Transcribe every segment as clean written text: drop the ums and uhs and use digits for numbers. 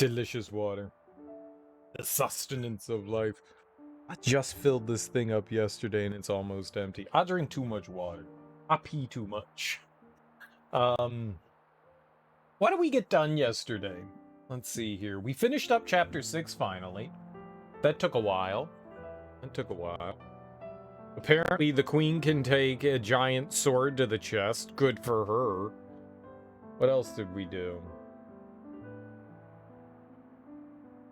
Delicious water. The sustenance of life. I just filled this thing up yesterday and it's almost empty. I drink too much water. I pee too much. What did we get done yesterday? Let's see here. We finished up chapter 6 finally. That took a while. Apparently the queen can take a giant sword to the chest. Good for her. What else did we do?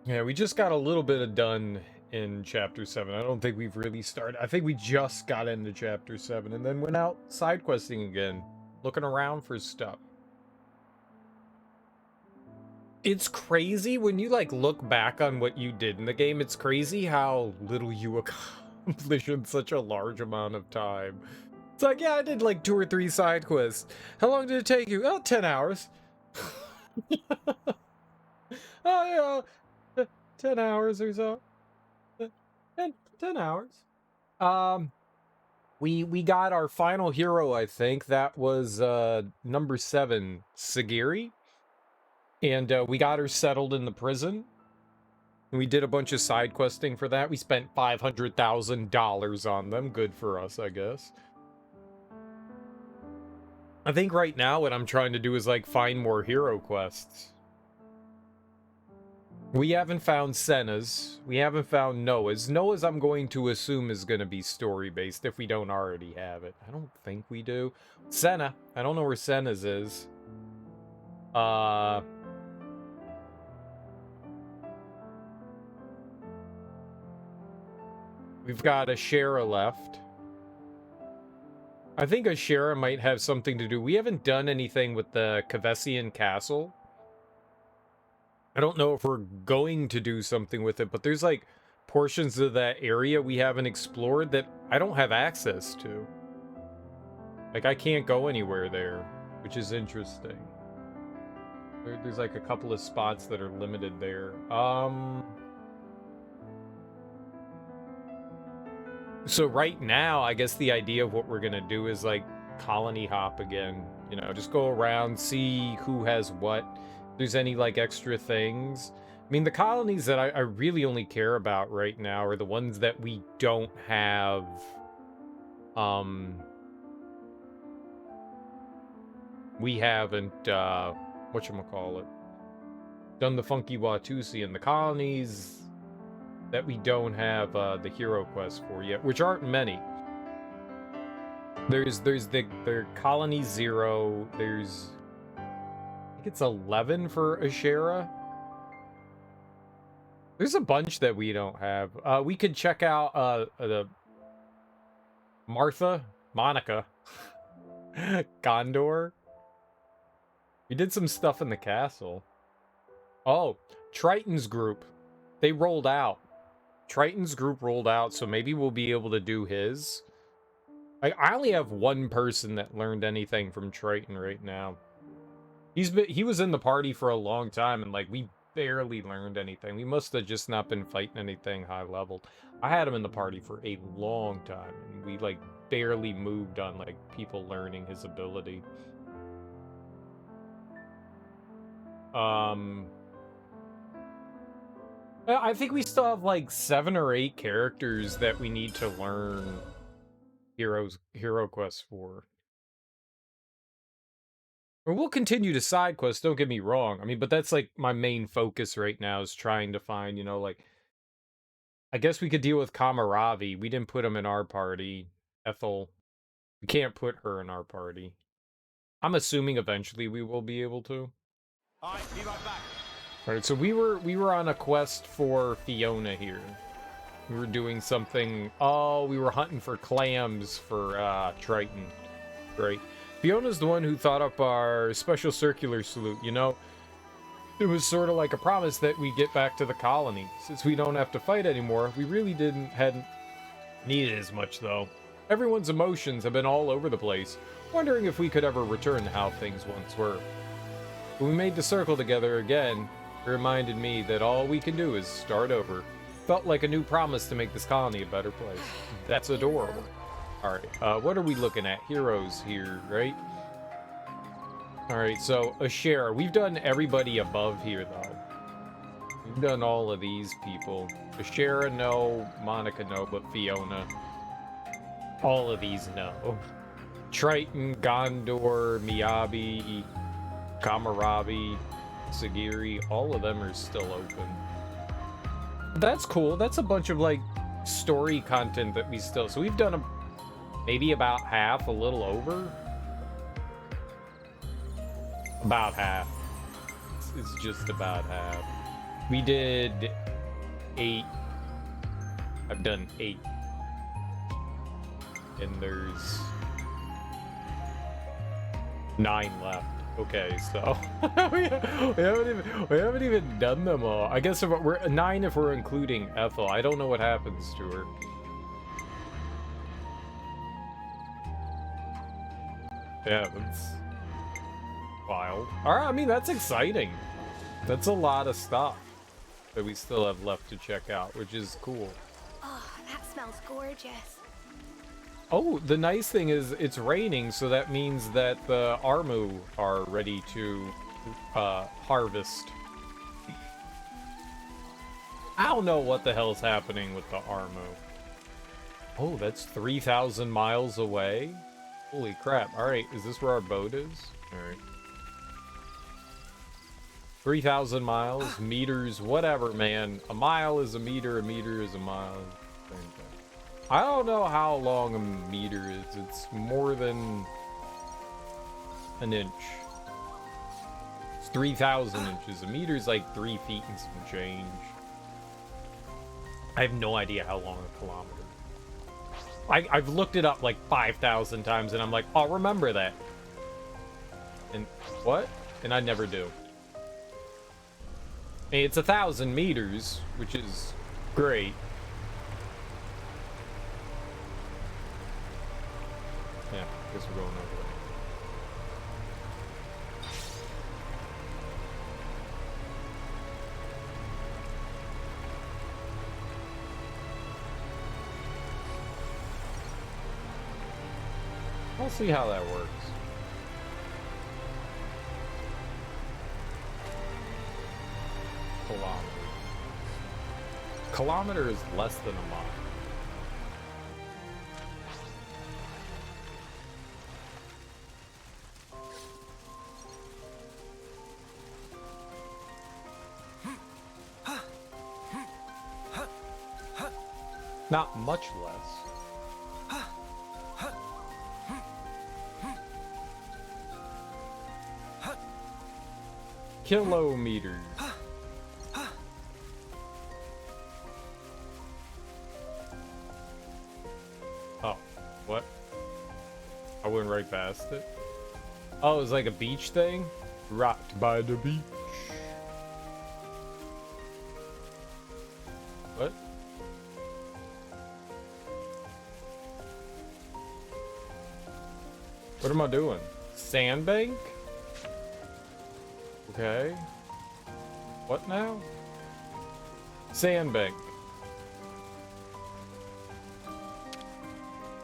Yeah, we just got a little bit of done in chapter 7. I don't think we've really started. I think we just got into chapter 7 and then went out side questing again, looking around for stuff. It's crazy when you like look back on what you did in the game. It's crazy how little you accomplish in such a large amount of time. It's like, yeah, I did like 2 or 3 side quests. How long did it take you? Oh, 10 hours. Oh, yeah, 10 hours or so. 10 hours. We got our final hero, I think. That was number 7, Sagiri. And we got her settled in the prison. We did a bunch of side questing for that. We spent $500,000 on them. Good for us, I guess. I think right now what I'm trying to do is like find more hero quests. We haven't found Senna's. We haven't found Noah's. Noah's I'm going to assume is going to be story-based if we don't already have it. I don't think we do. Senna. I don't know where Senna's is. We've got Ashera left. I think Ashera might have something to do. We haven't done anything with the Kavessian castle. I don't know if we're going to do something with it, but there's like portions of that area we haven't explored that I don't have access to. Like I can't go anywhere there, which is interesting. There's like a couple of spots that are limited there. So right now, I guess the idea of what we're gonna do is like colony hop again. You know, just go around, see who has what. If there's any like extra things. I mean, the colonies that I really only care about right now are the ones that we don't have. We haven't whatchamacallit, done the Funky Watusi and the colonies that we don't have the hero quest for yet, which aren't many. There's the colony 0. There's, I think it's 11 for Ashera. There's a bunch that we don't have. We could check out the Monica, Gondor. We did some stuff in the castle. Oh, Triton's group. They rolled out. Triton's group rolled out, so maybe we'll be able to do his. I only have one person that learned anything from Triton right now. He was in the party for a long time, and like we barely learned anything. We must have just not been fighting anything high level. I had him in the party for a long time, and we like barely moved on like people learning his ability. I think we still have like 7 or 8 characters that we need to learn hero quests for. Or we'll continue to side quests, don't get me wrong. I mean, but that's like my main focus right now is trying to find, you know, like, I guess we could deal with Kamaravi. We didn't put him in our party. Ethel, we can't put her in our party. I'm assuming eventually we will be able to. Alright, be right back. Alright, so we were on a quest for Fiona here. We were doing something. Oh, we were hunting for clams for Triton. Great. Fiona's the one who thought up our special circular salute, you know? It was sort of like a promise that we get back to the colony. Since we don't have to fight anymore, we really hadn't needed as much, though. Everyone's emotions have been all over the place, wondering if we could ever return to how things once were. When we made the circle together again, it reminded me that all we can do is start over. Felt like a new promise to make this colony a better place. That's adorable. Alright, what are we looking at? Heroes here, right? Alright, so Ashera. We've done everybody above here, though. Done all of these people. Ashera, no. Monica, no. But Fiona. All of these, no. Triton, Gondor, Miyabi, Kamarabi, Sagiri, all of them are still open. That's cool. That's a bunch of, like, story content that we still... So we've done maybe about half, a little over. About half. It's just about half. We did 8. I've done 8. And there's 9 left. Okay, so we haven't even done them all. I guess if we're 9 if we're including Ethel. I don't know what happens to her. Yeah, that's wild. All right, I mean that's exciting. That's a lot of stuff that we still have left to check out, which is cool. Oh, that smells gorgeous. Oh, the nice thing is it's raining, so that means that the Armu are ready to harvest. I don't know what the hell's happening with the Armu. Oh, that's 3,000 miles away? Holy crap. Alright, is this where our boat is? Alright. 3,000 miles, meters, whatever, man. A mile is a meter is a mile. Same thing. I don't know how long a meter is. It's more than an inch. It's 3,000 inches. A meter is like 3 feet and some change. I have no idea how long a kilometer is. I've looked it up like 5,000 times and I'm like, I'll remember that. And what? And I never do. I mean, it's 1,000 meters, which is great. Yeah, I guess we're going over there. I'll see how that works. Kilometer is less than a mile. Not much less. Kilometers. Oh, what? I went right past it. Oh, it was like a beach thing? Rocked by the beach. What? What am I doing? Sandbank? Okay. What now? Sandbank.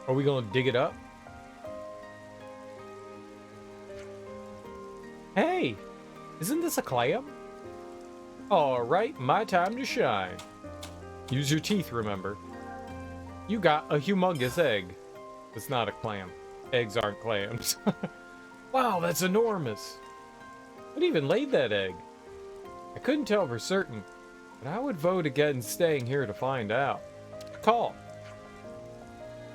Are we gonna dig it up? Hey! Isn't this a clam? Alright, my time to shine. Use your teeth, remember. You got a humongous egg. It's not a clam. Eggs aren't clams. Wow, that's enormous. What even laid that egg? I couldn't tell for certain, but I would vote against staying here to find out. Call.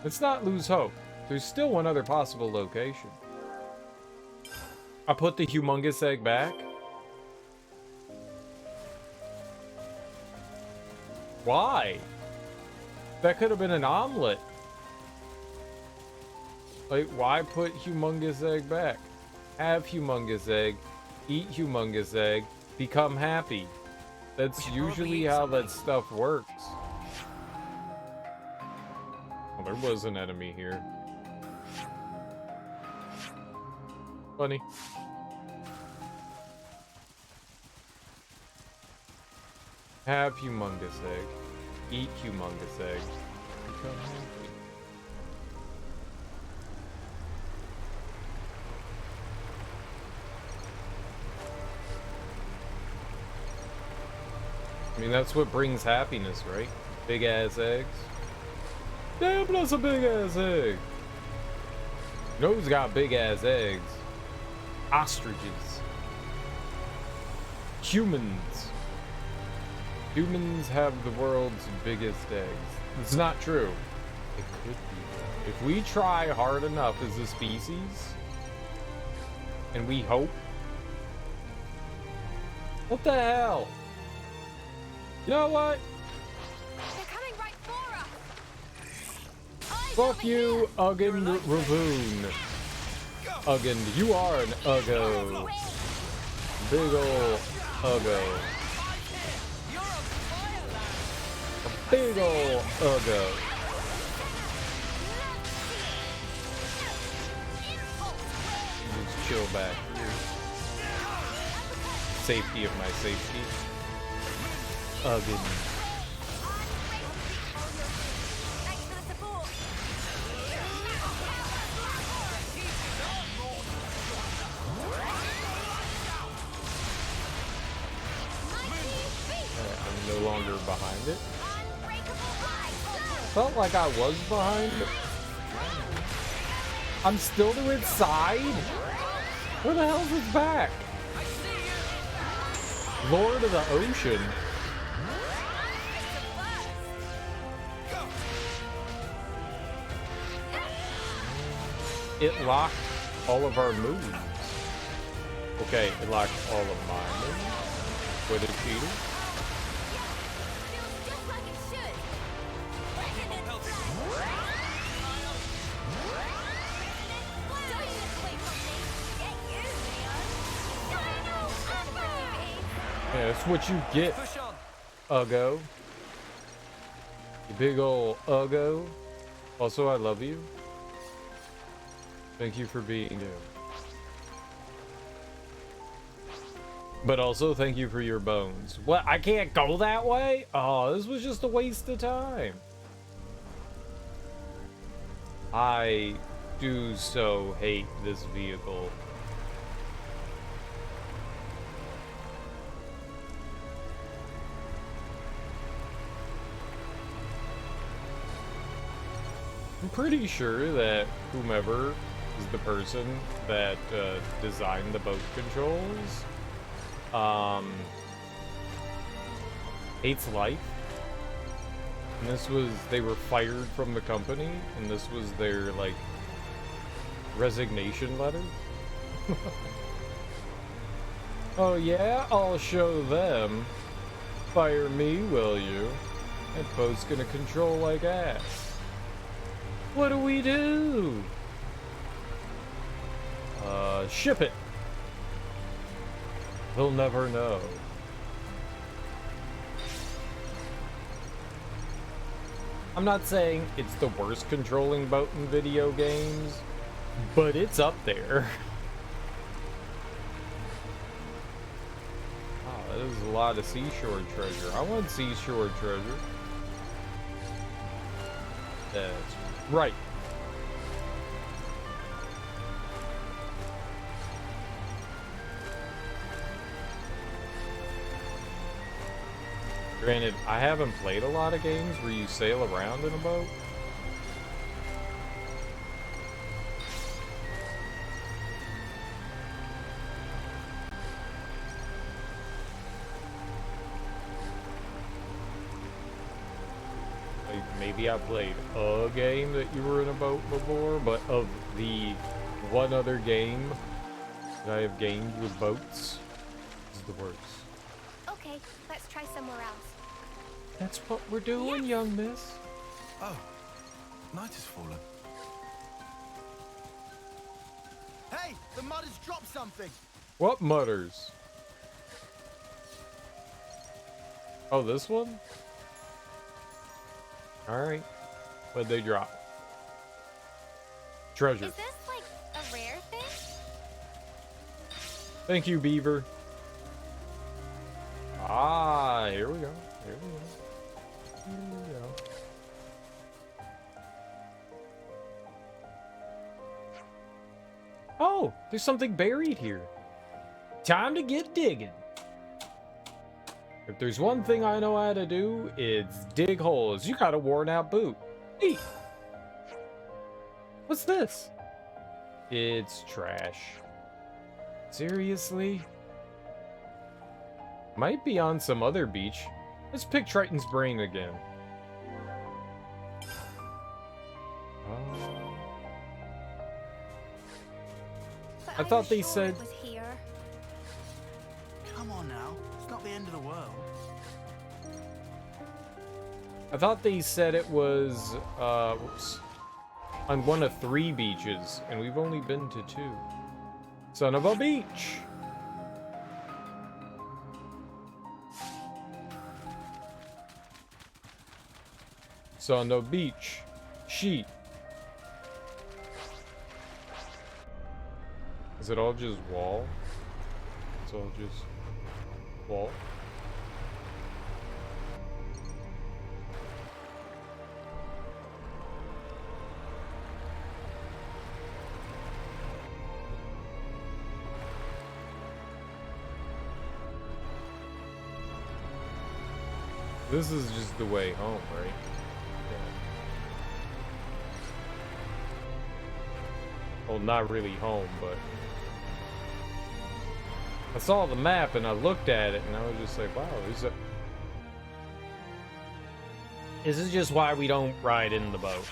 Let's not lose hope. There's still one other possible location. I put the humongous egg back. Why? That could have been an omelet. Like, why put humongous egg back? Have humongous egg, eat humongous egg, become happy. That's usually how that stuff works. Oh, there was an enemy here. Funny. Have humongous egg, eat humongous egg, become happy. I mean, that's what brings happiness, right? Big ass eggs. Damn, that's a big ass egg. You know who's got big ass eggs? Ostriches. Humans. Humans have the world's biggest eggs. It's not true. It could be. If we try hard enough as a species, and we hope. What the hell? You know what? They're coming right for us. Fuck you, Uggan Ravoon. Uggan, you are an Uggo. Big ol' Uggo. A big ol' Uggo. Just chill back. Safety of my safety. Uggan. Thanks for the support. I'm no longer behind it. Felt like I was behind it. I'm still to its side? Where the hell's its back? Lord of the Ocean. It locked all of our moves. Okay, it locked all of my moves. What a cheater. Feels just like it should. Yeah, that's what you get, Push on. Uggo. You big ol' Uggo. Also, I love you. Thank you for being here. But also, thank you for your bones. What? I can't go that way? Oh, this was just a waste of time. I do so hate this vehicle. I'm pretty sure that whomever is the person that designed the boat controls hates life. And this was, they were fired from the company, and this was their, like, resignation letter. Oh yeah, I'll show them. Fire me, will you? That boat's gonna control like ass. What do we do? Ship it. He'll never know. I'm not saying it's the worst controlling boat in video games, but it's up there. Wow, that is a lot of seashore treasure. I want seashore treasure. That's right. Granted, I haven't played a lot of games where you sail around in a boat. Like, maybe I played a game that you were in a boat before, but of the one other game that I have gamed with boats, this is the worst. Okay, let's try somewhere else. That's what we're doing, young miss. Oh, night has fallen. Hey, the mud has dropped something. What mutters? Oh, this one? Alright. What'd they drop? Treasure. Is this like a rare thing? Thank you, Beaver. Ah, here we go. Here we go. Here we go. Oh, there's something buried here. Time to get digging. If there's one thing I know how to do, it's dig holes. You got a worn out boot. Eat. What's this? It's trash. Seriously? Might be on some other beach. Let's pick Triton's brain again. I thought they said... it was here. Come on now. It's not the end of the world. I thought they said it was, on one of 3 beaches, and we've only been to 2. Son of a beach! Son of beach. Sheet. Is it all just wall? It's all just wall? This is just the way home, right? Yeah. Well, not really home, but... I saw the map and I looked at it and I was just like, wow, this is just why we don't ride in the boat.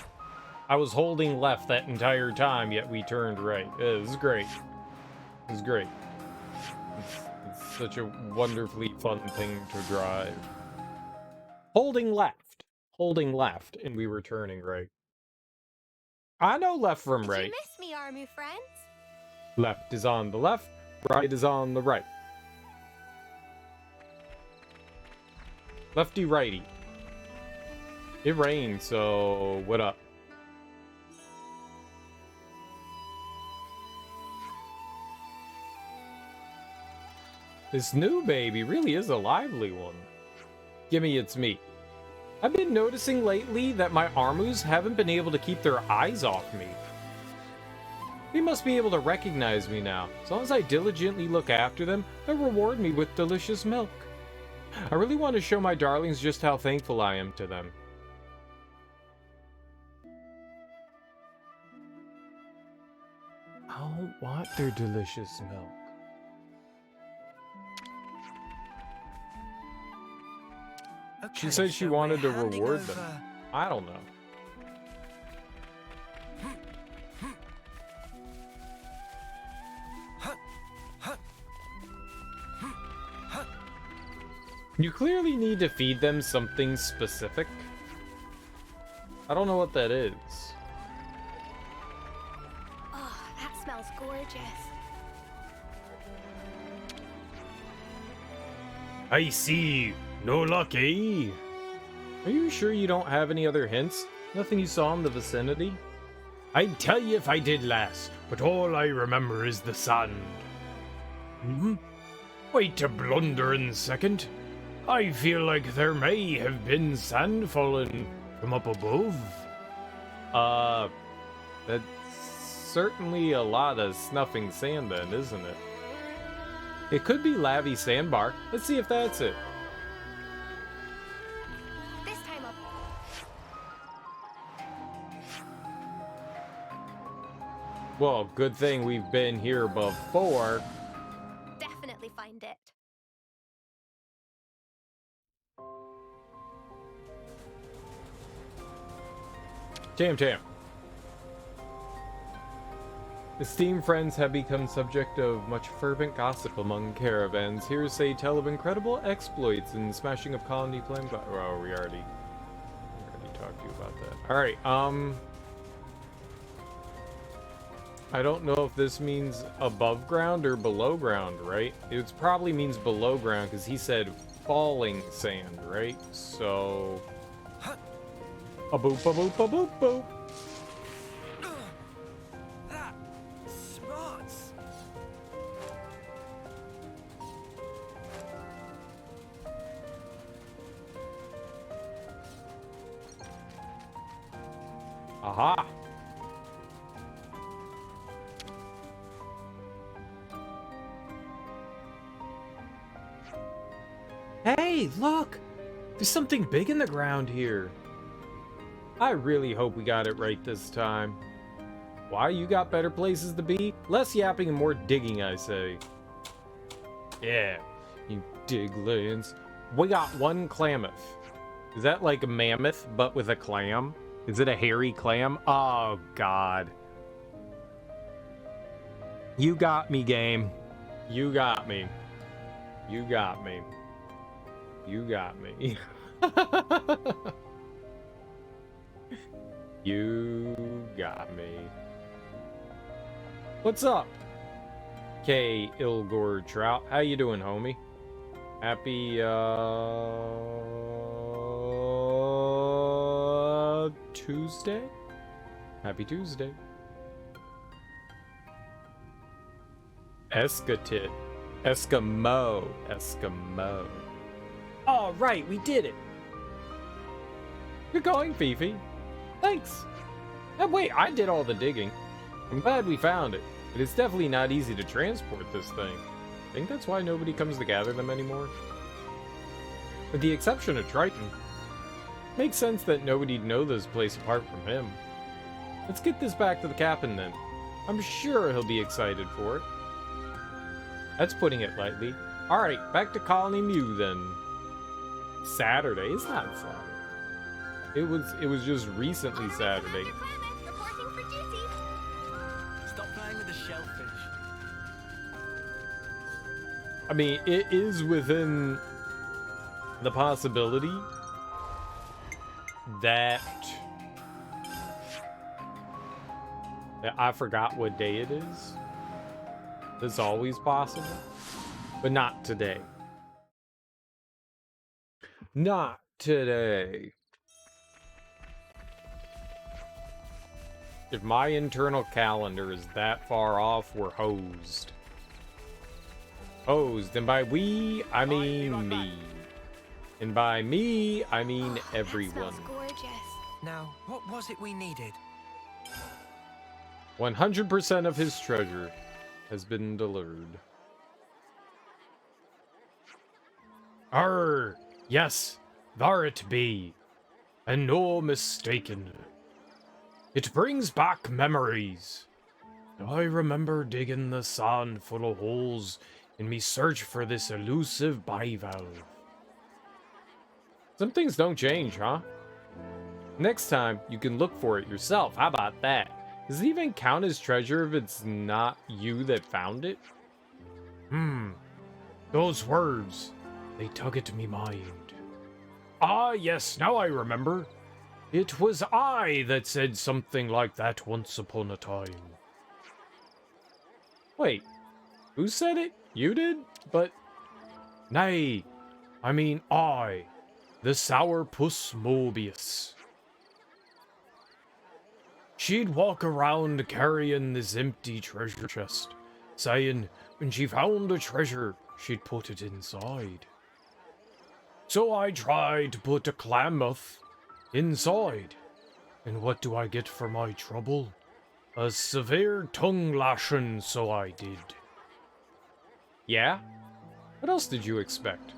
I was holding left that entire time, yet we turned right. Yeah, this is great. This is great. It's such a wonderfully fun thing to drive. Holding left, and we were turning right. I know left from right. Did you miss me, Armu friends? Left is on the left, right is on the right. Lefty righty. It rained, so what up? This new baby really is a lively one. Gimme, it's me. I've been noticing lately that my Armus haven't been able to keep their eyes off me. They must be able to recognize me now. As long as I diligently look after them, they'll reward me with delicious milk. I really want to show my darlings just how thankful I am to them. I don't want their delicious milk. Okay, She said she so wanted to we're handing reward them. over- I don't know. You clearly need to feed them something specific. I don't know what that is. Oh, that smells gorgeous. I see. No luck, eh? Are you sure you don't have any other hints? Nothing you saw in the vicinity? I'd tell you if I did last, but all I remember is the sand. Wait to blunder in a second. I feel like there may have been sand fallen from up above. That's certainly a lot of snuffing sand then, isn't it? It could be Lavi Sandbar. Let's see if that's it. This time up. Well, good thing we've been here before. Definitely find it. Tam. Esteemed friends have become subject of much fervent gossip among caravans. Hearsay tell of incredible exploits in smashing of colony flame. Oh, we already talked to you about that. All right. I don't know if this means above ground or below ground, right? It probably means below ground because he said falling sand, right? So, a boop, a boop, a boop, boop. Spots. Aha. Hey, Hey, look! There's something big in the ground here. I really hope we got it right this time. Why, you got better places to be? Less yapping and more digging, I say. Yeah, you diglins. We got one Klamath. Is that like a mammoth, but with a clam? Is it a hairy clam? Oh, God. You got me, game. You got me. You got me. You got me. You got me. What's up? K. Ilgor Trout. How you doing, homie? Happy, Tuesday? Happy Tuesday. Escatit. Eskimo. Eskimo. All right, we did it. You're going, Fifi. Thanks. Wait, I did all the digging. I'm glad we found it. But it's definitely not easy to transport this thing. I think that's why nobody comes to gather them anymore. With the exception of Triton. Makes sense that nobody'd know this place apart from him. Let's get this back to the captain then. I'm sure he'll be excited for it. That's putting it lightly. Alright, back to Colony Mew then. Saturday? It's not Saturday. It was just recently Saturday. Reporting for duty. Stop playing with the shellfish. I mean, it is within the possibility that I forgot what day it is. It's always possible, but not today. Not today. If my internal calendar is that far off, we're hosed. Hosed, and by we, I mean me. And by me, I mean everyone. That smells gorgeous. Now, what was it we needed? 100% of his treasure has been delivered. Arr, yes, there it be, and no mistaken. It brings back memories. I remember digging the sand full of holes in me search for this elusive bivalve. Some things don't change, huh? Next time, you can look for it yourself. How about that? Does it even count as treasure if it's not you that found it? Those words, they tug at me mind. Ah, yes, now I remember. It was I that said something like that once upon a time. Wait, who said it? You did? But, nay, I mean I, the sourpuss Mobius. She'd walk around carrying this empty treasure chest, saying when she found a treasure, she'd put it inside. So I tried to put a Klamath inside, and what do I get for my trouble? A severe tongue lashing, so I did. Yeah? What else did you expect?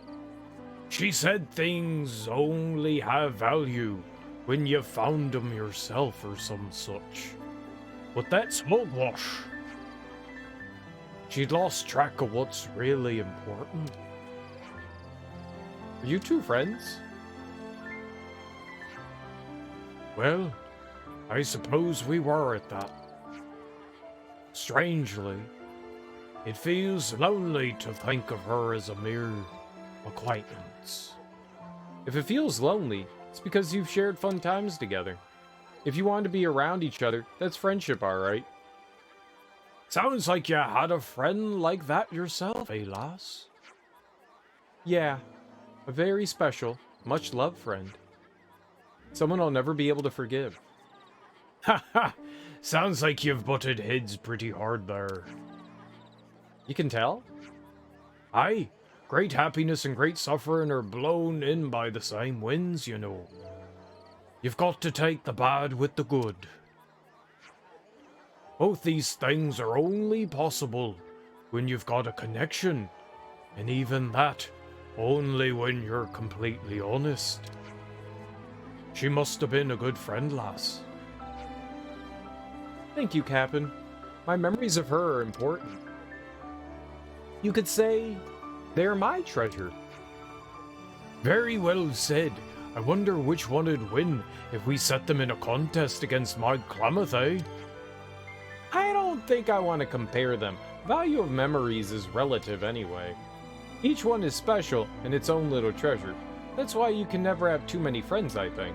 She said things only have value when you found them yourself or some such. But that's hogwash. She'd lost track of what's really important. Are you two friends? Well, I suppose we were at that. Strangely, it feels lonely to think of her as a mere acquaintance. If it feels lonely, it's because you've shared fun times together. If you want to be around each other, that's friendship, alright? Sounds like you had a friend like that yourself, eh, lass? Yeah, a very special, much-loved friend. Someone I'll never be able to forgive. Ha ha! Sounds like you've butted heads pretty hard there. You can tell? Aye. Great happiness and great suffering are blown in by the same winds, you know. You've got to take the bad with the good. Both these things are only possible when you've got a connection, and even that Only when you're completely honest. She must have been a good friend, lass. Thank you, Captain. My memories of her are important. You could say they're my treasure. Very well said. I wonder which one would win if we set them in a contest against Maud Klamath, eh? I don't think I want to compare them. Value of memories is relative anyway. Each one is special and its own little treasure. That's why you can never have too many friends, I think.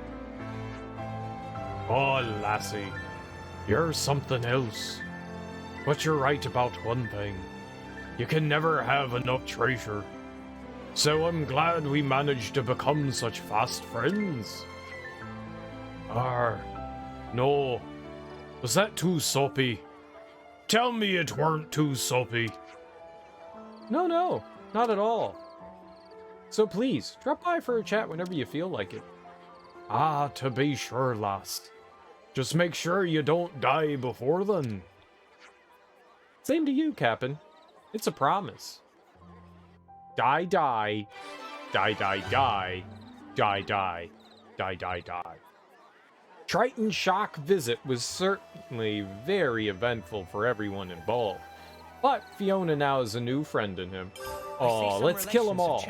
Oh, lassie, you're something else. But you're right about one thing. You can never have enough treasure. So I'm glad we managed to become such fast friends. No. Was that too soppy? Tell me it weren't too soppy. No, not at all. So please, drop by for a chat whenever you feel like it. Ah, to be sure, lass. Just make sure you don't die before then. Same to you, Captain. It's a promise. Die, die. Die, die, die. Die, die. Die, die, die. Triton's shock visit was certainly very eventful for everyone involved. But Fiona now has a new friend in him. Oh, let's kill them all.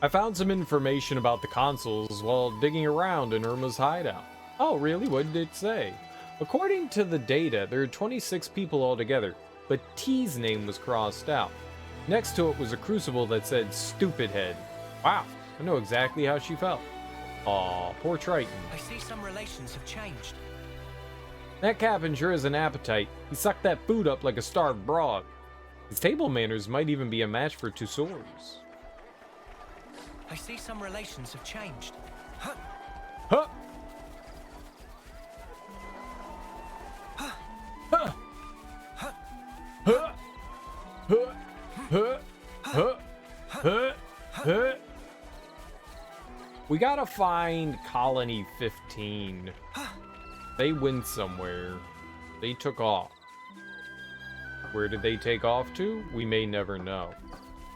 I found some information about the consoles while digging around in Irma's hideout. Oh, really? What did it say? According to the data, there are 26 people altogether, but T's name was crossed out. Next to it was a crucible that said Stupid Head. Wow, I know exactly how she felt. Aw, poor Triton. I see some relations have changed. That captain sure has an appetite. He sucked that food up like a starved broad. His table manners might even be a match for Tussauds. I see some relations have changed. Huh! Huh! Huh! Huh! Huh! Huh! Huh! Huh! We gotta find Colony 15. They went somewhere. They took off. Where did they take off to? We may never know.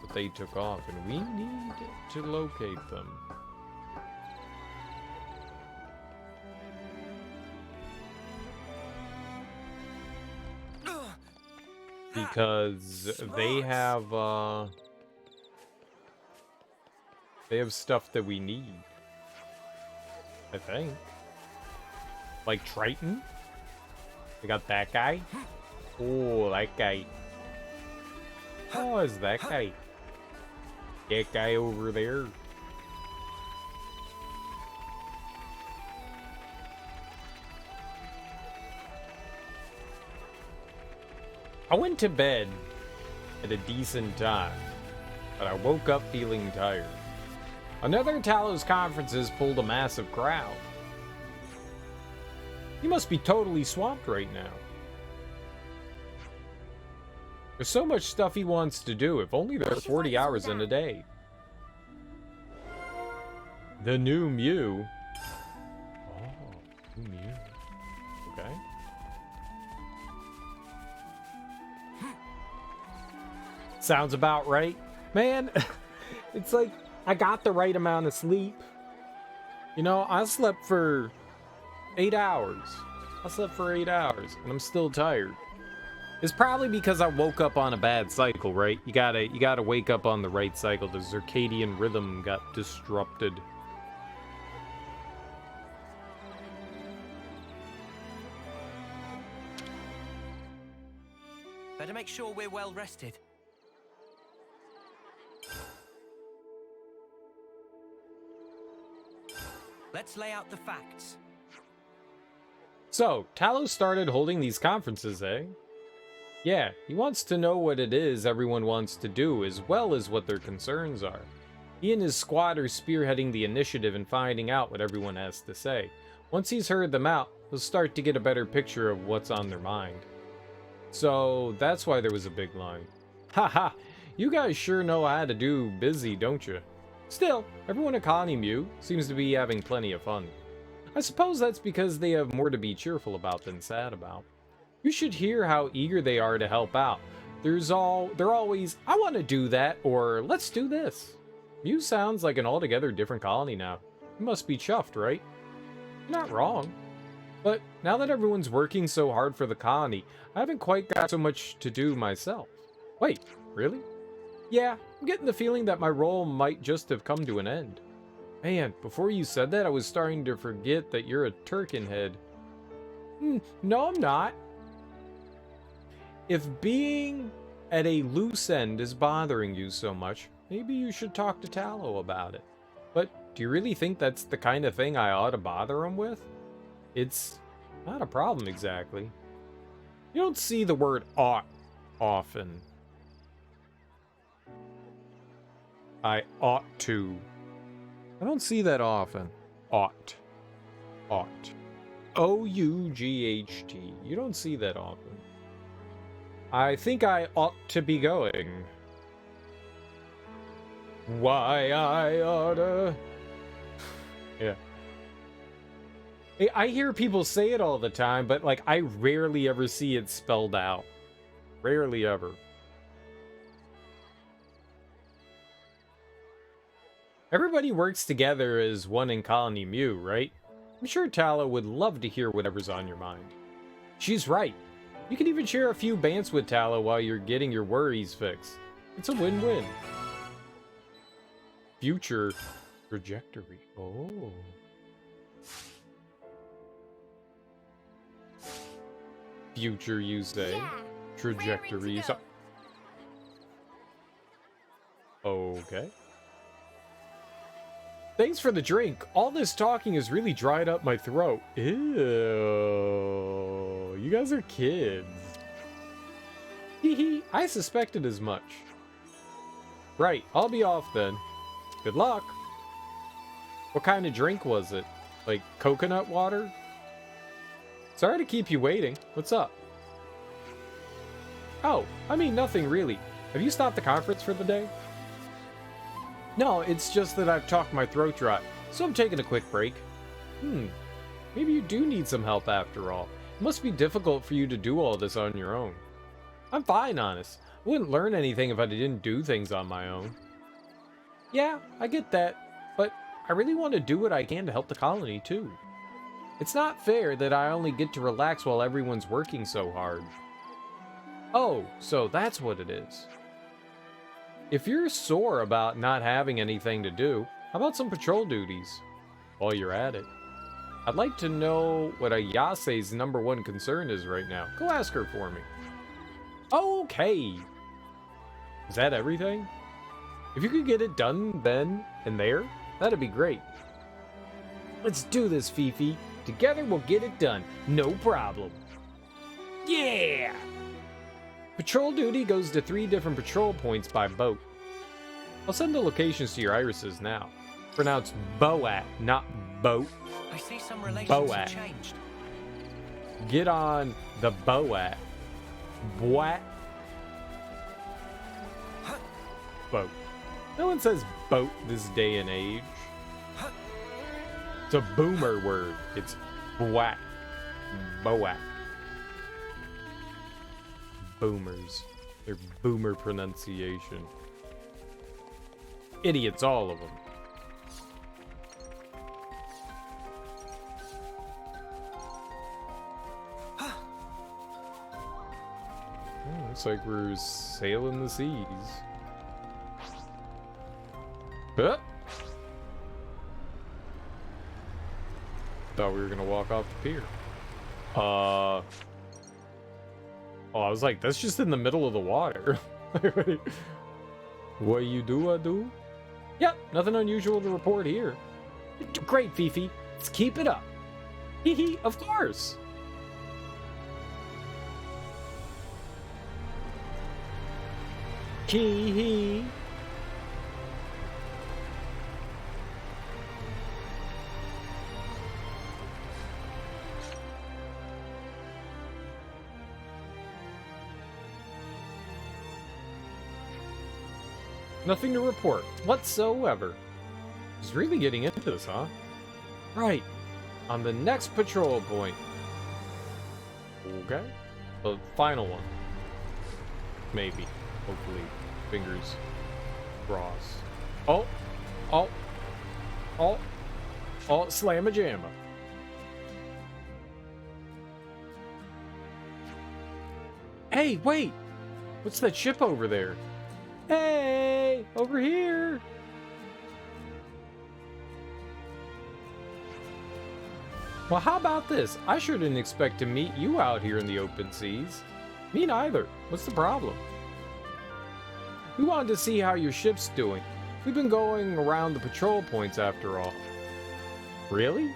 But they took off, and we need to locate them. Because they have stuff that we need. I think. Like Triton? We got that guy. Oh, that guy. Oh, is that guy? That guy over there. I went to bed at a decent time, but I woke up feeling tired. Another Talos conferences pulled a massive crowd. He must be totally swamped right now. There's so much stuff he wants to do, if only there are 40 hours in a day. The new Mew. Oh, new Mew. Okay. Sounds about right. Man, it's like I got the right amount of sleep. You know, I slept for 8 hours. I slept for 8 hours, and I'm still tired. It's probably because I woke up on a bad cycle, right? You gotta wake up on the right cycle. The circadian rhythm got disrupted. Better make sure we're well rested. Let's lay out the facts. So, Talos started holding these conferences, eh? Yeah, he wants to know what it is everyone wants to do, as well as what their concerns are. He and his squad are spearheading the initiative and finding out what everyone has to say. Once he's heard them out, he'll start to get a better picture of what's on their mind. So, that's why there was a big line. Haha, you guys sure know how to do busy, don't you? Still, everyone at Colony Mew seems to be having plenty of fun. I suppose that's because they have more to be cheerful about than sad about. You should hear how eager they are to help out. They're always, I want to do that, or let's do this. Mew sounds like an altogether different colony now. You must be chuffed, right? You're not wrong. But now that everyone's working so hard for the colony, I haven't quite got so much to do myself. Wait, really? Yeah, I'm getting the feeling that my role might just have come to an end. Man, before you said that, I was starting to forget that you're a Turkin head. No, I'm not. If being at a loose end is bothering you so much, maybe you should talk to Tallow about it. But do you really think that's the kind of thing I ought to bother him with? It's not a problem exactly. You don't see the word ought often. I ought to. I don't see that often. Ought. Ought. O-U-G-H-T. You don't see that often. I think I ought to be going. Why I oughta... Yeah. I hear people say it all the time, but, like, I rarely ever see it spelled out. Rarely ever. Everybody works together as one in Colony Mew, right? I'm sure Tallow would love to hear whatever's on your mind. She's right. You can even share a few bants with Tallow while you're getting your worries fixed. It's a win-win. Future trajectory. Oh. Future, you say? Yeah, Trajectory. raring to go. Okay. Thanks for the drink. All this talking has really dried up my throat. Ew. You guys are kids. Hee, I suspected as much. Right, I'll be off then. Good luck. What kind of drink was it? Like coconut water? Sorry to keep you waiting. What's up? Oh, I mean nothing really. Have you stopped the conference for the day? No, it's just that I've talked my throat dry, so I'm taking a quick break. Maybe you do need some help after all. It must be difficult for you to do all this on your own. I'm fine, honest. I wouldn't learn anything if I didn't do things on my own. Yeah, I get that, but I really want to do what I can to help the colony, too. It's not fair that I only get to relax while everyone's working so hard. Oh, so that's what it is. If you're sore about not having anything to do, how about some patrol duties? While you're at it. I'd like to know what Ayase's #1 concern is right now. Go ask her for me. Okay. Is that everything? If you could get it done then and there, that'd be great. Let's do this, Fifi. Together we'll get it done. No problem. Yeah! Patrol duty goes to 3 different patrol points by boat. I'll send the locations to your irises now. Pronounced Boat, not boat. I see some relations Boat. have changed. Get on the Boat. Boat. Boat. No one says boat this day and age. It's a boomer word. It's boat. Boat. Boomers. Their boomer pronunciation. Idiots, all of them. Oh, looks like we're sailing the seas. Huh? Thought we were gonna walk off the pier. Oh, I was like, that's just in the middle of the water. What you do, I do? Yep, nothing unusual to report here. Great, Fifi. Let's keep it up. Hee hee, of course. Hee hee. Nothing to report whatsoever. He's really getting into this, huh? Right. On the next patrol point. Okay. The final one. Maybe. Hopefully. Fingers crossed. Oh! Oh! Oh! Oh, slamma-jamma. Hey, wait! What's that ship over there? Hey! Over here! Well, how about this? I sure didn't expect to meet you out here in the open seas. Me neither. What's the problem? We wanted to see how your ship's doing. We've been going around the patrol points after all. Really?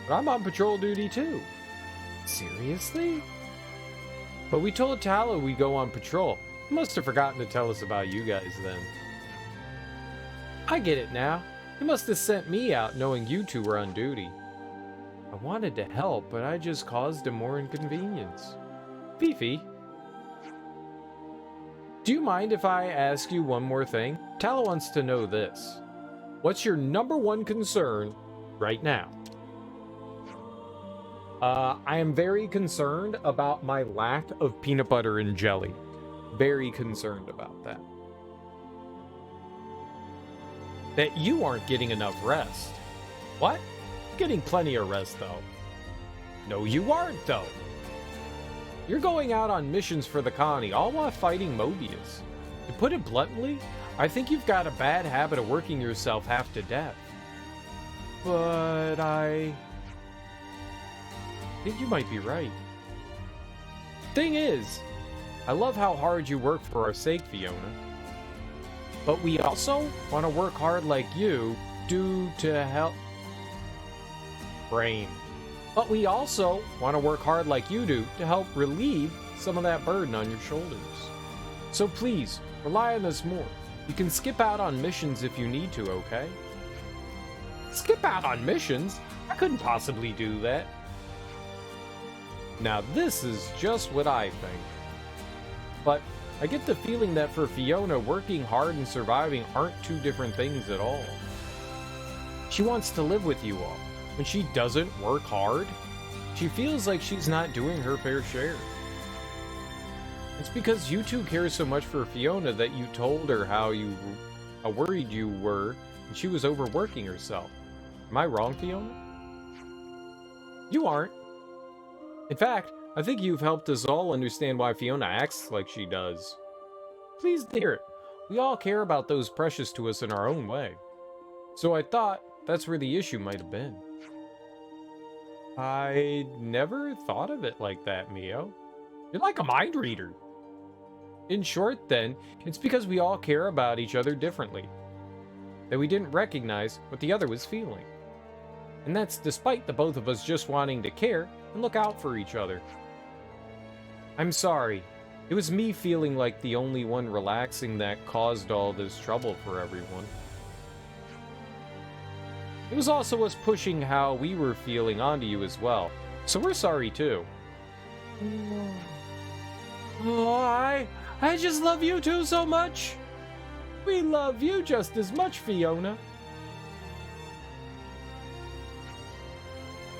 But I'm on patrol duty too. Seriously? But we told Tallow we'd go on patrol. He must have forgotten to tell us about you guys then. I get it now. He must have sent me out knowing you two were on duty. I wanted to help, but I just caused him more inconvenience. Fifi, do you mind if I ask you one more thing? Tallow wants to know this. What's your #1 concern right now? I am very concerned about my lack of peanut butter and jelly. Very concerned about that. That you aren't getting enough rest. What? Getting plenty of rest, though. No, you aren't, though. You're going out on missions for the colony, all while fighting Mobius. To put it bluntly, I think you've got a bad habit of working yourself half to death. But I think you might be right. Thing is, I love how hard you work for our sake, Fiona. But we also want to work hard like you do to help... Brain. But we also want to work hard like you do to help relieve some of that burden on your shoulders. So please, rely on us more. You can skip out on missions if you need to, okay? Skip out on missions? I couldn't possibly do that. Now this is just what I think. But I get the feeling that for Fiona, working hard and surviving aren't two different things at all. She wants to live with you all. When she doesn't work hard, she feels like she's not doing her fair share. It's because you two care so much for Fiona that you told her how worried you were and she was overworking herself. Am I wrong, Fiona? You aren't. In fact, I think you've helped us all understand why Fiona acts like she does. Please, dear, we all care about those precious to us in our own way. So I thought that's where the issue might have been. I never thought of it like that, Mio. You're like a mind reader. In short, then, it's because we all care about each other differently. That we didn't recognize what the other was feeling. And that's despite the both of us just wanting to care and look out for each other. I'm sorry. It was me feeling like the only one relaxing that caused all this trouble for everyone. It was also us pushing how we were feeling onto you as well. So we're sorry too. Oh, I just love you two so much. We love you just as much, Fiona.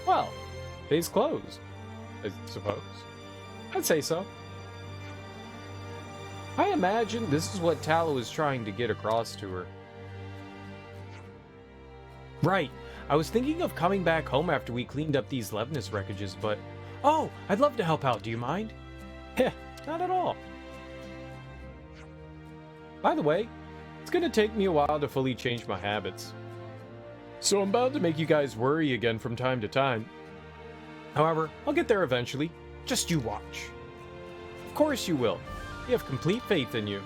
Well, case closed, I suppose. I'd say so. I imagine this is what Tallow is trying to get across to her. Right. I was thinking of coming back home after we cleaned up these Levness wreckages, but... Oh, I'd love to help out, do you mind? Heh, not at all. By the way, it's gonna take me a while to fully change my habits. So I'm bound to make you guys worry again from time to time. However, I'll get there eventually. Just you watch. Of course you will. We have complete faith in you.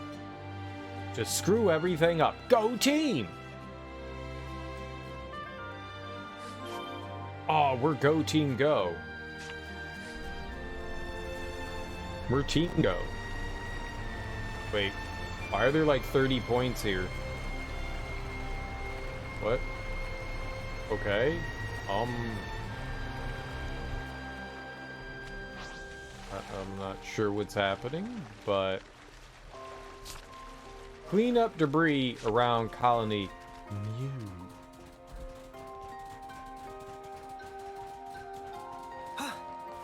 Just screw everything up. Go team! Oh, we're go team go. We're team go. Wait, why are there like 30 points here? What? Okay. I'm not sure what's happening, but... Clean up debris around colony Mew.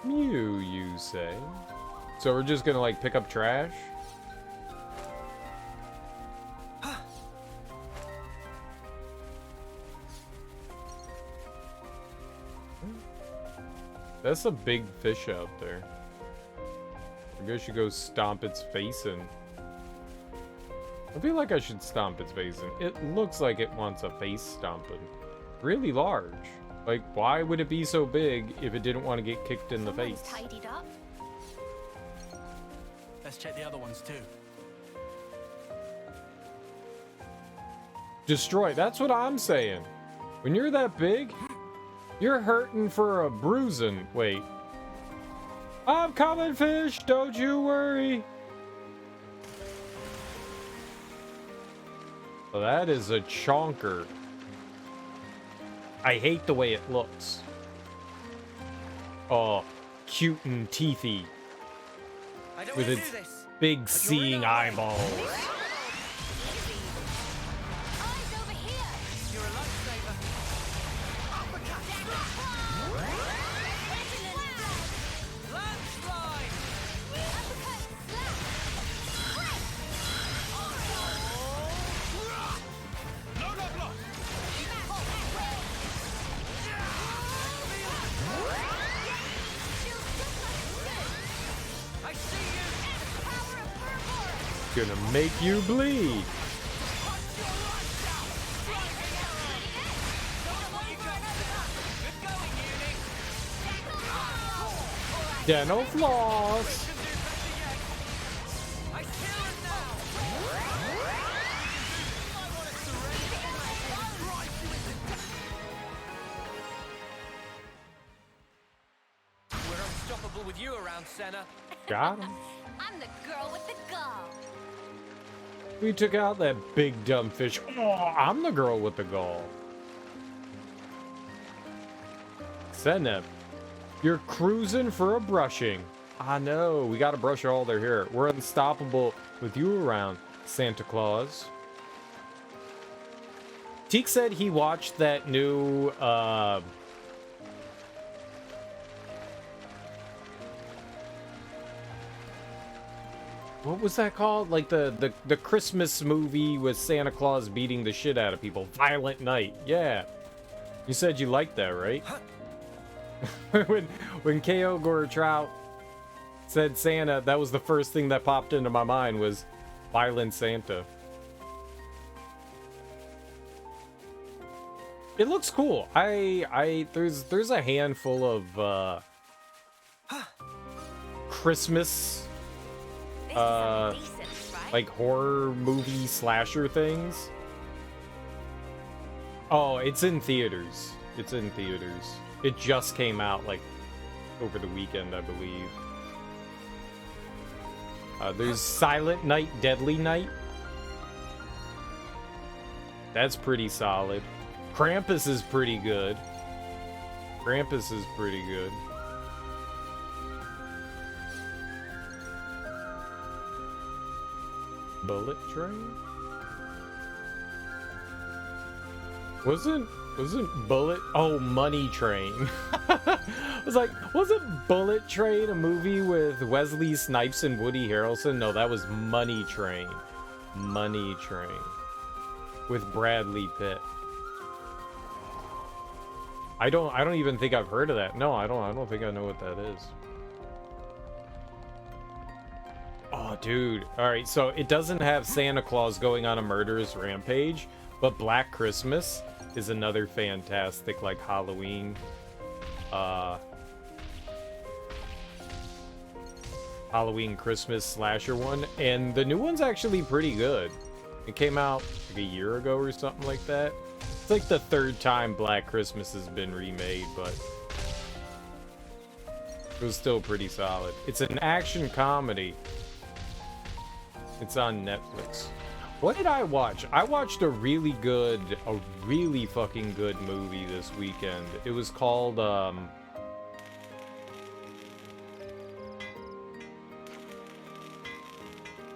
Mew, you say? So we're just gonna like pick up trash? That's a big fish out there. I guess you go stomp its face in. I feel like I should stomp its face in. It looks like it wants a face stomping. Really large. Like, why would it be so big if it didn't want to get kicked in the face? Tidied up. Let's check the other ones too. Destroy. That's what I'm saying. When you're that big, you're hurting for a bruising. Wait. I'm coming, fish. Don't you worry. Well, that is a chonker. I hate the way it looks. Oh, cute and teethy. With its big seeing eyeballs. Gonna make you bleed. Dental floss. We're unstoppable with you around, Senna. Got him. I'm the girl with the gall. We took out that big dumb fish. Oh, I'm the girl with the gall. Senna, you're cruising for a brushing. I know, we gotta brush all their hair. We're unstoppable with you around, Santa Claus. Teek said he watched that new, what was that called? Like the Christmas movie with Santa Claus beating the shit out of people. Violent Night. Yeah. You said you liked that, right? when K.O. Gore Trout said Santa, that was the first thing that popped into my mind was Violent Santa. It looks cool. There's a handful of Christmas like horror movie slasher things. Oh, it's in theaters. It's in theaters. It just came out like over the weekend, I believe. There's Silent Night, Deadly Night. That's pretty solid. Krampus is pretty good. Krampus is pretty good. Bullet Train? Wasn't Bullet... Oh, Money Train. I was like, wasn't Bullet Train a movie with Wesley Snipes and Woody Harrelson? No, that was Money Train. Money Train. With Bradley Pitt. I don't even think I've heard of that. No, I don't think I know what that is. Oh, dude. Alright, so it doesn't have Santa Claus going on a murderous rampage, but Black Christmas is another fantastic, like, Halloween, Halloween Christmas slasher one, and the new one's actually pretty good. It came out like a year ago or something like that. It's like the third time Black Christmas has been remade, but it was still pretty solid. It's an action comedy. It's on Netflix. What did I watch? I watched a really fucking good movie this weekend. It was called,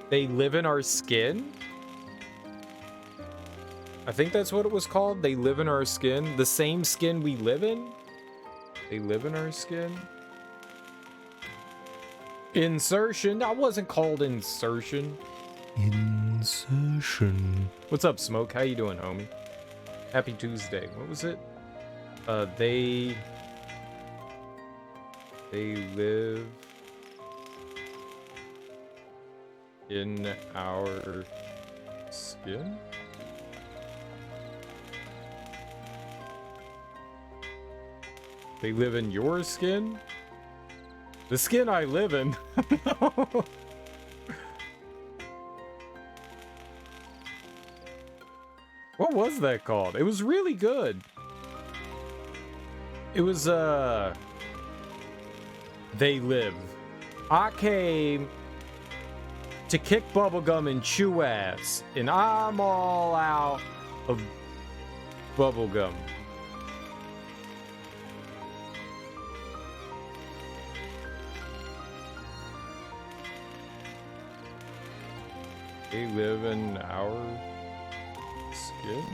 They Live in Our Skin? I think that's what it was called. They Live in Our Skin. The same skin we live in? They Live in Our Skin? Insertion? That wasn't called insertion. Insertion. What's up, Smoke? How you doing, homie? Happy Tuesday. What was it? They live in our skin? They live in your skin? The skin I live in? No. What was that called? It was really good. It was, They live. I came to kick bubblegum and chew ass, and I'm all out of bubblegum. They live in our skin?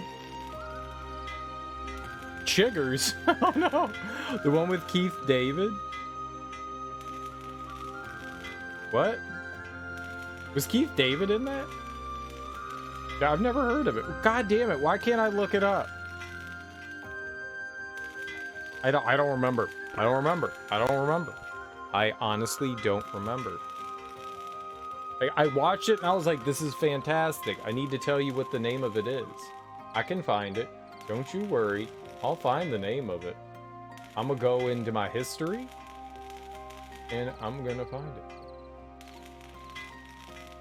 Chiggers? Oh no! The one with Keith David? What? Was Keith David in that? Yeah, I've never heard of it. God damn it, why can't I look it up? I don't remember. I don't remember. I honestly don't remember. I watched it and I was like, this is fantastic. I need to tell you what the name of it is. I can find it. Don't you worry. I'll find the name of it. I'm gonna go into my history and I'm gonna find it.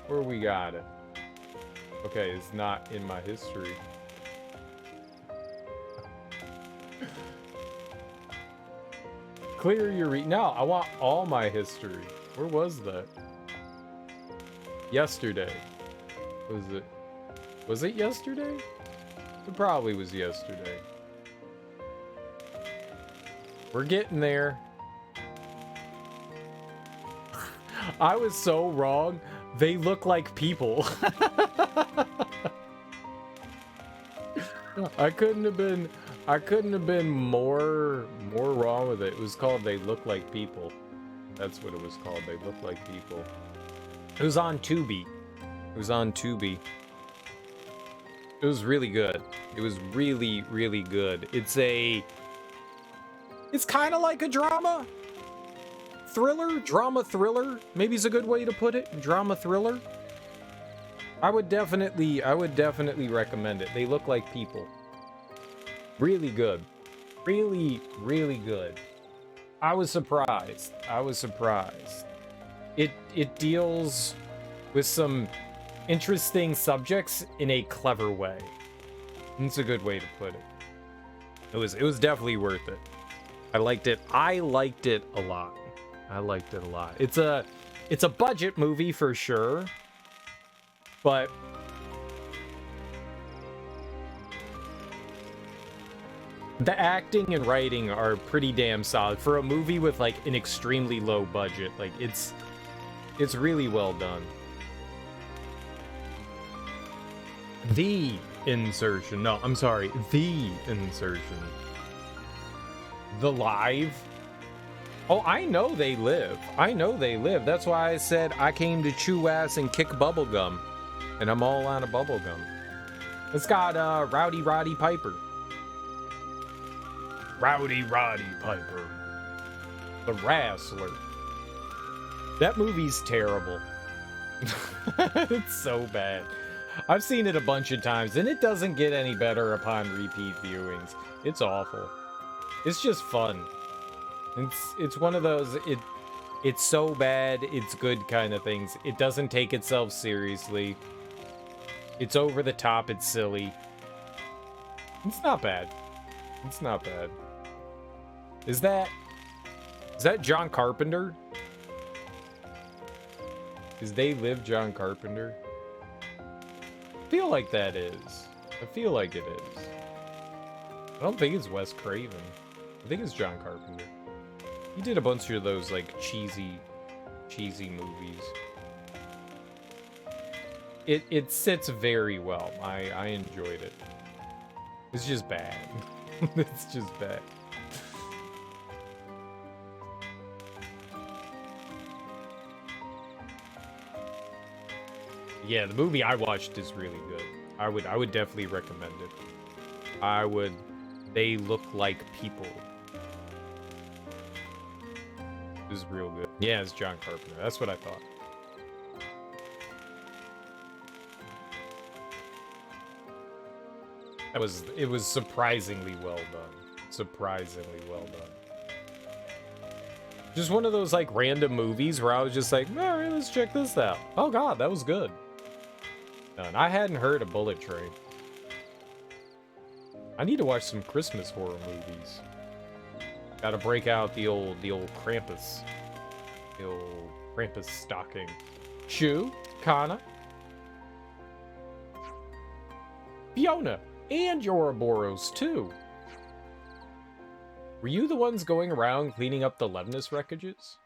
Where we got it? Okay, it's not in my history. Clear your No, I want all my history. Where was that? Yesterday. Was it yesterday? It probably was yesterday. We're getting there. I was so wrong. They look like people. I couldn't have been more wrong with it. It was called They Look Like People. That's what it was called. They Look Like People. It was on Tubi. It was really good. It was really, really good. It's kind of like a drama thriller. Maybe is a good way to put it. Drama thriller. I would definitely recommend it. They Look Like People. Really good. Really, really good. I was surprised. It deals with some interesting subjects in a clever way. It's a good way to put it. It was definitely worth it. I liked it a lot. It's a budget movie for sure, but the acting and writing are pretty damn solid for a movie with like an extremely low budget. Like it's really well done. The Insertion. No, I'm sorry. The Insertion. The Live. Oh, I know they live. That's why I said I came to chew ass and kick bubblegum. And I'm all out of bubblegum. It's got Rowdy Roddy Piper. Rowdy Roddy Piper. The Wrestler. That movie's terrible. It's so bad. I've seen it a bunch of times, and it doesn't get any better upon repeat viewings. It's awful. It's just fun. It's one of those, it's so bad, it's good kind of things. It doesn't take itself seriously. It's over the top, it's silly. It's not bad. Is that John Carpenter? Is They Live John Carpenter? I feel like that is. I feel like it is. I don't think it's Wes Craven. I think it's John Carpenter. He did a bunch of those like cheesy movies. It sits very well. I enjoyed it. It's just bad. It's just bad. Yeah, the movie I watched is really good. I would definitely recommend it. They look like people. It was real good. Yeah, it's John Carpenter. That's what I thought. It was surprisingly well done. Surprisingly well done. Just one of those like random movies where I was just like, all right, let's check this out. Oh god, that was good. And I hadn't heard of Bullet Train. I need to watch some Christmas horror movies. Gotta break out the old Krampus. The old Krampus stocking. Shu, Kana, Fiona, and Ouroboros too. Were you the ones going around cleaning up the Levnus wreckages?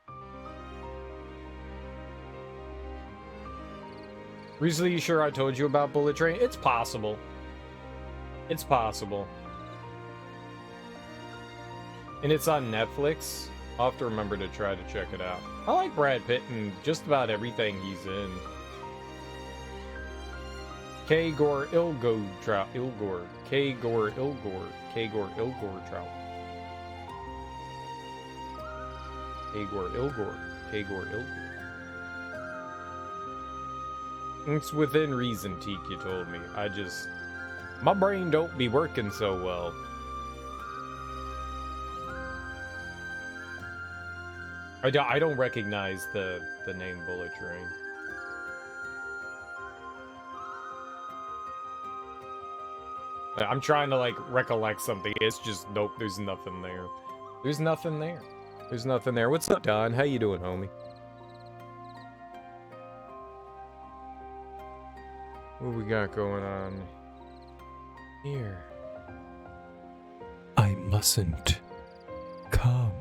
Recently, you sure I told you about Bullet Train? It's possible. It's possible. And it's on Netflix. I'll have to remember to try to check it out. I like Brad Pitt in just about everything he's in. Kagor Ilgo Trout. Ilgor. Kagor Ilgor. Kagor Ilgor Trout. Kagor Ilgor. Kagor Ilgor. It's within reason, Teak, you told me. My brain don't be working so well. I don't recognize the name Bullet Train. I'm trying to, like, recollect something. It's just, nope, there's nothing there. There's nothing there. There's nothing there. What's up, Don? How you doing, homie? What we got going on here? I mustn't come.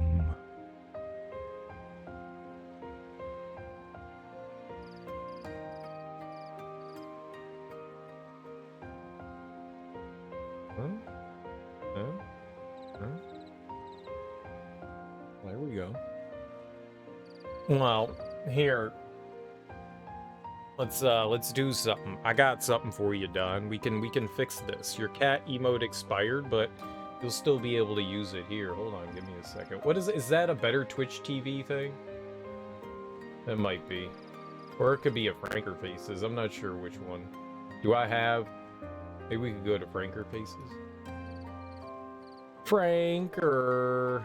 There we go. Well, here. Let's do something. I got something for you, Don. We can fix this. Your cat emote expired, but you'll still be able to use it here. Hold on, give me a second. What is it? Is that a better Twitch TV thing? It might be. Or it could be a Franker Faces. I'm not sure which one. Do I have... Maybe we could go to Franker Faces. Franker.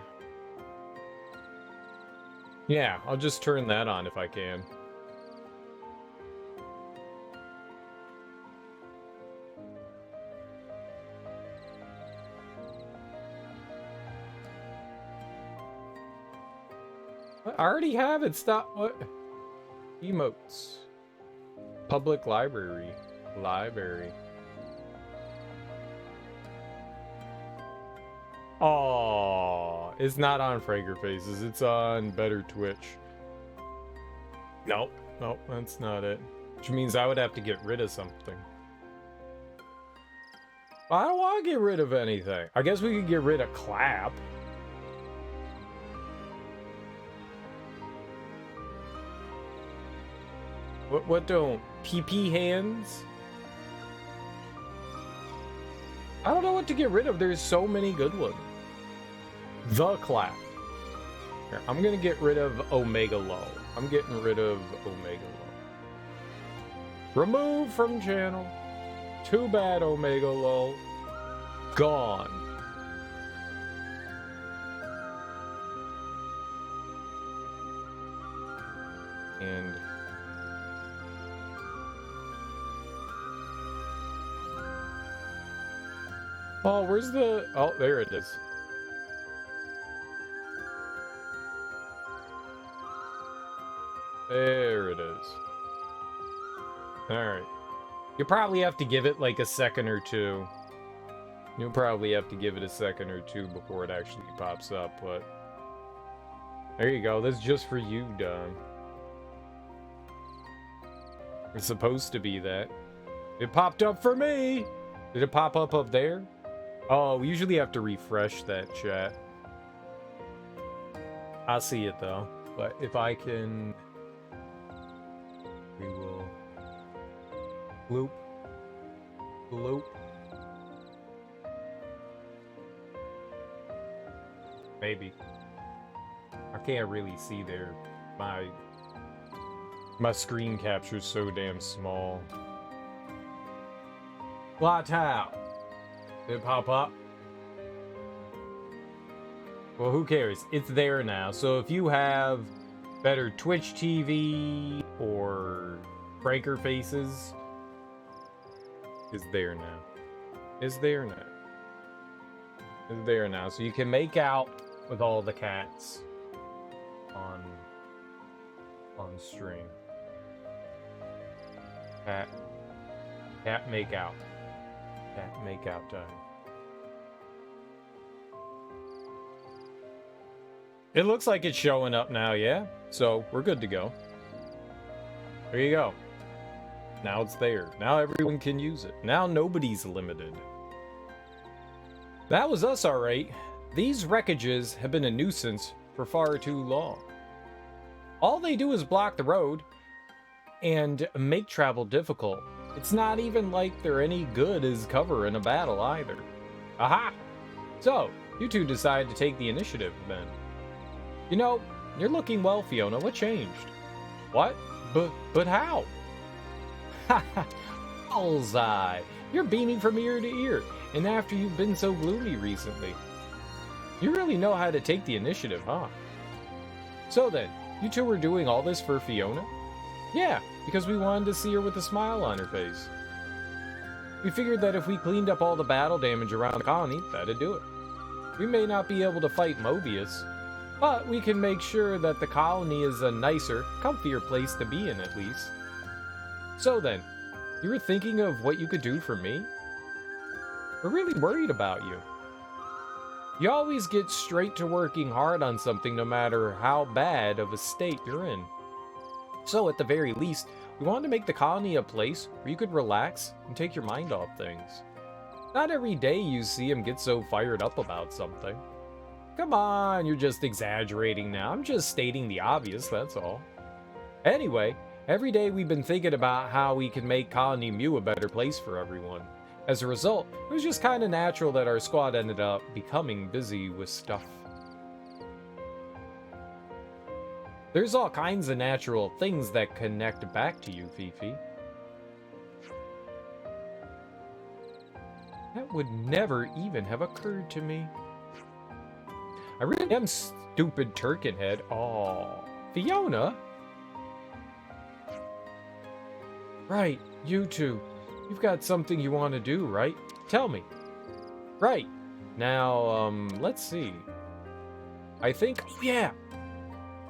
Yeah, I'll just turn that on if I can. I already have it. Stop. What? Emotes. Public library. Library. Oh, it's not on Franker Faces. It's on Better Twitch. Nope. Nope, that's not it. Which means I would have to get rid of something. I don't want to get rid of anything. I guess we could get rid of Clap. What don't? PP hands? I don't know what to get rid of. There's so many good ones. The Clap. Here, I'm gonna get rid of Omega Low. I'm getting rid of Omega Low. Remove from channel. Too bad, Omega Low. Gone. And... oh, where's the... oh, there it is. There it is. Alright. You probably have to give it like a second or two. You'll probably have to give it a second or two before it actually pops up, but... there you go. That's just for you, Don. It's supposed to be that. It popped up for me! Did it pop up there? Oh, we usually have to refresh that chat. I see it though. But if I can... we will... Bloop. Bloop. Maybe. I can't really see there. My screen capture's so damn small. Plateau. Did it pop up? Well, who cares? It's there now. So if you have better Twitch TV or breaker faces, it's there now. It's there now. It's there now. So you can make out with all the cats on stream. Cat make out. Cat make out time. It looks like it's showing up now, yeah? So we're good to go. There you go. Now it's there. Now everyone can use it. Now nobody's limited. That was us, alright. These wreckages have been a nuisance for far too long. All they do is block the road and make travel difficult. It's not even like they're any good as cover in a battle either. Aha! So, you two decide to take the initiative then. You know, you're looking well, Fiona. What changed? What? But how? Ha ha! Bullseye! You're beaming from ear to ear, and after you've been so gloomy recently. You really know how to take the initiative, huh? So then, you two were doing all this for Fiona? Yeah, because we wanted to see her with a smile on her face. We figured that if we cleaned up all the battle damage around the colony, that'd do it. We may not be able to fight Mobius, but we can make sure that the colony is a nicer, comfier place to be in at least. So then, you were thinking of what you could do for me? We're really worried about you. You always get straight to working hard on something no matter how bad of a state you're in. So at the very least, we wanted to make the colony a place where you could relax and take your mind off things. Not every day you see him get so fired up about something. Come on, you're just exaggerating now. I'm just stating the obvious, that's all. Anyway, every day we've been thinking about how we can make Colony Mu a better place for everyone. As a result, it was just kind of natural that our squad ended up becoming busy with stuff. There's all kinds of natural things that connect back to you, Fifi. That would never even have occurred to me. I really am stupid Turkenhead. Aw, Fiona? Right, you two. You've got something you want to do, right? Tell me. Right. Now, let's see. I think, oh yeah.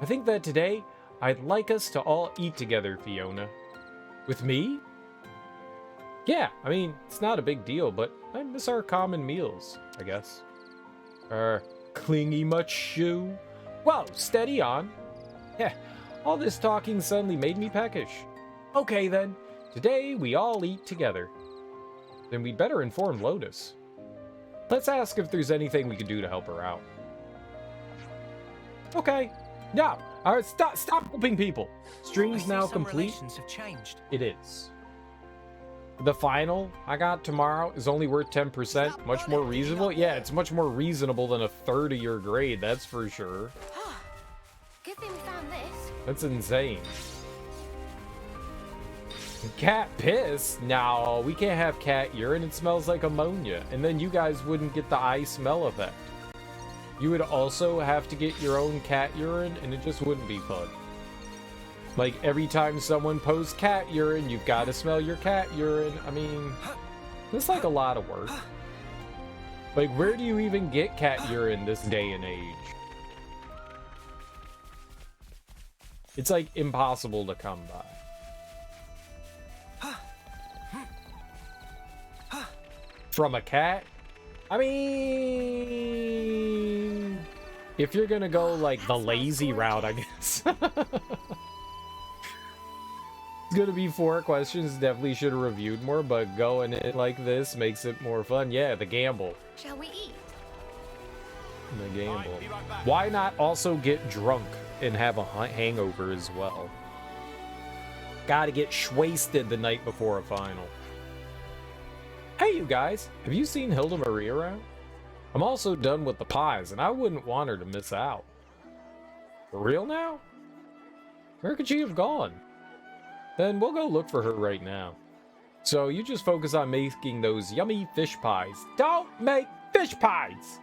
I think that today, I'd like us to all eat together, Fiona. With me? Yeah, I mean, it's not a big deal, but I miss our common meals, I guess. Clingy much, shoe? Whoa, steady on. Yeah, all this talking suddenly made me peckish. Okay then, today we all eat together. Then we'd better inform Lotus. Let's ask if there's anything we can do to help her out. Okay. No, alright, stop whooping people. Stream's now complete. Have changed. It is. The final I got tomorrow is only worth 10%. Much more reasonable. Yeah, it's much more reasonable than a third of your grade, that's for sure. Good thing we found this. That's insane. Cat piss? No, we can't have cat urine. It smells like ammonia. And then you guys wouldn't get the eye smell effect. You would also have to get your own cat urine, and it just wouldn't be fun. Like, every time someone posts cat urine, you've got to smell your cat urine. I mean, that's like a lot of work. Like, where do you even get cat urine this day and age? It's like impossible to come by. From a cat? I mean, if you're gonna go like the lazy route, I guess. It's gonna be 4 questions. Definitely should have reviewed more, but going in like this makes it more fun. Yeah, the gamble. Shall we eat? The gamble. Why not also get drunk and have a hangover as well? Gotta get shwasted the night before a final. Hey, you guys, have you seen Hilda Marie around? I'm also done with the pies, and I wouldn't want her to miss out. For real now? Where could she have gone? Then we'll go look for her right now. So you just focus on making those yummy fish pies. Don't make fish pies!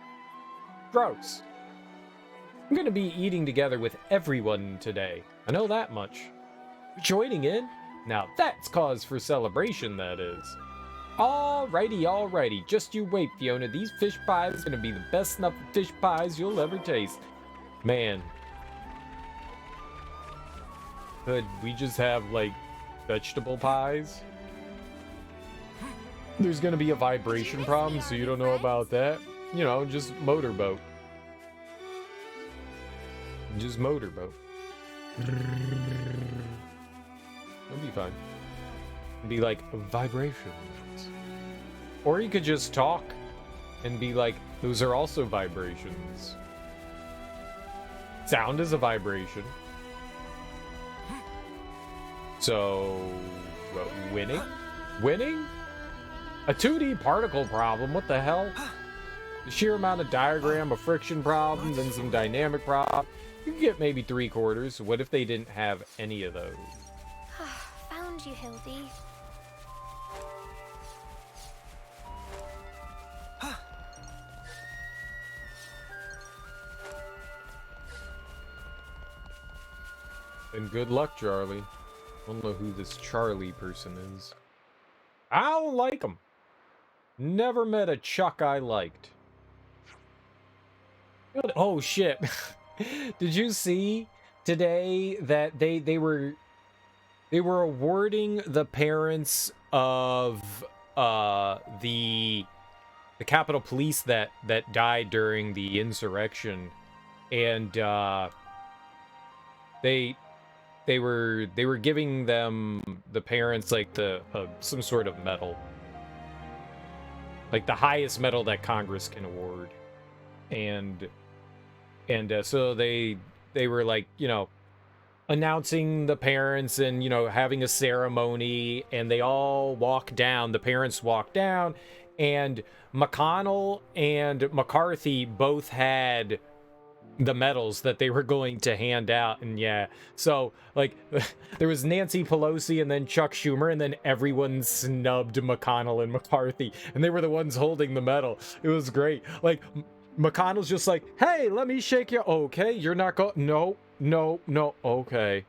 Gross. I'm gonna be eating together with everyone today. I know that much. Joining in? Now that's cause for celebration, that is. Alrighty. Just you wait, Fiona. These fish pies are gonna be the best snuff fish pies you'll ever taste. Man. Could we just have, like, vegetable pies? There's gonna be a vibration problem, so you don't know about that. You know, just motorboat. Just motorboat. It'll be fine. It'll be like vibrations. Or you could just talk and be like, those are also vibrations. Sound is a vibration. So, winning? Winning? A 2D particle problem, what the hell? The sheer amount of diagram, a friction problem, then some dynamic problem. You can get maybe 3/4. What if they didn't have any of those? Found you, Hildy. And good luck, Charlie. I don't know who this Charlie person is. I don't like him. Never met a Chuck I liked. Oh shit. Did you see today that they were awarding the parents of the Capitol Police that died during the insurrection, and they were giving them, the parents, like the some sort of medal, like the highest medal that Congress can award, and so they were, like, you know, announcing the parents and, you know, having a ceremony, and they all walk down. The parents walk down, and McConnell and McCarthy both had the medals that they were going to hand out. And yeah, so, like, there was Nancy Pelosi and then Chuck Schumer, and then everyone snubbed McConnell and McCarthy, and they were the ones holding the medal. It was great. Like, McConnell's just like, hey, let me shake you. Okay, you're not going. No, okay.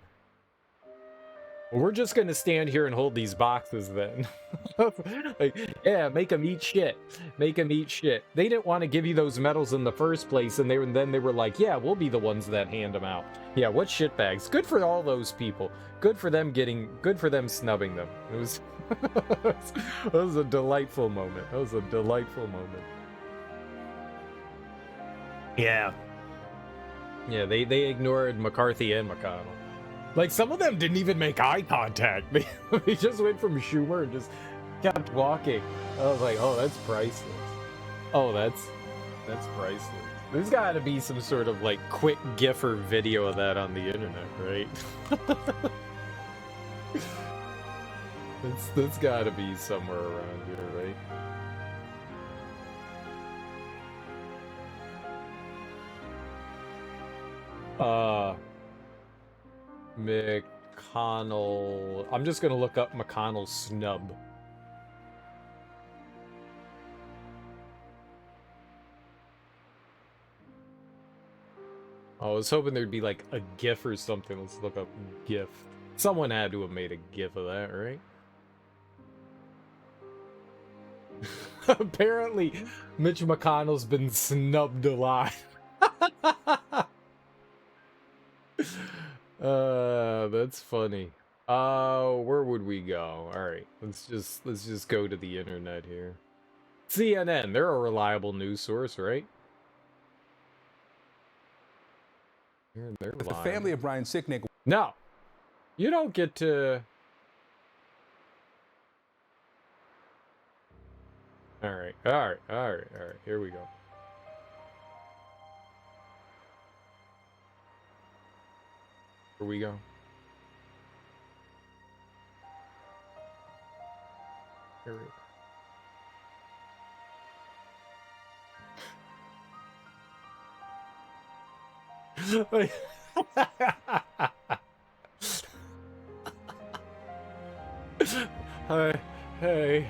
We're just gonna stand here and hold these boxes then. Like, yeah, make them eat shit. Make them eat shit. They didn't want to give you those medals in the first place, and then they were like, yeah, we'll be the ones that hand them out. Yeah, what shitbags. Good for all those people. Good for them snubbing them. It was that was a delightful moment. That was a delightful moment. Yeah. Yeah, they ignored McCarthy and McConnell. Like, some of them didn't even make eye contact. They just went from Schumer and just kept walking. I was like, oh, that's priceless. Oh, that's priceless. There's got to be some sort of, like, quick GIF or video of that on the internet, right? That's got to be somewhere around here, right? McConnell. I'm just gonna look up McConnell snub. I was hoping there'd be like a GIF or something. Let's look up GIF. Someone had to have made a GIF of that, right? Apparently, Mitch McConnell's been snubbed alive. That's funny. Where would we go? All right, let's just go to the internet here. CNN, they're a reliable news source, right? They're The family of Brian Sicknick. No, you don't get to. All right. Here we go. Here we go. Ariel. Like, hey, hey,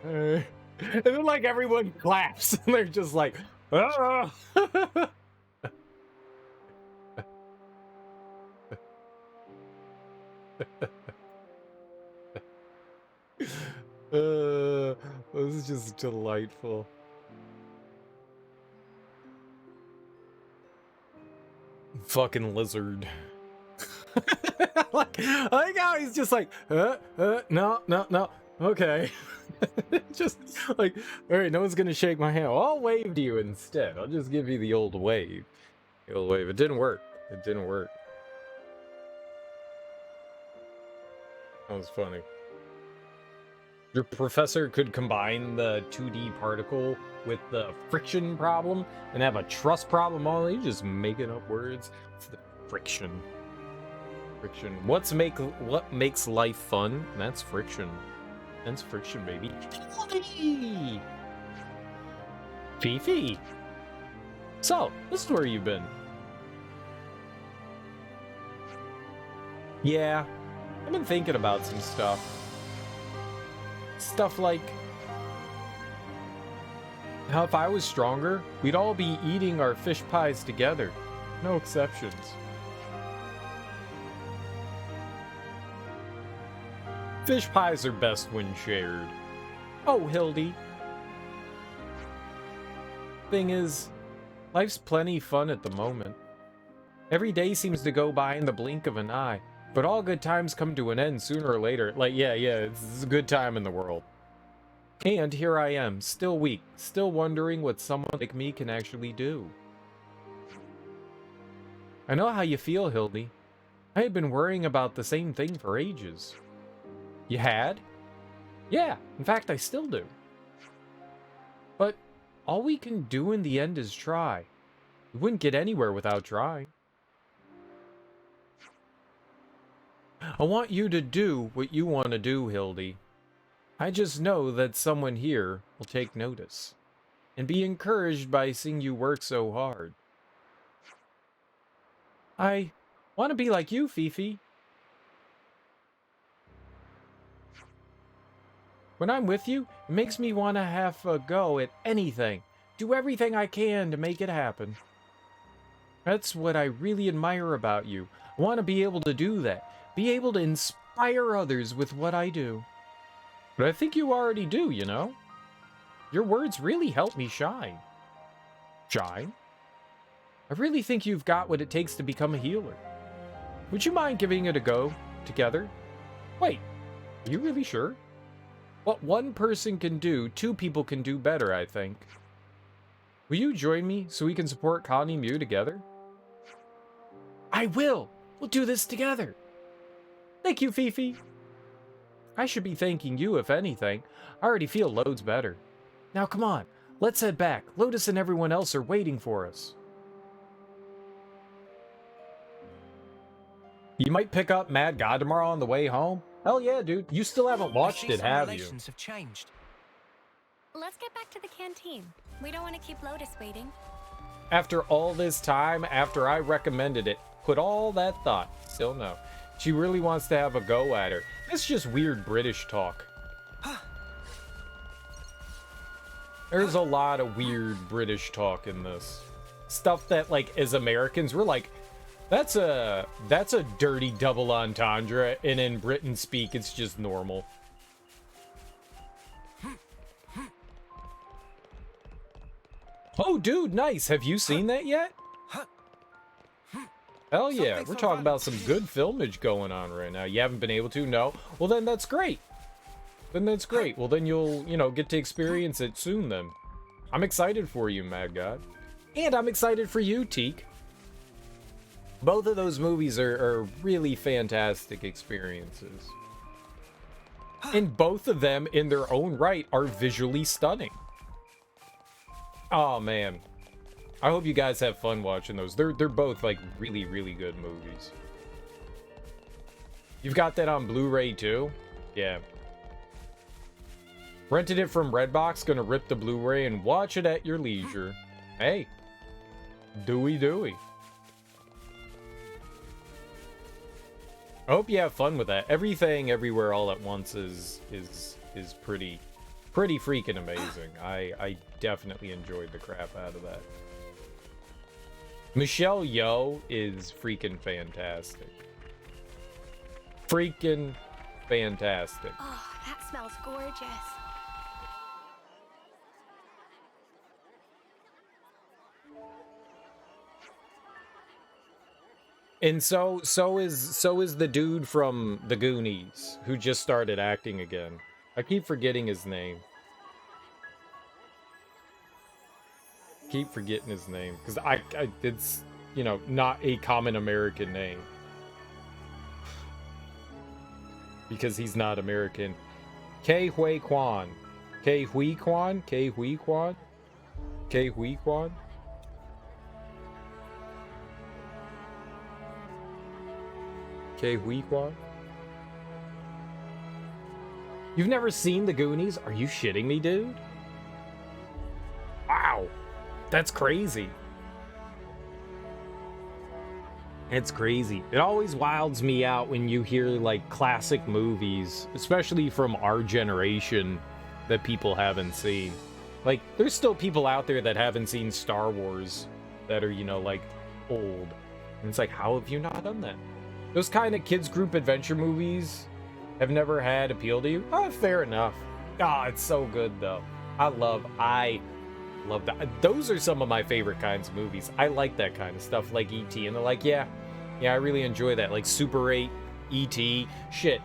hey. And then like everyone claps and they're just like, ah. This is just delightful. Fucking lizard. I like how he's just like, no, no, no, okay. Just like, all right, no one's gonna shake my hand. Well, I'll wave to you instead. I'll just give you the old wave. The old wave. It didn't work. It didn't work. That was funny. Your professor could combine the 2D particle with the friction problem and have a truss problem. All you just making up words. It's the friction. Friction. What makes life fun? That's friction. That's friction, baby. Fifi. So, this is where you've been. Yeah, I've been thinking about some stuff. Stuff like how if I was stronger, we'd all be eating our fish pies together. No exceptions. Fish pies are best when shared. Oh, Hildy. Thing is, life's plenty fun at the moment. Every day seems to go by in the blink of an eye. But all good times come to an end sooner or later. Like, yeah, it's a good time in the world. And here I am, still weak, still wondering what someone like me can actually do. I know how you feel, Hildy. I had been worrying about the same thing for ages. You had? Yeah, in fact, I still do. But all we can do in the end is try. We wouldn't get anywhere without trying. I want you to do what you want to do, Hildy. I just know that someone here will take notice and be encouraged by seeing you work so hard. I want to be like you, Fifi. When I'm with you, it makes me want to have a go at anything. Do everything I can to make it happen. That's what I really admire about you. I want to be able to do that. Be able to inspire others with what I do. But I think you already do, you know? Your words really help me shine. Shine? I really think you've got what it takes to become a healer. Would you mind giving it a go together? Wait, are you really sure? What one person can do, two people can do better, I think. Will you join me so we can support Connie Mew together? I will! We'll do this together! Thank you, Fifi. I should be thanking you, if anything. I already feel loads better. Now, come on. Let's head back. Lotus and everyone else are waiting for us. You might pick up Mad God tomorrow on the way home? Hell yeah, dude. You still haven't watched it, have you? Relations have changed. Let's get back to the canteen. We don't want to keep Lotus waiting. After all this time, after I recommended it, put all that thought. Still no. She really wants to have a go at her. It's just weird British talk. There's a lot of weird British talk in this. Stuff that, like, as Americans, we're like, that's a dirty double entendre, and in Britain speak, it's just normal. Oh, dude, nice. Have you seen that yet? Hell yeah, we're talking about some good filmage going on right now. You haven't been able to? No? Well, then that's great. Then that's great. Well, then you'll, get to experience it soon then. I'm excited for you, Mad God. And I'm excited for you, Teak. Both of those movies are really fantastic experiences. And both of them, in their own right, are visually stunning. Oh, man. I hope you guys have fun watching those. They're both, like, really, really good movies. You've got that on Blu-ray, too? Yeah. Rented it from Redbox, gonna rip the Blu-ray and watch it at your leisure. Hey. Dooey. I hope you have fun with that. Everything, everywhere, all at once is pretty freaking amazing. I definitely enjoyed the crap out of that. Michelle Yeoh is freaking fantastic. Freaking fantastic. Oh, that smells gorgeous. And so is the dude from the Goonies who just started acting again. I keep forgetting his name. Keep forgetting his name because it's, you know, not a common American name because he's not American. Ke Huy Quan. Ke Huy Quan. Ke Huy Quan. Ke Huy Quan. Ke Huy Quan. You've never seen the Goonies? Are you shitting me, dude? Wow. That's crazy. It's crazy. It always wilds me out when you hear, like, classic movies, especially from our generation, that people haven't seen. Like, there's still people out there that haven't seen Star Wars that are, you know, like, old. And it's like, how have you not done that? Those kind of kids group adventure movies have never had appeal to you? Oh, fair enough. Ah, it's so good, though. I love that. Those are some of my favorite kinds of movies. I like that kind of stuff, like E.T. And they're like, yeah, I really enjoy that. Like Super 8, E.T., shit,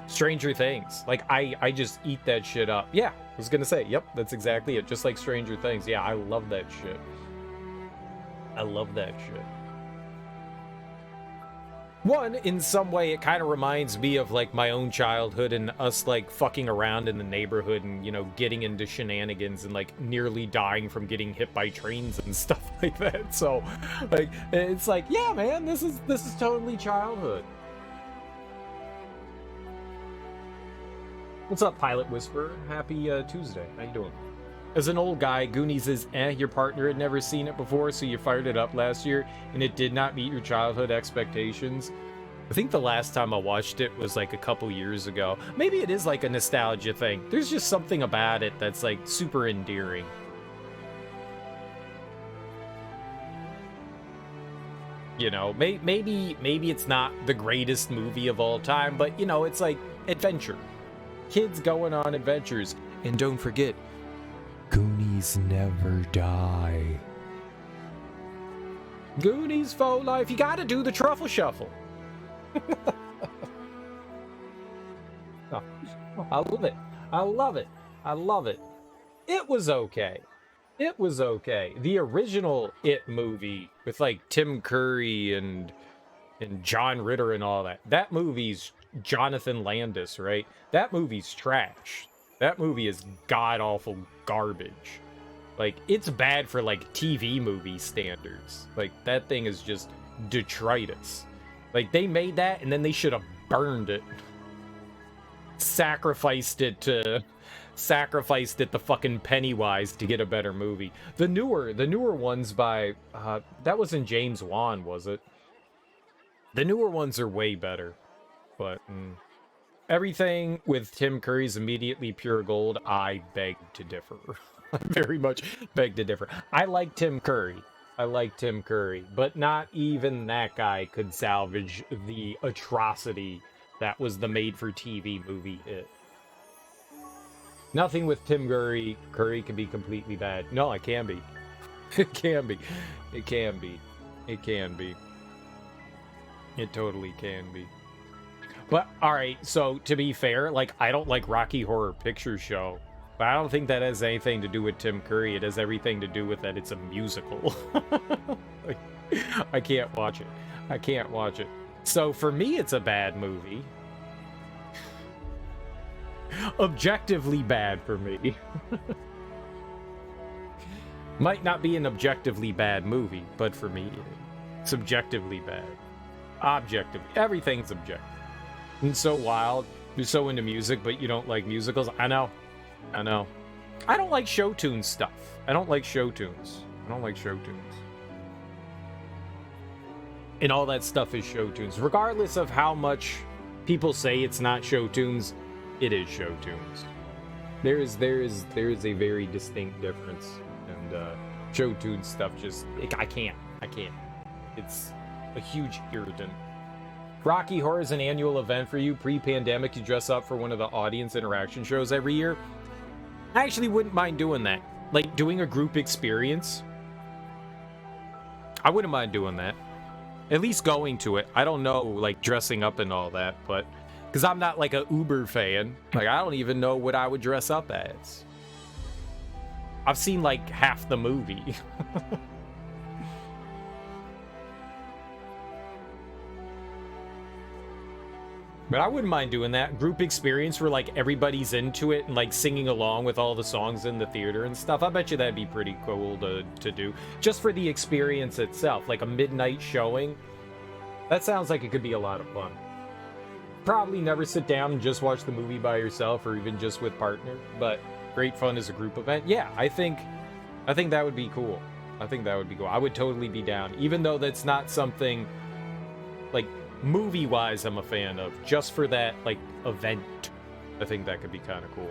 Stranger Things. Like, I just eat that shit up. Yeah, I was gonna say, yep, that's exactly it. Just like Stranger Things. Yeah, I love that shit. I love that shit. One, in some way, it kind of reminds me of, like, my own childhood and us, like, fucking around in the neighborhood and, you know, getting into shenanigans and, like, nearly dying from getting hit by trains and stuff like that. So, like, it's like, yeah, man, this is totally childhood. What's up, Pilot Whisperer? Happy Tuesday. How you doing? As an old guy, Goonies is your partner had never seen it before, so you fired it up last year, and it did not meet your childhood expectations. I think the last time I watched it was like a couple years ago. Maybe it is like a nostalgia thing. There's just something about it that's like super endearing. You know, maybe it's not the greatest movie of all time, but, you know, it's like adventure. Kids going on adventures. And don't forget, Goonies never die. Goonies for life. You gotta do the truffle shuffle. Oh, I love it. I love it. I love it. It was okay. It was okay. The original It movie with like Tim Curry and John Ritter and all that. That movie's Jonathan Landis, right? That movie's trash. That movie is god-awful garbage. Like, it's bad for, like, TV movie standards. Like, that thing is just detritus. Like, they made that, and then they should have burned it. Sacrificed it to fucking Pennywise to get a better movie. The newer ones by, that wasn't James Wan, was it? The newer ones are way better. But, everything with Tim Curry's immediately pure gold, I beg to differ. I very much beg to differ. I like Tim Curry, but not even that guy could salvage the atrocity that was the made-for-TV movie It. Nothing with Tim Curry can be completely bad. No, it can be. It can be. It can be. It can be. It totally can be. But, alright, so, to be fair, like, I don't like Rocky Horror Picture Show. But I don't think that has anything to do with Tim Curry. It has everything to do with that it's a musical. Like, I can't watch it. I can't watch it. So, for me, it's a bad movie. Objectively bad for me. Might not be an objectively bad movie, but for me, subjectively bad. Objectively. Everything's objective. And so wild. You're so into music, but you don't like musicals. I know. I know. I don't like show tune stuff. I don't like show tunes. I don't like show tunes. And all that stuff is show tunes. Regardless of how much people say it's not show tunes, it is show tunes. There is a very distinct difference. And show tune stuff just... I can't. It's a huge irritant. Rocky Horror is an annual event for you. Pre-pandemic, you dress up for one of the audience interaction shows every year. I actually wouldn't mind doing that. Like, doing a group experience. I wouldn't mind doing that. At least going to it. I don't know, like, dressing up and all that, but... Because I'm not, like, a Uber fan. Like, I don't even know what I would dress up as. I've seen, like, half the movie. But I wouldn't mind doing that. Group experience where, like, everybody's into it and, like, singing along with all the songs in the theater and stuff. I bet you that'd be pretty cool to do. Just for the experience itself. Like, a midnight showing. That sounds like it could be a lot of fun. Probably never sit down and just watch the movie by yourself or even just with partner. But great fun as a group event. Yeah, I think that would be cool. I think that would be cool. I would totally be down. Even though that's not something, like... movie-wise I'm a fan of, just for that, like, event. I think that could be kind of cool.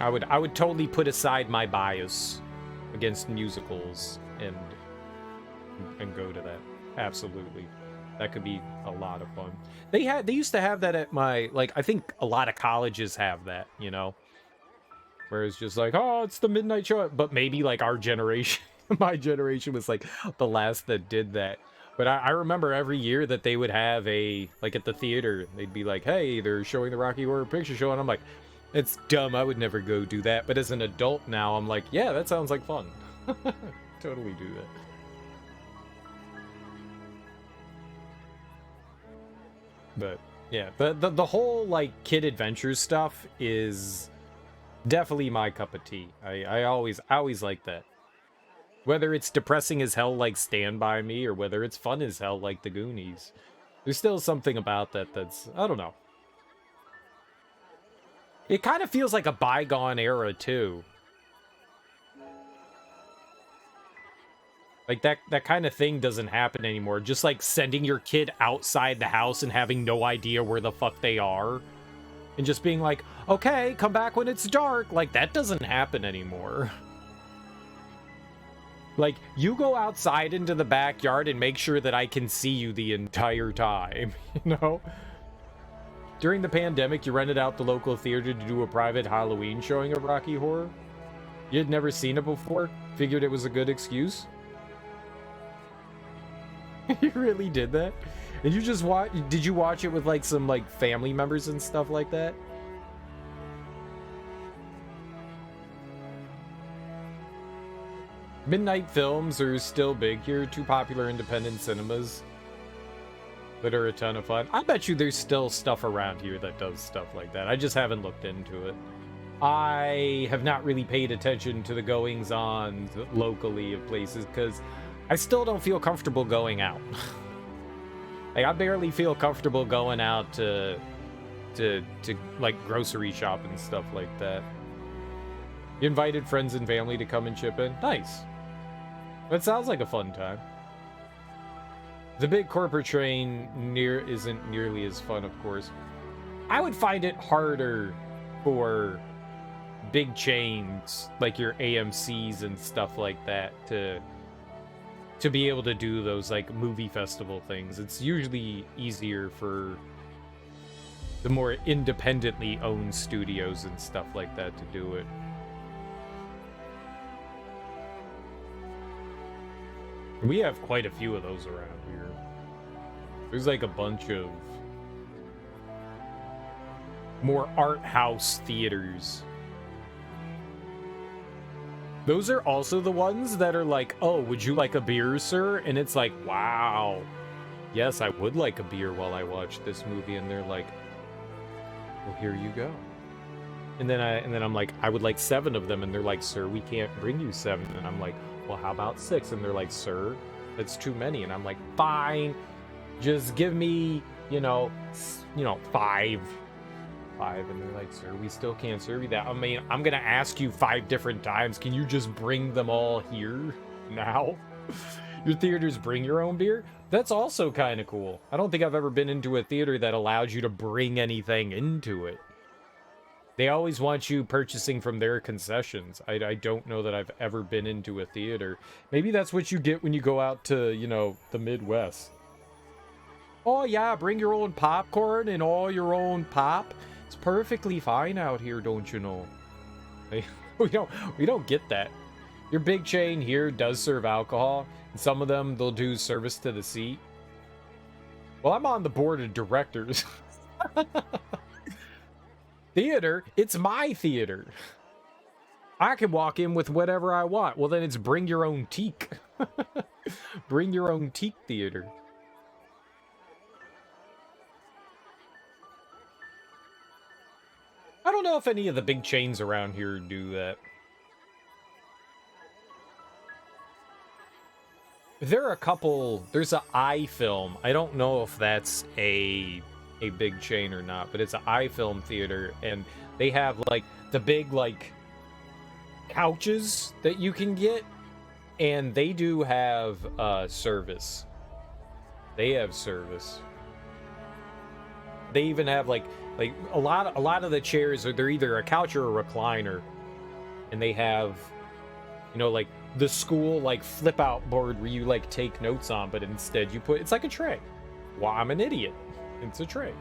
I would totally put aside my bias against musicals and go to that. Absolutely. That could be a lot of fun. They used to have that at my, like, I think a lot of colleges have that, you know? Where it's just like, oh, it's the midnight show, but maybe, like, our generation, my generation was, like, the last that did that. But I remember every year that they would have a, like at the theater, they'd be like, hey, they're showing the Rocky Horror Picture Show. And I'm like, it's dumb. I would never go do that. But as an adult now, I'm like, yeah, that sounds like fun. Totally do that. But yeah, the whole like kid adventure stuff is definitely my cup of tea. I always like that. Whether it's depressing as hell like Stand By Me, or whether it's fun as hell like The Goonies. There's still something about that that's, I don't know. It kind of feels like a bygone era, too. Like, that kind of thing doesn't happen anymore. Just, like, sending your kid outside the house and having no idea where the fuck they are. And just being like, okay, come back when it's dark. Like, that doesn't happen anymore. Like, you go outside into the backyard and make sure that I can see you the entire time, you know? During the pandemic, you rented out the local theater to do a private Halloween showing of Rocky Horror? You had never seen it before? Figured it was a good excuse? You really did that? And you just did you watch it with, like, some, like, family members and stuff like that? Midnight films are still big here. 2 popular independent cinemas that are a ton of fun. I bet you there's still stuff around here that does stuff like that. I just haven't looked into it. I have not really paid attention to the goings-on locally of places because I still don't feel comfortable going out. Like, I barely feel comfortable going out to like grocery shop and stuff like that. You invited friends and family to come and chip in? Nice. That sounds like a fun time. The big corporate train isn't nearly as fun, of course. I would find it harder for big chains like your AMCs and stuff like that to be able to do those like movie festival things. It's usually easier for the more independently owned studios and stuff like that to do it. We have quite a few of those around here. There's like a bunch of more art house theaters. Those are also the ones that are like, oh, would you like a beer, sir? And it's like, wow. Yes, I would like a beer while I watch this movie. And they're like, well, here you go. And then I'm like, I would like 7 of them. And they're like, sir, we can't bring you 7. And I'm like, well, how about 6? And they're like, sir, that's too many. And I'm like, fine, just give me five. And they're like, sir, we still can't serve you that. I mean, I'm gonna ask you 5 different times. Can you just bring them all here now? Your theaters bring your own beer? That's also kind of cool. I don't think I've ever been into a theater that allows you to bring anything into it. They always want you purchasing from their concessions. I don't know that I've ever been into a theater. Maybe that's what you get when you go out to, the Midwest. Oh yeah, bring your own popcorn and all your own pop. It's perfectly fine out here, don't you know? We don't get that. Your big chain here does serve alcohol, and some of them they'll do service to the seat. Well, I'm on the board of directors. Theater, it's my theater. I can walk in with whatever I want. Well, then it's bring your own teak. Bring your own teak theater. I don't know if any of the big chains around here do that. There are a couple. There's a iFilm. I don't know if that's a big chain or not, but it's an iFilm theater, and they have like the big like couches that you can get, and they do have service. They have service. They even have like a lot of the chairs they're either a couch or a recliner, and they have like the school like flip out board where you like take notes on, but instead you put it's like a tray. Well, I'm an idiot. It's a tray.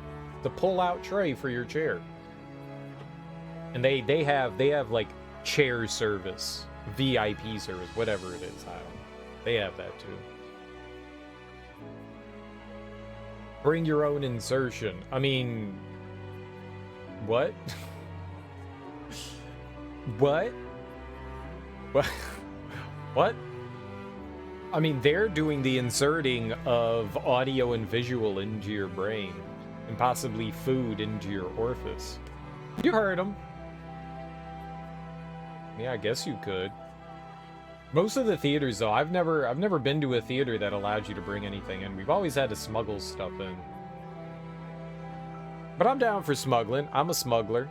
The pull out tray for your chair. And they have like chair service, VIP service, whatever it is. I don't know. They have that too. Bring your own insertion. I mean, what? What? What? What? I mean, they're doing the inserting of audio and visual into your brain, and possibly food into your orifice. You heard them. Yeah, I guess you could. Most of the theaters, though, I've never been to a theater that allowed you to bring anything in. We've always had to smuggle stuff in. But I'm down for smuggling. I'm a smuggler.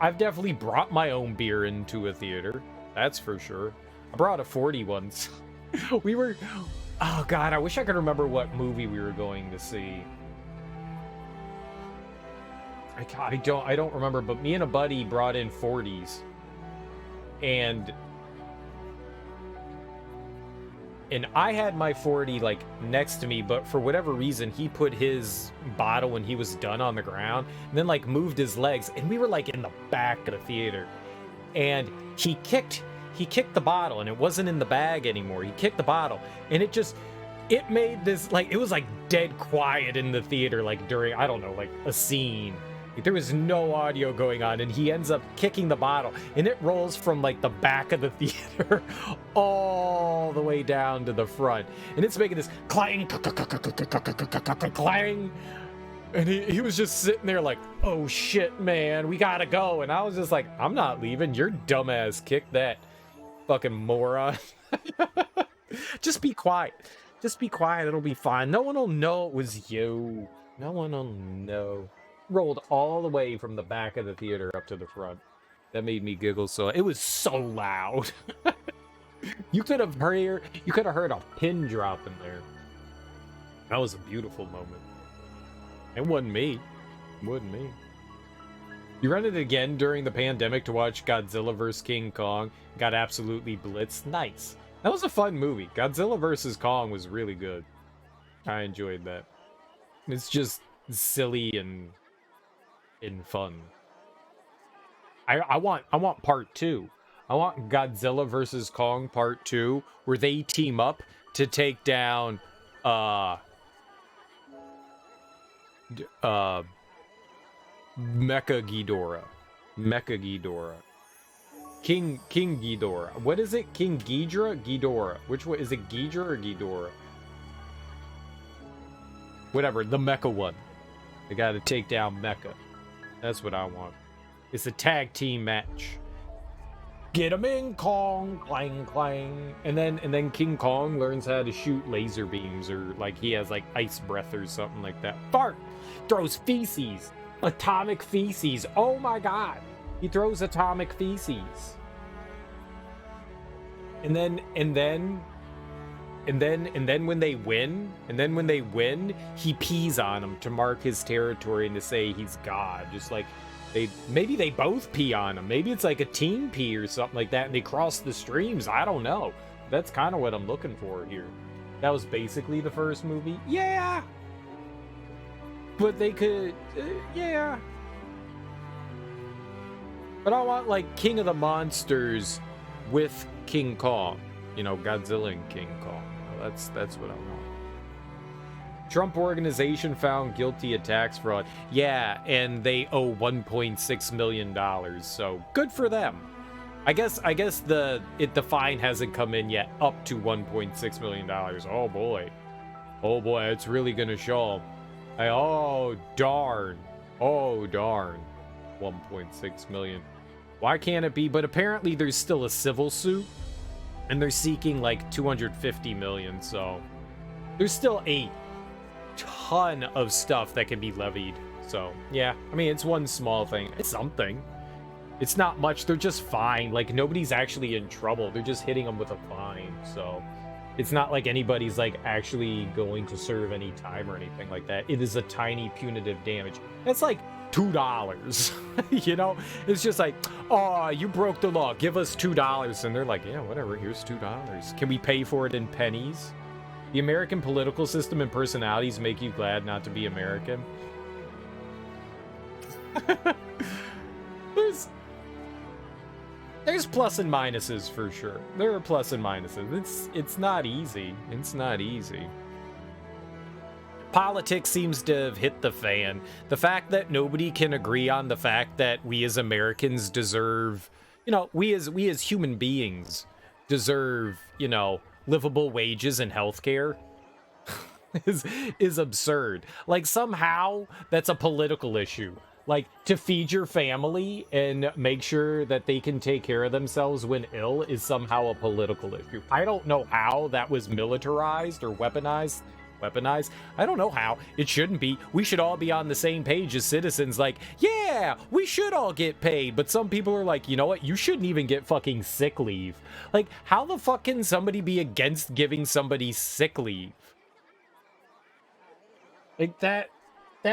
I've definitely brought my own beer into a theater. That's for sure. I brought a 40 once. Oh god, I wish I could remember what movie we were going to see. I don't remember, but me and a buddy brought in 40s. And I had my 40 like next to me, but for whatever reason he put his bottle when he was done on the ground and then like moved his legs, and we were like in the back of the theater, and he kicked the bottle and it wasn't in the bag anymore. He kicked the bottle and it made this like, it was like dead quiet in the theater, like during, I don't know, like a scene. Like, there was no audio going on, and he ends up kicking the bottle, and it rolls from like the back of the theater all the way down to the front, and it's making this clang, clang, and he was just sitting there like, oh shit, man, we gotta go. And I was just like, I'm not leaving. Your dumbass kicked that, fucking moron. Just be quiet. It'll be fine. No one will know it was you. No one will know. Rolled all the way from the back of the theater up to the front. That made me giggle. So it was so loud. You could have heard a pin drop in there. That was a beautiful moment. It wasn't me. You rented it again during the pandemic to watch Godzilla vs. King Kong. Got absolutely blitzed. Nice. That was a fun movie. Godzilla vs. Kong was really good. I enjoyed that. It's just silly and fun. I want part 2. I want Godzilla vs. Kong part 2, where they team up to take down Mecha Ghidorah. King Ghidorah. What is it? King Ghidorah. Which one is it? Ghidorah or Ghidorah? Whatever, the Mecha one. They gotta take down Mecha. That's what I want. It's a tag team match. Get him in, Kong, clang, clang. And then King Kong learns how to shoot laser beams, or like he has like ice breath or something like that. Fart! Throws feces. Atomic feces. Oh my god. He throws atomic feces. And then when they win, he pees on him to mark his territory and to say he's God. Just like maybe they both pee on him. Maybe it's like a team pee or something like that, and they cross the streams. I don't know. That's kind of what I'm looking for here. That was basically the first movie. Yeah. But they could, yeah. But I want like King of the Monsters with King Kong. You know, Godzilla and King Kong. That's what I want. Trump organization found guilty of tax fraud. Yeah, and they owe $1.6 million. So good for them. I guess the fine hasn't come in yet, up to $1.6 million. Oh boy, it's really gonna show. Oh darn, 1.6 million. Why can't it be? But apparently there's still a civil suit, and they're seeking like 250 million. So there's still a ton of stuff that can be levied. So yeah, I mean, it's one small thing. It's something. It's not much. They're just fine. Like, nobody's actually in trouble. They're just hitting them with a fine. So it's not like anybody's like actually going to serve any time or anything like that. It is a tiny punitive damage. It's like $2. You know, it's just like, oh, you broke the law, give us $2. And they're like, yeah, whatever, here's $2. Can we pay for it in pennies? The American political system and personalities make you glad not to be American. There's plus and minuses for sure. There are plus and minuses. It's not easy. It's not easy. Politics seems to have hit the fan. The fact that nobody can agree on the fact that we as Americans deserve, you know, we as human beings deserve, you know, livable wages and healthcare is absurd. Like, somehow that's a political issue. Like, to feed your family and make sure that they can take care of themselves when ill is somehow a political issue. I don't know how that was militarized or weaponized. I don't know how. It shouldn't be. We should all be on the same page as citizens. Like, yeah, we should all get paid. But some people are like, you know what? You shouldn't even get fucking sick leave. Like, how the fuck can somebody be against giving somebody sick leave? Like, that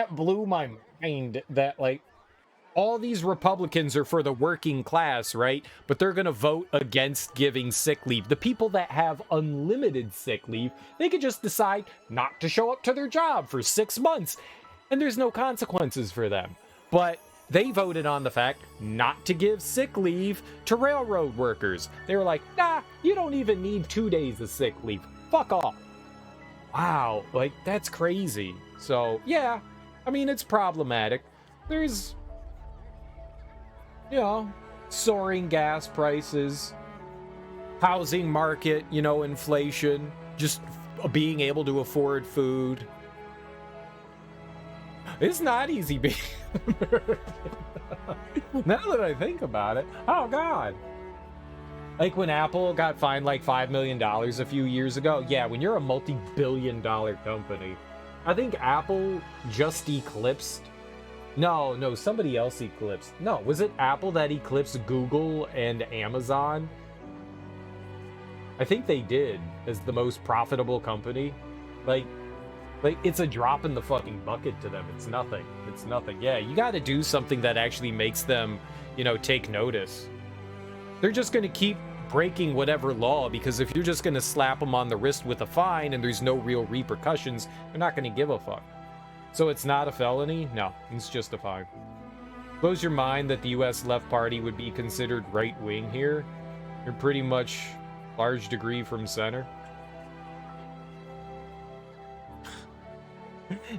blew my mind, that like all these Republicans are for the working class, right? But they're gonna vote against giving sick leave. The people that have unlimited sick leave, they could just decide not to show up to their job for 6 months, and there's no consequences for them. But they voted on the fact not to give sick leave to railroad workers. They were like, nah, you don't even need 2 days of sick leave. Fuck off. Wow, like, that's crazy. So, yeah, I mean, it's problematic. There's, you know, soaring gas prices, housing market, you know, inflation, just being able to afford food. It's not easy being American. Now that I think about it, oh god. Like when Apple got fined like $5 million a few years ago. Yeah, when you're a multi-billion-dollar company. I think Apple just eclipsed. No, somebody else eclipsed. No, was it Apple that eclipsed Google and Amazon? I think they did, as the most profitable company. Like it's a drop in the fucking bucket to them. It's nothing. It's nothing. Yeah, you got to do something that actually makes them, you know, take notice. They're just going to keep breaking whatever law, because if you're just going to slap them on the wrist with a fine and there's no real repercussions, they're not going to give a fuck. So it's not a felony? No, it's just a fine. Blows your mind that the US left party would be considered right-wing here. You're pretty much large degree from center.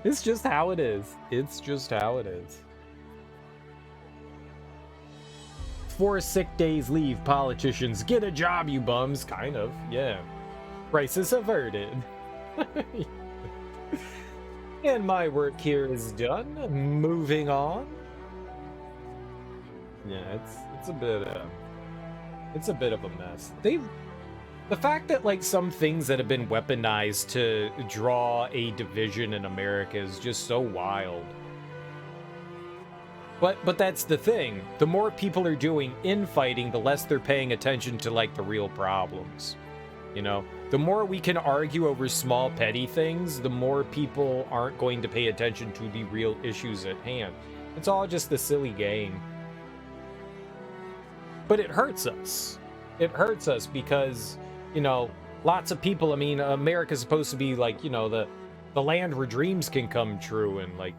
It's just how it is. It's just how it is. 4 sick days leave, politicians. Get a job, you bums. Kind of, yeah. Crisis averted. And my work here is done. Moving on. Yeah, it's a bit It's a bit of a mess. The fact that, like, some things that have been weaponized to draw a division in America is just so wild. But that's the thing. The more people are doing infighting, the less they're paying attention to, like, the real problems. You know? The more we can argue over small, petty things, the more people aren't going to pay attention to the real issues at hand. It's all just a silly game. But it hurts us. It hurts us because, you know, lots of people, I mean, America's supposed to be, like, you know, the land where dreams can come true, and, like,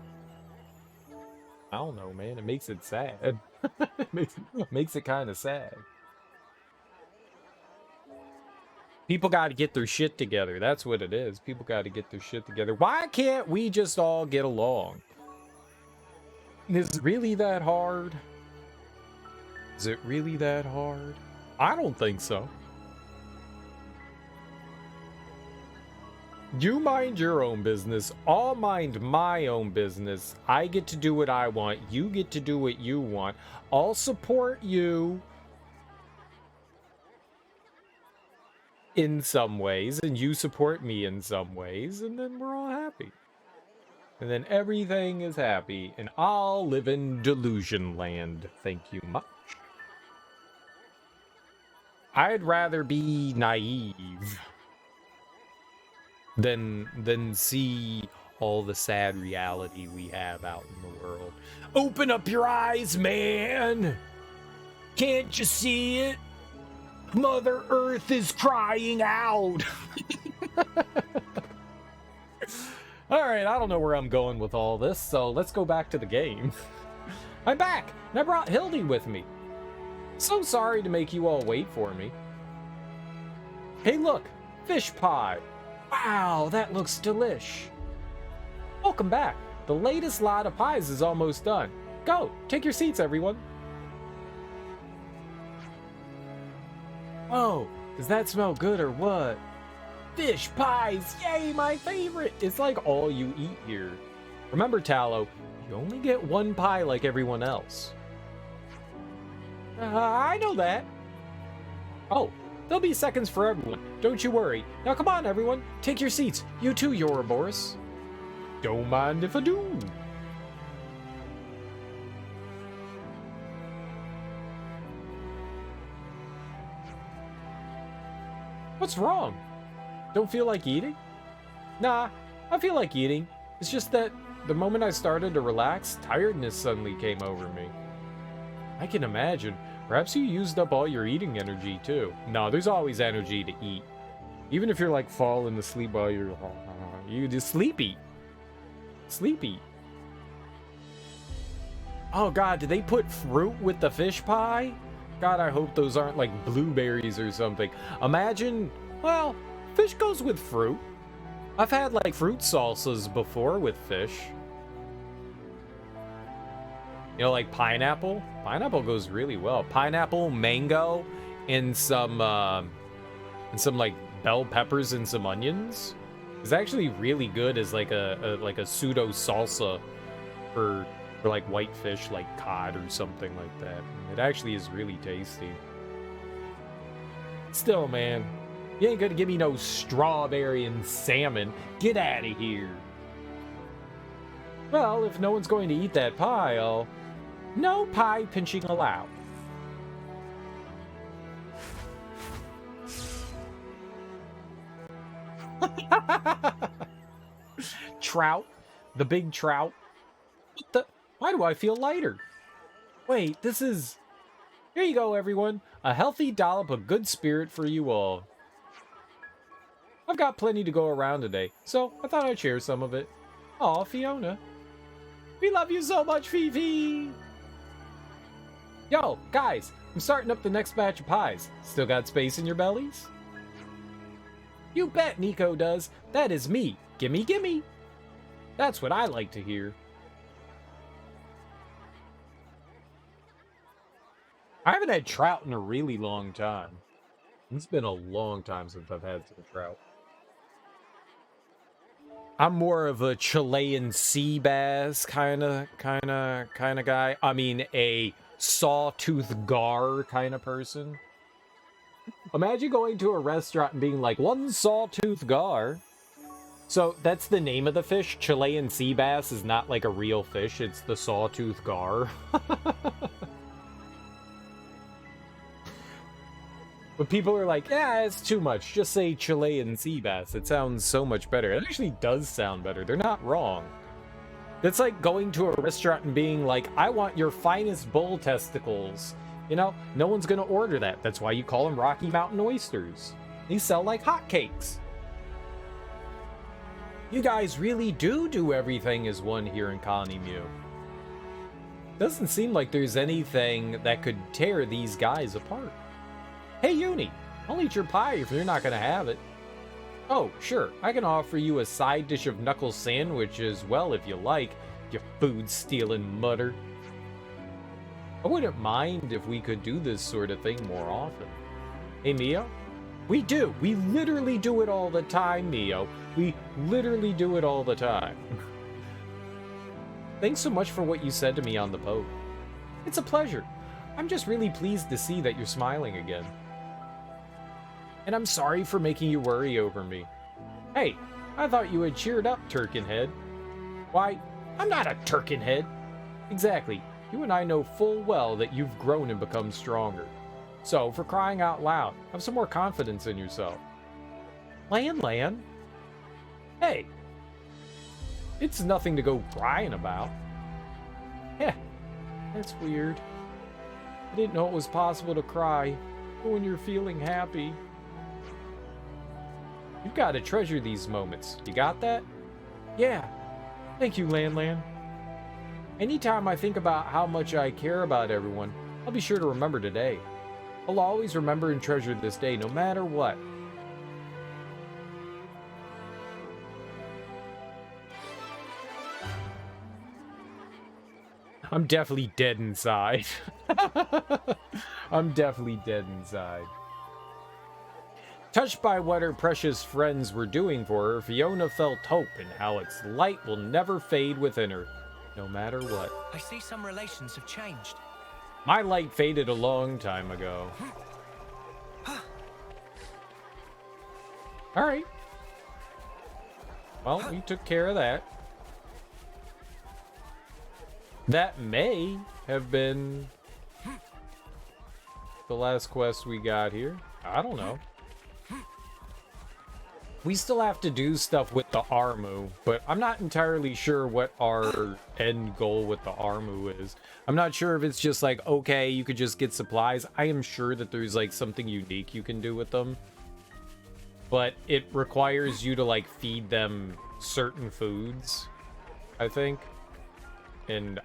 I don't know, man. It makes it sad. makes it kind of sad. People got to get their shit together. That's what it is. People got to get their shit together. Why can't we just all get along? Is it really that hard? Is it really that hard? I don't think so. You mind your own business. I'll mind my own business. I get to do what I want. You get to do what you want. I'll support you in some ways, and you support me in some ways, and then we're all happy. And then everything is happy, and I'll live in delusion land. Thank you much. I'd rather be naive than see all the sad reality we have out in the world. Open up your eyes, man! Can't you see it? Mother Earth is crying out! Alright, I don't know where I'm going with all this, so let's go back to the game. I'm back, and I brought Hildy with me. So sorry to make you all wait for me. Hey look, fish pie. Wow, that looks delish. Welcome back. The latest lot of pies is almost done. Go, take your seats, everyone. Oh, does that smell good or what? Fish pies, yay, my favorite. It's like all you eat here. Remember, Tallow, you only get one pie like everyone else. I know that. Oh, there'll be seconds for everyone. Don't you worry. Now come on, everyone. Take your seats. You too, Ouroboros. Don't mind if I do. What's wrong? Don't feel like eating? Nah, I feel like eating. It's just that the moment I started to relax, tiredness suddenly came over me. I can imagine. Perhaps you used up all your eating energy, too. No, there's always energy to eat. Even if you're, like, falling asleep while you're... You just sleepy. Sleepy. Oh, God, did they put fruit with the fish pie? God, I hope those aren't, like, blueberries or something. Imagine... Well, fish goes with fruit. I've had, like, fruit salsas before with fish. You know, like pineapple? Pineapple goes really well. Pineapple, mango, and some like bell peppers and some onions. It's actually really good as like a pseudo salsa for like white fish, like cod or something like that. It actually is really tasty. Still, man, you ain't gonna give me no strawberry and salmon. Get out of here. Well, if no one's going to eat that pie, I'll... No pie pinching allowed. Trout. The big trout. What the? Why do I feel lighter? Wait, this is... Here you go, everyone. A healthy dollop of good spirit for you all. I've got plenty to go around today, so I thought I'd share some of it. Aw, Fiona. We love you so much, Fifi! Yo, guys, I'm starting up the next batch of pies. Still got space in your bellies? You bet Nico does. That is me. Gimme, gimme. That's what I like to hear. I haven't had trout in a really long time. It's been a long time since I've had some trout. I'm more of a Chilean sea bass kind of guy. I mean, a sawtooth gar kind of person. imagine going to a restaurant and being like, one sawtooth gar. So that's the name of the fish. Chilean sea bass is not like a real fish. It's the sawtooth gar. But people are like, yeah, it's too much. Just say Chilean sea bass. It sounds so much better. It actually does sound better. They're not wrong. That's like going to a restaurant and being like, I want your finest bull testicles. You know, no one's going to order that. That's why you call them Rocky Mountain oysters. They sell like hotcakes. You guys really do everything as one here in Colony Mew. Doesn't seem like there's anything that could tear these guys apart. Hey, Uni, I'll eat your pie if you're not going to have it. Oh, sure, I can offer you a side dish of knuckle sandwich as well if you like, you food-stealing mutter. I wouldn't mind if we could do this sort of thing more often. Hey, Mio? We do. We literally do it all the time, Mio. We literally do it all the time. Thanks so much for what you said to me on the boat. It's a pleasure. I'm just really pleased to see that you're smiling again. And I'm sorry for making you worry over me. Hey, I thought you had cheered up, Turkinhead. Why, I'm not a Turkinhead. Exactly. You and I know full well that you've grown and become stronger. So, for crying out loud, have some more confidence in yourself. Lan? Hey. It's nothing to go crying about. Yeah, that's weird. I didn't know it was possible to cry when you're feeling happy. You've got to treasure these moments. You got that? Yeah. Thank you, Lan. Anytime I think about how much I care about everyone, I'll be sure to remember today. I'll always remember and treasure this day, no matter what. I'm definitely dead inside. I'm definitely dead inside. Touched by what her precious friends were doing for her, Fiona felt hope in how its light will never fade within her, no matter what. I see some relations have changed. My light faded a long time ago. Alright. Well, we took care of that. That may have been the last quest we got here. I don't know. We still have to do stuff with the Armu, but I'm not entirely sure what our end goal with the Armu is. I'm not sure if it's just like, okay, you could just get supplies. I am sure that there's like something unique you can do with them. But it requires you to like feed them certain foods, I think. And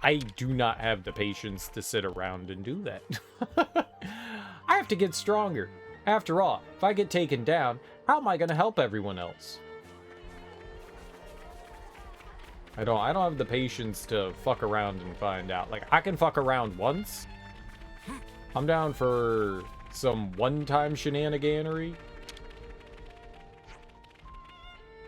I do not have the patience to sit around and do that. I have to get stronger. After all, if I get taken down, how am I going to help everyone else? I don't have the patience to fuck around and find out. Like, I can fuck around once. I'm down for some one-time shenaniganery.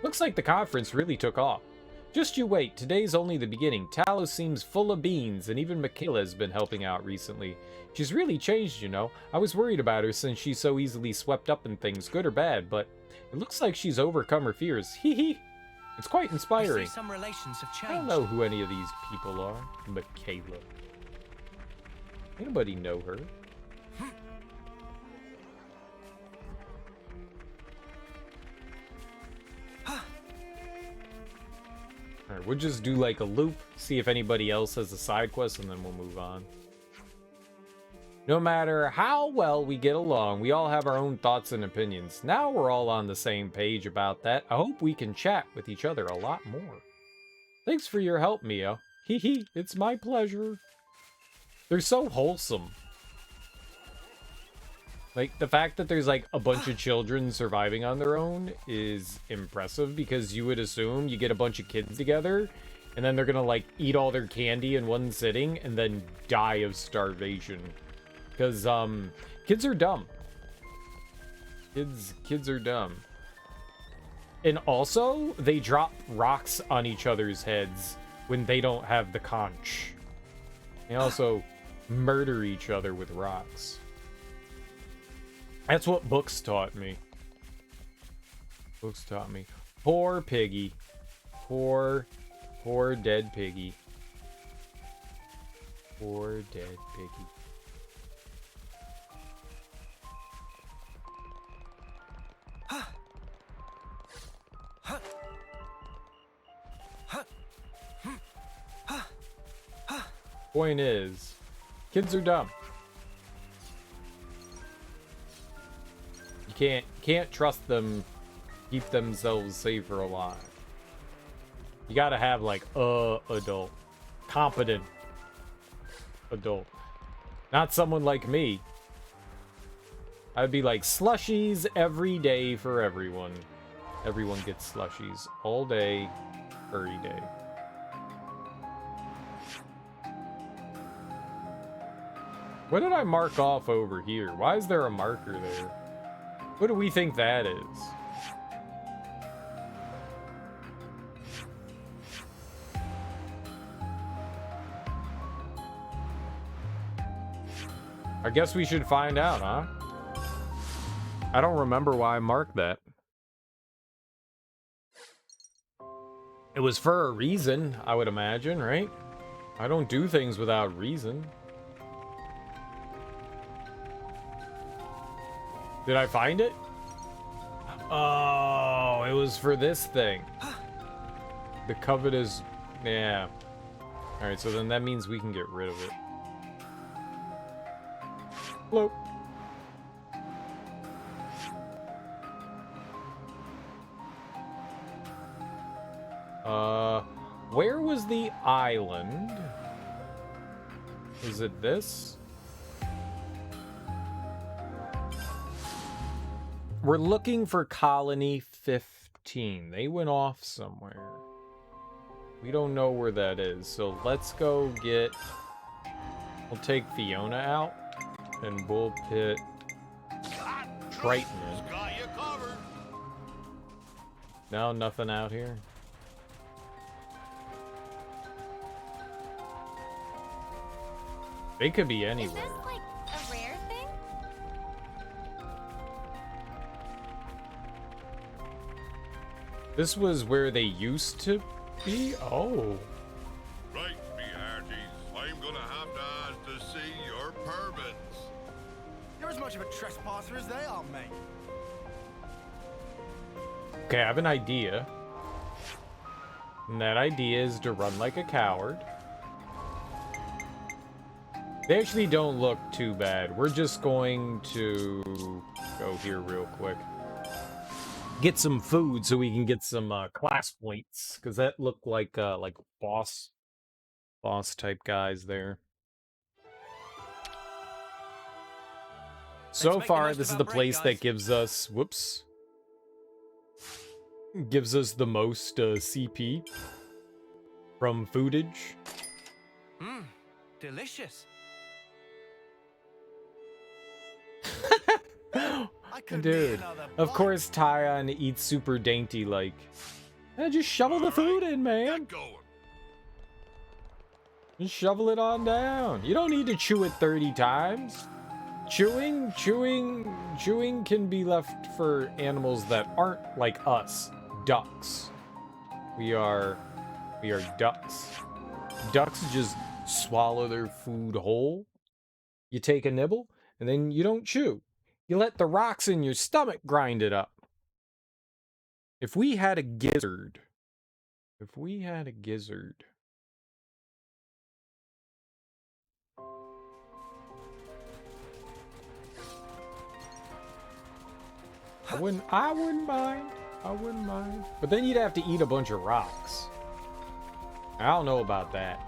Looks like the conference really took off. Just you wait, today's only the beginning. Talos seems full of beans, and even Michaela has been helping out recently. She's really changed, you know. I was worried about her since she's so easily swept up in things, good or bad, but it looks like she's overcome her fears. Hee hee. It's quite inspiring. I see some relations have changed. I don't know who any of these people are. Michaela. Anybody know her? Alright, we'll just do like a loop, see if anybody else has a side quest, and then we'll move on. No matter how well we get along, we all have our own thoughts and opinions. Now we're all on the same page about that. I hope we can chat with each other a lot more. Thanks for your help, Mia. Hee hee, it's my pleasure. They're so wholesome. Like, the fact that there's, like, a bunch of children surviving on their own is impressive, because you would assume you get a bunch of kids together, and then they're gonna, like, eat all their candy in one sitting, and then die of starvation. Because, kids are dumb. Kids are dumb. And also, they drop rocks on each other's heads when they don't have the conch. They also murder each other with rocks. That's what books taught me. Books taught me. Poor piggy. Poor dead piggy. Poor dead piggy. Point is, kids are dumb. You can't trust them, keep themselves safe or alive. You gotta have like adult, competent adult, not someone like me. I'd be like slushies every day for everyone. Everyone gets slushies all day, every day. What did I mark off over here? Why is there a marker there? What do we think that is? I guess we should find out, huh? I don't remember why I marked that. It was for a reason, I would imagine, right? I don't do things without reason. Did I find it? Oh, it was for this thing. The covet is... yeah. Alright, so then that means we can get rid of it. Hello. Where was the island? Is it this? We're looking for colony 15. They went off somewhere. We don't know where that is, so let's go get... we'll take Fiona out, and we'll pit Triton in. No, nothing out here. They could be anywhere. Is this like a rare thing? This was where they used to be? Oh. Right, me hearties. I'm gonna have to ask to see your permits. You're as much of a trespasser as they are, mate. Okay, I have an idea. And that idea is to run like a coward. They actually don't look too bad. We're just going to go here real quick. Get some food so we can get some class points, because that looked like boss type guys there. So far, this is the place that gives us gives us the most CP from foodage. Mmm, delicious. Dude, of course Tyon eats super dainty like. Just shovel the food in, man. Get going. Just shovel it on down. You don't need to chew it 30 times. Chewing can be left for animals that aren't like us. Ducks. We are ducks. Ducks just swallow their food whole. You take a nibble, and then you don't chew. You let the rocks in your stomach grind it up. If we had a gizzard. I wouldn't mind. But then you'd have to eat a bunch of rocks. I don't know about that.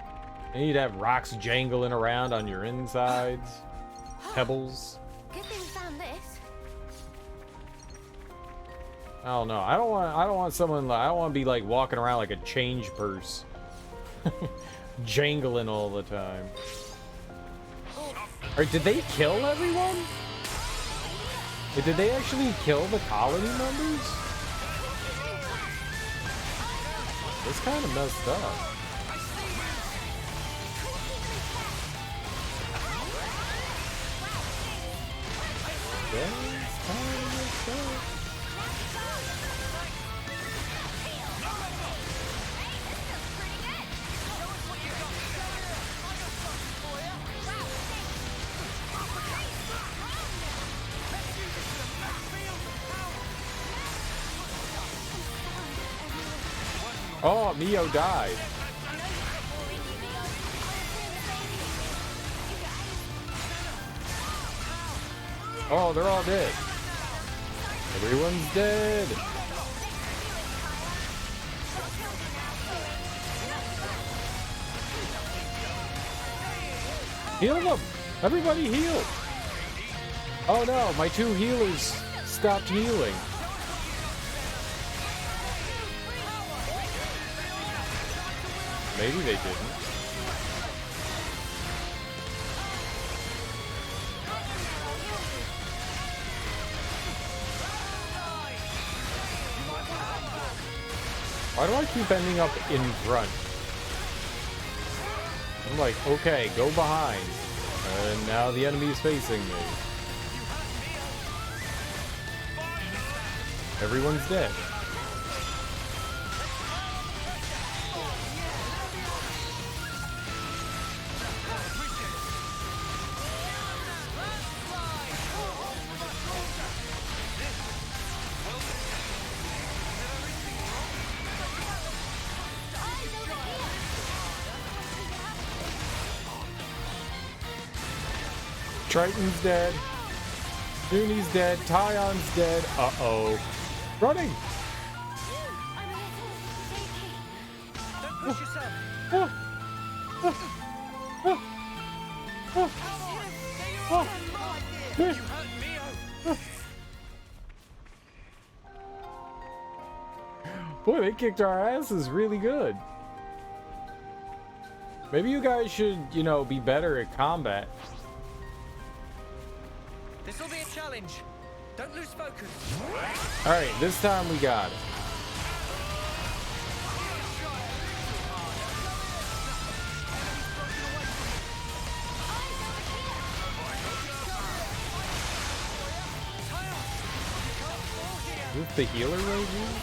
And you'd have rocks jangling around on your insides. Pebbles. Good thing we found this. I don't know. I don't want someone. I don't want to be like walking around like a change purse, jangling all the time. Or did they kill everyone? Did they actually kill the colony members? This kind of messed up. Yeah. Oh, Mio died. Oh, they're all dead. Everyone's dead. Heal them! Everybody heal! Oh no, my 2 healers stopped healing. Maybe they didn't. Why do I keep ending up in front? I'm like, okay, go behind. And now the enemy is facing me. Everyone's dead. Triton's dead. Dooney's dead. Tyon's dead. Uh-oh. Running! Don't push yourself. You hurt Mio. Boy, they kicked our asses really good. Maybe you guys should, you know, be better at combat. This will be a challenge. Don't lose focus. Alright, this time we got it. Is this the healer right here?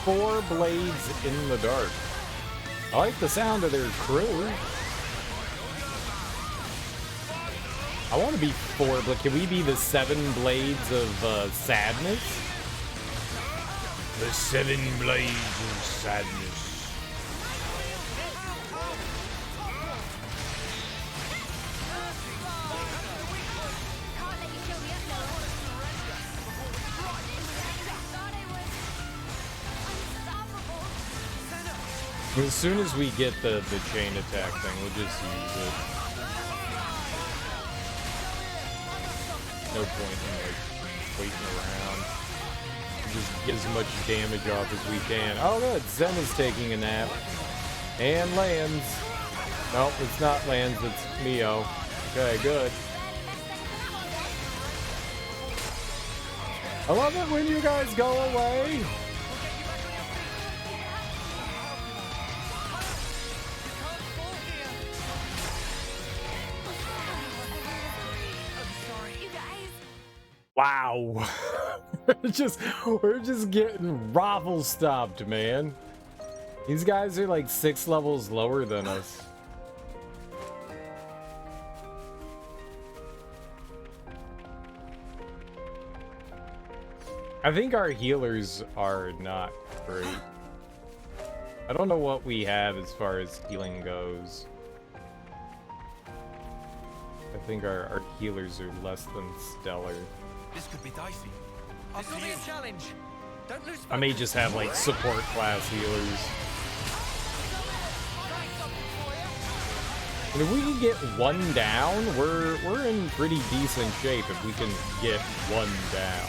4 blades in the dark. I like the sound of their crew. I want to be 4, but can we be the 7 blades of sadness? The 7 blades of sadness. As soon as we get the chain attack thing, we'll just use it. No point in like waiting around. Just get as much damage off as we can. Oh good, Zen is taking a nap. And lands. Nope, it's not lands, it's Mio. Okay, good. I love it when you guys go away. Wow. we're just getting raffle stopped, man. These guys are like 6 levels lower than us. I think our healers are not great. I don't know what we have as far as healing goes. I think our healers are less than stellar. This could be dicey. This will be a challenge. Don't lose focus. I may just have like support class healers. And if we can get 1 down, we're in pretty decent shape if we can get 1 down.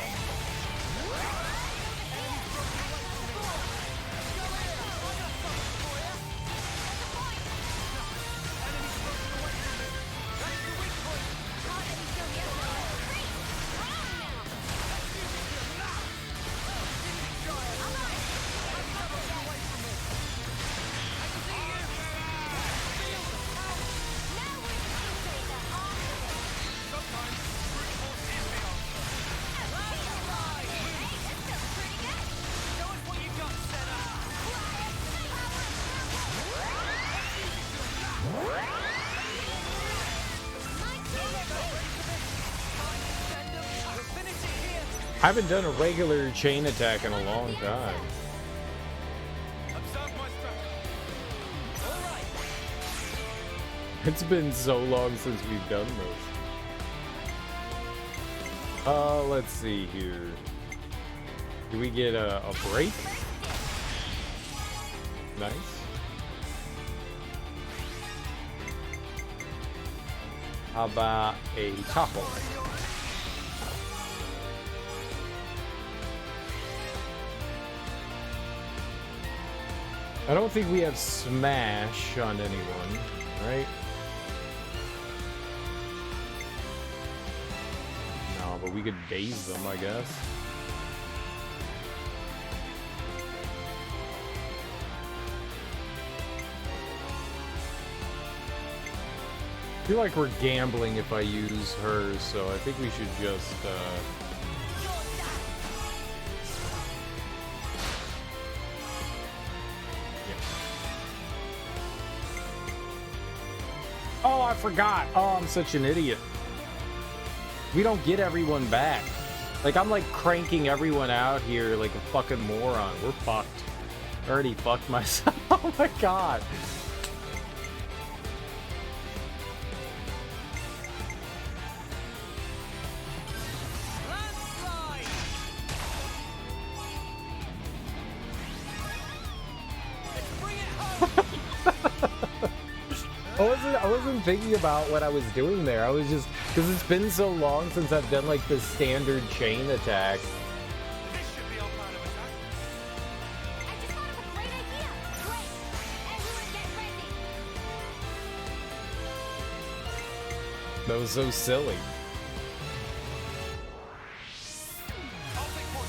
I haven't done a regular chain attack in a long time. It's been so long since we've done this. Let's see here. Do we get a break? Nice. How about a topple? I don't think we have smash on anyone, right? No, but we could daze them, I guess. I feel like we're gambling if I use her, so I think we should just, Oh, I forgot. Oh, I'm such an idiot. We don't get everyone back. Like, I'm like cranking everyone out here like a fucking moron. We're fucked. I already fucked myself. Oh my god. I wasn't thinking about what I was doing there. I was just, because it's been so long since I've done like the standard chain attack. This should be our plan of attack. I just thought of a great idea. Great. Everyone get ready. That was so silly. I'll take point.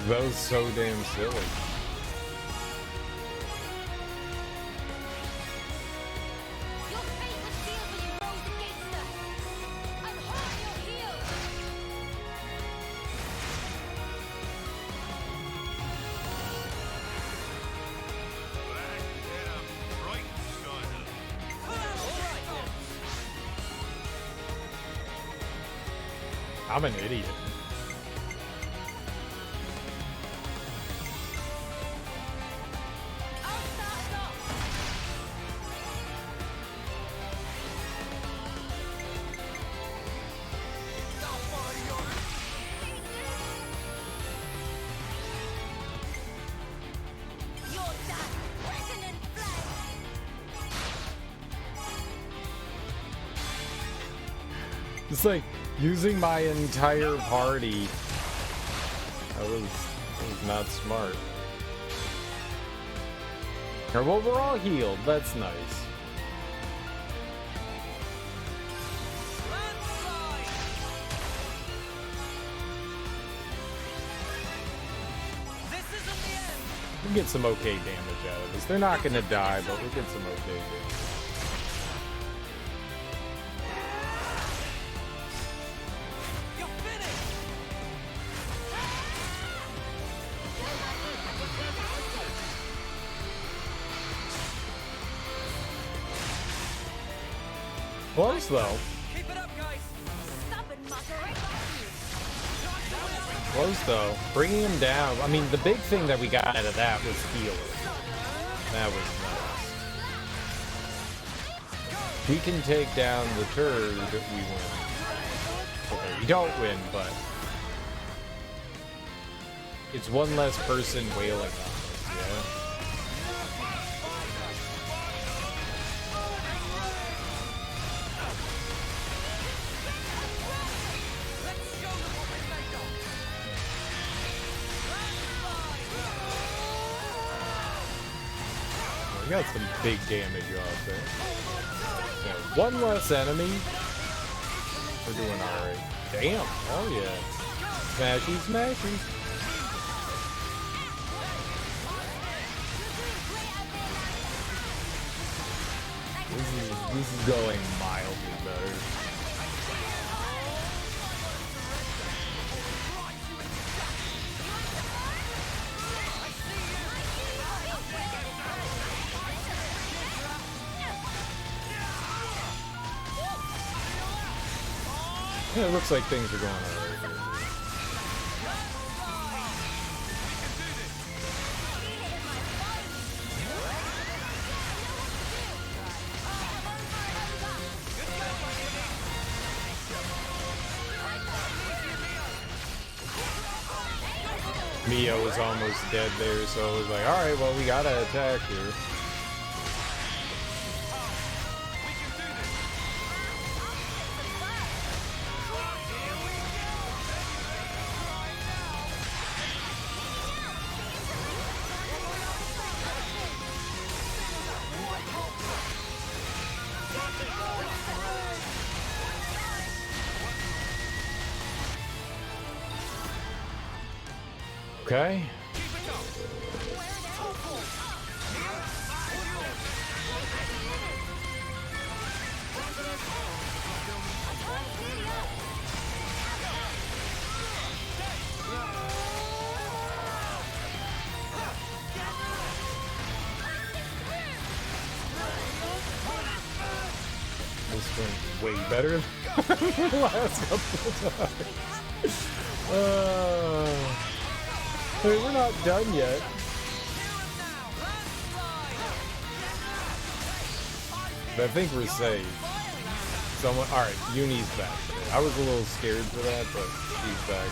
That was so damn silly. Your fate was sealed when you rose against us. Unharm your heels. Let's get a bright sun. I'm an idiot. I'll start us off. You're done. Resonant flame. It's like using my entire party. That was not smart. Or, well, we're all healed. That's nice. Landslide. This isn't the end. We'll get some okay damage out of this. They're not gonna die, but we'll get some okay damage. You're finished. Close though. Keep it up, guys. Stubborn mucker right behind you. Close though. Bringing him down. I mean, the big thing that we got out of that was healer. That was nice. We can take down the turd. We win. Okay, we don't win, but it's one less person wailing on us. Yeah. Let's show them what we're made of. We got some big damage out there. Yeah, one less enemy. We're doing alright. Damn. Oh yeah. Smashy, smashy. This is going mildly better. Yeah, it looks like things are going alright. Mia was almost dead there, so I was like, alright, well, we gotta attack here. Okay. This went way better than the last couple of times. Hey, we're not done yet. But I think we're safe. Someone, all right, Uni's back. I was a little scared for that, but she's back.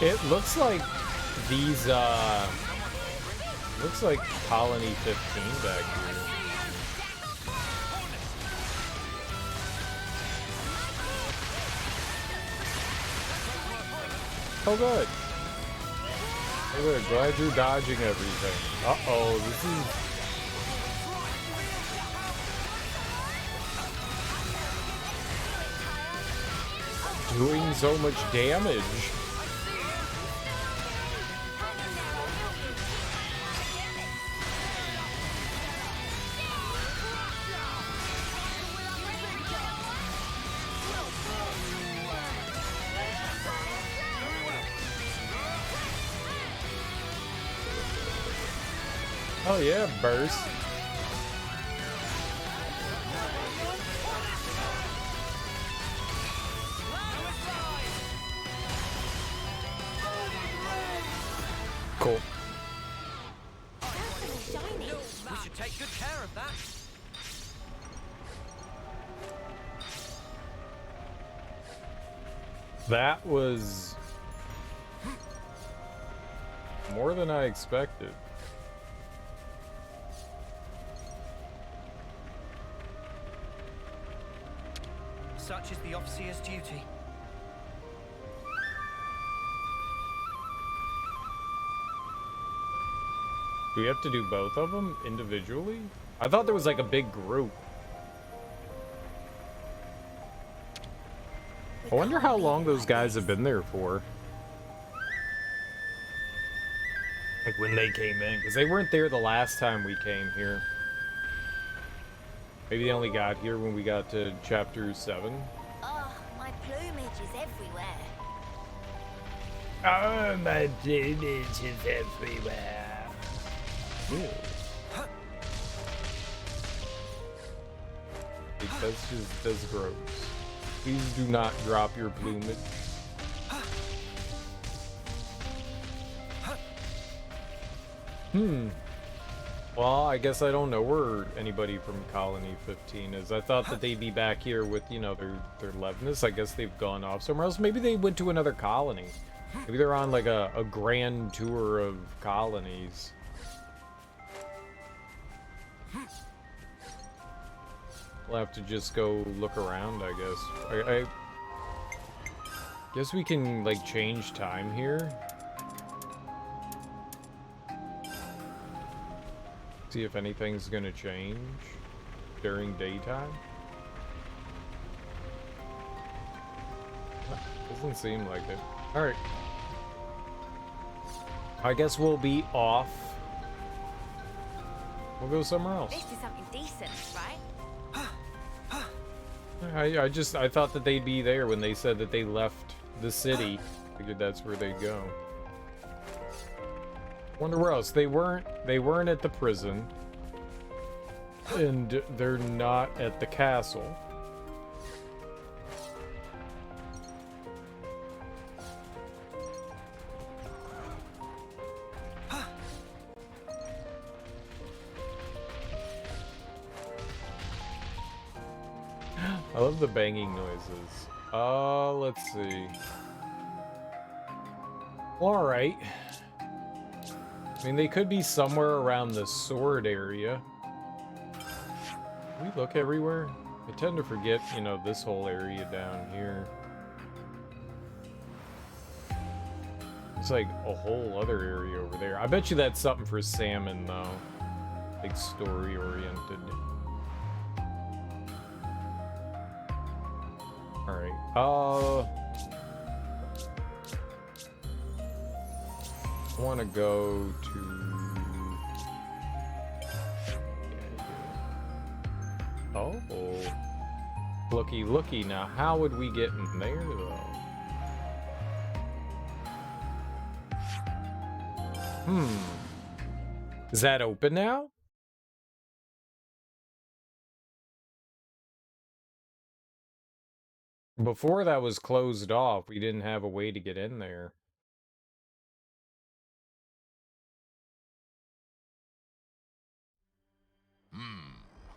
It looks like these, looks like Colony 15 back here. Oh, good. Oh, good. Glad you're dodging everything. Uh-oh, this is doing so much damage. Oh yeah, burst. Cool. We should take good care of that. That was more than I expected. Such is the officer's duty. Do we have to do both of them individually? I thought there was like a big group. I wonder how long those guys have been there for. Like when they came in, because they weren't there the last time we came here. Maybe they only got here when we got to chapter 7. Oh, my plumage is everywhere. Oh, my plumage is everywhere. Ew. That's gross. Please do not drop your plumage. Well, I guess I don't know where anybody from Colony 15 is. I thought that they'd be back here with, you know, their leveness. I guess they've gone off somewhere else. Maybe they went to another colony. Maybe they're on like a grand tour of colonies. We'll have to just go look around, I guess. I guess we can like change time here. See if anything's gonna change during daytime. Doesn't seem like it. Alright. I guess we'll be off. We'll go somewhere else. This is something decent, right? I thought that they'd be there when they said that they left the city. Figured that's where they'd go. Wonder where else. They weren't at the prison. And they're not at the castle. I love the banging noises. Let's see. Alright. I mean, they could be somewhere around the sword area. We look everywhere? I tend to forget, you know, this whole area down here. It's like a whole other area over there. I bet you that's something for salmon, though. Like story-oriented. Alright, I want to go to... Oh. Looky, looky. Now, how would we get in there, though? Is that open now? Before that was closed off, we didn't have a way to get in there.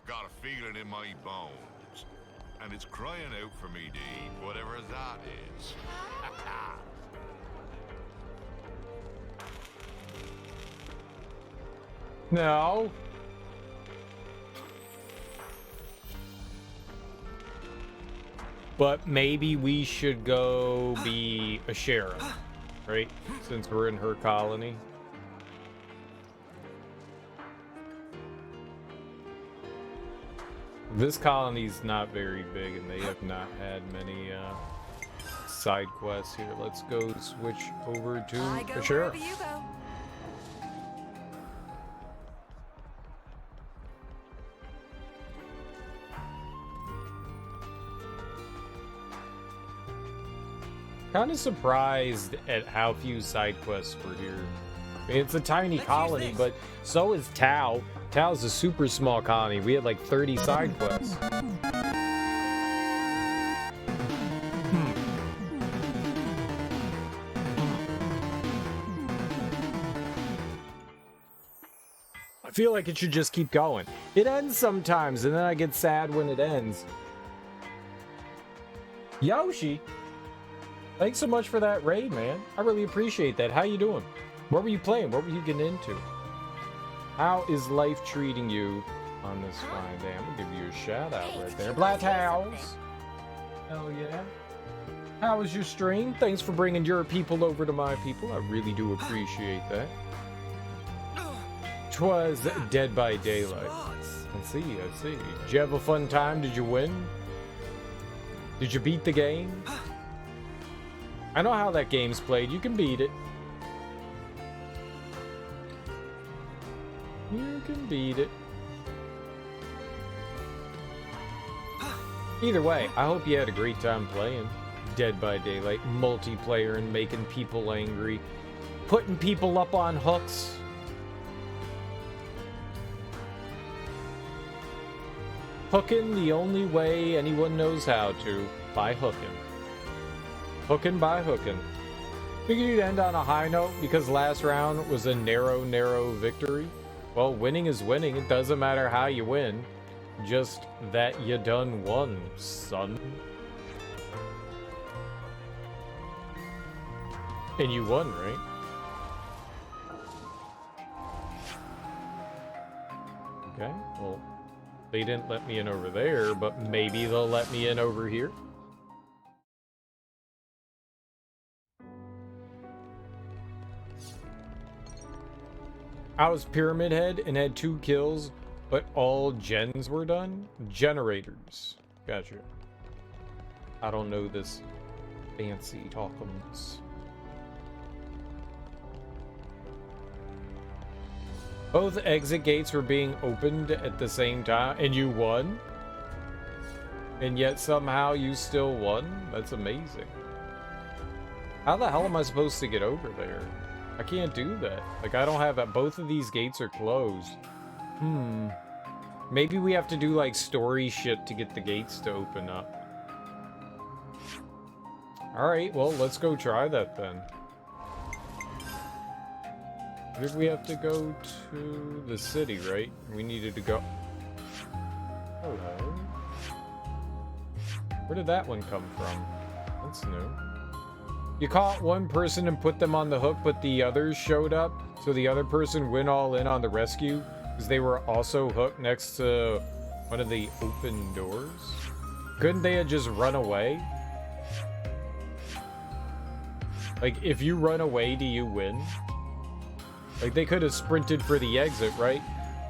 Got a feeling in my bones. And it's crying out for me to eat whatever that is. No. But maybe we should go be a sheriff, right? Since we're in her colony. This colony's not very big, and they have not had many side quests here. Let's go switch over to a sheriff. You go. Kind of surprised at how few side quests were here. It's a tiny colony, but so is Tau. Tau's a super small colony. We had like 30 side quests. I feel like it should just keep going. It ends sometimes, and then I get sad when it ends. Yoshi! Thanks so much for that raid, man. I really appreciate that. How you doing? What were you playing? What were you getting into? How is life treating you on this fine day? I'm gonna give you a shout out right there. Plateaus. Hell yeah. How was your stream? Thanks for bringing your people over to my people. I really do appreciate that. 'Twas Dead by Daylight. I see. Did you have a fun time? Did you win? Did you beat the game? I know how that game's played. You can beat it. You can beat it. Either way, I hope you had a great time playing Dead by Daylight, multiplayer, and making people angry, putting people up on hooks. Hooking the only way anyone knows how to, by hooking. Hooking by hooking. Figured you'd end on a high note because last round was a narrow victory. Well, winning is winning. It doesn't matter how you win. Just that you done won, son. And you won, right? Okay, well, they didn't let me in over there, but maybe they'll let me in over here. I was Pyramid Head and had 2 kills, but all gens were done? Generators. Gotcha. I don't know this fancy talkums. Both exit gates were being opened at the same time, and you won? And yet somehow you still won? That's amazing. How the hell am I supposed to get over there? I can't do that. Like, I don't have that. Both of these gates are closed. Maybe we have to do, like, story shit to get the gates to open up. Alright, well, let's go try that then. Where did we have to go to? The city, right? We needed to go... Hello? Where did that one come from? That's new. You caught one person and put them on the hook, but the others showed up, so the other person went all in on the rescue, because they were also hooked next to one of the open doors? Couldn't they have just run away? Like, if you run away, do you win? Like, they could have sprinted for the exit, right?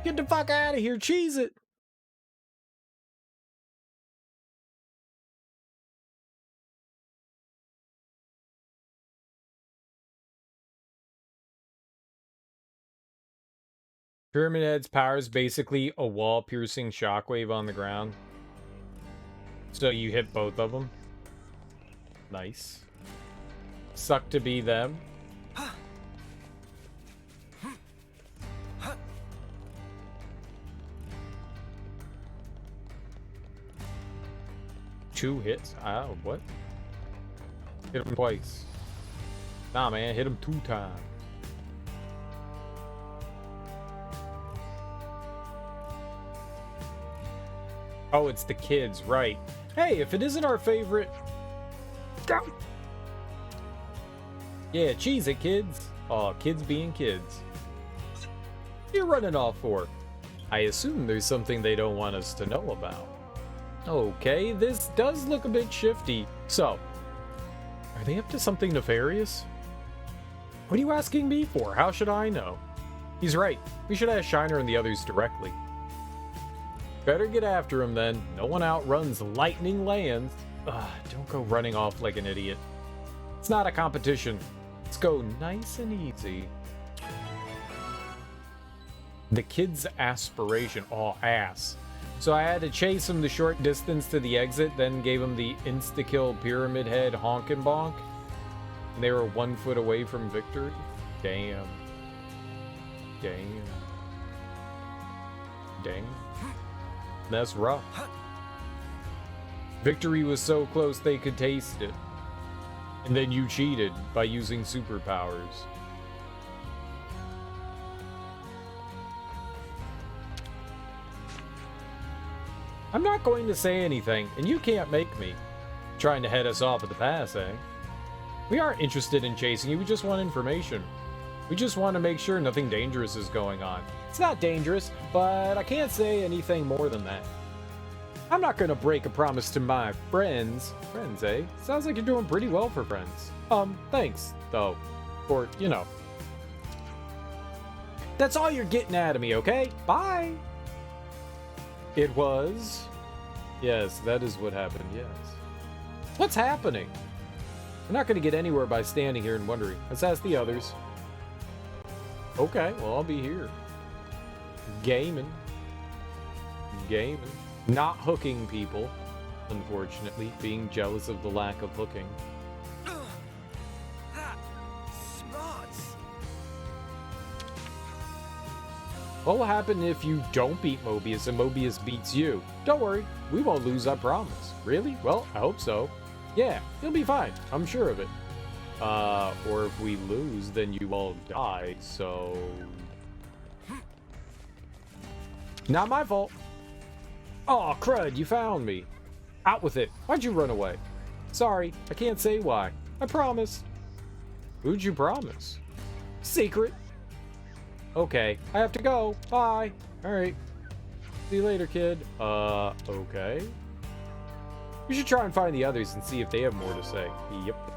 Get the fuck out of here, cheese it! Pyramid Head's power is basically a wall-piercing shockwave on the ground. So you hit both of them. Nice. Suck to be them. Two hits? Oh, what? Hit him twice. Nah, man, hit him 2 times. Oh, it's the kids, right. Hey, if it isn't our favorite... Yeah, cheese it, kids. Aw, kids being kids. What are you running off for? I assume there's something they don't want us to know about. Okay, this does look a bit shifty. So, are they up to something nefarious? What are you asking me for? How should I know? He's right. We should ask Shiner and the others directly. Better get after him then. No one outruns lightning lands. Ugh, don't go running off like an idiot. It's not a competition. Let's go nice and easy. The kid's aspiration. Oh, ass. So I had to chase him the short distance to the exit, then gave him the insta-kill Pyramid Head honkin' bonk. And they were 1 foot away from victory. Damn. Damn. Damn. That's rough. Victory was so close they could taste it. And then you cheated by using superpowers. I'm not going to say anything, and you can't make me. Trying to head us off at the pass, eh? We aren't interested in chasing you, we just want information. We just want to make sure nothing dangerous is going on. It's not dangerous, but I can't say anything more than that. I'm not gonna break a promise to my friends. Friends, eh? Sounds like you're doing pretty well for friends. Thanks, though. Or, you know. That's all you're getting out of me, okay? Bye! It was... Yes, that is what happened, yes. What's happening? We're not gonna get anywhere by standing here and wondering. Let's ask the others. Okay, well, I'll be here. Gaming. Gaming. Not hooking people, unfortunately, being jealous of the lack of hooking. Smarts. What will happen if you don't beat Mobius and Mobius beats you? Don't worry, we won't lose, I promise. Really? Well, I hope so. Yeah, you'll be fine, I'm sure of it. Or if we lose, then you all die, so... Not my fault. Aw, crud, you found me. Out with it. Why'd you run away? Sorry, I can't say why. I promise. Who'd you promise? Secret. Okay, I have to go. Bye. Alright. See you later, kid. Okay. We should try and find the others and see if they have more to say. Yep.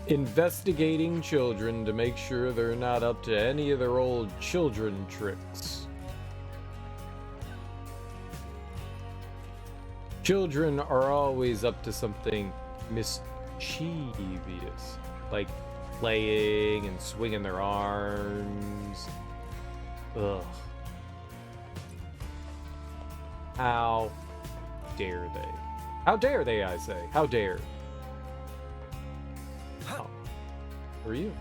Investigating children to make sure they're not up to any of their old children tricks. Children are always up to something mischievous, like playing and swinging their arms. Ugh. How dare they? How dare they, I say? How dare? Oh. Who are you?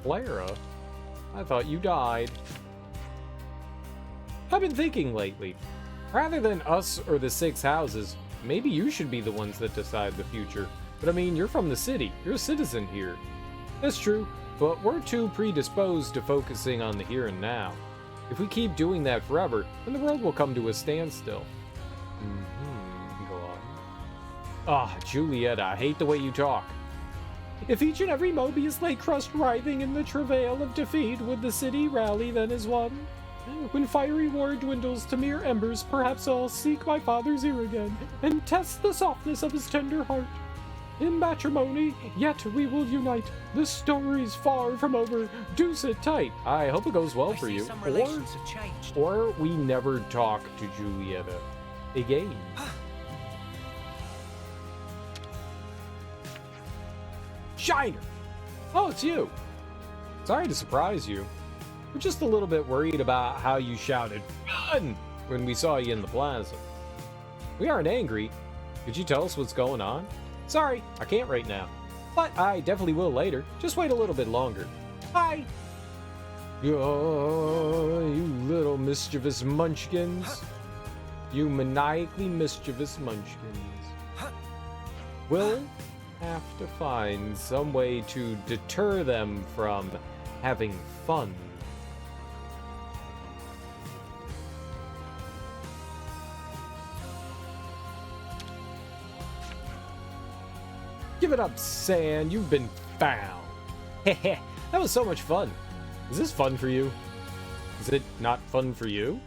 Clara? I thought you died. I've been thinking lately. Rather than us or the 6 houses, maybe you should be the ones that decide the future. But I mean, you're from the city. You're a citizen here. That's true, but we're too predisposed to focusing on the here and now. If we keep doing that forever, then the world will come to a standstill. Go on. Ah, Julieta, I hate the way you talk. If each and every Mobius lay crushed writhing in the travail of defeat, would the city rally then as one? When fiery war dwindles to mere embers, perhaps I'll seek my father's ear again, and test the softness of his tender heart. In matrimony, yet we will unite. The story's far from over. Do sit tight. I hope it goes well for you. Some relations have changed. Or we never talk to Julieta again. Shiner! Oh, it's you. Sorry to surprise you. We're just a little bit worried about how you shouted, "Run!" when we saw you in the plaza. We aren't angry. Could you tell us what's going on? Sorry, I can't right now. But I definitely will later. Just wait a little bit longer. Bye! Oh, you little mischievous munchkins. You maniacally mischievous munchkins. We'll have to find some way to deter them from having fun. Give it up, Sand. You've been found. Heh. That was so much fun. Is this fun for you? Is it not fun for you?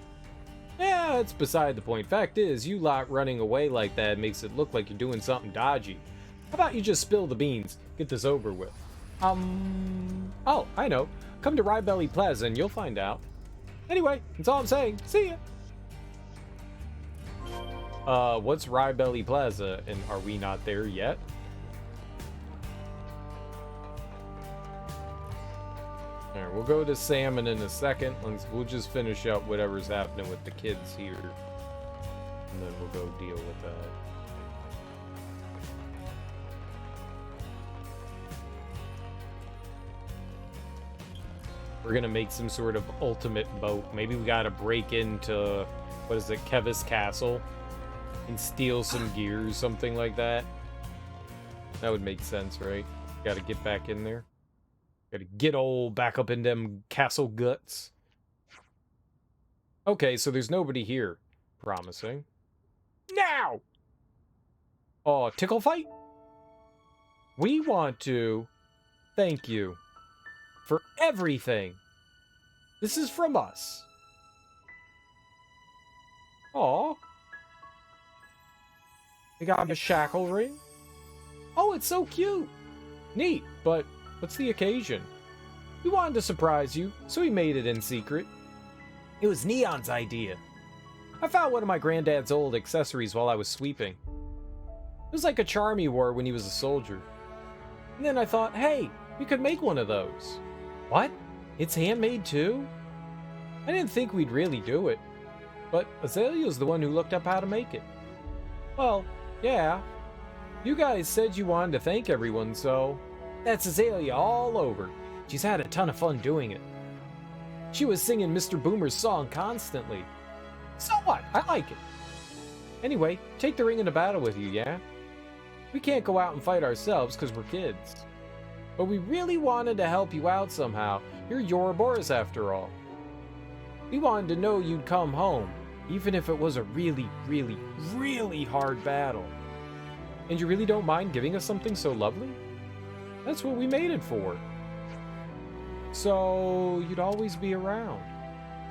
Yeah, it's beside the point. Fact is, you lot running away like that makes it look like you're doing something dodgy. How about you just spill the beans? Get this over with. Oh, I know. Come to Rybelly Plaza and you'll find out. Anyway, that's all I'm saying. See ya. What's Rybelly Plaza, and are we not there yet? Alright, we'll go to Salmon in a second. We'll just finish up whatever's happening with the kids here. And then we'll go deal with that. We're gonna make some sort of ultimate boat. Maybe we gotta break into, what is it, Kevis Castle? And steal some gears, something like that. That would make sense, right? Gotta get back in there. Gotta get old back up in them castle guts. Okay, so there's nobody here. Promising. Now! Oh, tickle fight? We want to thank you for everything. This is from us. Aw. They got him a shackle ring. Oh, it's so cute. Neat, but what's the occasion? We wanted to surprise you, so we made it in secret. It was Neon's idea. I found one of my granddad's old accessories while I was sweeping. It was like a charm he wore when he was a soldier. And then I thought, hey, we could make one of those. What? It's handmade too? I didn't think we'd really do it. But Azalea's the one who looked up how to make it. Well, yeah. You guys said you wanted to thank everyone, so that's Azalea all over. She's had a ton of fun doing it. She was singing Mr. Boomer's song constantly. So what? I like it. Anyway, take the ring into battle with you, yeah? We can't go out and fight ourselves because we're kids. But we really wanted to help you out somehow. You're Ouroboros after all. We wanted to know you'd come home, even if it was a really, really, really hard battle. And you really don't mind giving us something so lovely? That's what we made it for. So you'd always be around.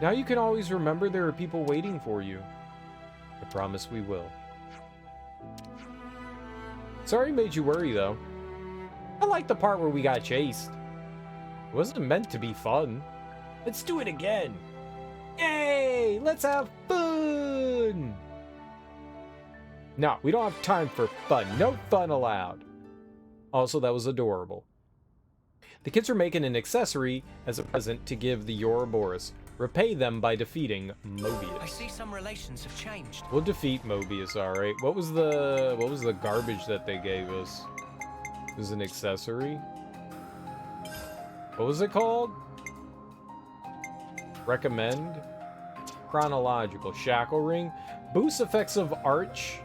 Now you can always remember there are people waiting for you. I promise we will. Sorry I made you worry, though. I like the part where we got chased. It wasn't meant to be fun. Let's do it again. Yay! Let's have fun! No, we don't have time for fun. No fun allowed. Also, that was adorable. The kids are making an accessory as a present to give the Ouroboros. Repay them by defeating I Mobius. see some relations have changed. We'll defeat Mobius, alright. What was the garbage that they gave us? It was an accessory. What was it called? Recommend? Chronological. Shackle ring. Boost effects of arch.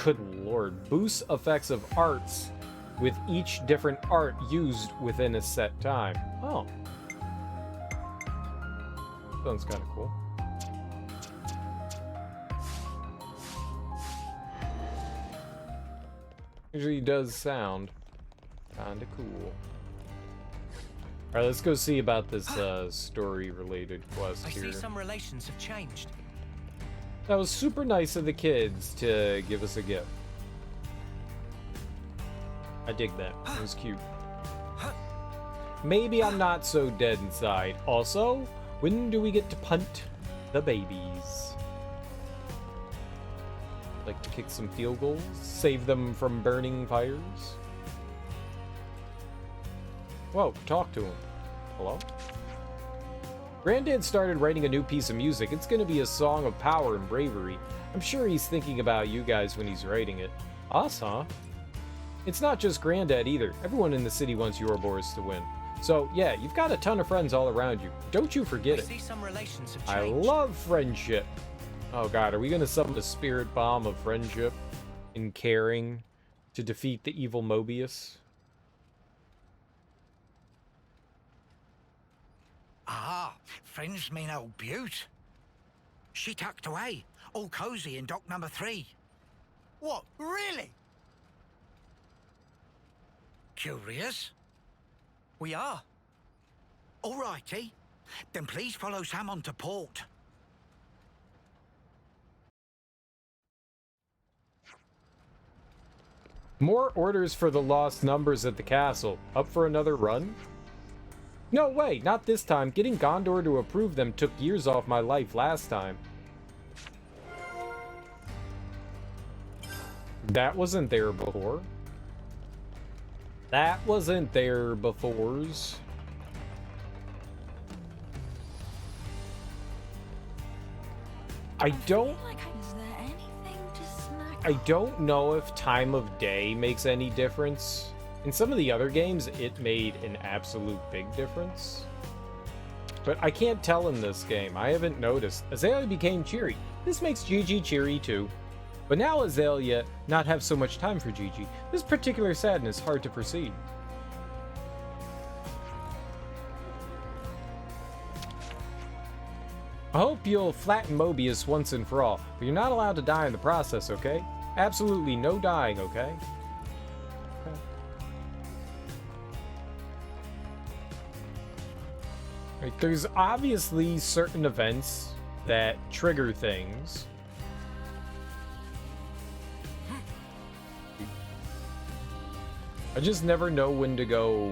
Good lord. Boost effects of arts with each different art used within a set time. Oh. Sounds kind of cool. Usually does sound kind of cool. Alright, let's go see about this story-related quest I here. see some relations have changed. That was super nice of the kids to give us a gift. I dig that. It was cute. Maybe I'm not so dead inside. Also, when do we get to punt the babies? Like to kick some field goals? Save them from burning fires? Whoa, talk to him. Hello? Granddad started writing a new piece of music. It's gonna be a song of power and bravery. I'm sure he's thinking about you guys when he's writing it. Us, huh? It's not just Granddad either. Everyone in the city wants Ouroboros to win. So, yeah, you've got a ton of friends all around you. Don't you forget I it. see some relations have I changed. love friendship. Oh god, are we gonna summon the spirit bomb of friendship and caring to defeat the evil Mobius? Ah, friends mean old Butte. She tucked away, all cozy in dock number 3. What? Really? Curious? We are. All righty. Then please follow Sam on to port. More orders for the lost numbers at the castle. Up for another run? No way, not this time. Getting Gondor to approve them took years off my life last time. That wasn't there before. That wasn't there befores. I don't know if time of day makes any difference. In some of the other games, it made an absolute big difference. But I can't tell in this game. I haven't noticed. Azalea became cheery. This makes Gigi cheery too. But now Azalea not have so much time for Gigi. This particular sadness hard to perceive. I hope you'll flatten Mobius once and for all, but you're not allowed to die in the process, okay? Absolutely no dying, okay? Right, there's obviously certain events that trigger things. I just never know when to go,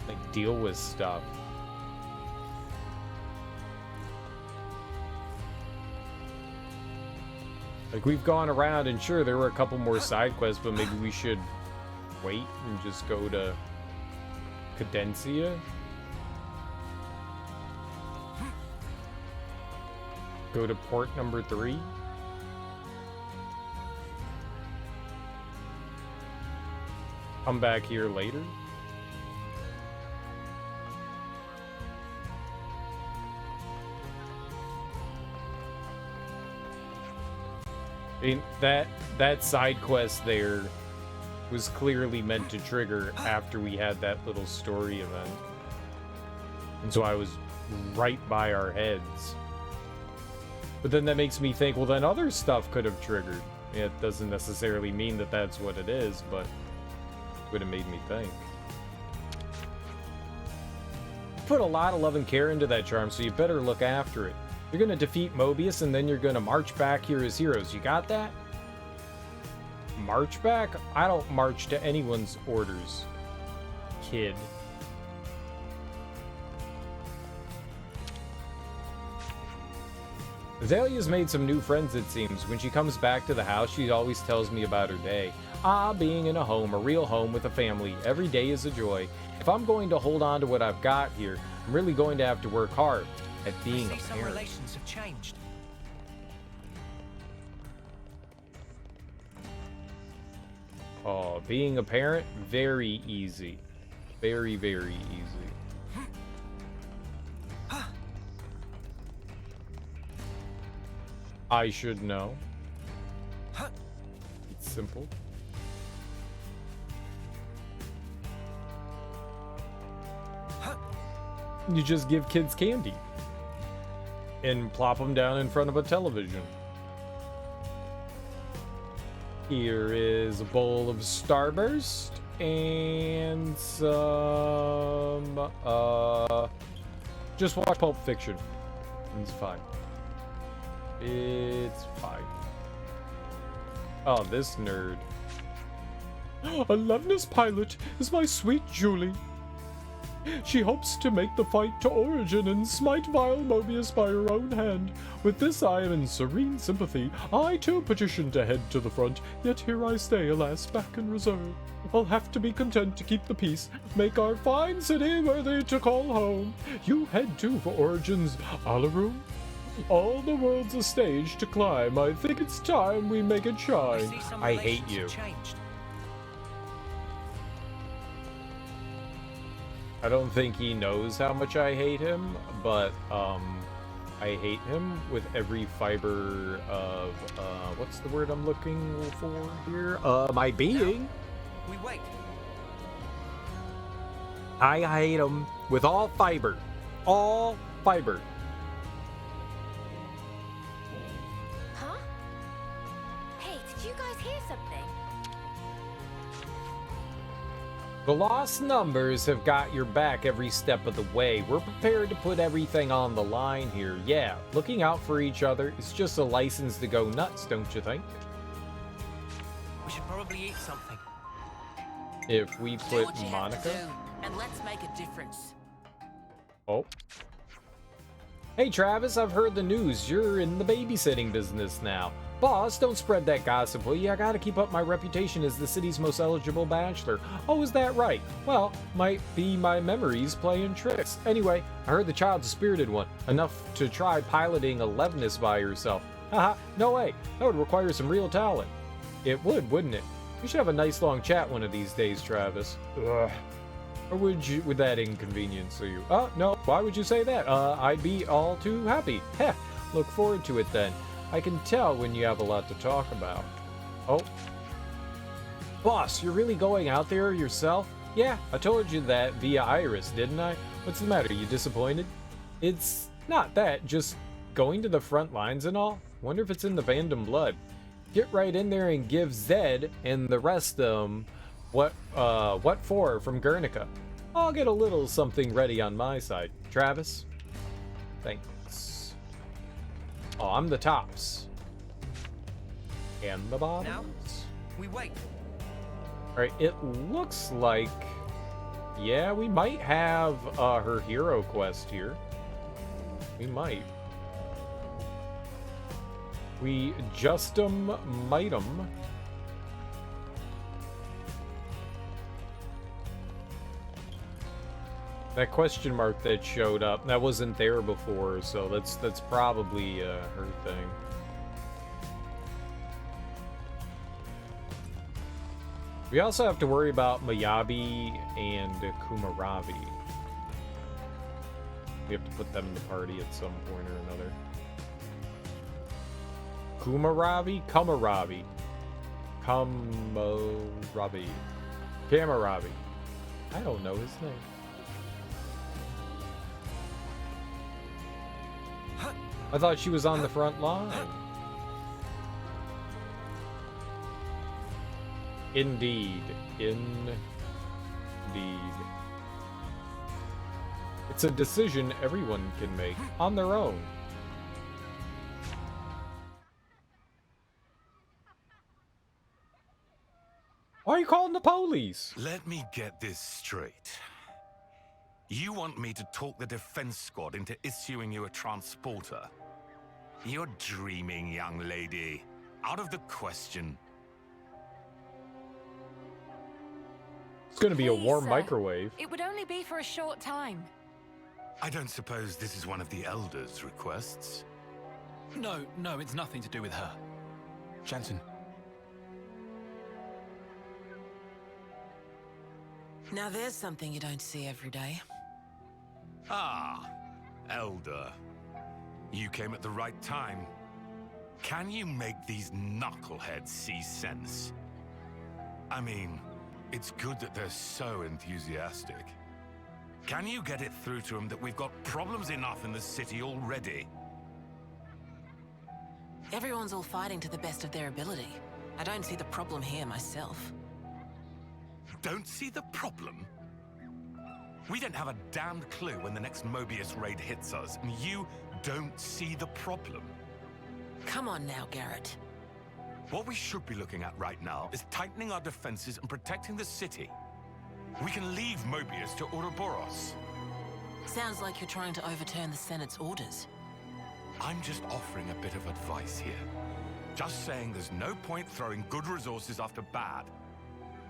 like, deal with stuff. Like, we've gone around, and sure, there were a couple more side quests, but maybe we should wait and just go to Cadencia? Go to port number 3? Come back here later? I mean, that side quest there was clearly meant to trigger after we had that little story event. And so I was right by our heads. But then that makes me think, well, then other stuff could have triggered. It doesn't necessarily mean that that's what it is, but it would have made me think. Put a lot of love and care into that charm, so you better look after it. You're gonna defeat Mobius, and then you're gonna march back here as heroes. You got that? March back? I don't march to anyone's orders, kid. Azalea's made some new friends, it seems. When she comes back to the house, she always tells me about her day. Ah, being in a home, a real home with a family. Every day is a joy. If I'm going to hold on to what I've got here, I'm really going to have to work hard. at being I a see some parent. relations have changed. Oh, being a parent, very easy. Very, very easy. I should know. It's simple. You just give kids candy and plop them down in front of a television. Here is a bowl of Starburst and some just watch Pulp Fiction. It's fine. It's fine. Oh, this nerd. A Levness pilot is my sweet Julie. She hopes to make the fight to origin and smite vile Mobius by her own hand. With this I am in serene sympathy. I too petitioned to head to the front, yet here I stay, alas, back in reserve. I'll have to be content to keep the peace, make our fine city worthy to call home. You head too for origins, Alarum? All the world's a stage to climb. I think it's time we make it shine. see some I hate relations you. have changed. I don't think he knows how much I hate him, but I hate him with every fiber of what's the word I'm looking for here? My being. We wait. I hate him with all fiber. All fiber. Huh? Hey, did you guys hear something? The lost numbers have got your back every step of the way. We're prepared to put everything on the line here. Yeah, looking out for each other is just a license to go nuts, don't you think? We should probably eat something. If we Do put what you have to Monica... do, and let's make a difference. Oh. Hey Travis, I've heard the news. You're in the babysitting business now. Boss, don't spread that gossip, will you? I gotta keep up my reputation as the city's most eligible bachelor. Oh, is that right? Well, might be my memories playing tricks. Anyway, I heard the child's a spirited one, enough to try piloting a Levness by herself. Haha, no way. That would require some real talent. It would, wouldn't it? We should have a nice long chat one of these days, Travis. Ugh. Or would that inconvenience you? Oh, no, why would you say that? I'd be all too happy. Heh, look forward to it then. I can tell when you have a lot to talk about. Oh. Boss, you're really going out there yourself? Yeah, I told you that via Iris, didn't I? What's the matter, you disappointed? It's not that, just going to the front lines and all. Wonder if it's in the fandom blood. Get right in there and give Zed and the rest of them what for from Guernica. I'll get a little something ready on my side. Travis? Thanks. Oh, I'm the tops. And the bottoms. Now, we wait. Alright, it looks like... Yeah, we might have her hero quest here. We might. We justum mightum. That question mark that showed up, that wasn't there before, so that's probably her thing. We also have to worry about Mayabi and Kumaravi. We have to put them in the party at some point or another. Kumaravi? Kamaravi. Kamaravi. Kamaravi. I don't know his name. I thought she was on the front line. Indeed. Indeed. It's a decision everyone can make on their own. Why are you calling the police? Let me get this straight. You want me to talk the defense squad into issuing you a transporter? You're dreaming, young lady. Out of the question. It's gonna be a Please, warm sir. microwave. It would only be for a short time. I don't suppose this is one of the Elders' requests? No, it's nothing to do with her. Jensen. Now there's something you don't see every day. Ah, Elder. You came at the right time. Can you make these knuckleheads see sense? I mean, it's good that they're so enthusiastic. Can you get it through to them that we've got problems enough in the city already? Everyone's all fighting to the best of their ability. I don't see the problem here myself. Don't see the problem? We don't have a damned clue when the next Mobius raid hits us, and you don't see the problem. Come on now, Garrett. What we should be looking at right now is tightening our defenses and protecting the city. We can leave Mobius to Ouroboros. Sounds like you're trying to overturn the Senate's orders. I'm just offering a bit of advice here. Just saying there's no point throwing good resources after bad.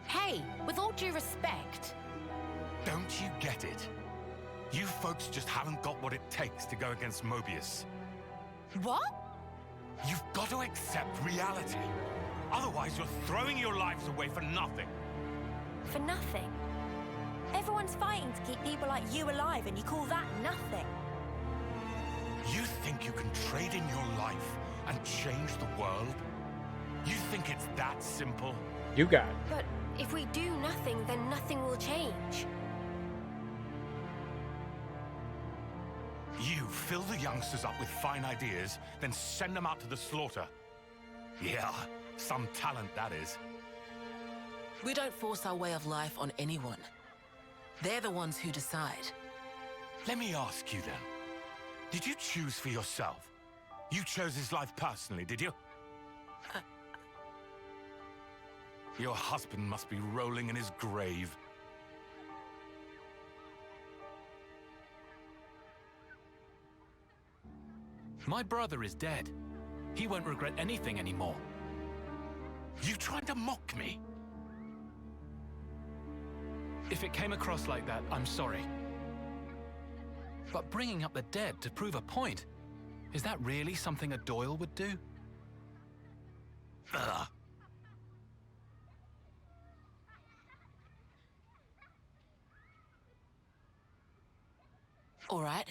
Hey, with all due respect. Don't you get it? You folks just haven't got what it takes to go against Mobius. What? You've got to accept reality. Otherwise, you're throwing your lives away for nothing. For nothing? Everyone's fighting to keep people like you alive, and you call that nothing? You think you can trade in your life and change the world? You think it's that simple? You got it. But if we do nothing, then nothing will change. You fill the youngsters up with fine ideas, then send them out to the slaughter. Yeah, some talent that is. We don't force our way of life on anyone. They're the ones who decide. Let me ask you then. Did you choose for yourself? You chose his life personally, did you? Your husband must be rolling in his grave. My brother is dead. He won't regret anything anymore. You trying to mock me? If it came across like that, I'm sorry. But bringing up the dead to prove a point, is that really something a Doyle would do? Ugh. All right.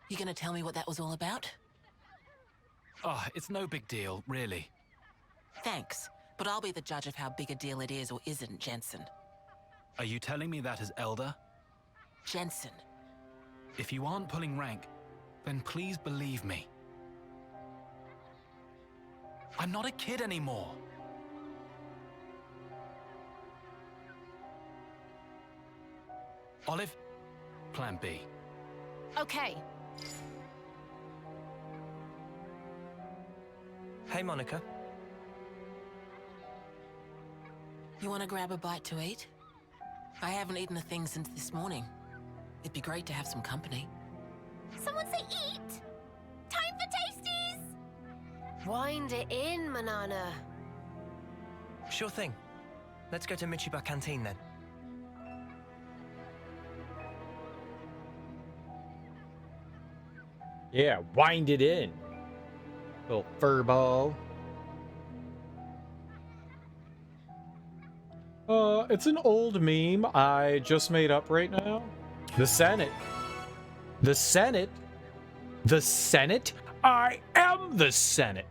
You gonna tell me what that was all about? Oh, it's no big deal, really. Thanks, but I'll be the judge of how big a deal it is or isn't, Jensen. Are you telling me that as Elder? Jensen. If you aren't pulling rank, then please believe me. I'm not a kid anymore. Olive, plan B. Okay. Hey, Monica. You wanna grab a bite to eat? I haven't eaten a thing since this morning. It'd be great to have some company. Someone say eat! Time for tasties! Wind it in, Manana. Sure thing. Let's go to Michiba Canteen then. Yeah, wind it in. Little furball. It's an old meme I just made up right now. The Senate. The Senate. The Senate? I am the Senate.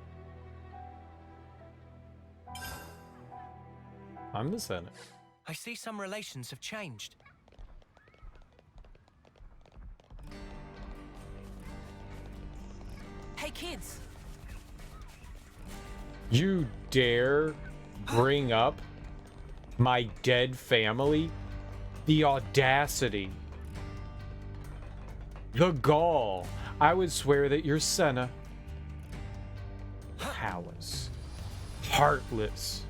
I'm the Senate. I see some relations have changed. Hey, kids. You dare bring up my dead family? The audacity. The gall. I would swear that you're Senna. Callous. Heartless.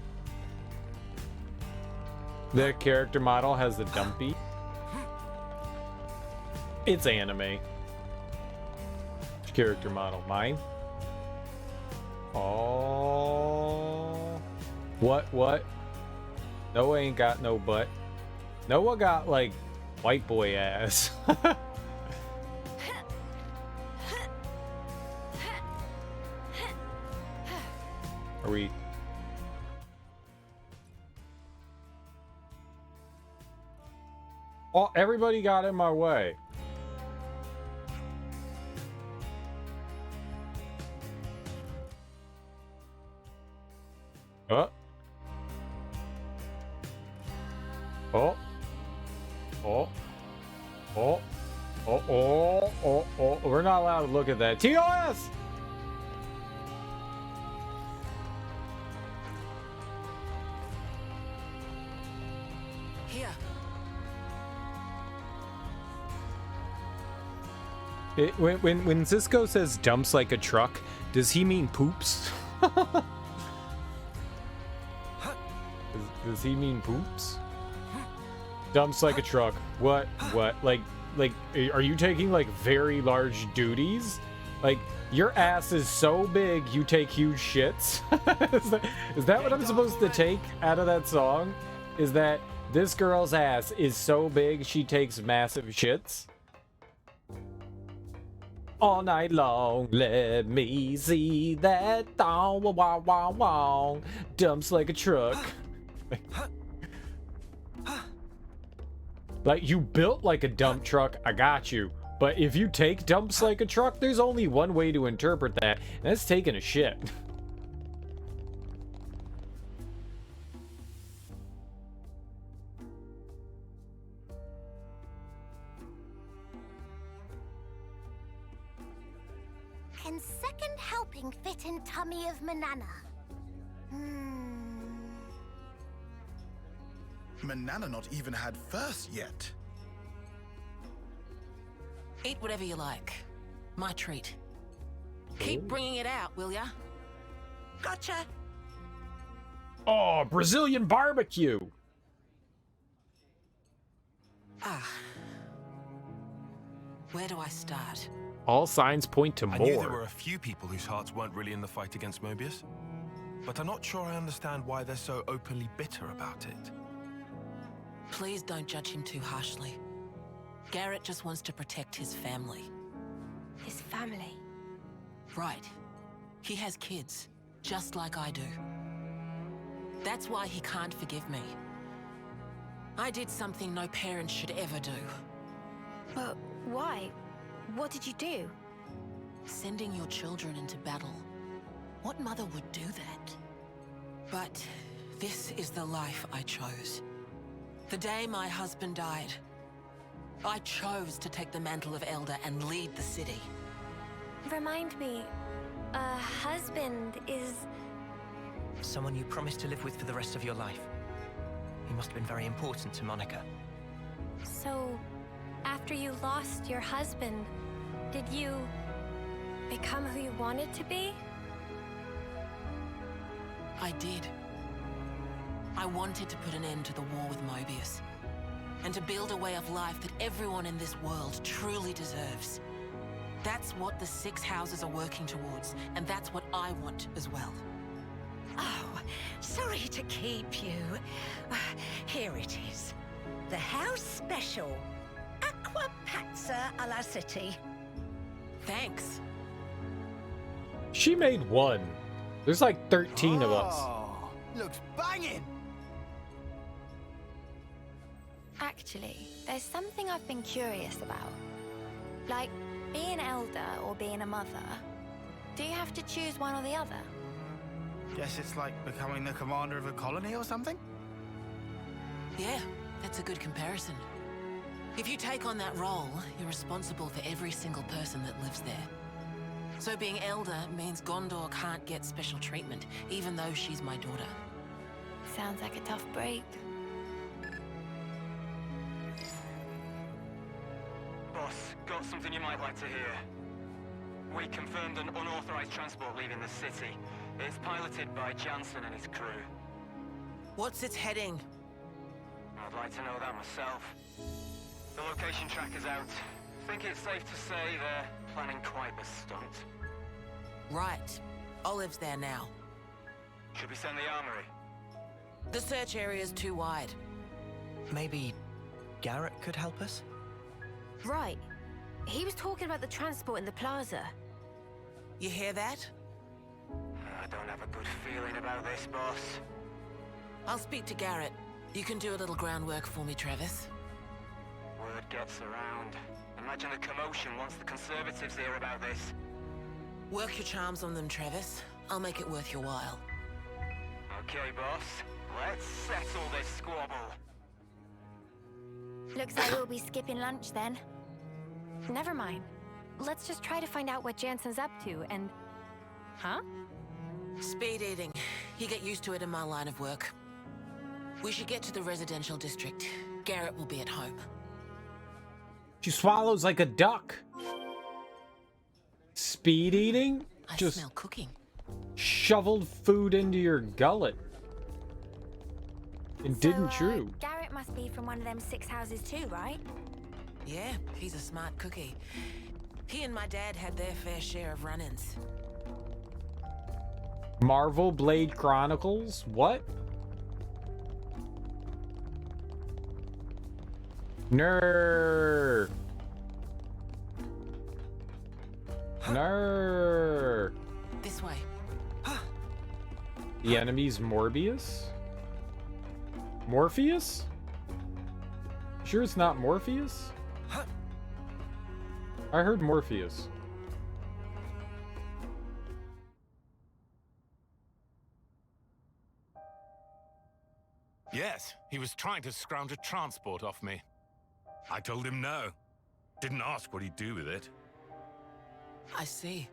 The character model has the dumpy. It's anime. Character model. Mine? Oh. What? Noah ain't got no butt. Noah got, like, white boy ass. Oh, everybody got in my way. Oh. Oh. Oh. Oh. Oh. Oh. Oh. Oh. We're not allowed to look at that. TOS! Here. When Cisco says dumps like a truck, does he mean poops? Does he mean poops? Dumps like a truck. What? Like, are you taking like very large duties? Like, your ass is so big you take huge shits? is that what I'm supposed to take out of that song? Is that this girl's ass is so big she takes massive shits? All night long, let me see that dong, wow, wow, wow, wow. Dumps like a truck. Like, you built like a dump truck, I got you. But if you take dumps like a truck, there's only one way to interpret that, and that's taking a shit. Can second helping fit in tummy of Manana? Manana not even had first yet. Eat whatever you like. My treat. Keep bringing it out, will ya? Gotcha. Oh, Brazilian barbecue! Ah. Where do I start? All signs point to more. I knew there were a few people whose hearts weren't really in the fight against Mobius, but I'm not sure I understand why they're so openly bitter about it. Please don't judge him too harshly. Garrett just wants to protect his family. His family? Right. He has kids, just like I do. That's why he can't forgive me. I did something no parent should ever do. But why? What did you do? Sending your children into battle. What mother would do that? But this is the life I chose. The day my husband died, I chose to take the mantle of Elder and lead the city. Remind me, a husband is... Someone you promised to live with for the rest of your life. He must have been very important to Monica. So, after you lost your husband, did you become who you wanted to be? I did. I wanted to put an end to the war with Mobius, and to build a way of life that everyone in this world truly deserves. That's what the 6 houses are working towards, and that's what I want as well. Oh, sorry to keep you. Here it is. The house special. Aqua Pazza alla City. Thanks. She made one. There's like 13 of us. Looks banging. Actually, there's something I've been curious about. Like, being elder or being a mother. Do you have to choose one or the other? Guess it's like becoming the commander of a colony or something? Yeah, that's a good comparison. If you take on that role, you're responsible for every single person that lives there. So being elder means Gondor can't get special treatment, even though she's my daughter. Sounds like a tough break. Boss, got something you might like to hear. We confirmed an unauthorized transport leaving the city. It's piloted by Jansen and his crew. What's its heading? I'd like to know that myself. The location tracker's out. Think it's safe to say they're planning quite the stunt. Right. Olive's there now. Should we send the armory? The search area's too wide. Maybe Garrett could help us? Right. He was talking about the transport in the plaza. You hear that? I don't have a good feeling about this, boss. I'll speak to Garrett. You can do a little groundwork for me, Travis. word gets around. Imagine the commotion once the Conservatives hear about this. Work your charms on them, Travis. I'll make it worth your while. Okay, boss. Let's settle this squabble. Looks like we'll be skipping lunch then. Never mind. Let's just try to find out what Jansen's up to and... Huh? Speed eating. You get used to it in my line of work. We should get to the residential district. Garrett will be at home. She swallows like a duck. Speed eating? I Just smell cooking. shoveled food into your gullet. It didn't chew. Garrett must be from one of them 6 houses too, right? Yeah, he's a smart cookie. He and my dad had their fair share of run-ins. Marvel Blade Chronicles? What? Nerd. Nerd. This way. The enemy's Morbius? Morpheus? Sure it's not Morpheus? I heard Morpheus. Yes, he was trying to scrounge a transport off me. I told him no. Didn't ask what he'd do with it. I see.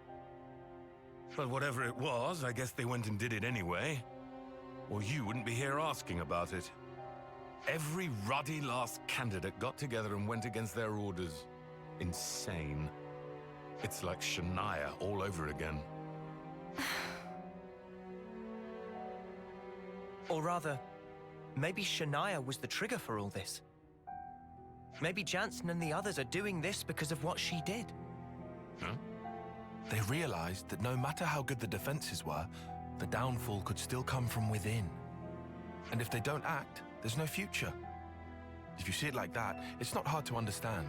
But whatever it was, I guess they went and did it anyway. Or you wouldn't be here asking about it. Every ruddy last candidate got together and went against their orders. Insane. It's like Shania all over again. Or rather, maybe Shania was the trigger for all this. Maybe Jansen and the others are doing this because of what she did. Huh? They realized that no matter how good the defenses were, the downfall could still come from within. And if they don't act, there's no future. If you see it like that, it's not hard to understand.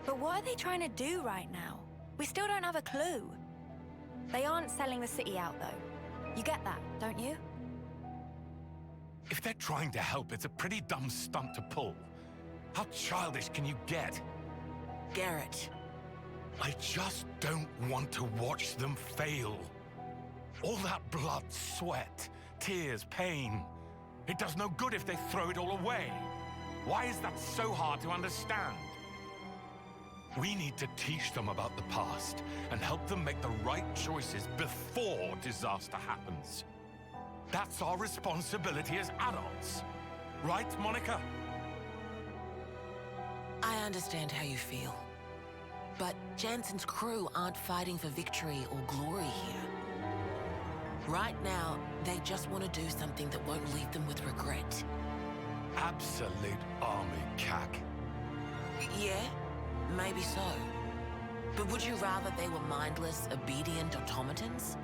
But what are they trying to do right now? We still don't have a clue. They aren't selling the city out, though. You get that, don't you? If they're trying to help, it's a pretty dumb stunt to pull. How childish can you get? Garrett. I just don't want to watch them fail. All that blood, sweat, tears, pain. It does no good if they throw it all away. Why is that so hard to understand? We need to teach them about the past and help them make the right choices before disaster happens. That's our responsibility as adults. Right, Monica? I understand how you feel. But Jansen's crew aren't fighting for victory or glory here. Right now, they just want to do something that won't leave them with regret. Absolute army cack. Yeah, maybe so. But would you rather they were mindless, obedient automatons?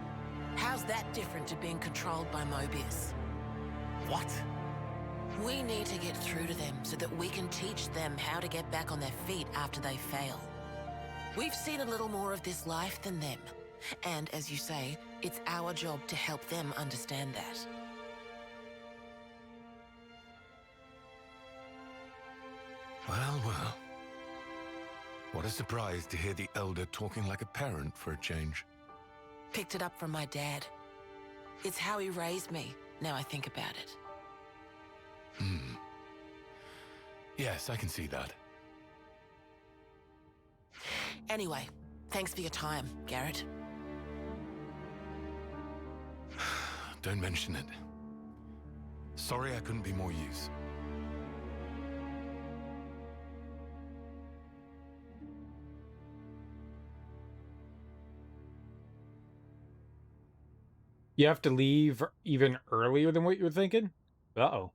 How's that different to being controlled by Mobius? What? We need to get through to them so that we can teach them how to get back on their feet after they fail. We've seen a little more of this life than them. And as you say, it's our job to help them understand that. Well, well. What a surprise to hear the Elder talking like a parent for a change. Picked it up from my dad. It's how he raised me, now I think about it. Yes, I can see that. Anyway, thanks for your time, Garrett. Don't mention it. Sorry I couldn't be more use. You have to leave even earlier than what you're thinking? Uh-oh.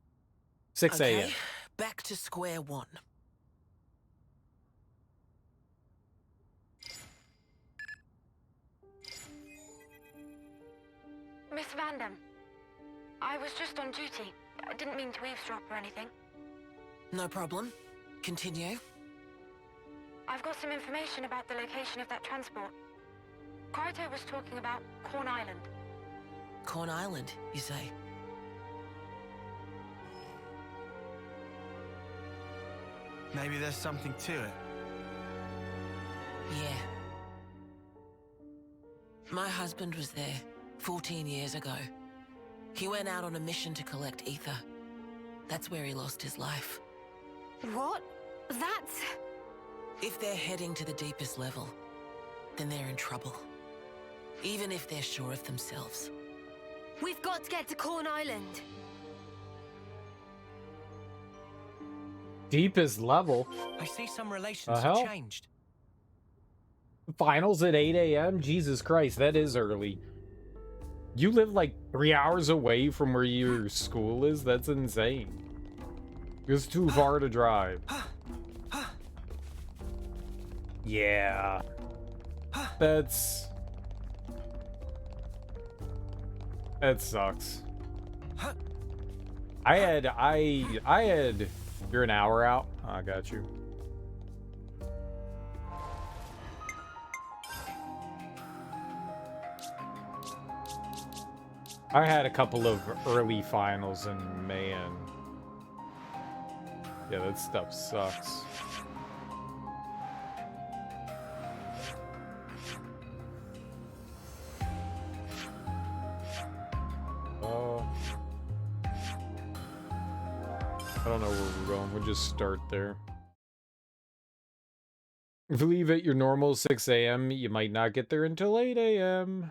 6 a.m. Okay, back to square one. Miss Vandam, I was just on duty. I didn't mean to eavesdrop or anything. No problem. Continue. I've got some information about the location of that transport. Kryto was talking about Corn Island. Corn Island, you say? Maybe there's something to it. Yeah. My husband was there 14 years ago. He went out on a mission to collect ether. That's where he lost his life. What? That's... If they're heading to the deepest level, then they're in trouble. Even if they're sure of themselves. We've got to get to Corn Island. Deepest level? I see some relations hell? have changed. Finals at 8 a.m.? Jesus Christ, that is early. You live like 3 hours away from where your school is? That's insane. It's too far to drive. Yeah. That sucks. I had you're an hour out? I got you. I had a couple of early finals and man. Yeah, that stuff sucks. I don't know where we're going. We'll just start there. If you leave at your normal 6 a.m., you might not get there until 8 a.m.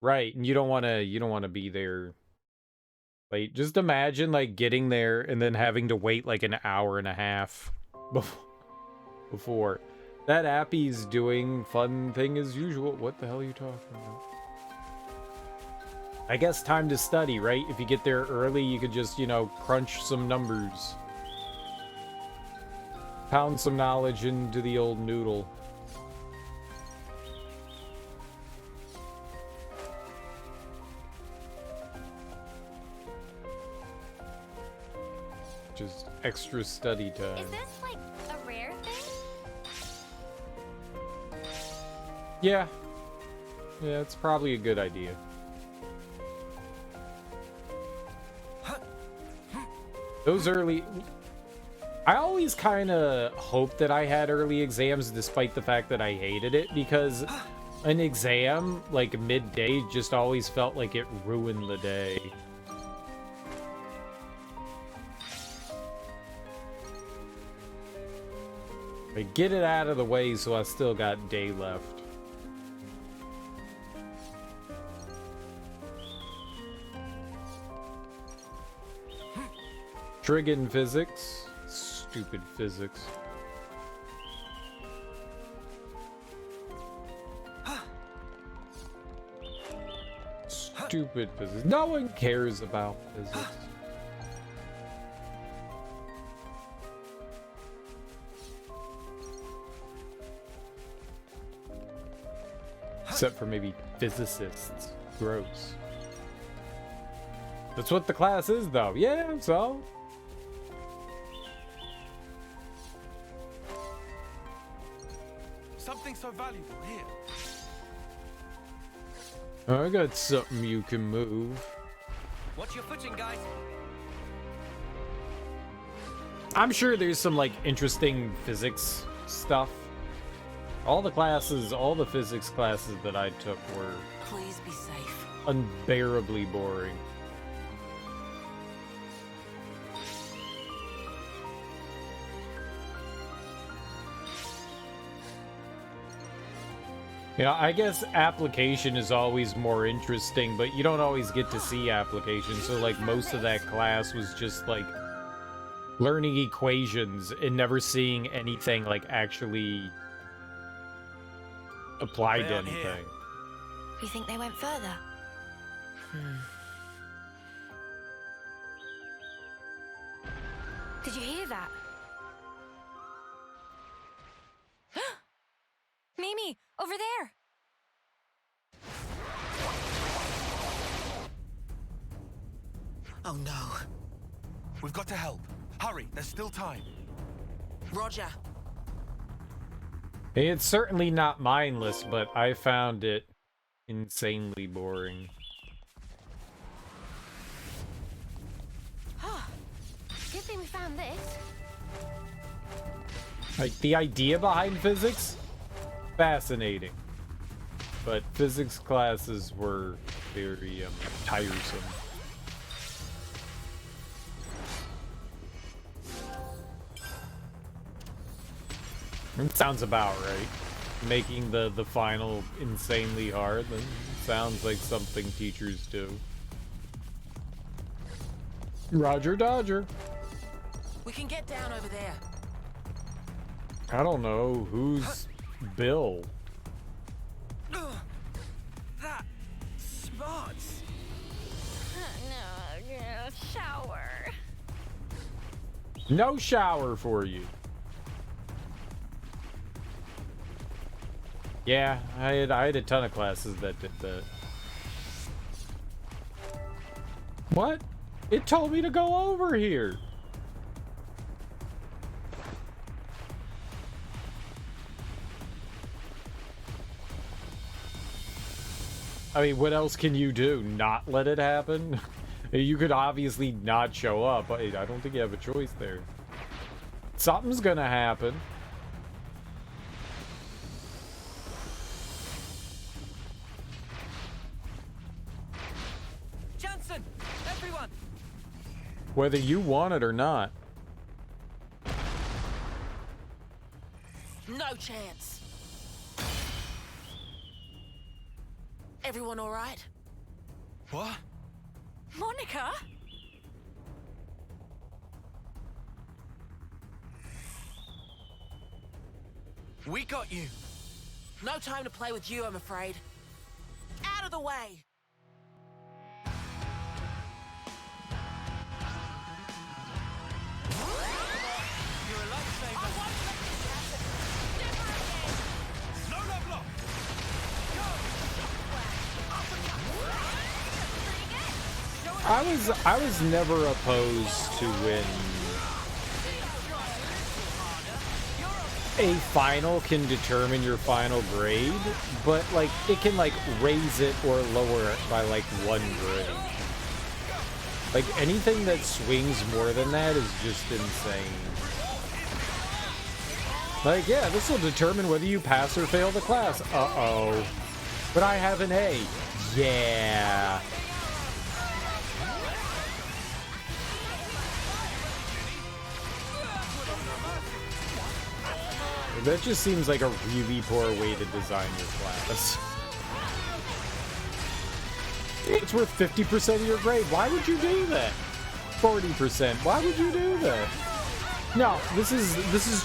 Right, and you don't want to be there late. Just imagine like getting there and then having to wait like an hour and a half before. That Appy's doing fun thing as usual. What the hell are you talking about? I guess time to study, right? If you get there early, you could just, you know, crunch some numbers. Pound some knowledge into the old noodle. Just extra study time. Is this like a rare thing? Yeah. Yeah, it's probably a good idea. Those early... I always kind of hoped that I had early exams despite the fact that I hated it, because an exam, like midday, just always felt like it ruined the day. Like, get it out of the way so I still got day left. Trigon physics. Stupid physics. Stupid physics. No one cares about physics. Except for maybe physicists. Gross. That's what the class is, though. Yeah, so... Something so valuable here. I got something you can move. Watch your footing, guys. I'm sure there's some, like, interesting physics stuff. All the physics classes that I took were... Please be safe. Unbearably boring. Yeah, I guess application is always more interesting, but you don't always get to see application. So, like, most of that class was just, like, learning equations and never seeing anything, like, actually applied to anything. You think they went further? Did you hear that? Mimi, over there! Oh no. We've got to help. Hurry, there's still time. Roger. Hey, it's certainly not mindless, but I found it insanely boring. Good thing we found this. Like, the idea behind physics, fascinating. But physics classes were very tiresome. It sounds about right. Making the final insanely hard, then sounds like something teachers do. Roger Dodger. We can get down over there. I don't know. Who's Bill? That smarts. No, shower. No shower for you. Yeah, I had a ton of classes that did that. What? It told me to go over here. I mean, what else can you do? Not let it happen? You could obviously not show up. I don't think you have a choice there. Something's gonna happen. Johnson, everyone. Whether you want it or not. No chance. Everyone all right? What? Monica? We got you. No time to play with you, I'm afraid. Out of the way. You're a lifesaver. No level up. I was never opposed to when a final can determine your final grade, but like it can like raise it or lower it by like 1 grade. Like anything that swings more than that is just insane. Like, yeah, this will determine whether you pass or fail the class. Uh-oh. But I have an A. Yeah. That just seems like a really poor way to design your class. It's worth 50% of your grade. Why would you do that? 40%. Why would you do that? No, this is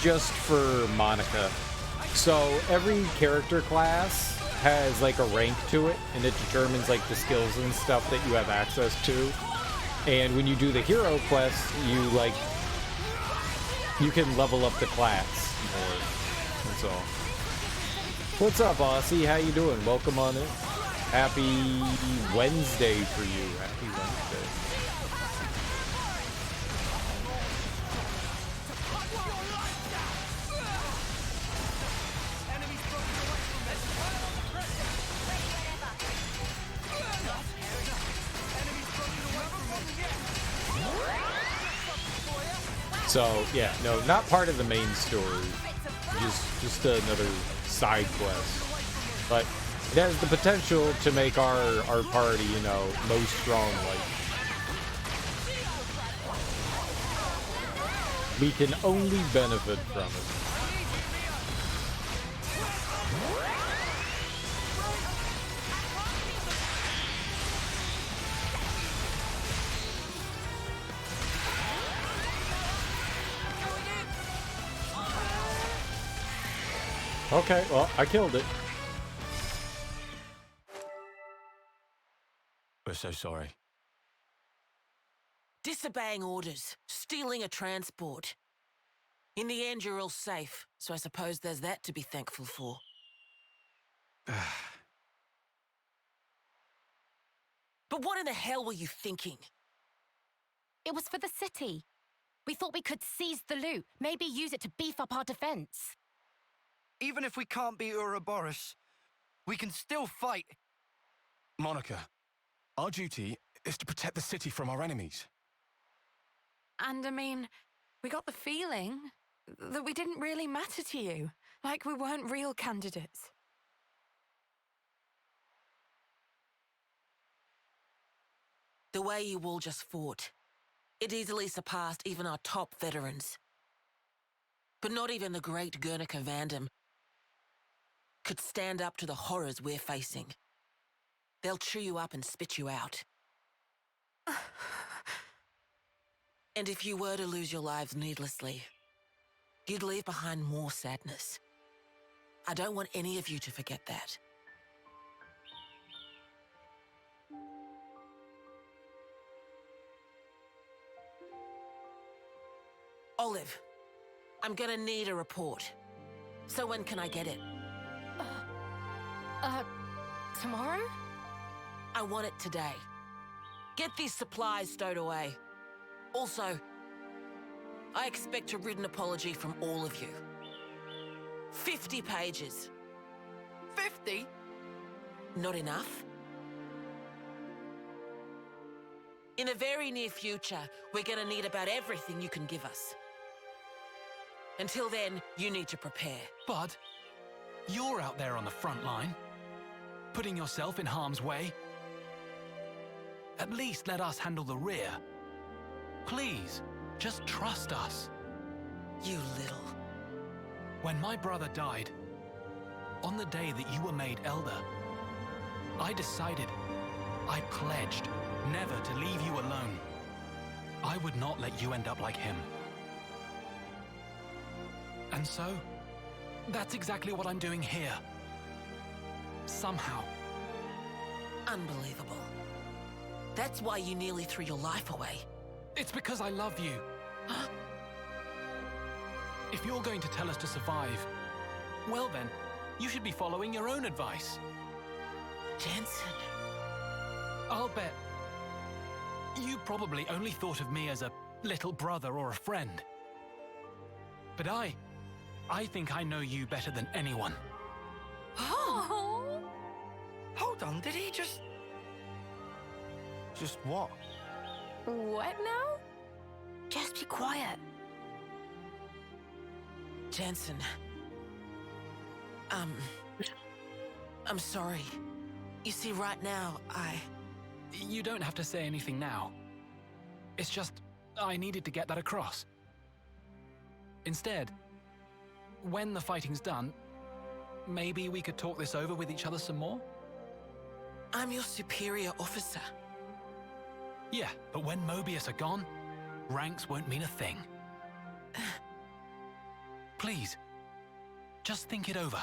just for Monica. So every character class has like a rank to it, and it determines like the skills and stuff that you have access to. And when you do the hero quest, you can level up the class more. That's all. What's up, Aussie? How you doing? Welcome on in. Happy Wednesday for you. Happy Wednesday. So, yeah, no, not part of the main story. Just another side quest. But it has the potential to make our party, you know, most strong. Like, we can only benefit from it. Okay, well, I killed it. We're so sorry. Disobeying orders, stealing a transport. In the end, you're all safe, so I suppose there's that to be thankful for. But what in the hell were you thinking? It was for the city. We thought we could seize the loot, maybe use it to beef up our defense. Even if we can't beat Ouroboros, we can still fight. Monica, our duty is to protect the city from our enemies. And I mean, we got the feeling that we didn't really matter to you. Like we weren't real candidates. The way you all just fought, it easily surpassed even our top veterans. But not even the great Guernica Vandam could stand up to the horrors we're facing. They'll chew you up and spit you out. And if you were to lose your lives needlessly, you'd leave behind more sadness. I don't want any of you to forget that. Olive, I'm gonna need a report. So when can I get it? Tomorrow? I want it today. Get these supplies stowed away. Also, I expect a written apology from all of you. 50 pages. 50? Not enough? In the very near future, we're gonna need about everything you can give us. Until then, you need to prepare. Bud, you're out there on the front line, putting yourself in harm's way. At least let us handle the rear. Please, just trust us. You little... When my brother died, on the day that you were made elder, I decided, I pledged, never to leave you alone. I would not let you end up like him. And so, that's exactly what I'm doing here. Somehow. Unbelievable. That's why you nearly threw your life away. It's because I love you. Huh? If you're going to tell us to survive, well then, you should be following your own advice. Jensen. I'll bet you probably only thought of me as a little brother or a friend. But I think I know you better than anyone. Oh! Hold on, did he just... Just what? What now? Just be quiet. Jensen. I'm sorry. You see, right now, You don't have to say anything now. It's just, I needed to get that across. Instead, when the fighting's done, maybe we could talk this over with each other some more? I'm your superior officer. Yeah, but when Mobius are gone, ranks won't mean a thing. Please, just think it over.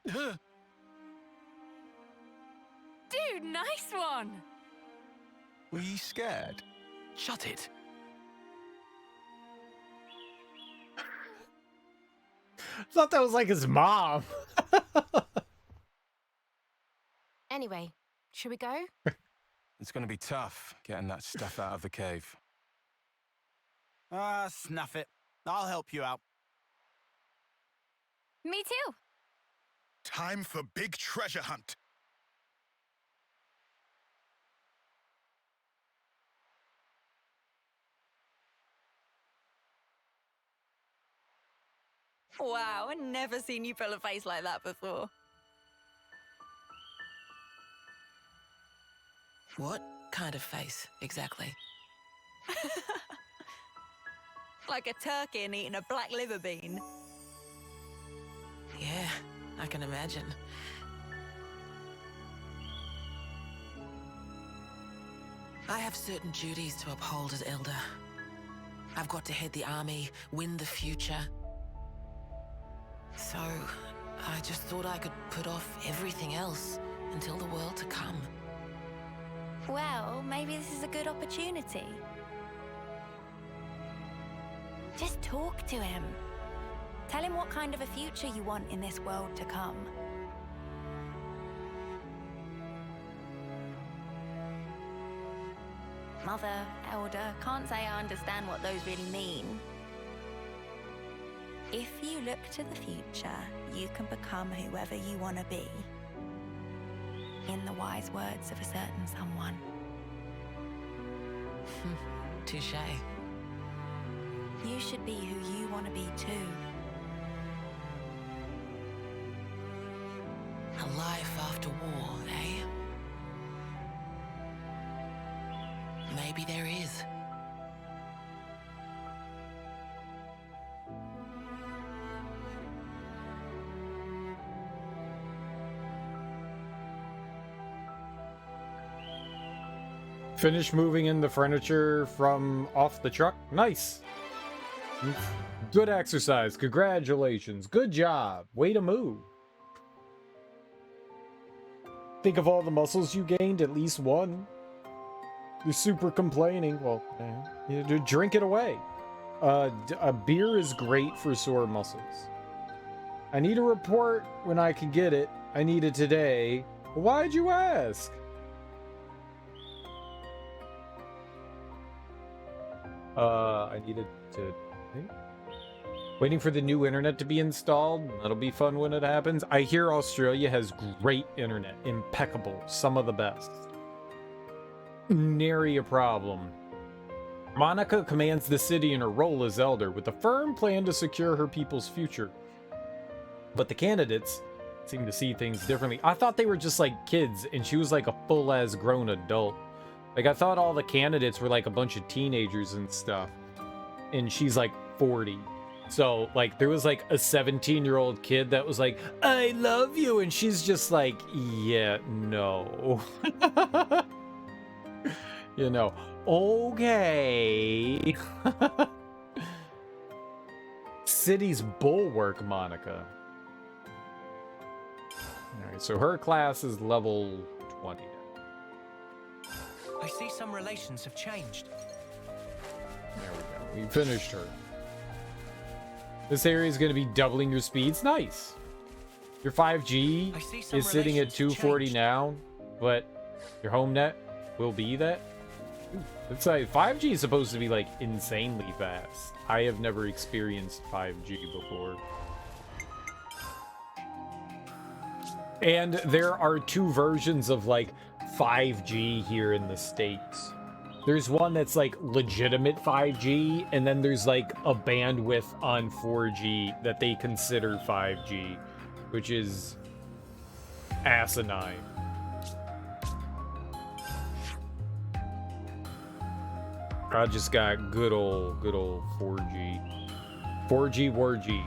Dude, nice one! Were you scared? Shut it. I thought that was like his mom. Anyway, should we go? It's gonna be tough getting that stuff out of the cave. Snuff it. I'll help you out. Me too. Time for big treasure hunt. Wow, I've never seen you pull a face like that before. What kind of face, exactly? Like a turkey and eating a black liver bean. Yeah, I can imagine. I have certain duties to uphold as Elder. I've got to head the army, win the future. So, I just thought I could put off everything else until the world to come. Well, maybe this is a good opportunity. Just talk to him. Tell him what kind of a future you want in this world to come. Mother, Elder, can't say I understand what those really mean. If you look to the future, you can become whoever you want to be. In the wise words of a certain someone. Touche. You should be who you want to be too. A life after war, eh? Maybe there is. Finish moving in the furniture from off the truck. Nice. Good exercise. Congratulations. Good job. Way to move. Think of all the muscles you gained, at least one. You're super complaining. Well, you drink it away. A beer is great for sore muscles. I need a report when I can get it. I need it today. Why'd you ask? I needed to... Waiting for the new internet to be installed. That'll be fun when it happens. I hear Australia has great internet. Impeccable. Some of the best. Nary a problem. Monica commands the city in her role as elder with a firm plan to secure her people's future. But the candidates seem to see things differently. I thought they were just like kids and she was like a full-ass grown adult. Like, I thought all the candidates were like a bunch of teenagers and stuff. And she's like 40. So, like, there was like a 17-year-old kid that was like, I love you. And she's just like, yeah, no. You know, okay. City's bulwark, Monica. Alright, so her class is level 20. I see some relations have changed. There we go. We finished her. This area is going to be doubling your speeds. Nice. Your 5G is sitting at 240 now, but your home net will be that. It's like 5G is supposed to be like insanely fast. I have never experienced 5G before. And there are two versions of like 5G here in the States. There's one that's like legitimate 5G, and then there's like a bandwidth on 4G that they consider 5G, which is asinine. I just got good old 4G. 4G, warg.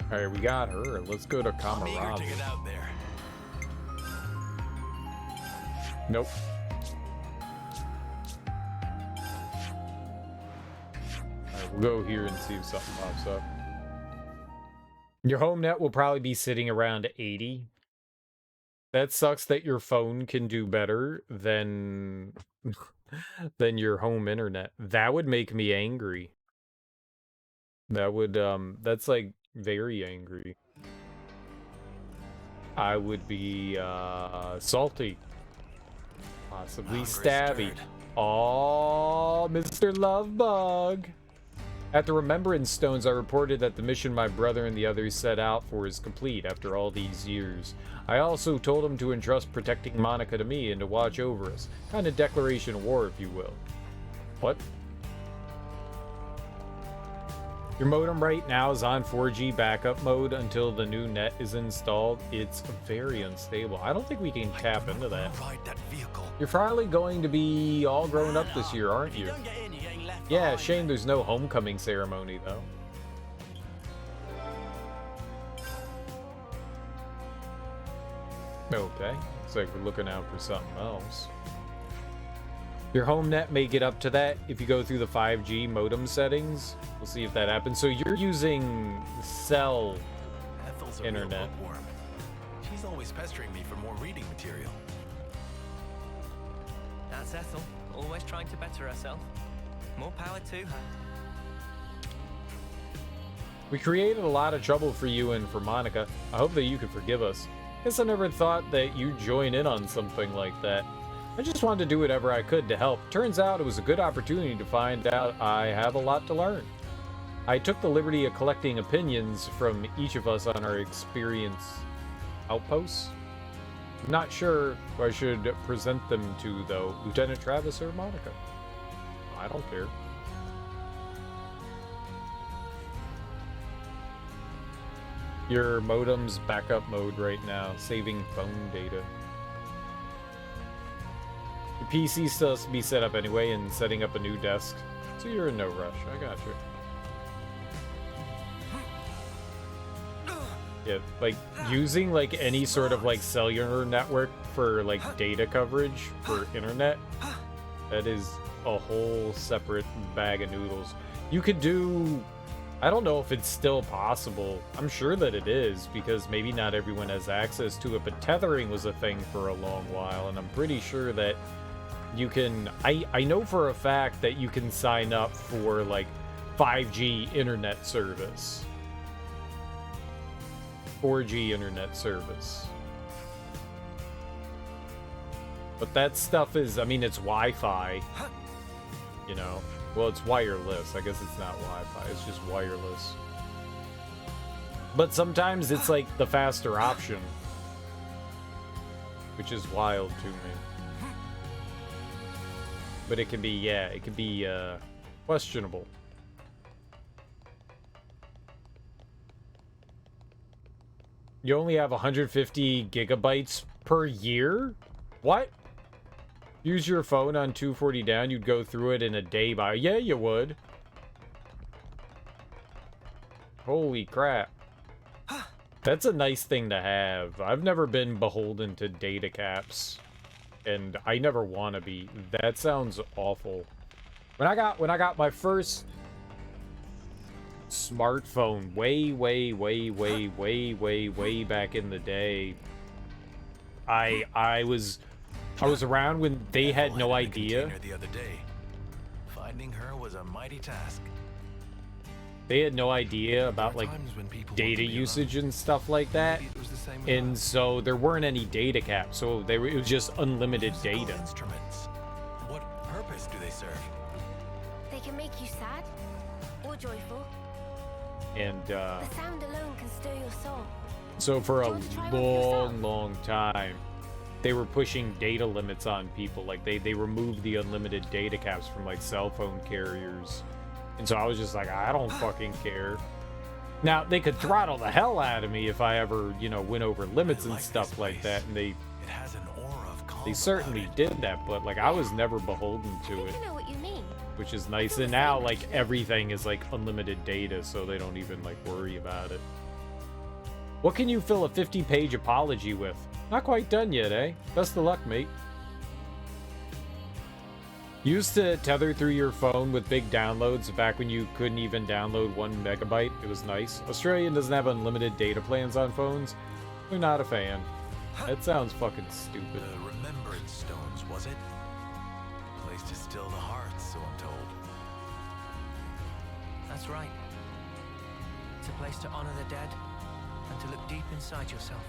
Alright, we got her. Let's go to Kamarad. Nope. Alright, we'll go here and see if something pops up. Your home net will probably be sitting around 80. That sucks that your phone can do better than than your home internet. That would make me angry. That would that's like very angry. I would be salty, possibly stabby. Oh, Mr. Lovebug. At the Remembrance Stones, I reported that the mission my brother and the others set out for is complete after all these years. I also told him to entrust protecting Monica to me and to watch over us. Kind of declaration of war, if you will. What? Your modem right now is on 4G backup mode until the new net is installed. It's very unstable. I don't think we can tap into that. You're finally going to be all grown up this year, aren't you? Yeah, shame there's no homecoming ceremony, though. Okay, looks like we're looking out for something else. Your home net may get up to that if you go through the 5G modem settings. We'll see if that happens. So you're using cell internet. She's always pestering me for more reading material. That's Ethel, always trying to better herself. More power to her. We created a lot of trouble for you and for Monica. I hope that you could forgive us. Guess I never thought that you'd join in on something like that. I just wanted to do whatever I could to help. Turns out it was a good opportunity to find out I have a lot to learn. I took the liberty of collecting opinions from each of us on our experience outposts. I'm not sure who I should present them to, though. Lieutenant Travis or Monica? I don't care. Your modem's backup mode right now, saving phone data. Your PC still has to be set up anyway, and setting up a new desk, so you're in no rush. I got you. Yeah, like, using, like, any sort of, like, cellular network for, like, data coverage for internet, that is a whole separate bag of noodles. You could do... I don't know if it's still possible. I'm sure that it is, because maybe not everyone has access to it, but tethering was a thing for a long while, and I'm pretty sure that you can... I know for a fact that you can sign up for, like, 5G internet service. 4G internet service. But that stuff is, I mean, it's Wi-Fi, you know. Well, it's wireless. I guess it's not Wi-Fi, it's just wireless. But sometimes it's like the faster option, which is wild to me. But it can be, yeah, it can be questionable. You only have 150 gigabytes per year? What? Use your phone on 240 down, you'd go through it in a day by... Yeah, you would. Holy crap. That's a nice thing to have. I've never been beholden to data caps, and I never want to be. That sounds awful. When I got my first smartphone way back in the day, I was around when they had no idea. The other day. Finding her was a mighty task. They had no idea about like data usage and stuff like that, and so there weren't any data caps. So it was just unlimited data. Instruments. What purpose do they serve? They can make you sad or joyful. And the sound alone can stir your soul. So for a long time, they were pushing data limits on people. Like they removed the unlimited data caps from like cell phone carriers. And so I was just like, I don't fucking care. Now, they could throttle the hell out of me if I ever, you know, went over limits and stuff like that. And they certainly did that, but like I was never beholden to it. I know what you mean. Which is nice. And now like everything is like unlimited data, so they don't even like worry about it. What can you fill a 50-page apology with? Not quite done yet, eh? Best of luck, mate. Used to tether through your phone with big downloads back when you couldn't even download 1 megabyte. It was nice. Australian doesn't have unlimited data plans on phones. They're not a fan. That sounds fucking stupid. The Remembrance Stones, was it? A place to still the hearts, so I'm told. That's right. It's a place to honor the dead and to look deep inside yourself.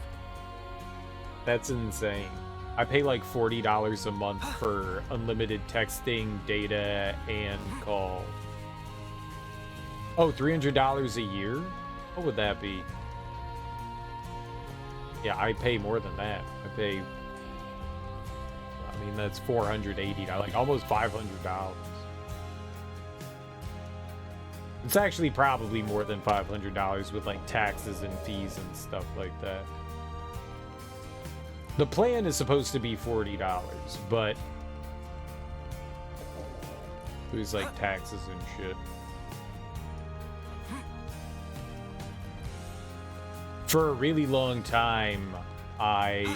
That's insane. I pay like $40 a month for unlimited texting, data, and call. Oh, $300 a year? What would that be? Yeah, I pay more than that. I pay... I mean, that's $480, like almost $500. It's actually probably more than $500 with like taxes and fees and stuff like that. The plan is supposed to be $40, but there's like taxes and shit. For a really long time, I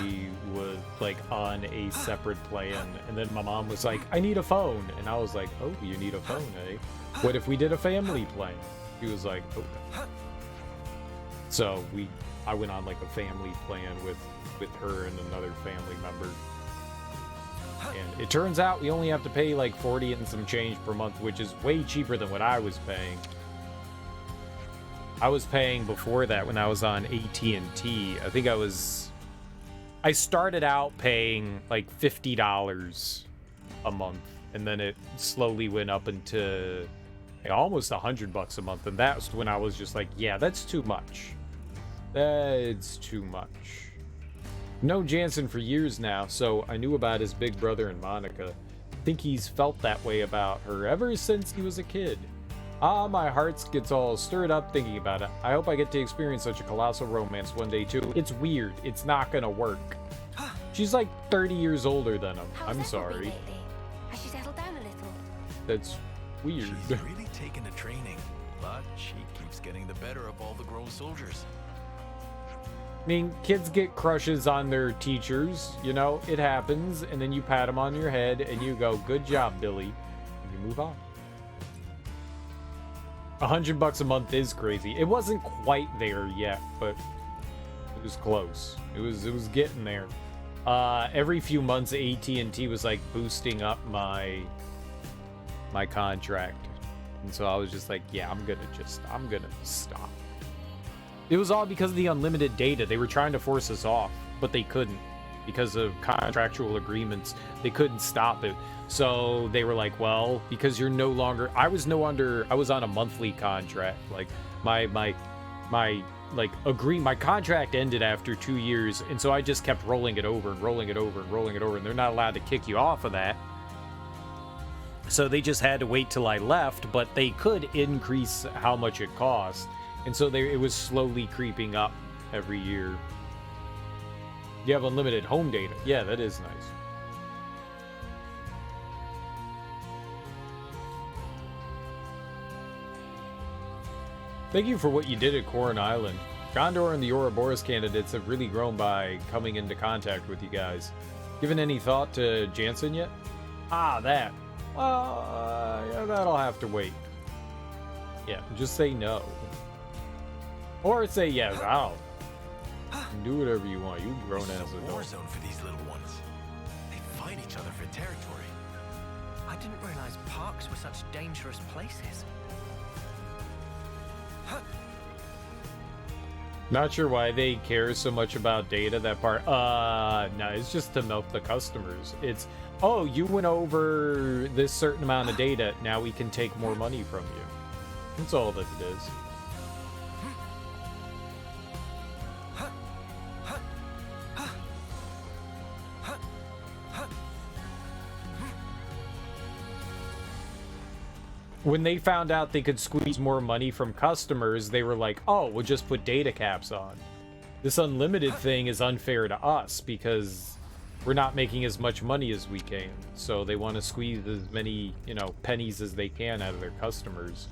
was like on a separate plan, and then my mom was like, I need a phone. And I was like, oh, you need a phone, eh? What if we did a family plan? She was like, okay. So I went on like a family plan with her and another family member. And it turns out we only have to pay like 40 and some change per month, which is way cheaper than what I was paying. I was paying before that when I was on AT&T. I think I started out paying like $50 a month, and then it slowly went up into almost $100 a month, and that's when I was just like, yeah, that's too much. That's too much. Known Jansen for years now, so I knew about his big brother and Monica. I think he's felt that way about her ever since he was a kid. Ah, my heart gets all stirred up thinking about it. I hope I get to experience such a colossal romance one day too. It's weird. It's not gonna work. She's like 30 years older than him. I'm sorry. Has she settled down a little? That's weird. She's really taken to training, but she keeps getting the better of all the grown soldiers. I mean, kids get crushes on their teachers, you know, it happens, and then you pat them on your head and you go, good job, Billy, and you move on. $100 a month is crazy. It wasn't quite there yet, but it was close. It was getting there. Every few months, AT&T was like boosting up my contract, and so I was just like, yeah, I'm gonna stop. It was all because of the unlimited data. They were trying to force us off, but they couldn't because of contractual agreements. They couldn't stop it. So they were like, well, because you're no longer, I was on a monthly contract. Like my contract ended after 2 years. And so I just kept rolling it over and rolling it over and rolling it over. And they're not allowed to kick you off of that. So they just had to wait till I left, but they could increase how much it cost. And so it was slowly creeping up every year. You have unlimited home data. Yeah, that is nice. Thank you for what you did at Corin Island. Gondor and the Ouroboros candidates have really grown by coming into contact with you guys. Given any thought to Jansen yet? Ah, that. Yeah, that'll have to wait. Yeah, just say no. Or say yes. I'll do whatever you want. You grown ass adult. War zone for these little ones. They fight each other for territory. I didn't realize parks were such dangerous places. Not sure why they care so much about data, that part. No, it's just to milk the customers. It's, oh, you went over this certain amount of data, now we can take more money from you. That's all that it is. When they found out they could squeeze more money from customers, they were like, oh, we'll just put data caps on. This unlimited thing is unfair to us because we're not making as much money as we can. So they want to squeeze as many, you know, pennies as they can out of their customers.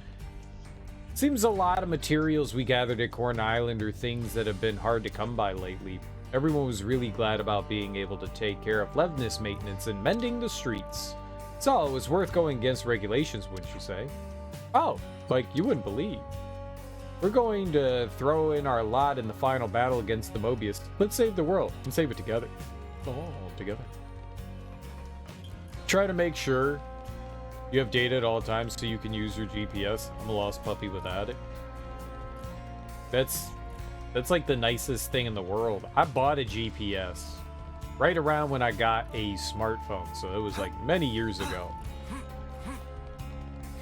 Seems a lot of materials we gathered at Corn Island are things that have been hard to come by lately. Everyone was really glad about being able to take care of Levness maintenance and mending the streets. So it was worth going against regulations, wouldn't you say? Oh, like you wouldn't believe. We're going to throw in our lot in the final battle against the Mobius. Let's save the world and save it together. All together. Try to make sure you have data at all times so you can use your GPS. I'm a lost puppy without it. That's like the nicest thing in the world. I bought a GPS right around when I got a smartphone, so it was like many years ago.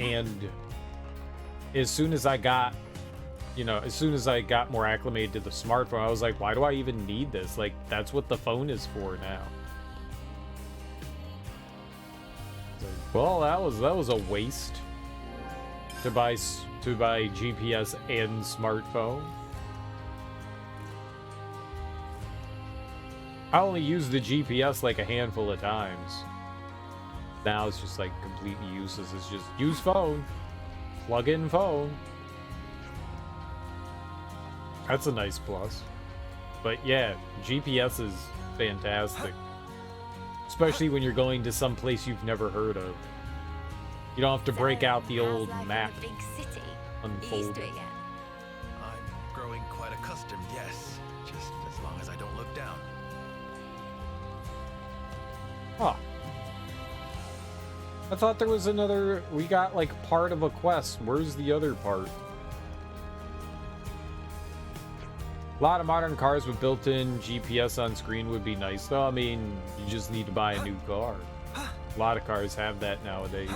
And as soon as I got, more acclimated to the smartphone, I was like, why do I even need this? Like, that's what the phone is for now. Well, that was a waste to buy GPS and smartphone. I only used the GPS like a handful of times. Now it's just like completely useless. It's just use phone, plug in phone. That's a nice plus. But yeah, GPS is fantastic. Especially when you're going to some place you've never heard of. You don't have to break out the old map. Unfold it. I'm growing quite accustomed, yes. Just as long as I don't look down. Huh. I thought there was another... We got, like, part of a quest. Where's the other part? A lot of modern cars with built-in GPS on screen would be nice, though. I mean, you just need to buy a new car. A lot of cars have that nowadays.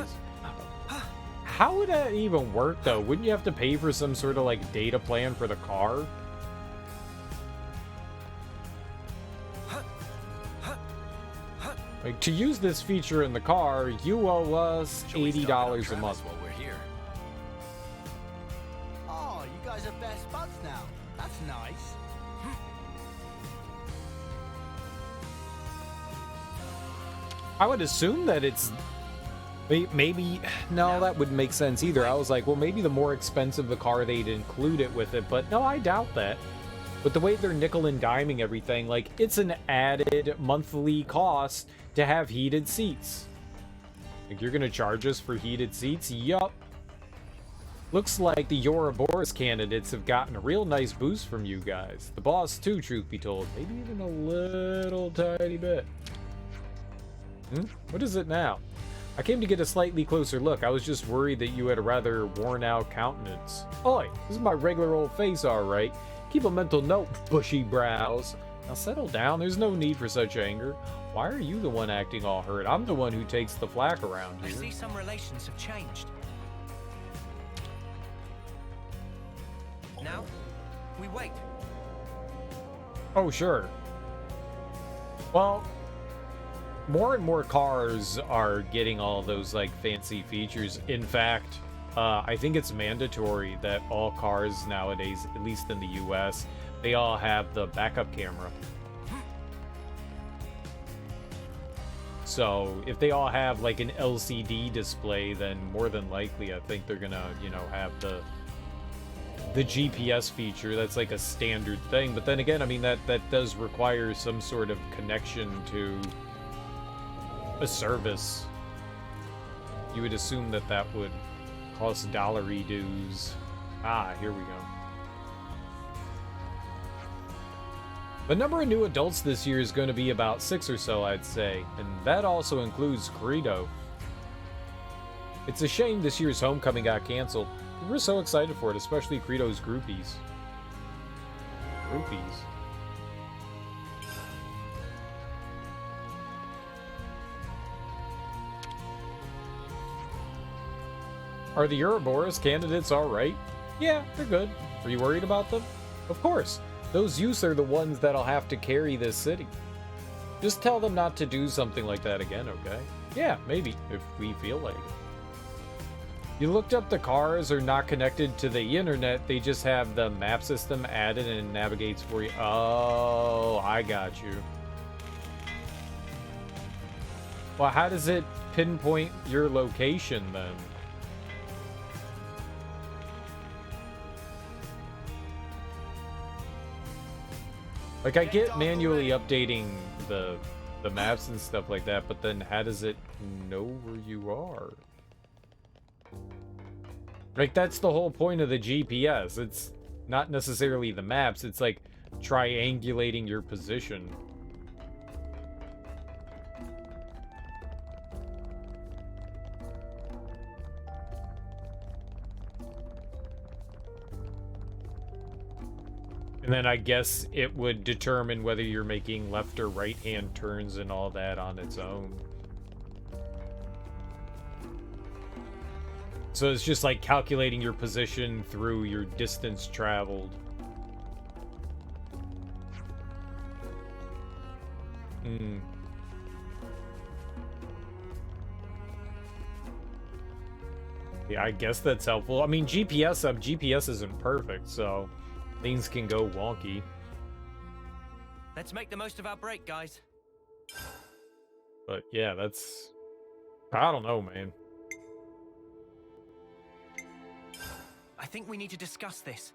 how would that even work, though? Wouldn't you have to pay for some sort of, like, data plan for the car? Like, to use this feature in the car, you owe us $80 a month. While we're here. Oh, you guys are best buds now. That's nice. I would assume that it's... Maybe... No, that wouldn't make sense either. I was like, well, maybe the more expensive the car, they'd include it with it. But no, I doubt that. But the way they're nickel and diming everything, like, it's an added monthly cost to have heated seats. Like, you're gonna charge us for heated seats? Yup. Looks like the Ouroboros candidates have gotten a real nice boost from you guys. The boss too, truth be told. Maybe even a little tiny bit. What is it now? I came to get a slightly closer look. I was just worried that you had a rather worn out countenance. Oi, this is my regular old face, alright. Keep a mental note, bushy brows. Now settle down, there's no need for such anger. Why are you the one acting all hurt? I'm the one who takes the flack around here. I see some relations have changed. Now, we wait. Oh, sure. Well, more and more cars are getting all those, like, fancy features. In fact, I think it's mandatory that all cars nowadays, at least in the US, they all have the backup camera. So, if they all have, like, an LCD display, then more than likely, I think they're gonna, you know, have the GPS feature. That's like a standard thing. But then again, I mean, that does require some sort of connection to a service. You would assume that that would cost dollary dues. Ah, here we go. The number of new adults this year is going to be about 6 or so, I'd say, and that also includes Greedo. It's a shame this year's homecoming got canceled. We were so excited for it, especially Greedo's groupies. Groupies. Are the Ouroboros candidates alright? Yeah, they're good. Are you worried about them? Of course. Those youths are the ones that'll have to carry this city. Just tell them not to do something like that again, okay? Yeah, maybe, if we feel like it. You looked up the cars are not connected to the internet, they just have the map system added and it navigates for you. Oh, I got you. Well, how does it pinpoint your location then? Like, I get manually updating the maps and stuff like that, but then how does it know where you are? Like, that's the whole point of the GPS. It's not necessarily the maps, it's like triangulating your position. And then I guess it would determine whether you're making left or right hand turns and all that on its own. So it's just like calculating your position through your distance traveled. Yeah, I guess that's helpful. I mean, GPS isn't perfect, so things can go wonky. Let's make the most of our break, guys. But yeah, that's... I don't know, man. I think we need to discuss this.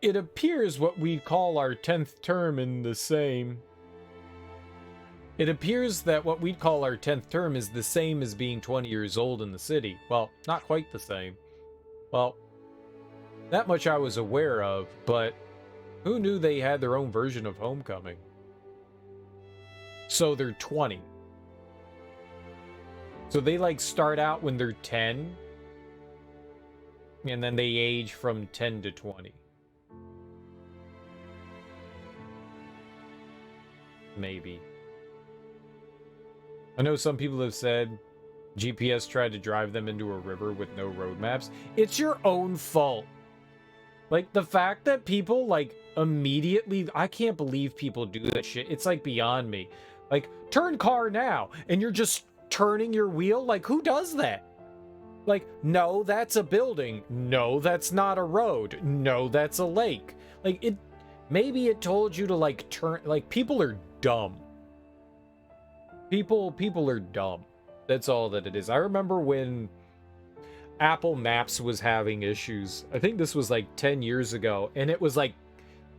It appears what we'd call our 10th term in the same... It appears that what we'd call our 10th term is the same as being 20 years old in the city. Well, not quite the same. Well, that much I was aware of, but who knew they had their own version of Homecoming? So they're 20. So they, like, start out when they're 10, and then they age from 10 to 20. Maybe. I know some people have said GPS tried to drive them into a river with no road maps. It's your own fault. Like, the fact that people, like, immediately... I can't believe people do that shit. It's, like, beyond me. Like, turn car now, and you're just turning your wheel? Like, who does that? Like, no, that's a building. No, that's not a road. No, that's a lake. Like, it... Maybe it told you to, like, turn... Like, people are dumb. People are dumb. That's all that it is. I remember when Apple Maps was having issues. I think this was like 10 years ago, and it was like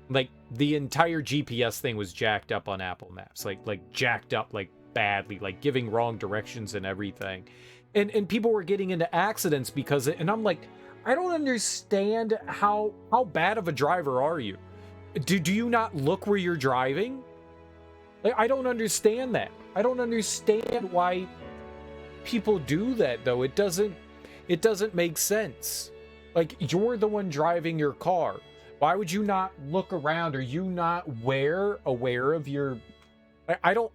the entire GPS thing was jacked up on Apple Maps. Like jacked up like badly, like giving wrong directions and everything. And people were getting into accidents because and I'm like, I don't understand how bad of a driver are you? Do you not look where you're driving? Like, I don't understand that. I don't understand why people do that, though. It doesn't make sense. Like, you're the one driving your car. Why would you not look around? Are you not aware of your...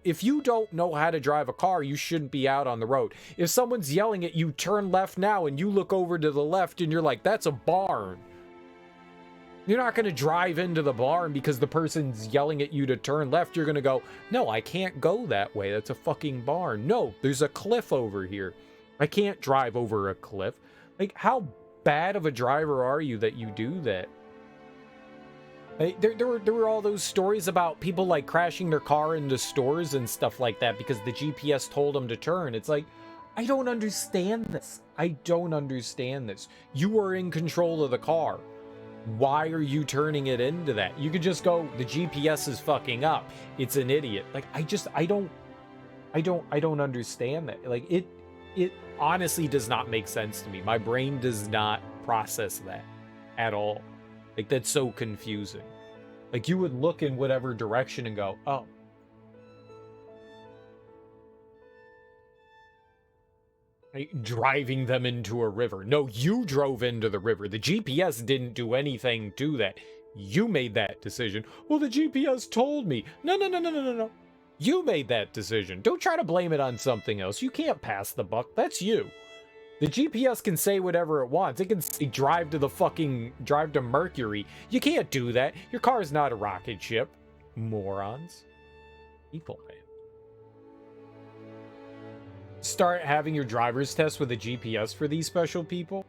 if you don't know how to drive a car, you shouldn't be out on the road. If someone's yelling at you, turn left now, and you look over to the left and you're like, that's a barn. You're not going to drive into the barn because the person's yelling at you to turn left. You're going to go, no, I can't go that way. That's a fucking barn. No, there's a cliff over here. I can't drive over a cliff. Like, how bad of a driver are you that you do that? Like, there were all those stories about people, like, crashing their car into stores and stuff like that because the GPS told them to turn. It's like, I don't understand this. I don't understand this. You are in control of the car. Why are you turning it into that? You could just go, the GPS is fucking up. It's an idiot. Like, I don't understand that. Like, it honestly does not make sense to me. My brain does not process that at all. Like, that's so confusing. Like, you would look in whatever direction and go, oh. Driving them into a river. No, you drove into the river. The GPS didn't do anything to that. You made that decision. Well, the GPS told me. No. You made that decision. Don't try to blame it on something else. You can't pass the buck. That's you. The GPS can say whatever it wants. It can say drive to Mercury. You can't do that. Your car is not a rocket ship. Morons. People, man. Start having your driver's test with a GPS for these special people?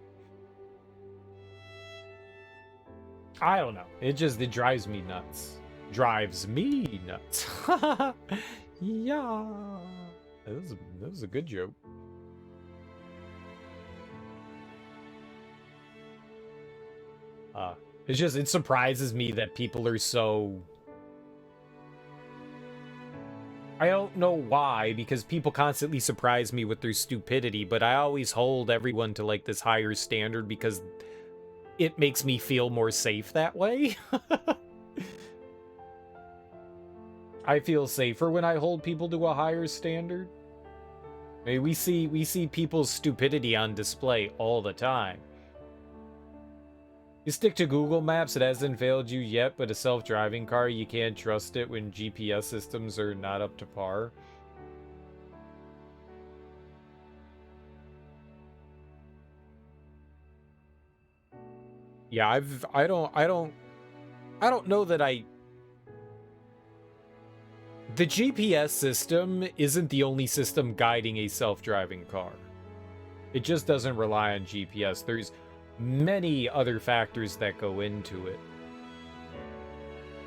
I don't know. It drives me nuts. Drives me nuts. Yeah. That was a good joke. It surprises me that people are so... I don't know why, because people constantly surprise me with their stupidity, but I always hold everyone to, like, this higher standard because it makes me feel more safe that way. I feel safer when I hold people to a higher standard. I mean, we see people's stupidity on display all the time. You stick to Google Maps, it hasn't failed you yet, but a self-driving car, you can't trust it when GPS systems are not up to par. Yeah, I don't know that the GPS system isn't the only system guiding a self-driving car. It just doesn't rely on GPS. There's many other factors that go into it.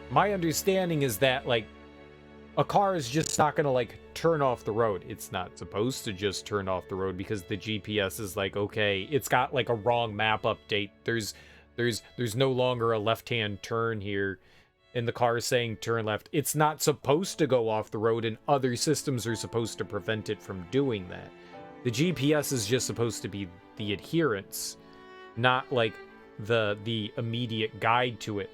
My understanding is that, like, a car is just not gonna, like, turn off the road. It's not supposed to just turn off the road because the GPS is like, okay, it's got, like, a wrong map update. There's no longer a left-hand turn here, and the car is saying turn left. It's not supposed to go off the road, and other systems are supposed to prevent it from doing that. The GPS is just supposed to be the adherence, not like the immediate guide to it.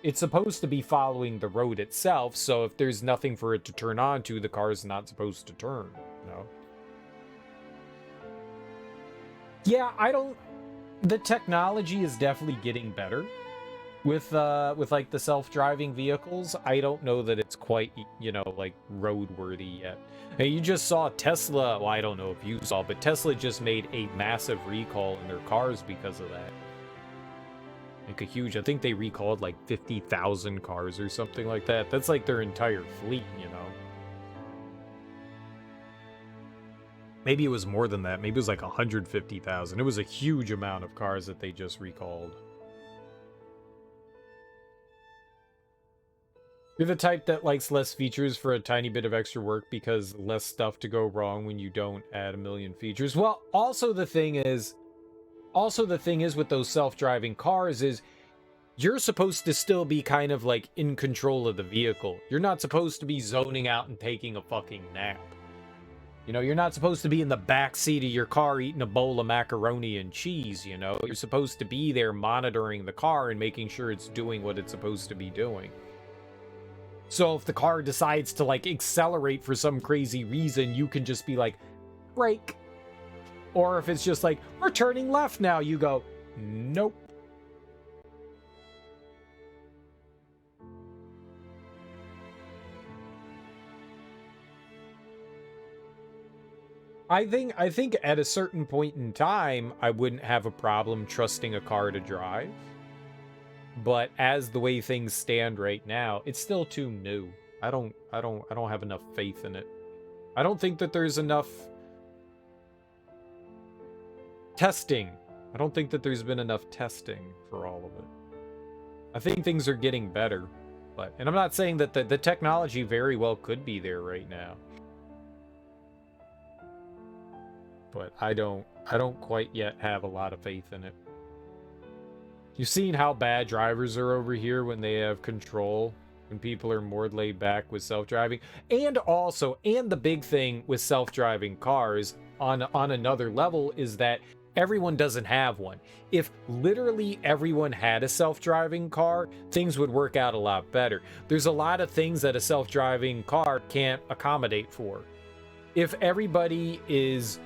It's supposed to be following the road itself, so if there's nothing for it to turn onto, the car is not supposed to turn, you know? Yeah, the technology is definitely getting better. with like the self-driving vehicles, I don't know that it's quite, you know, like roadworthy yet. Hey, you just saw Tesla. Well, I don't know if you saw, but Tesla just made a massive recall in their cars because of that. Like a huge, I think they recalled like 50,000 cars or something like that. That's like their entire fleet, you know. Maybe it was more than that. Maybe it was like 150,000. It was a huge amount of cars that they just recalled. You're the type that likes less features for a tiny bit of extra work because less stuff to go wrong when you don't add a million features. Well, also the thing is with those self-driving cars is you're supposed to still be kind of like in control of the vehicle. You're not supposed to be zoning out and taking a fucking nap. You know, you're not supposed to be in the back seat of your car eating a bowl of macaroni and cheese, you know? You're supposed to be there monitoring the car and making sure it's doing what it's supposed to be doing. So if the car decides to like accelerate for some crazy reason, you can just be like, brake. Or if it's just like, we're turning left now, you go, nope. I think at a certain point in time, I wouldn't have a problem trusting a car to drive. But as the way things stand right now, it's still too new. I don't have enough faith in it. I don't think that there's enough testing. I don't think that there's been enough testing for all of it. I think things are getting better, and I'm not saying that the technology very well could be there right now. But I don't quite yet have a lot of faith in it. You've seen how bad drivers are over here when they have control, when people are more laid back with self-driving. And the big thing with self-driving cars on another level is that everyone doesn't have one. If literally everyone had a self-driving car, things would work out a lot better. There's a lot of things that a self-driving car can't accommodate for. If everybody is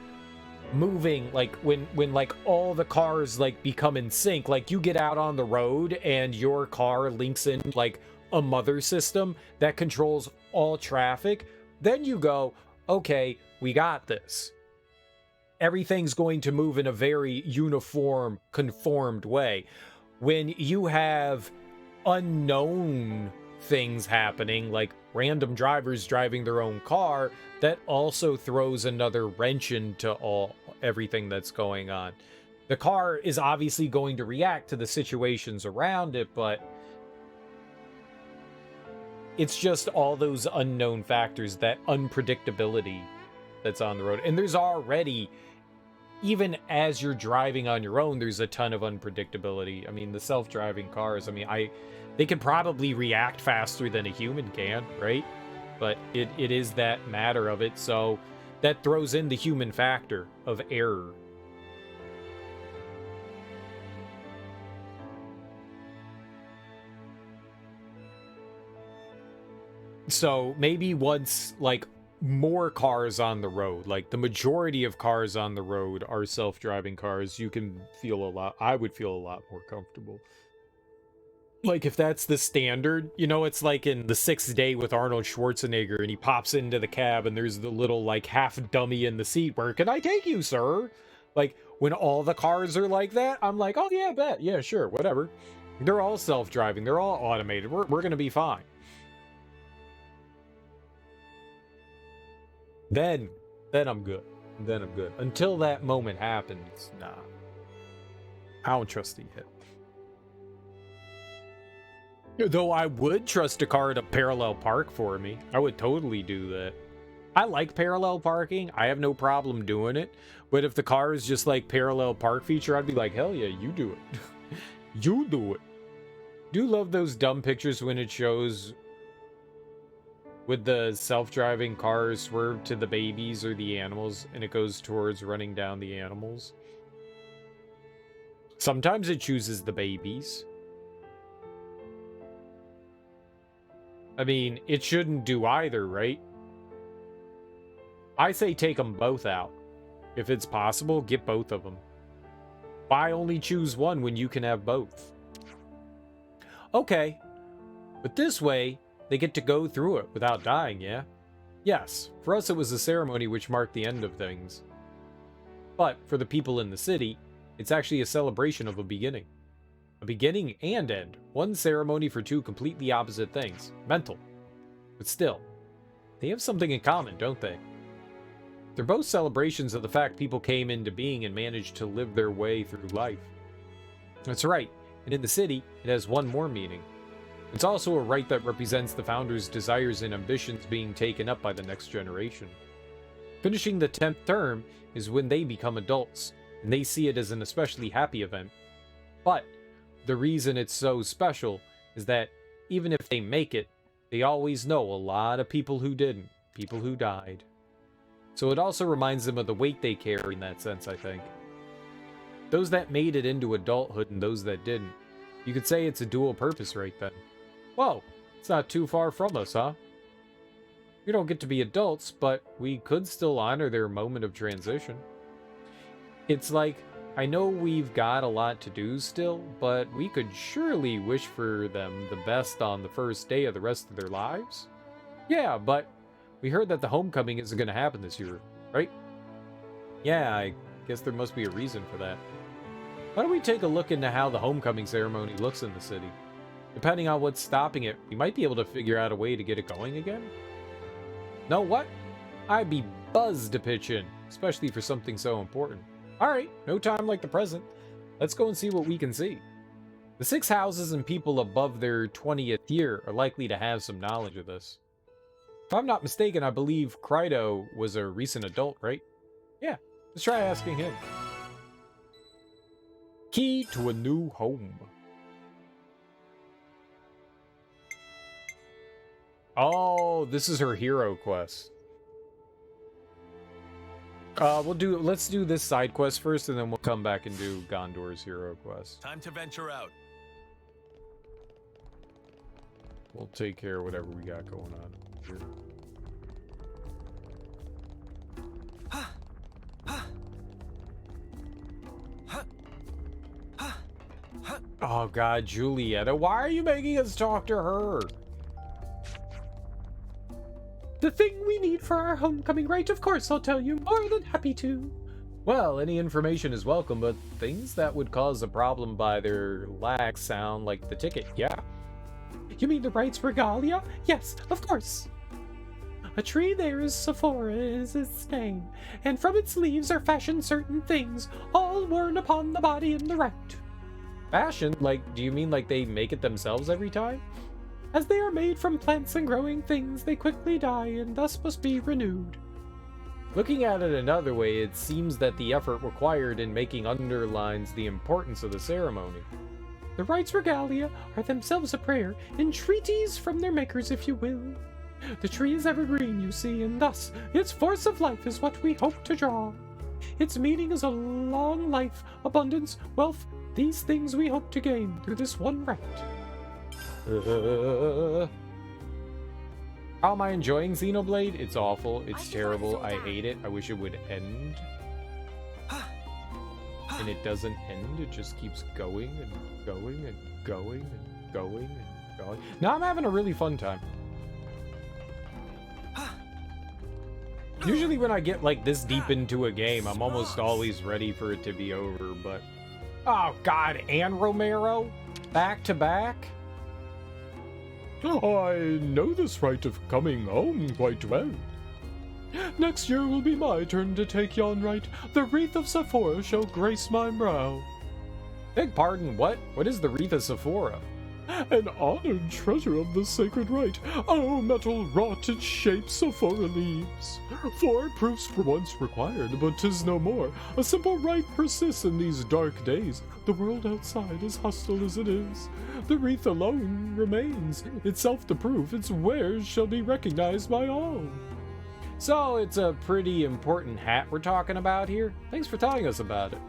moving, like when like all the cars like become in sync, like you get out on the road and your car links in like a mother system that controls all traffic, then you go, okay, we got this. Everything's going to move in a very uniform, conformed way. When you have unknown things happening, like random drivers driving their own car, that also throws another wrench into everything that's going on. The car is obviously going to react to the situations around it, but it's just all those unknown factors, that unpredictability that's on the road. And there's already, even as you're driving on your own, there's a ton of unpredictability. I mean, the self-driving cars, they can probably react faster than a human can, right? But it is that matter of it, so that throws in the human factor of error. So maybe once, like, more cars on the road, like the majority of cars on the road are self-driving cars, you can feel I would feel a lot more comfortable. Like, if that's the standard, you know, it's like in The Sixth Day with Arnold Schwarzenegger, and he pops into the cab, and there's the little, like, half dummy in the seat, where can I take you, sir? Like, when all the cars are like that, I'm like, oh, yeah, bet. Yeah, sure, whatever. They're all self-driving. They're all automated. We're going to be fine. Then I'm good. Then I'm good. Until that moment happens, nah. I don't trust it yet. Though I would trust a car to parallel park for me. I would totally do that. I like parallel parking. I have no problem doing it. But if the car is just like parallel park feature, I'd be like, hell yeah, you do it. You do it. Do love those dumb pictures when it shows with the self-driving cars swerve to the babies or the animals and it goes towards running down the animals. Sometimes it chooses the babies. I mean, it shouldn't do either, right? I say take them both out. If it's possible, get both of them. Why only choose one when you can have both? Okay. But this way, they get to go through it without dying, yeah? Yes, for us it was a ceremony which marked the end of things. But for the people in the city, it's actually a celebration of a beginning. A beginning and end. One ceremony for two completely opposite things. Mental. But still, they have something in common, don't they? They're both celebrations of the fact people came into being and managed to live their way through life. That's right, and in the city, it has one more meaning. It's also a rite that represents the founders' desires and ambitions being taken up by the next generation. Finishing the 10th term is when they become adults, and they see it as an especially happy event. But the reason it's so special is that even if they make it, they always know a lot of people who didn't, people who died. So it also reminds them of the weight they carry in that sense, I think. Those that made it into adulthood and those that didn't. You could say it's a dual purpose right then. Whoa, it's not too far from us, huh? We don't get to be adults, but we could still honor their moment of transition. It's like, I know we've got a lot to do still, but we could surely wish for them the best on the first day of the rest of their lives? Yeah, but we heard that the homecoming isn't going to happen this year, right? Yeah, I guess there must be a reason for that. Why don't we take a look into how the homecoming ceremony looks in the city? Depending on what's stopping it, we might be able to figure out a way to get it going again. Know what? I'd be buzzed to pitch in, especially for something so important. Alright, no time like the present. Let's go and see what we can see. The 6 houses and people above their 20th year are likely to have some knowledge of this. If I'm not mistaken, I believe Krydo was a recent adult, right? Yeah, let's try asking him. Key to a new home. Oh, this is her hero quest. Let's do this side quest first, and then we'll come back and do Gondor's hero quest. Time to venture out. We'll take care of whatever we got going on here. Oh god, Julietta, why are you making us talk to her? The thing we need for our homecoming rite, of course I'll tell you, more than happy to. Well, any information is welcome, but things that would cause a problem by their lack sound like the ticket, yeah. You mean the rite's regalia? Yes, of course. A tree there is Sephora is its name, and from its leaves are fashioned certain things, all worn upon the body in the rite. Fashion? Like, do you mean like they make it themselves every time? As they are made from plants and growing things, they quickly die and thus must be renewed. Looking at it another way, it seems that the effort required in making underlines the importance of the ceremony. The rites regalia are themselves a prayer, entreaties from their makers, if you will. The tree is evergreen, you see, and thus its force of life is what we hope to draw. Its meaning is a long life, abundance, wealth, these things we hope to gain through this one rite. How am I enjoying Xenoblade? It's awful. It's terrible. I hate it. I wish it would end. And it doesn't end. It just keeps going and going and going and going and going. Now I'm having a really fun time. Usually when I get like this deep into a game, I'm almost always ready for it to be over, but... Oh god, and Romero? Back to back? I know this rite of coming home quite well. Next year will be my turn to take yon rite. The wreath of Sephora shall grace my brow. Beg pardon, what? What is the wreath of Sephora? An honored treasure of the sacred rite. Oh, metal wrought its shape Sephora leaves. 4 proofs were once required, but 'tis no more. A simple rite persists in these dark days. The world outside, as hostile as it is. The wreath alone remains, itself the proof. Its wares shall be recognized by all. So, it's a pretty important hat we're talking about here. Thanks for telling us about it.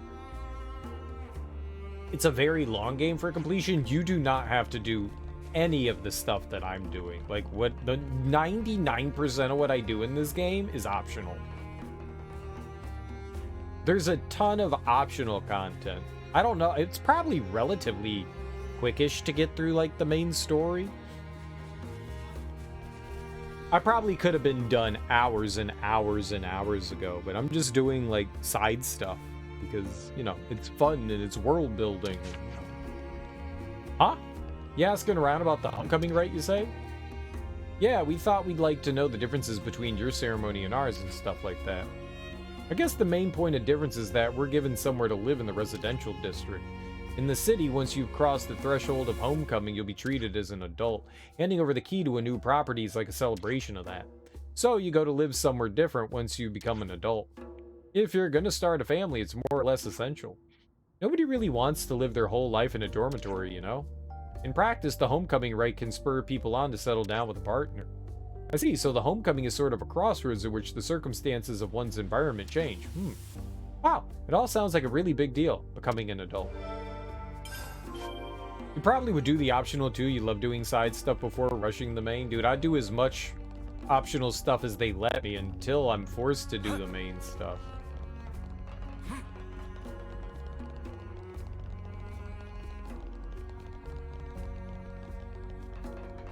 It's a very long game for completion. You do not have to do any of the stuff that I'm doing. Like, what the 99% of what I do in this game is optional. There's a ton of optional content. I don't know, it's probably relatively quickish to get through, like, the main story. I probably could have been done hours and hours and hours ago, but I'm just doing, like, side stuff because, you know, it's fun and it's world building. Huh? You asking around about the homecoming rite, you say? Yeah, we thought we'd like to know the differences between your ceremony and ours and stuff like that. I guess the main point of difference is that we're given somewhere to live in the residential district. In the city, once you've crossed the threshold of homecoming, you'll be treated as an adult. Handing over the key to a new property is like a celebration of that. So you go to live somewhere different once you become an adult. If you're gonna start a family, it's more or less essential. Nobody really wants to live their whole life in a dormitory, you know? In practice, the homecoming rite can spur people on to settle down with a partner. I see, so the homecoming is sort of a crossroads in which the circumstances of one's environment change. Wow, it all sounds like a really big deal, becoming an adult. You probably would do the optional too. You love doing side stuff before rushing the main. Dude, I'd do as much optional stuff as they let me until I'm forced to do the main stuff.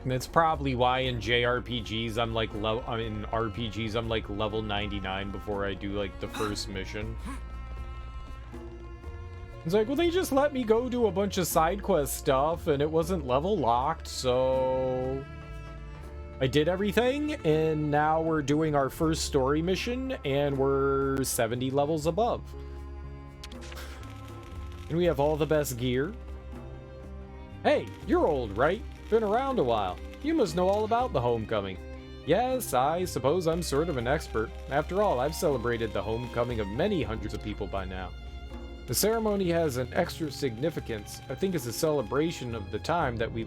And that's probably why in JRPGs I'm like in RPGs I'm like level 99 before I do like the first mission. It's like, well, they just let me go do a bunch of side quest stuff and it wasn't level locked, so I did everything, and now we're doing our first story mission and we're 70 levels above. And we have all the best gear. Hey, you're old, right? Been around a while. You must know all about the homecoming. Yes, I suppose I'm sort of an expert. After all, I've celebrated the homecoming of many hundreds of people by now. The ceremony has an extra significance. I think it's a celebration of the time that we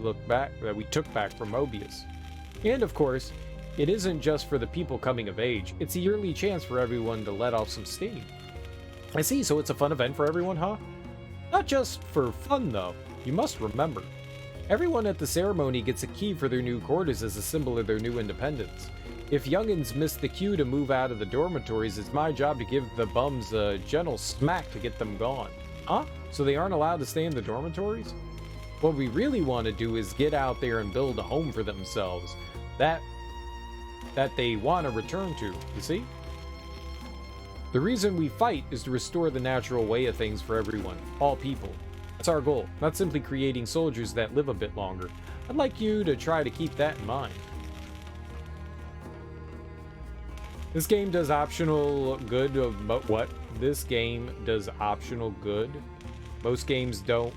took back from Mobius. And of course, it isn't just for the people coming of age. It's a yearly chance for everyone to let off some steam. I see, so it's a fun event for everyone, huh? Not just for fun, though. You must remember, everyone at the ceremony gets a key for their new quarters as a symbol of their new independence. If youngins miss the cue to move out of the dormitories, it's my job to give the bums a gentle smack to get them gone. Huh? So they aren't allowed to stay in the dormitories? What we really want to do is get out there and build a home for themselves that they want to return to, you see? The reason we fight is to restore the natural way of things for everyone, all people. That's our goal, not simply creating soldiers that live a bit longer. I'd like you to try to keep that in mind. This game does optional good, but what? This game does optional good. Most games don't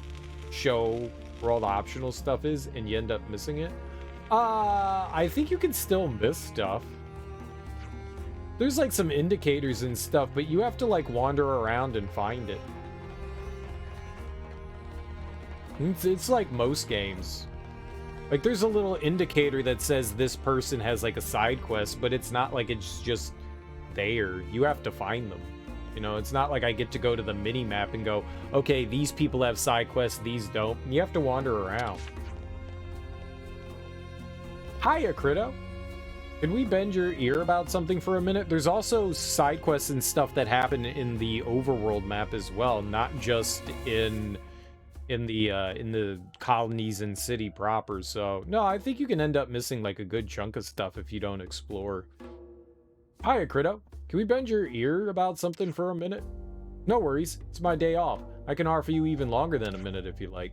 show where all the optional stuff is and you end up missing it. I think you can still miss stuff. There's like some indicators and stuff, but you have to like wander around and find it. It's like most games. Like there's a little indicator that says this person has like a side quest, but it's not like it's just there. You have to find them. You know, it's not like I get to go to the mini map and go, okay, these people have side quests, these don't. You have to wander around. Hiya, Crito. Could we bend your ear about something for a minute? There's also side quests and stuff that happen in the overworld map as well, not just in the colonies and city proper. So no, I think you can end up missing like a good chunk of stuff if you don't explore. Hiya, Crito. Can we bend your ear about something for a minute? No worries, it's my day off. I can offer you even longer than a minute if you like.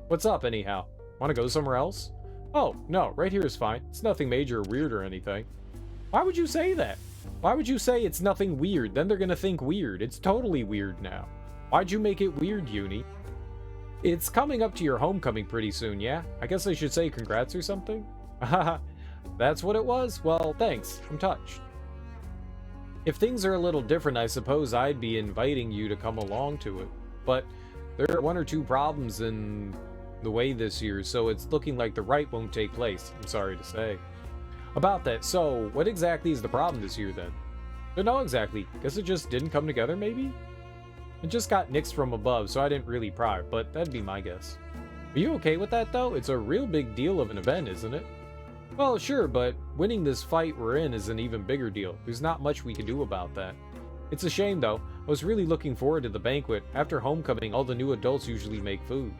What's up anyhow? Want to go somewhere else? Oh, no, right here is fine. It's nothing major or weird or anything. Why would you say that? Why would you say it's nothing weird? Then they're gonna think weird. It's totally weird now. Why'd you make it weird, Uni? It's coming up to your homecoming pretty soon, yeah? I guess I should say congrats or something? Haha, that's what it was? Well, thanks. I'm touched. If things are a little different, I suppose I'd be inviting you to come along to it. But there are one or two problems in the way this year, so it's looking like the rite won't take place, I'm sorry to say. About that, so what exactly is the problem this year then? Don't know exactly. Guess it just didn't come together, maybe? It just got nixed from above, so I didn't really pry, but that'd be my guess. Are you okay with that, though? It's a real big deal of an event, isn't it? Well, sure, but winning this fight we're in is an even bigger deal. There's not much we can do about that. It's a shame, though. I was really looking forward to the banquet. After homecoming, all the new adults usually make food.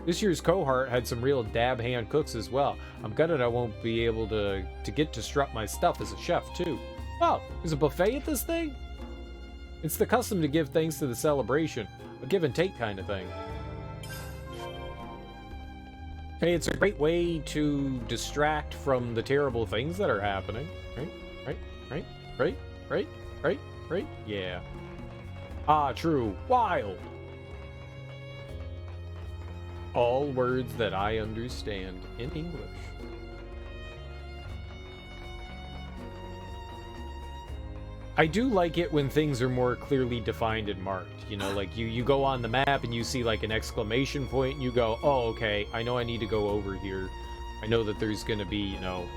This year's cohort had some real dab hand cooks as well. I'm gutted I won't be able to get to strut my stuff as a chef, too. Oh, there's a buffet at this thing? It's the custom to give thanks to the celebration. A give and take kind of thing. Hey, it's a great way to distract from the terrible things that are happening. Right? Yeah. Ah, true. Wild. All words that I understand in English. I do like it when things are more clearly defined and marked. You know, like you go on the map and you see like an exclamation point and you go, oh, okay, I know I need to go over here. I know that there's going to be, you know,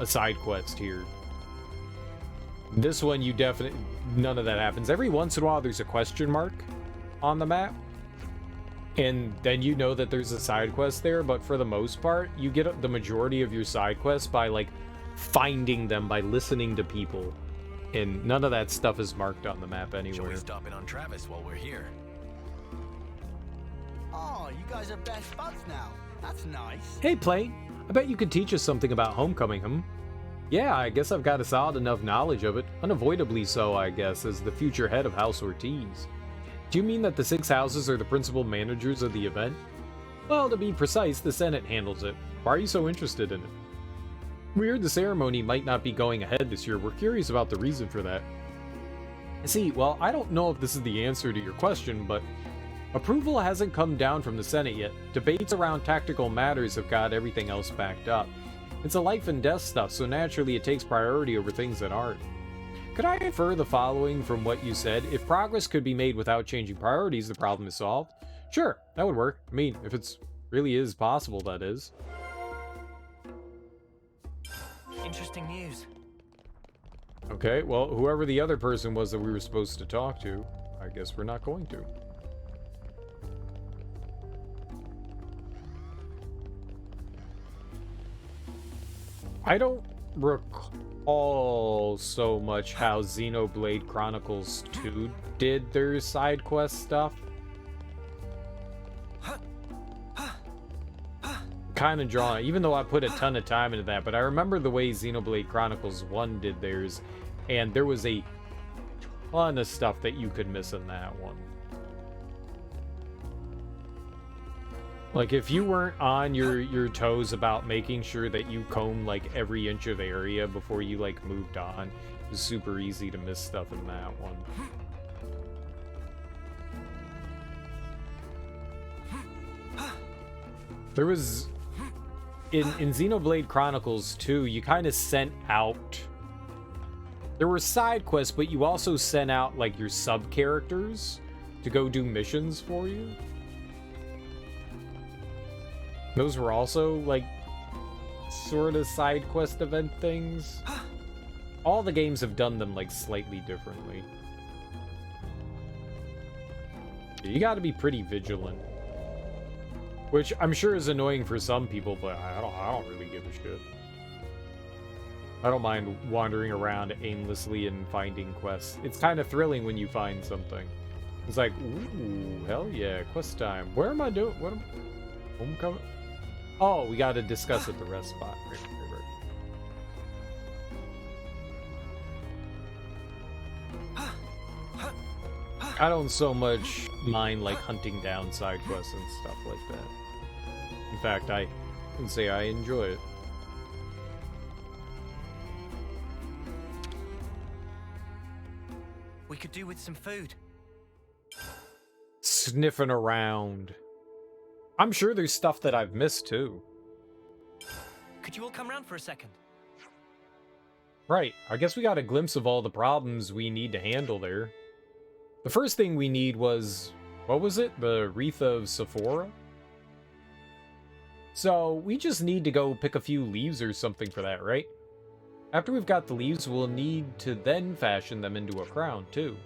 a side quest here. This one, you definitely, none of that happens. Every once in a while, there's a question mark on the map. And then you know that there's a side quest there, but for the most part, you get the majority of your side quests by, like, finding them, by listening to people. And none of that stuff is marked on the map anywhere. Shall we stop in on Travis while we're here? Oh, you guys are best buds now. That's nice. Hey, Plane. I bet you could teach us something about homecoming, Yeah, I guess I've got a solid enough knowledge of it. Unavoidably so, I guess, as the future head of House Ortiz. Do you mean that the 6 houses are the principal managers of the event? Well, to be precise, the Senate handles it. Why are you so interested in it? We heard the ceremony might not be going ahead this year. We're curious about the reason for that. See, well, I don't know if this is the answer to your question, but approval hasn't come down from the Senate yet. Debates around tactical matters have got everything else backed up. It's a life and death stuff, so naturally it takes priority over things that aren't. Could I infer the following from what you said? If progress could be made without changing priorities, the problem is solved? Sure, that would work. I mean, if it's really is possible, that is. Interesting news. Okay, well, whoever the other person was that we were supposed to talk to, I guess we're not going to. I don't recall so much how Xenoblade Chronicles 2 did their side quest stuff. Kind of drawn, even though I put a ton of time into that, but I remember the way Xenoblade Chronicles 1 did theirs, and there was a ton of stuff that you could miss in that one. Like, if you weren't on your toes about making sure that you combed, like, every inch of area before you, like, moved on, it was super easy to miss stuff in that one. There was... In Xenoblade Chronicles 2, you kind of sent out... There were side quests, but you also sent out, like, your sub-characters to go do missions for you. Those were also, like, sort of side quest event things. All the games have done them, like, slightly differently. You gotta be pretty vigilant. Which I'm sure is annoying for some people, but I don't really give a shit. I don't mind wandering around aimlessly and finding quests. It's kind of thrilling when you find something. It's like, ooh, hell yeah, quest time. Where am I doing? What am I... Homecoming? Oh, we gotta discuss at the rest spot. Right. I don't so much mind, like, hunting down side quests and stuff like that. In fact, I can say I enjoy it. We could do with some food. Sniffing around. I'm sure there's stuff that I've missed, too. Could you all come round for a second? Right, I guess we got a glimpse of all the problems we need to handle there. The first thing we need was... what was it? The Wreath of Sephora? So, we just need to go pick a few leaves or something for that, right? After we've got the leaves, we'll need to then fashion them into a crown, too.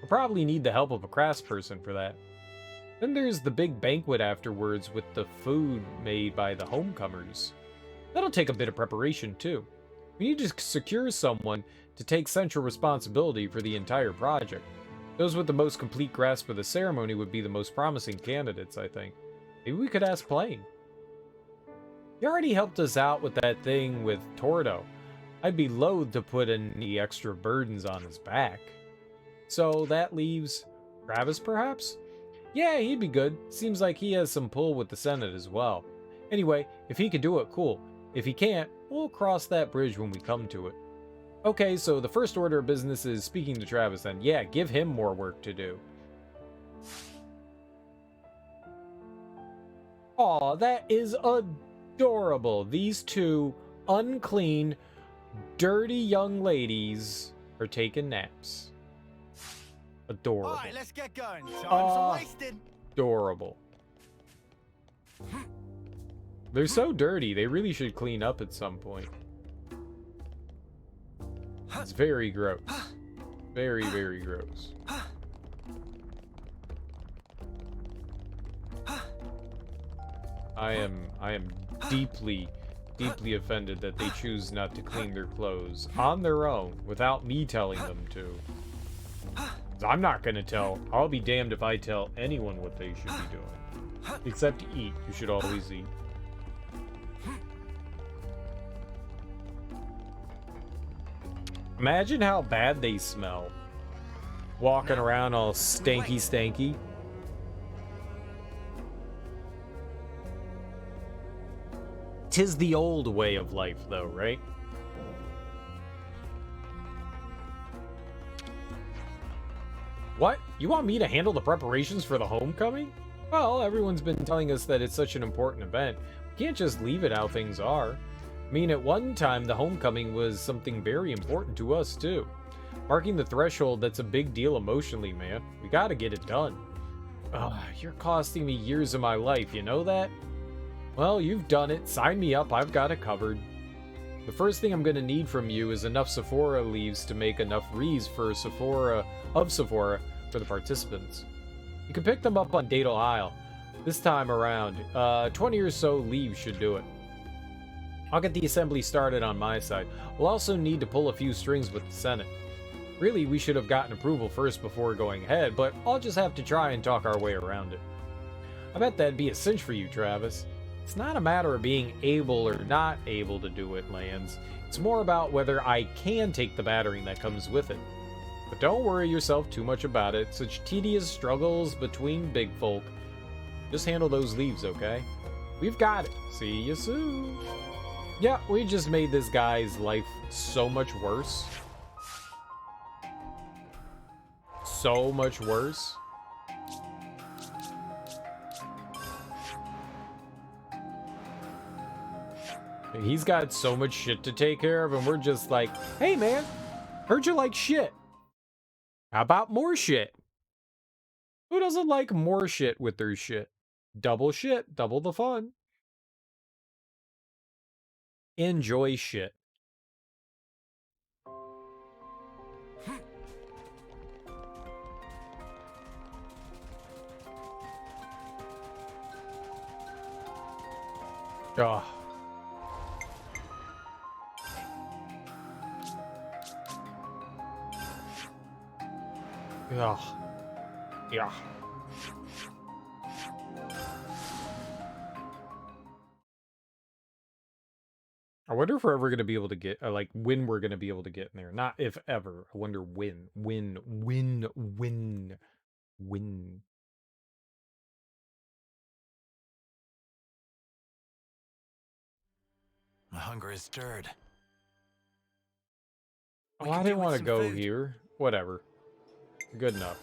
We'll probably need the help of a craftsperson for that. Then there's the big banquet afterwards with the food made by the homecomers. That'll take a bit of preparation, too. We need to secure someone to take central responsibility for the entire project. Those with the most complete grasp of the ceremony would be the most promising candidates, I think. Maybe we could ask Plain. He already helped us out with that thing with Tordo. I'd be loath to put any extra burdens on his back. So that leaves Travis, perhaps? Yeah, he'd be good. Seems like he has some pull with the Senate as well. Anyway, if he can do it, cool. If he can't, we'll cross that bridge when we come to it. Okay, so the first order of business is speaking to Travis then. Yeah, give him more work to do. Aw, that is adorable. These two unclean, dirty young ladies are taking naps. Adorable. All right, let's get going. Time's wasted. Adorable. They're so dirty. They really should clean up at some point. It's very gross. Very, very gross. I am deeply, deeply offended that they choose not to clean their clothes on their own without me telling them to. 'Cause I'm not gonna tell. I'll be damned if I tell anyone what they should be doing. Except eat. You should always eat. Imagine how bad they smell. Walking around all stanky, stanky. Tis the old way of life, though, right? What? You want me to handle the preparations for the homecoming? Well, everyone's been telling us that it's such an important event. We can't just leave it how things are. I mean, at one time, the homecoming was something very important to us, too. Marking the threshold, that's a big deal emotionally, man. We gotta get it done. Ugh, you're costing me years of my life, you know that? Well, you've done it. Sign me up, I've got it covered. The first thing I'm gonna need from you is enough Sephora leaves to make enough wreaths for Sephora for the participants. You can pick them up on Dado Isle. This time around, 20 or so leaves should do it. I'll get the assembly started on my side. We'll also need to pull a few strings with the Senate. Really, we should have gotten approval first before going ahead, but I'll just have to try and talk our way around it. I bet that'd be a cinch for you, Travis. It's not a matter of being able or not able to do it, Lance. It's more about whether I can take the battering that comes with it. But don't worry yourself too much about it. Such tedious struggles between big folk. Just handle those leaves, okay? We've got it. See you soon. Yeah, we just made this guy's life so much worse. So much worse. He's got so much shit to take care of, and we're just like, hey man, heard you like shit. How about more shit? Who doesn't like more shit with their shit? Double shit, double the fun. Enjoy shit. Ugh. Ugh. Yeah. I wonder if we're ever going to be able to get, like, when we're going to be able to get in there. Not if ever. I wonder when. When. My hunger is stirred. Oh, I didn't want to go here. Whatever. Good enough.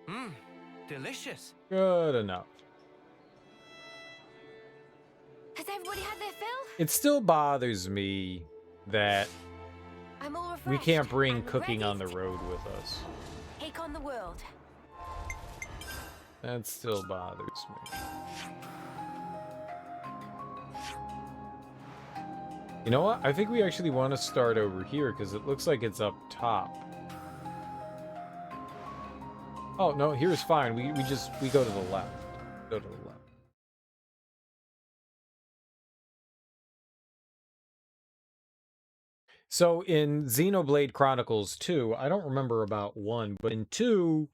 Mmm, delicious. Good enough. Has everybody had their fill? It still bothers me that I'm all we refreshed can't bring and cooking ready on the to road with us. take on the world. That still bothers me. You know what? I think we actually want to start over here because it looks like it's up top. Oh, no, here's fine. We go to the left. Go to the left. So in Xenoblade Chronicles 2, I don't remember about 1, but in 2,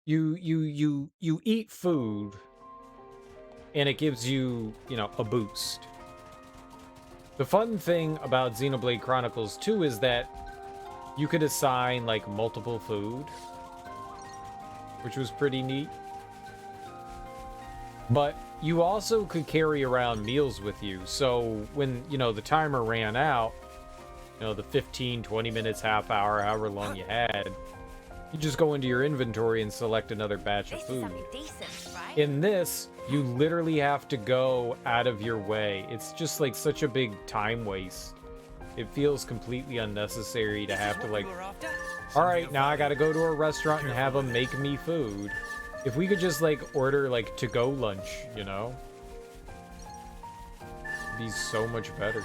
you eat food, and it gives you, you know, a boost. The fun thing about Xenoblade Chronicles 2 is that you could assign like multiple food, which was pretty neat. But you also could carry around meals with you. So when, you know, the timer ran out, you know, the 15, 20 minutes, half hour, however long you had, you just go into your inventory and select another batch of food. Decent, right? In this, you literally have to go out of your way. It's just like such a big time waste. It feels completely unnecessary to have to like, all right, now I gotta go to a restaurant and have them make me food. If we could just like order like to-go lunch, you know? It'd be so much better.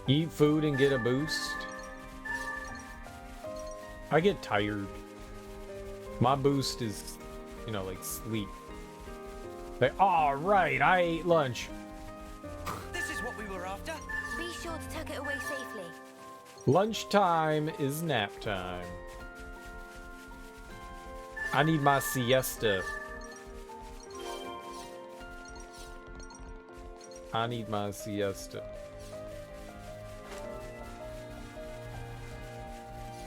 Eat food and get a boost. I get tired. My boost is, you know, like sleep. Like, all right, I ate lunch. This is what we were after. Be sure to tuck it away safely. Lunchtime is nap time. I need my siesta. I need my siesta.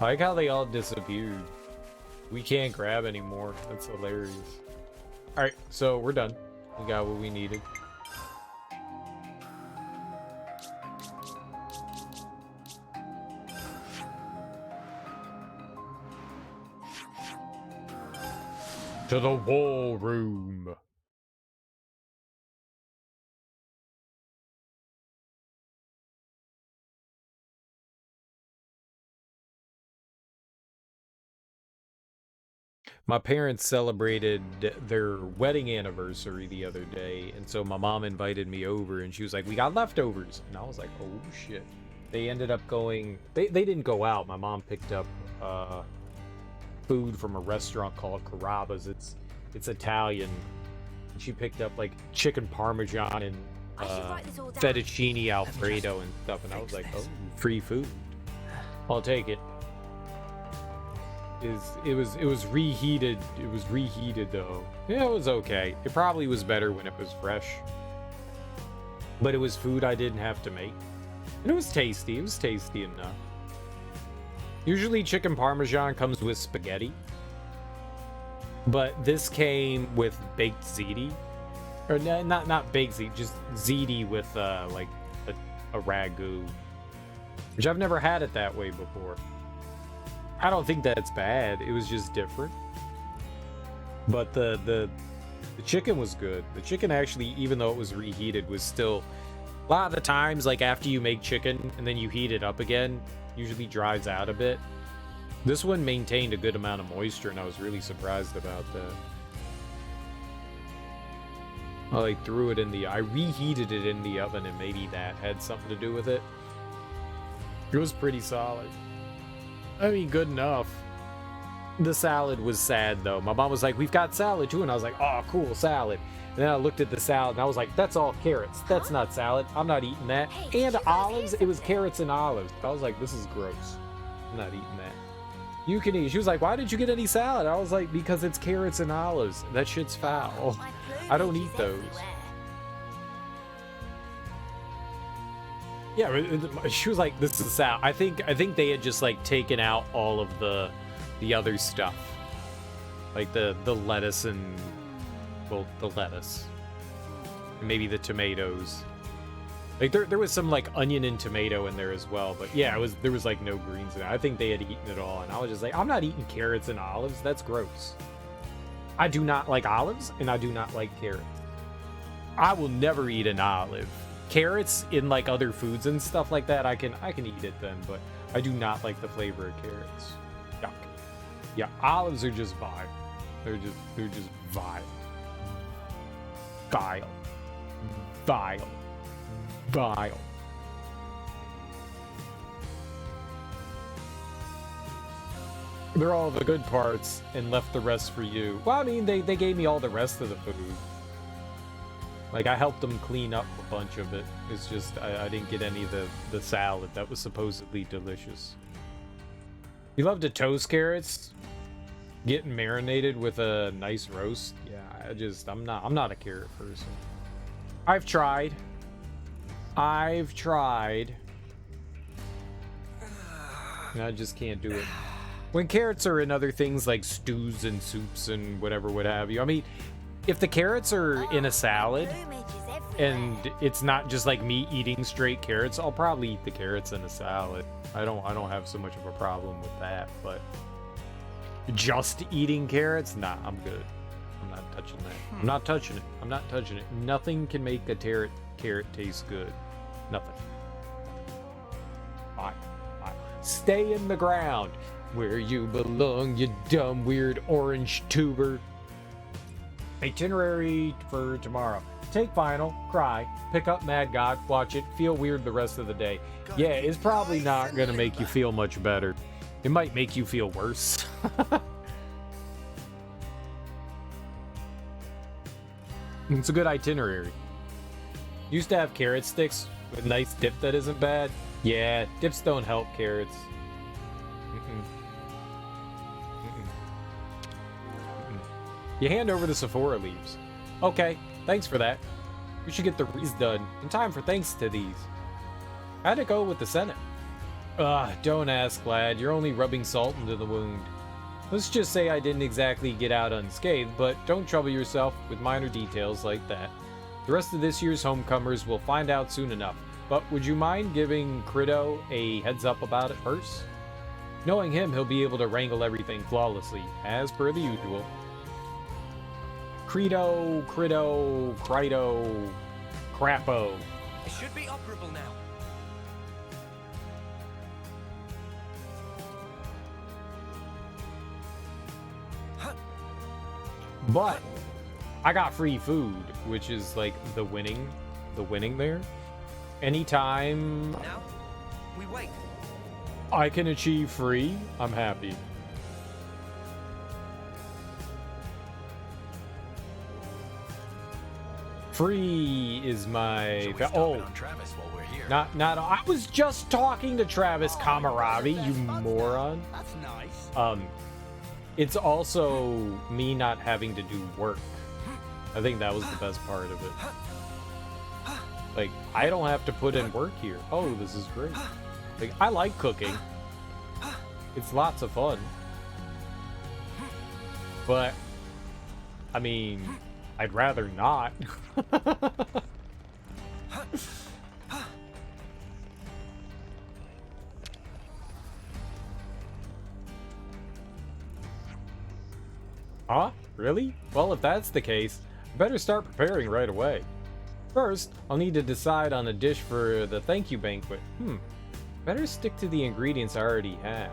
I like how they all disappeared. We can't grab anymore. That's hilarious. Alright, so we're done. We got what we needed. To the war room. My parents celebrated their wedding anniversary the other day, and so my mom invited me over, and she was like, we got leftovers. And I was like, oh shit. They ended up going, they didn't go out. My mom picked up food from a restaurant called Carrabba's. It's Italian. And she picked up like chicken parmesan and fettuccine alfredo and stuff, and I was like, oh, free food. I'll take it. It was reheated. It was reheated though. Yeah, it was okay. It probably was better when it was fresh. But it was food I didn't have to make. And it was tasty. It was tasty enough. Usually chicken parmesan comes with spaghetti. But this came with baked ziti. Or not baked ziti, just ziti with like a ragu. Which I've never had it that way before. I don't think that's bad. It was just different. But the chicken was good. The chicken actually, even though it was reheated, was still... A lot of the times, like after you make chicken and then you heat it up again, usually dries out a bit. This one maintained a good amount of moisture, and I was really surprised about that. I like threw it in the... I reheated it in the oven, and maybe that had something to do with it. It was pretty solid. I mean, good enough. The salad was sad, though. My mom was like, we've got salad, too. And I was like, oh, cool, salad. And then I looked at the salad, and I was like, that's all carrots. That's not salad. I'm not eating that. And olives. It was carrots and olives. I was like, this is gross. I'm not eating that. You can eat. She was like, why did you get any salad? I was like, because it's carrots and olives. That shit's foul. I don't eat those. Yeah, she was like, this is salad. I think they had just like taken out all of the other stuff. Like the lettuce and, well, the lettuce. And maybe the tomatoes. Like there was some like onion and tomato in there as well, but yeah, there was like no greens in it. I think they had eaten it all, and I was just like, I'm not eating carrots and olives. That's gross. I do not like olives, and I do not like carrots. I will never eat an olive. Carrots in like other foods and stuff like that, I can eat it then, but I do not like the flavor of carrots. Yuck. Yeah, olives are just vile. They're just vile. Vile. Vile. Vile. They're all the good parts and left the rest for you. Well, I mean, they gave me all the rest of the food. Like, I helped them clean up a bunch of it. It's just, I didn't get any of the salad that was supposedly delicious. You love to toast carrots? Getting marinated with a nice roast? Yeah, I'm not a carrot person. I've tried. And I just can't do it. When carrots are in other things like stews and soups and whatever, what have you. I mean, if the carrots are in a salad and it's not just like me eating straight carrots, I'll probably eat the carrots in a salad. I don't have so much of a problem with that, but just eating carrots, nah, I'm good. I'm not touching that. I'm not touching it. Nothing can make a carrot taste good. Nothing. Bye. Stay in the ground where you belong, you dumb, weird orange tuber. Itinerary for tomorrow. Take final, cry, pick up Mad God, watch it, feel weird the rest of the day. Yeah, it's probably not gonna make you feel much better. It might make you feel worse. It's a good itinerary. Used to have carrot sticks with nice dip that isn't bad. Yeah, dips don't help carrots. You hand over the Sephora leaves. Okay, thanks for that. We should get the reads done in time for thanks to these. How'd it go with the Senate? Don't ask, lad. You're only rubbing salt into the wound. Let's just say I didn't exactly get out unscathed, but don't trouble yourself with minor details like that. The rest of this year's homecomers will find out soon enough, but would you mind giving Crito a heads up about it first? Knowing him, he'll be able to wrangle everything flawlessly, as per the usual. Crito, Crapo. It should be operable now. But I got free food, which is like the winning there. Anytime now we wait. I can achieve free, I'm happy. Free is my not I was just talking to Travis Kamaravi, you moron. That's nice. It's also me not having to do work. I think that was the best part of it. Like, I don't have to put in work here. Oh, this is great. Like, I like cooking. It's lots of fun. But, I mean, I'd rather not. Huh? Really? Well, if that's the case, I better start preparing right away. First, I'll need to decide on a dish for the thank you banquet. Better stick to the ingredients I already have.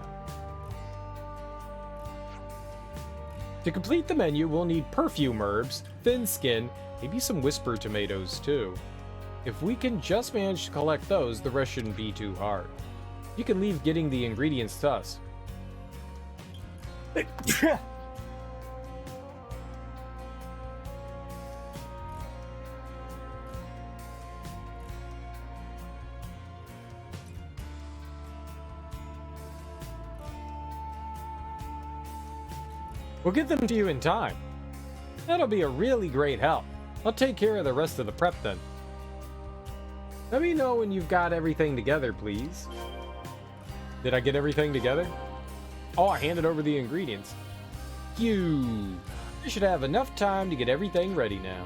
To complete the menu, we'll need perfume herbs, thin skin, maybe some whisper tomatoes too. If we can just manage to collect those, the rest shouldn't be too hard. You can leave getting the ingredients to us. We'll get them to you in time. That'll be a really great help. I'll take care of the rest of the prep then. Let me know when you've got everything together, please. Did I get everything together? Oh, I handed over the ingredients. Phew. I should have enough time to get everything ready now.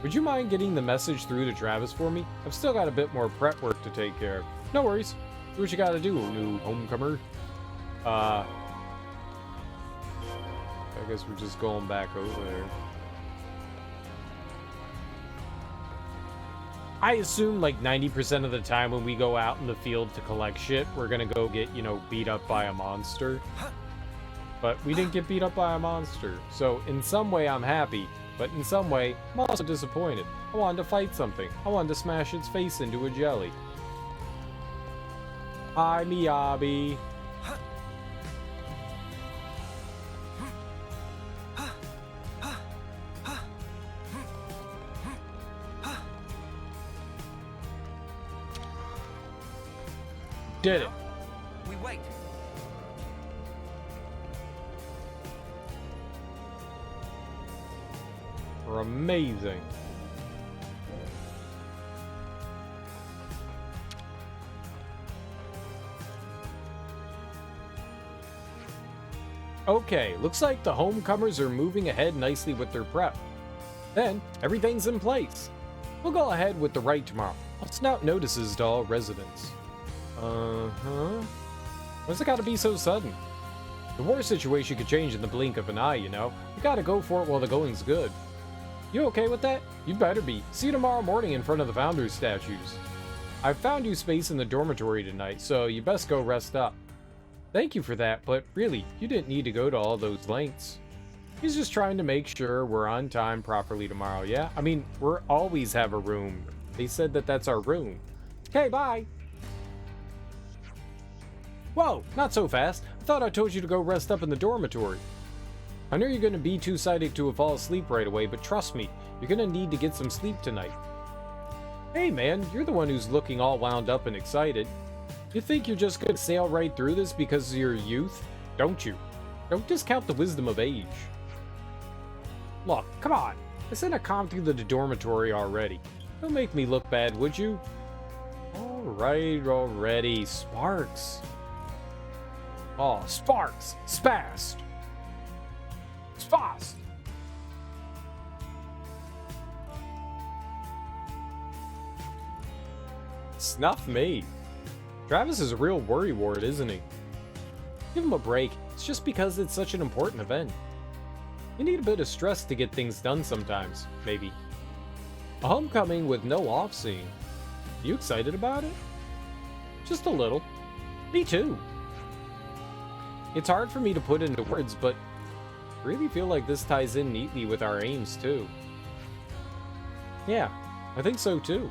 Would you mind getting the message through to Travis for me? I've still got a bit more prep work to take care of. No worries. Do what you gotta do, new homecomer. I guess we're just going back over there. I assume like 90% of the time when we go out in the field to collect shit, we're gonna go get, beat up by a monster. But we didn't get beat up by a monster. So in some way I'm happy, but in some way I'm also disappointed. I wanted to fight something. I wanted to smash its face into a jelly. Hi, Miyabi. Did it. We wait. are amazing. Okay, looks like the homecomers are moving ahead nicely with their prep. Then, everything's in place. We'll go ahead with the rite tomorrow. I'll snout notices to all residents. Why's it gotta be so sudden? The war situation could change in the blink of an eye, you know? You gotta go for it while the going's good. You okay with that? You'd better be. See you tomorrow morning in front of the Founders statues. I've found you space in the dormitory tonight, so you best go rest up. Thank you for that, but really, you didn't need to go to all those lengths. He's just trying to make sure we're on time properly tomorrow, yeah? I mean, we're always have a room. They said that that's our room. Okay, bye. Whoa, not so fast. I thought I told you to go rest up in the dormitory. I know you're going to be too excited to fall asleep right away, but trust me, you're going to need to get some sleep tonight. Hey man, you're the one who's looking all wound up and excited. You think you're just going to sail right through this because of your youth? Don't you? Don't discount the wisdom of age. Look, come on. I sent a comm through the dormitory already. Don't make me look bad, would you? Alright, already. Sparks. Oh, Sparks! Spast! Spast! Snuff me. Travis is a real worrywart, isn't he? Give him a break. It's just because it's such an important event. You need a bit of stress to get things done sometimes, maybe. A homecoming with no off-scene. You excited about it? Just a little. Me too. It's hard for me to put into words, but I really feel like this ties in neatly with our aims too. Yeah, I think so too.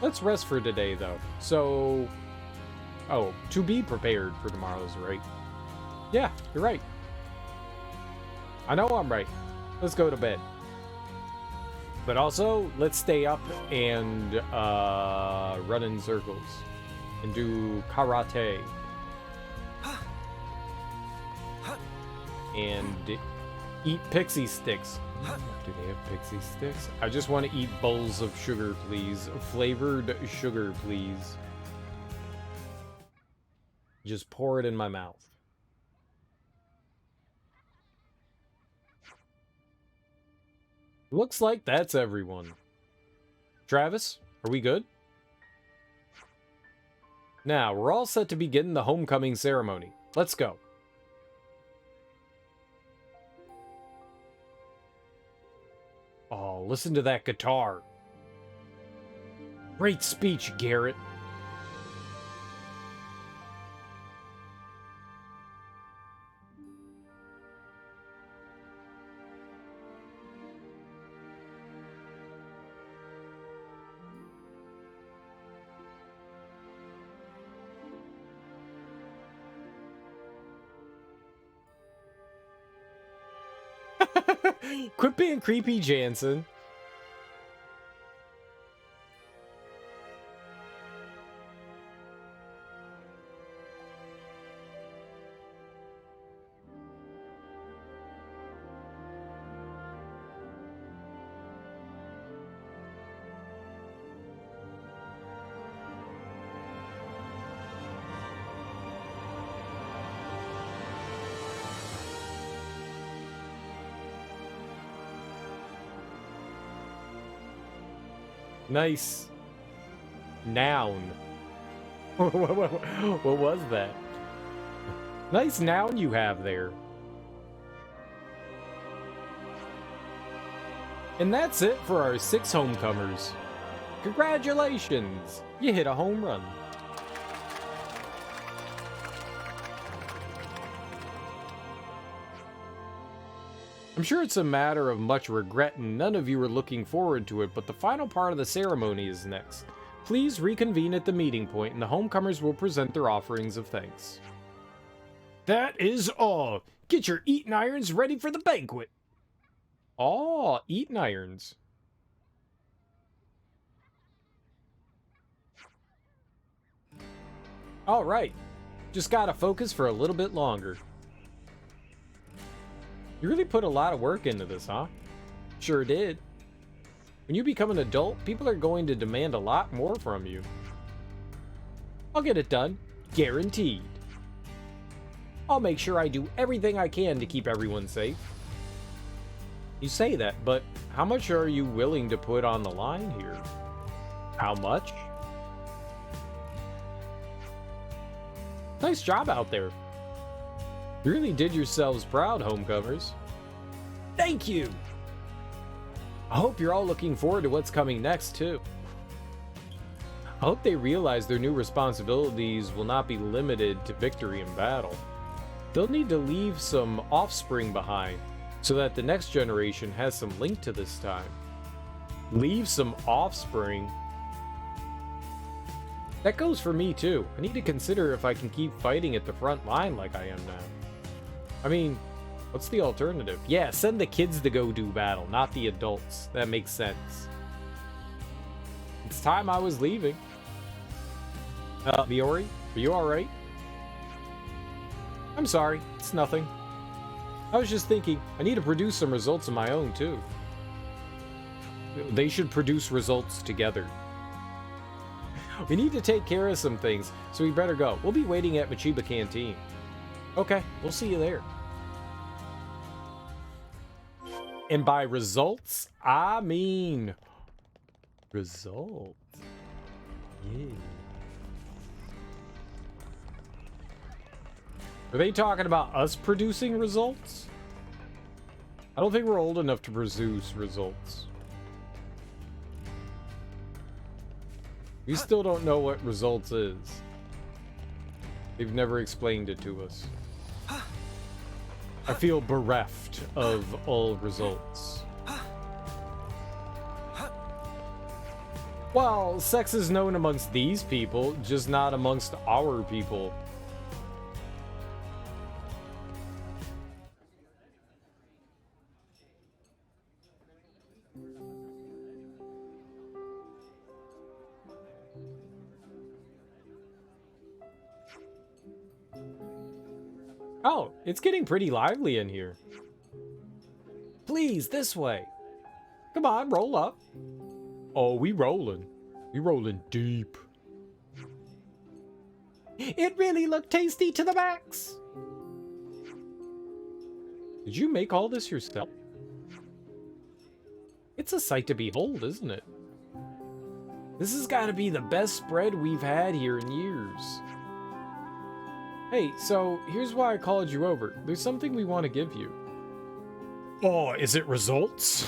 Let's rest for today, though. So... Oh, to be prepared for tomorrow's, right? Yeah, you're right. I know I'm right. Let's go to bed. But also, let's stay up and run in circles. And do karate. And eat pixie sticks. Do they have pixie sticks? I just want to eat bowls of sugar, please. Flavored sugar, please. Just pour it in my mouth. Looks like that's everyone. Travis, are we good? Now, we're all set to begin the homecoming ceremony. Let's go. Oh, listen to that guitar. Great speech, Garrett. Quit being creepy, Jansen. Nice. Noun. What was that? Nice noun you have there. And that's it for our 6 homecomers. Congratulations! You hit a home run. I'm sure it's a matter of much regret and none of you are looking forward to it, but the final part of the ceremony is next. Please reconvene at the meeting point and the homecomers will present their offerings of thanks. That is all. Get your eating irons ready for the banquet. Oh, eating irons. All right. Just gotta focus for a little bit longer. You really put a lot of work into this, huh? Sure did. When you become an adult, people are going to demand a lot more from you. I'll get it done. Guaranteed. I'll make sure I do everything I can to keep everyone safe. You say that, but how much are you willing to put on the line here? How much? Nice job out there. You really did yourselves proud, homecomers. Thank you! I hope you're all looking forward to what's coming next, too. I hope they realize their new responsibilities will not be limited to victory in battle. They'll need to leave some offspring behind, so that the next generation has some link to this time. Leave some offspring? That goes for me, too. I need to consider if I can keep fighting at the front line like I am now. I mean, what's the alternative? Yeah, send the kids to go do battle, not the adults. That makes sense. It's time I was leaving. Viori, are you alright? I'm sorry, it's nothing. I was just thinking, I need to produce some results of my own, too. They should produce results together. We need to take care of some things, so we better go. We'll be waiting at Machiba Canteen. Okay, we'll see you there. And by results, I mean... results. Yeah. Are they talking about us producing results? I don't think we're old enough to produce results. We still don't know what results is. They've never explained it to us. I feel bereft of all results. Well, sex is known amongst these people, just not amongst our people. Oh, it's getting pretty lively in here. Please, this way. Come on, roll up. Oh, we rolling. We rolling deep. It really looked tasty to the max. Did you make all this yourself? It's a sight to behold, isn't it? This has got to be the best spread we've had here in years. Hey, so here's why I called you over. There's something we want to give you. Oh, is it results?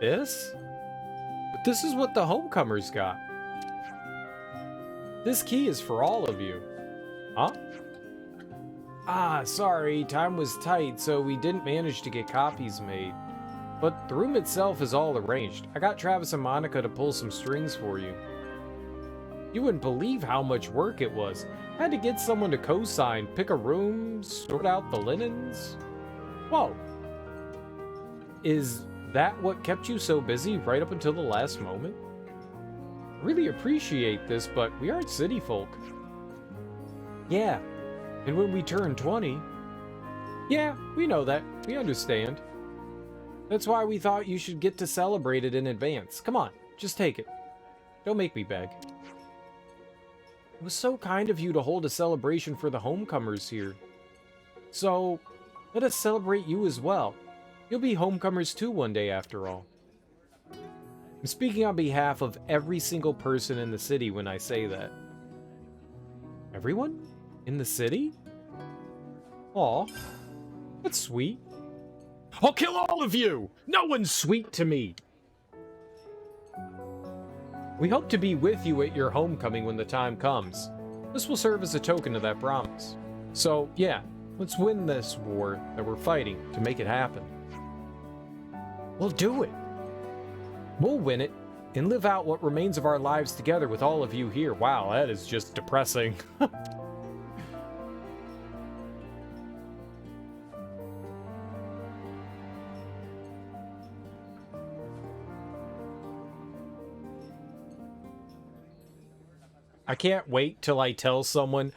This? But this is what the homecomers got. This key is for all of you. Huh? Ah, sorry, time was tight, so we didn't manage to get copies made. But the room itself is all arranged. I got Travis and Monica to pull some strings for you. You wouldn't believe how much work it was. I had to get someone to co-sign, pick a room, sort out the linens. Whoa. Is that what kept you so busy right up until the last moment? I really appreciate this, but we aren't city folk. Yeah, and when we turn 20... Yeah, we know that. We understand. That's why we thought you should get to celebrate it in advance. Come on, just take it. Don't make me beg. It was so kind of you to hold a celebration for the homecomers here. So, let us celebrate you as well. You'll be homecomers too one day after all. I'm speaking on behalf of every single person in the city when I say that. Everyone? In the city? Aw, that's sweet. I'll kill all of you! No one's sweet to me! We hope to be with you at your homecoming when the time comes. This will serve as a token of that promise. So, yeah, let's win this war that we're fighting to make it happen. We'll do it! We'll win it, and live out what remains of our lives together with all of you here. Wow, that is just depressing. I can't wait till I tell someone,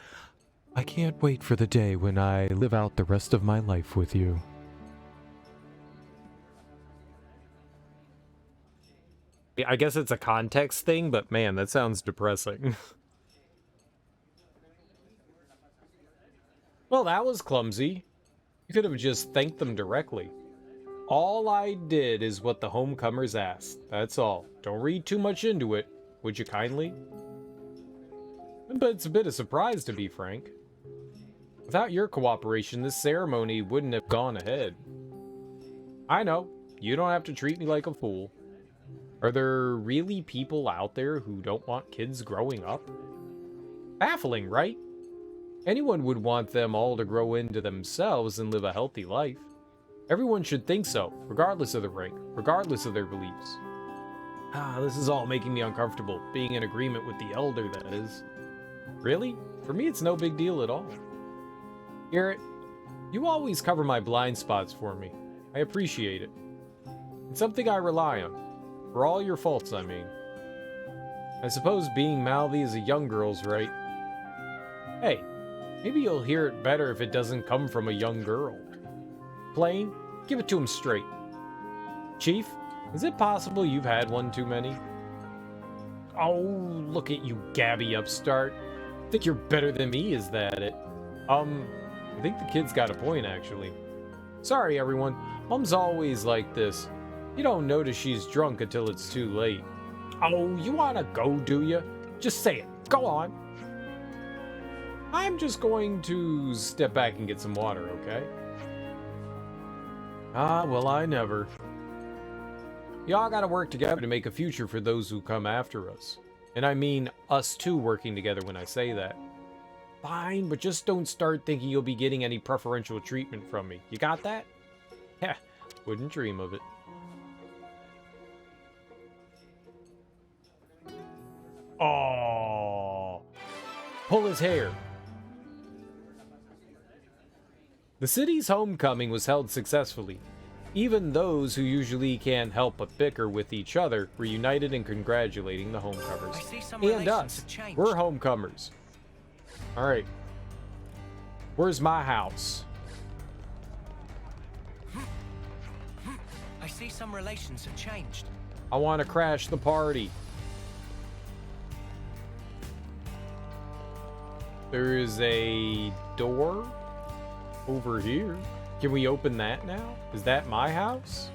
I can't wait for the day when I live out the rest of my life with you. I guess it's a context thing, but man, that sounds depressing. Well, that was clumsy. You could have just thanked them directly. All I did is what the homecomers asked. That's all. Don't read too much into it, would you kindly? But it's a bit of surprise, to be frank. Without your cooperation, this ceremony wouldn't have gone ahead. I know. You don't have to treat me like a fool. Are there really people out there who don't want kids growing up? Baffling, right? Anyone would want them all to grow into themselves and live a healthy life. Everyone should think so, regardless of their rank, regardless of their beliefs. This is all making me uncomfortable, being in agreement with the elder, that is. Really? For me, it's no big deal at all. Garrett, you always cover my blind spots for me. I appreciate it. It's something I rely on. For all your faults, I mean. I suppose being mouthy is a young girl's right. Hey, maybe you'll hear it better if it doesn't come from a young girl. Plain, give it to him straight. Chief, is it possible you've had one too many? Oh, look at you, gabby upstart. Think you're better than me, is that it? I think the kid's got a point, actually. Sorry, everyone. Mom's always like this. You don't notice she's drunk until it's too late. Oh, you wanna go, do you? Just say it. Go on. I'm just going to step back and get some water, okay? Well, I never. Y'all gotta work together to make a future for those who come after us. And I mean us two working together when I say that. Fine, but just don't start thinking you'll be getting any preferential treatment from me. You got that? Yeah, wouldn't dream of it. Oh, pull his hair. The city's homecoming was held successfully. Even those who usually can't help but bicker with each other were united in congratulating the homecomers. And us. We're homecomers. Alright. Where's my house? I see some relations have changed. I want to crash the party. There is a door over here. Can we open that now? Is that my house?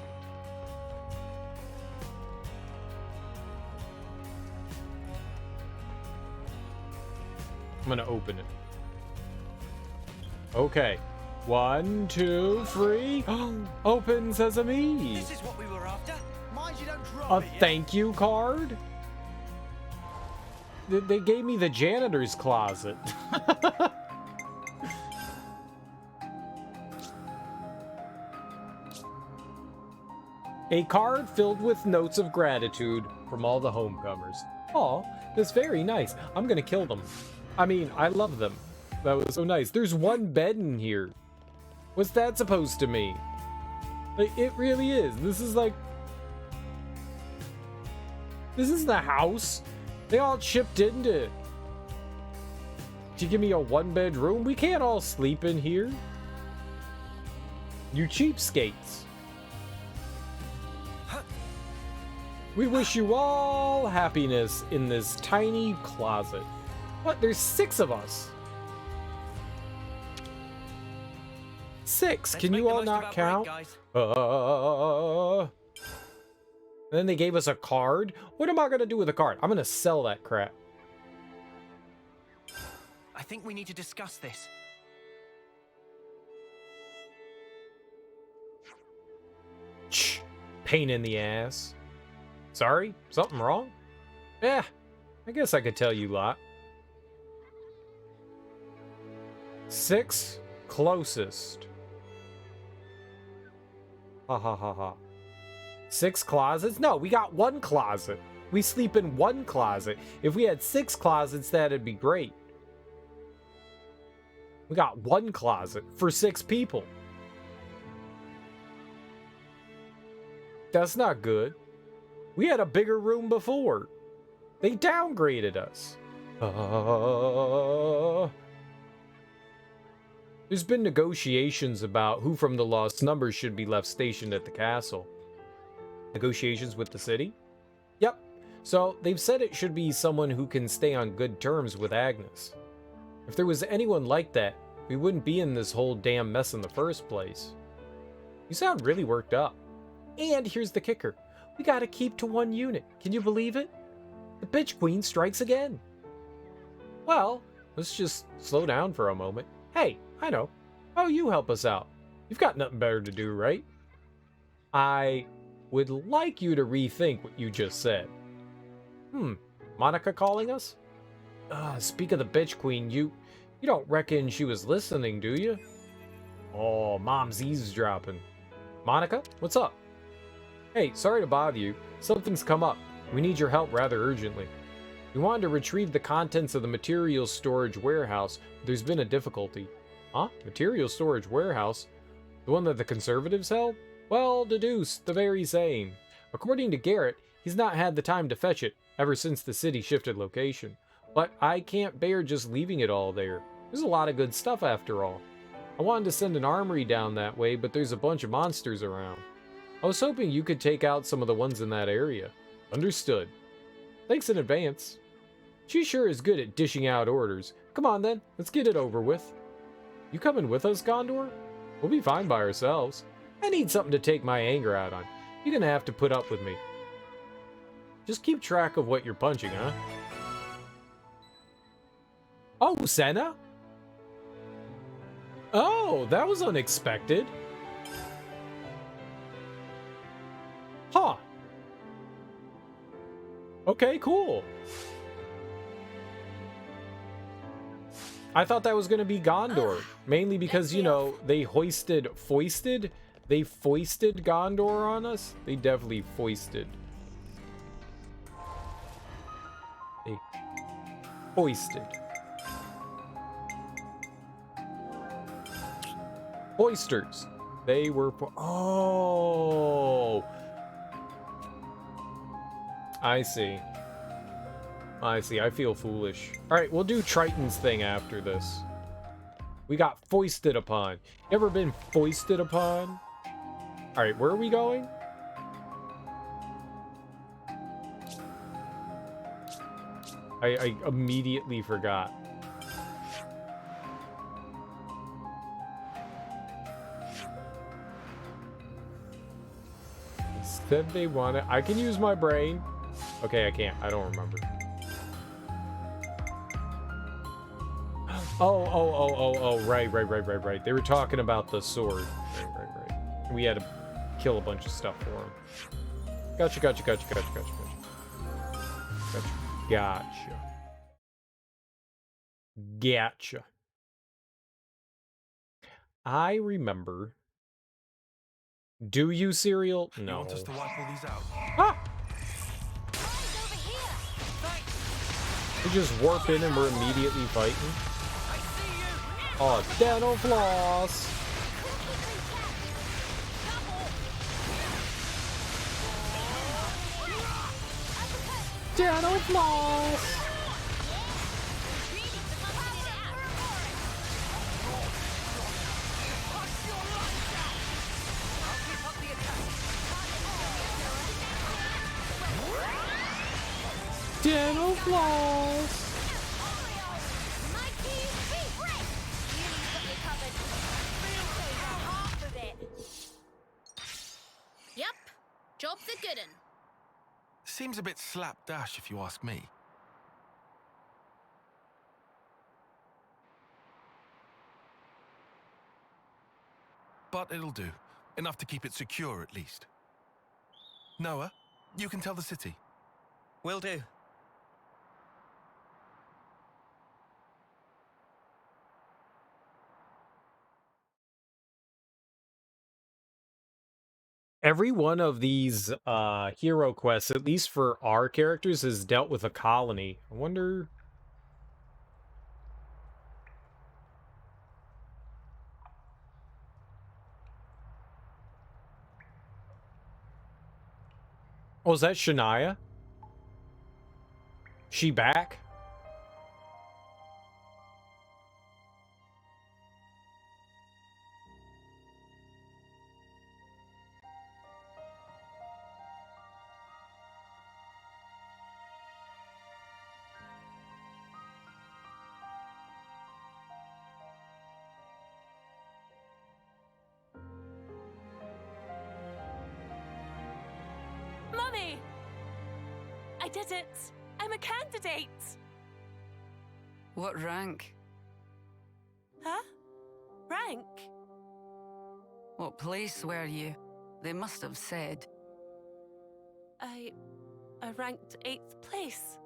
I'm gonna open it. Okay. 1, 2, 3. Open sesame. This is what we were after. Mind you don't drop A it, yeah? thank you card? They gave me the janitor's closet. A card filled with notes of gratitude from all the homecomers. Aw, that's very nice. I'm gonna kill them. I mean, I love them. That was so nice. There's one bed in here. What's that supposed to mean? Like, it really is. This is like... This is the house. They all chipped into it. Did you give me a one-bedroom? We can't all sleep in here. You cheapskates. We wish you all happiness in this tiny closet. What? There's 6 of us. 6. Can you all not count? Then they gave us a card. What am I gonna do with a card? I'm gonna sell that crap. I think we need to discuss this. Shh. Pain in the ass. Sorry? Something wrong? Yeah, I guess I could tell you a lot. 6 closest. Ha ha ha ha. 6 closets? No, we got 1 closet. We sleep in 1 closet. If we had 6 closets, that'd be great. We got 1 closet for 6 people. That's not good. We had a bigger room before. They downgraded us. There's been negotiations about who from the Lost Numbers should be left stationed at the castle. Negotiations with the city? Yep. So they've said it should be someone who can stay on good terms with Agnes. If there was anyone like that, we wouldn't be in this whole damn mess in the first place. You sound really worked up. And here's the kicker. We gotta keep to one unit. Can you believe it? The bitch queen strikes again. Well, let's just slow down for a moment. Hey, I know. Oh, you help us out. You've got nothing better to do, right? I would like you to rethink what you just said. Monica calling us? Speak of the bitch queen, you don't reckon she was listening, do you? Oh, Mom's eavesdropping. Monica, what's up? Hey, sorry to bother you. Something's come up. We need your help rather urgently. We wanted to retrieve the contents of the materials storage warehouse, but there's been a difficulty. Huh? Materials storage warehouse? The one that the conservatives held? Well, deduce, the very same. According to Garrett, he's not had the time to fetch it ever since the city shifted location. But I can't bear just leaving it all there. There's a lot of good stuff after all. I wanted to send an armory down that way, but there's a bunch of monsters around. I was hoping you could take out some of the ones in that area. Understood. Thanks in advance. She sure is good at dishing out orders. Come on then, let's get it over with. You coming with us, Gondor? We'll be fine by ourselves. I need something to take my anger out on. You're gonna have to put up with me. Just keep track of what you're punching, huh? Oh, Senna? Oh, that was unexpected. Huh. Okay, cool. I thought that was going to be Gondor, mainly because, you know, they foisted Gondor on us. They definitely foisted. They foisted. Oysters. They were... Oh! I see. I see. I feel foolish. Alright, we'll do Triton's thing after this. We got foisted upon. You ever been foisted upon? Alright, where are we going? I immediately forgot. Said they want it. I can use my brain. Okay, I can't. I don't remember. Oh, right. They were talking about the sword. Right. We had to kill a bunch of stuff for him. Gotcha. I remember. Do you, Serial? No. You want us to wipe all these out? Ah! We just warp in and we're immediately fighting. Oh, dental floss. Dental floss. Dental floss. Yep, job's a good un. Seems a bit slapdash if you ask me. But it'll do. Enough to keep it secure at least. Noah, you can tell the city. Will do. Every one of these hero quests, at least for our characters, has dealt with a colony. I wonder... Oh, is that Shania? She back? I did it! I'm a candidate! What rank? Huh? Rank? What place were you? They must have said. I ranked 8th place.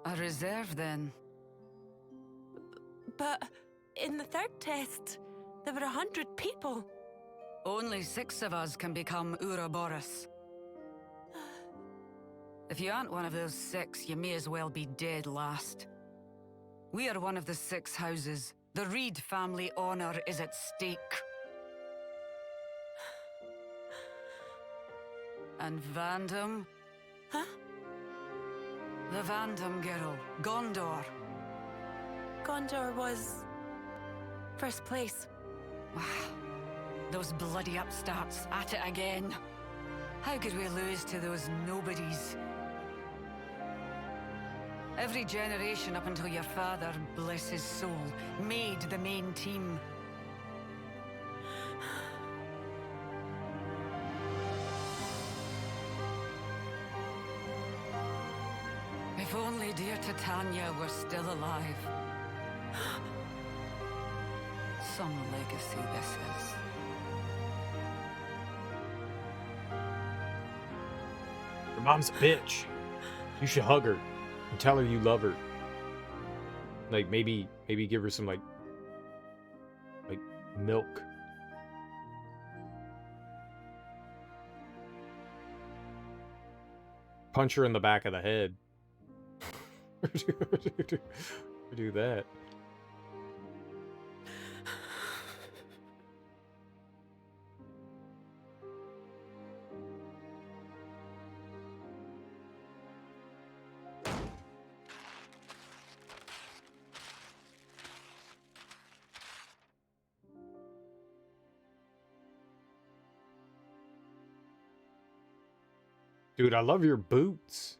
A reserve, then? But in the 3rd test, there were 100 people. Only 6 of us can become Ouroboros. If you aren't one of those 6, you may as well be dead last. We are one of the 6 houses. The Reed family honor is at stake. And Vandam? Huh? The Vandam girl, Gondor. Gondor was 1st place. Wow. Those bloody upstarts at it again. How could we lose to those nobodies? Every generation up until your father, bless his soul, made the main team. If only dear Titania were still alive. Some legacy this is. Your mom's a bitch. You should hug her and tell her you love her. Like maybe give her some like milk. Punch her in the back of the head. Do that. Dude, I love your boots.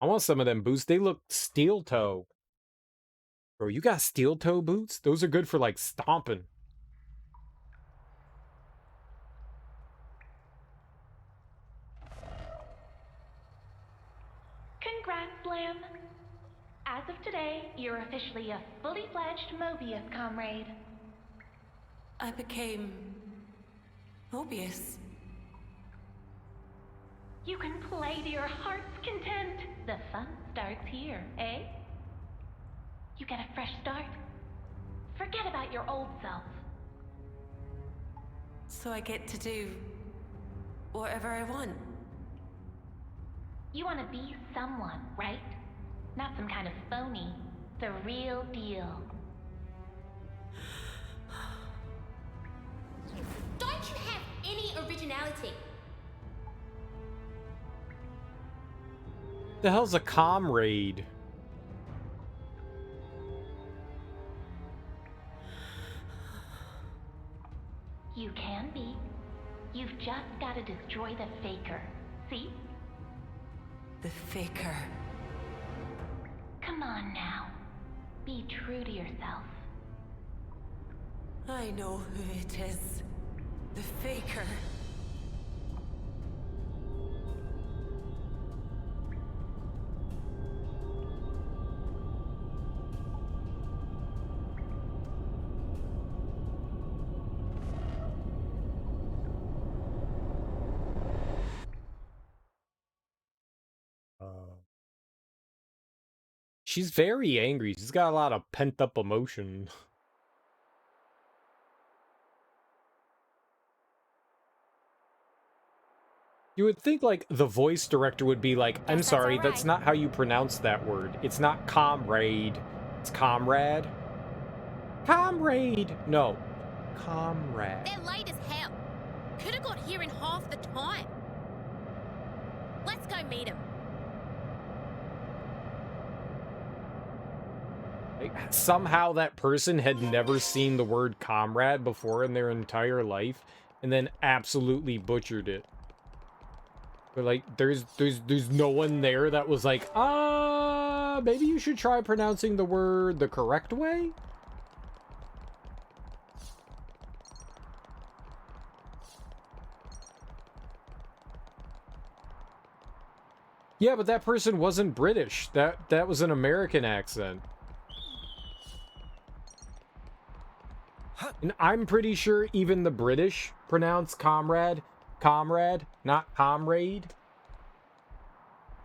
I want some of them boots. They look steel toe. Bro, you got steel toe boots? Those are good for like stomping. Congrats, Lamb. As of today, you're officially a fully fledged Mobius comrade. I became Mobius. You can play to your heart's content. The fun starts here, eh? You get a fresh start. Forget about your old self. So I get to do whatever I want. You want to be someone, right? Not some kind of phony. The real deal. Don't you have any originality? The hell's a comrade? You can be. You've just got to destroy the faker. See? The faker. Come on now. Be true to yourself. I know who it is. The faker. She's very angry. She's got a lot of pent-up emotion. You would think, like, the voice director would be like, I'm sorry, that's not how you pronounce that word. It's not comrade. It's comrade. Comrade! No. Comrade. They're late as hell. Could have got here in half the time. Let's go meet him. Like, somehow that person had never seen the word comrade before in their entire life, and then absolutely butchered it. But like, there's no one there that was like, maybe you should try pronouncing the word the correct way? Yeah, but that person wasn't British. That was an American accent. And I'm pretty sure even the British pronounce comrade, not comrade.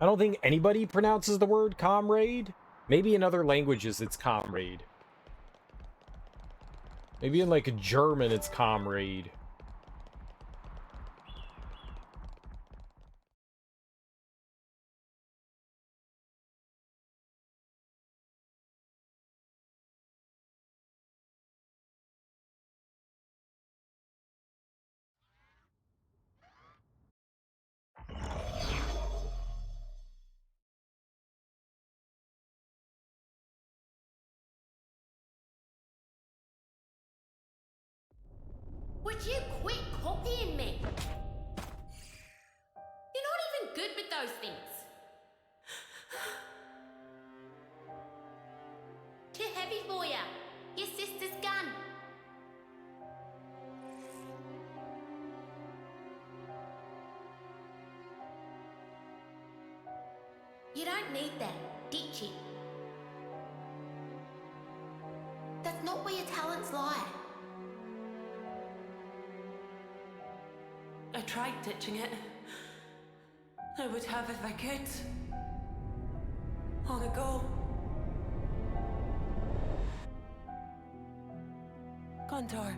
I don't think anybody pronounces the word comrade. Maybe in other languages it's comrade. Maybe in like German it's comrade. Would you quit copying me? You're not even good with those things. Too heavy for ya. Your sister's gun. You don't need that, ditch it. That's not where your talents lie. I tried ditching it. I would have if I could. Long ago. Gondor.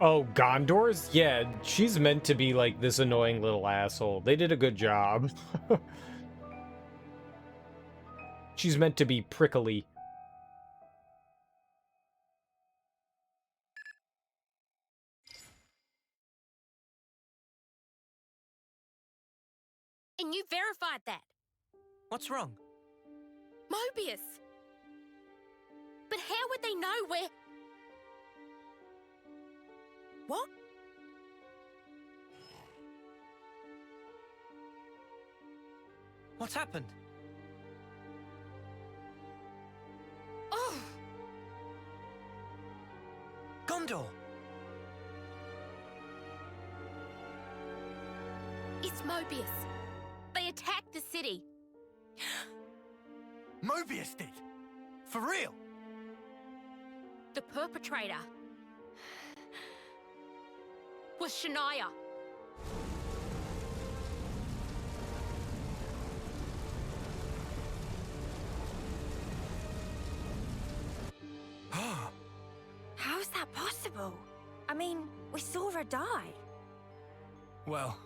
Oh, Gondor's? Yeah, she's meant to be like this annoying little asshole. They did a good job. She's meant to be prickly. And you verified that. What's wrong? Mobius. But how would they know where... What? What's happened? Oh! Gondor! It's Mobius. They attacked the city. Mobius did? For real? The perpetrator was Shania. How is that possible? I mean, we saw her die. Well,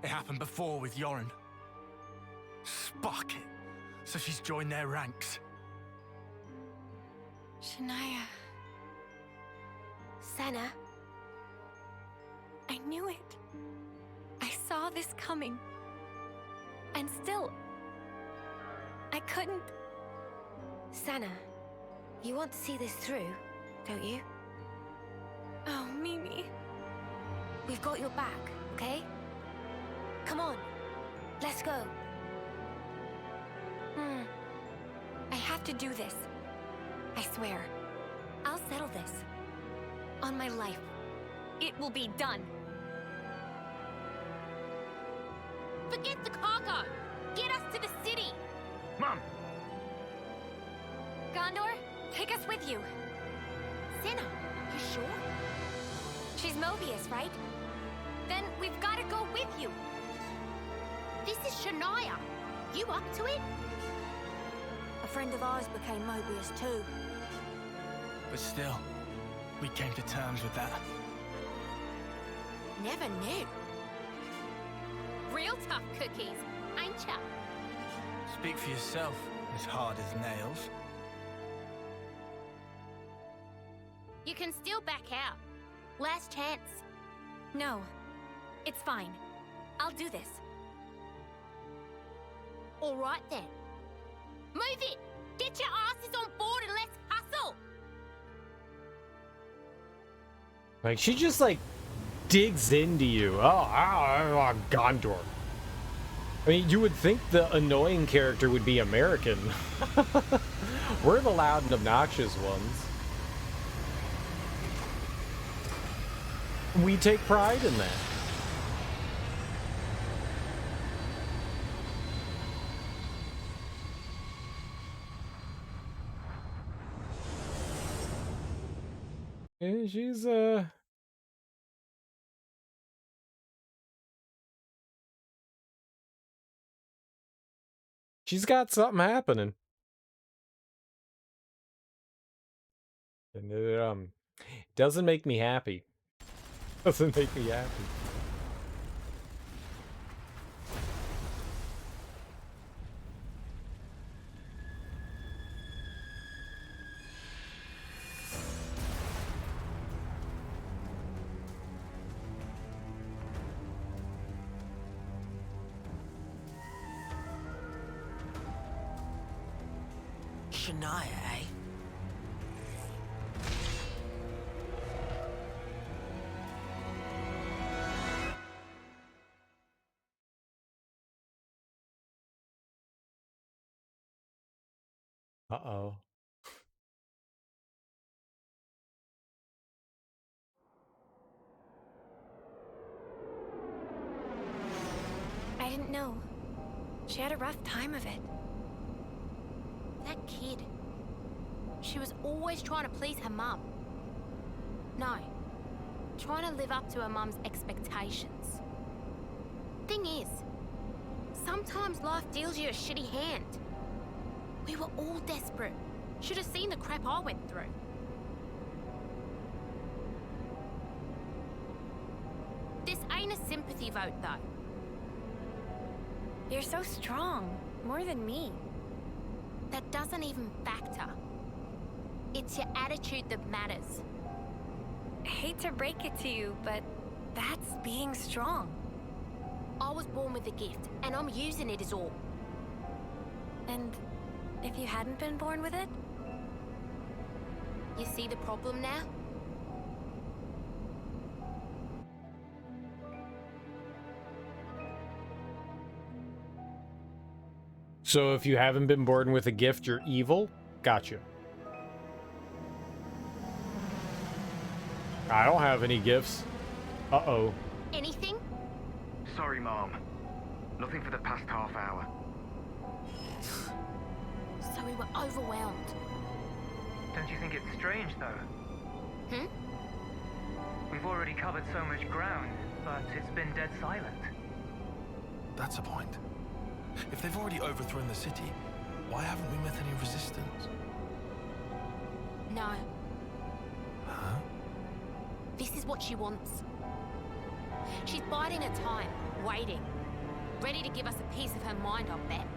it happened before with Yoren. Spark it. So she's joined their ranks. Shania. Senna. I knew it. I saw this coming. And still, I couldn't. Senna, you want to see this through, don't you? Oh, Mimi. We've got your back, okay? Come on, let's go. I have to do this. I swear. I'll settle this. On my life. It will be done. Forget the cargo. Get us to the city. Mom! Gondor, take us with you. Senna, you sure? She's Mobius, right? Then we've got to go with you. This is Shania. You up to it? A friend of ours became Mobius too. But still, we came to terms with that. Never knew. Real tough cookies, ain't ya? Speak for yourself, as hard as nails. You can still back out. Last chance. No, it's fine. I'll do this. All right then. Move it! Get your asses on board and let's hustle! Like, she just, like, digs into you. Oh, Gondor. I mean, you would think the annoying character would be American. We're the loud and obnoxious ones. We take pride in that. And she's she's got something happening. And it doesn't make me happy. Doesn't make me happy. Shania, eh? Uh-oh. I didn't know. She had a rough time of it. That kid. She was always trying to please her mum. No. Trying to live up to her mum's expectations. Thing is, sometimes life deals you a shitty hand. We were all desperate. Should have seen the crap I went through. This ain't a sympathy vote, though. You're so strong. More than me. That doesn't even factor. It's your attitude that matters. I hate to break it to you, but that's being strong. I was born with a gift, and I'm using it as all. And if you hadn't been born with it? You see the problem now? So if you haven't been born with a gift, you're evil? Gotcha. I don't have any gifts. Uh-oh. Anything? Sorry, Mom. Nothing for the past half hour. So we were overwhelmed. Don't you think it's strange, though? Hmm? We've already covered so much ground, but it's been dead silent. That's a point. If they've already overthrown the city, why haven't we met any resistance? No. Huh? This is what she wants. She's biding her time, waiting. Ready to give us a piece of her mind, I'll bet.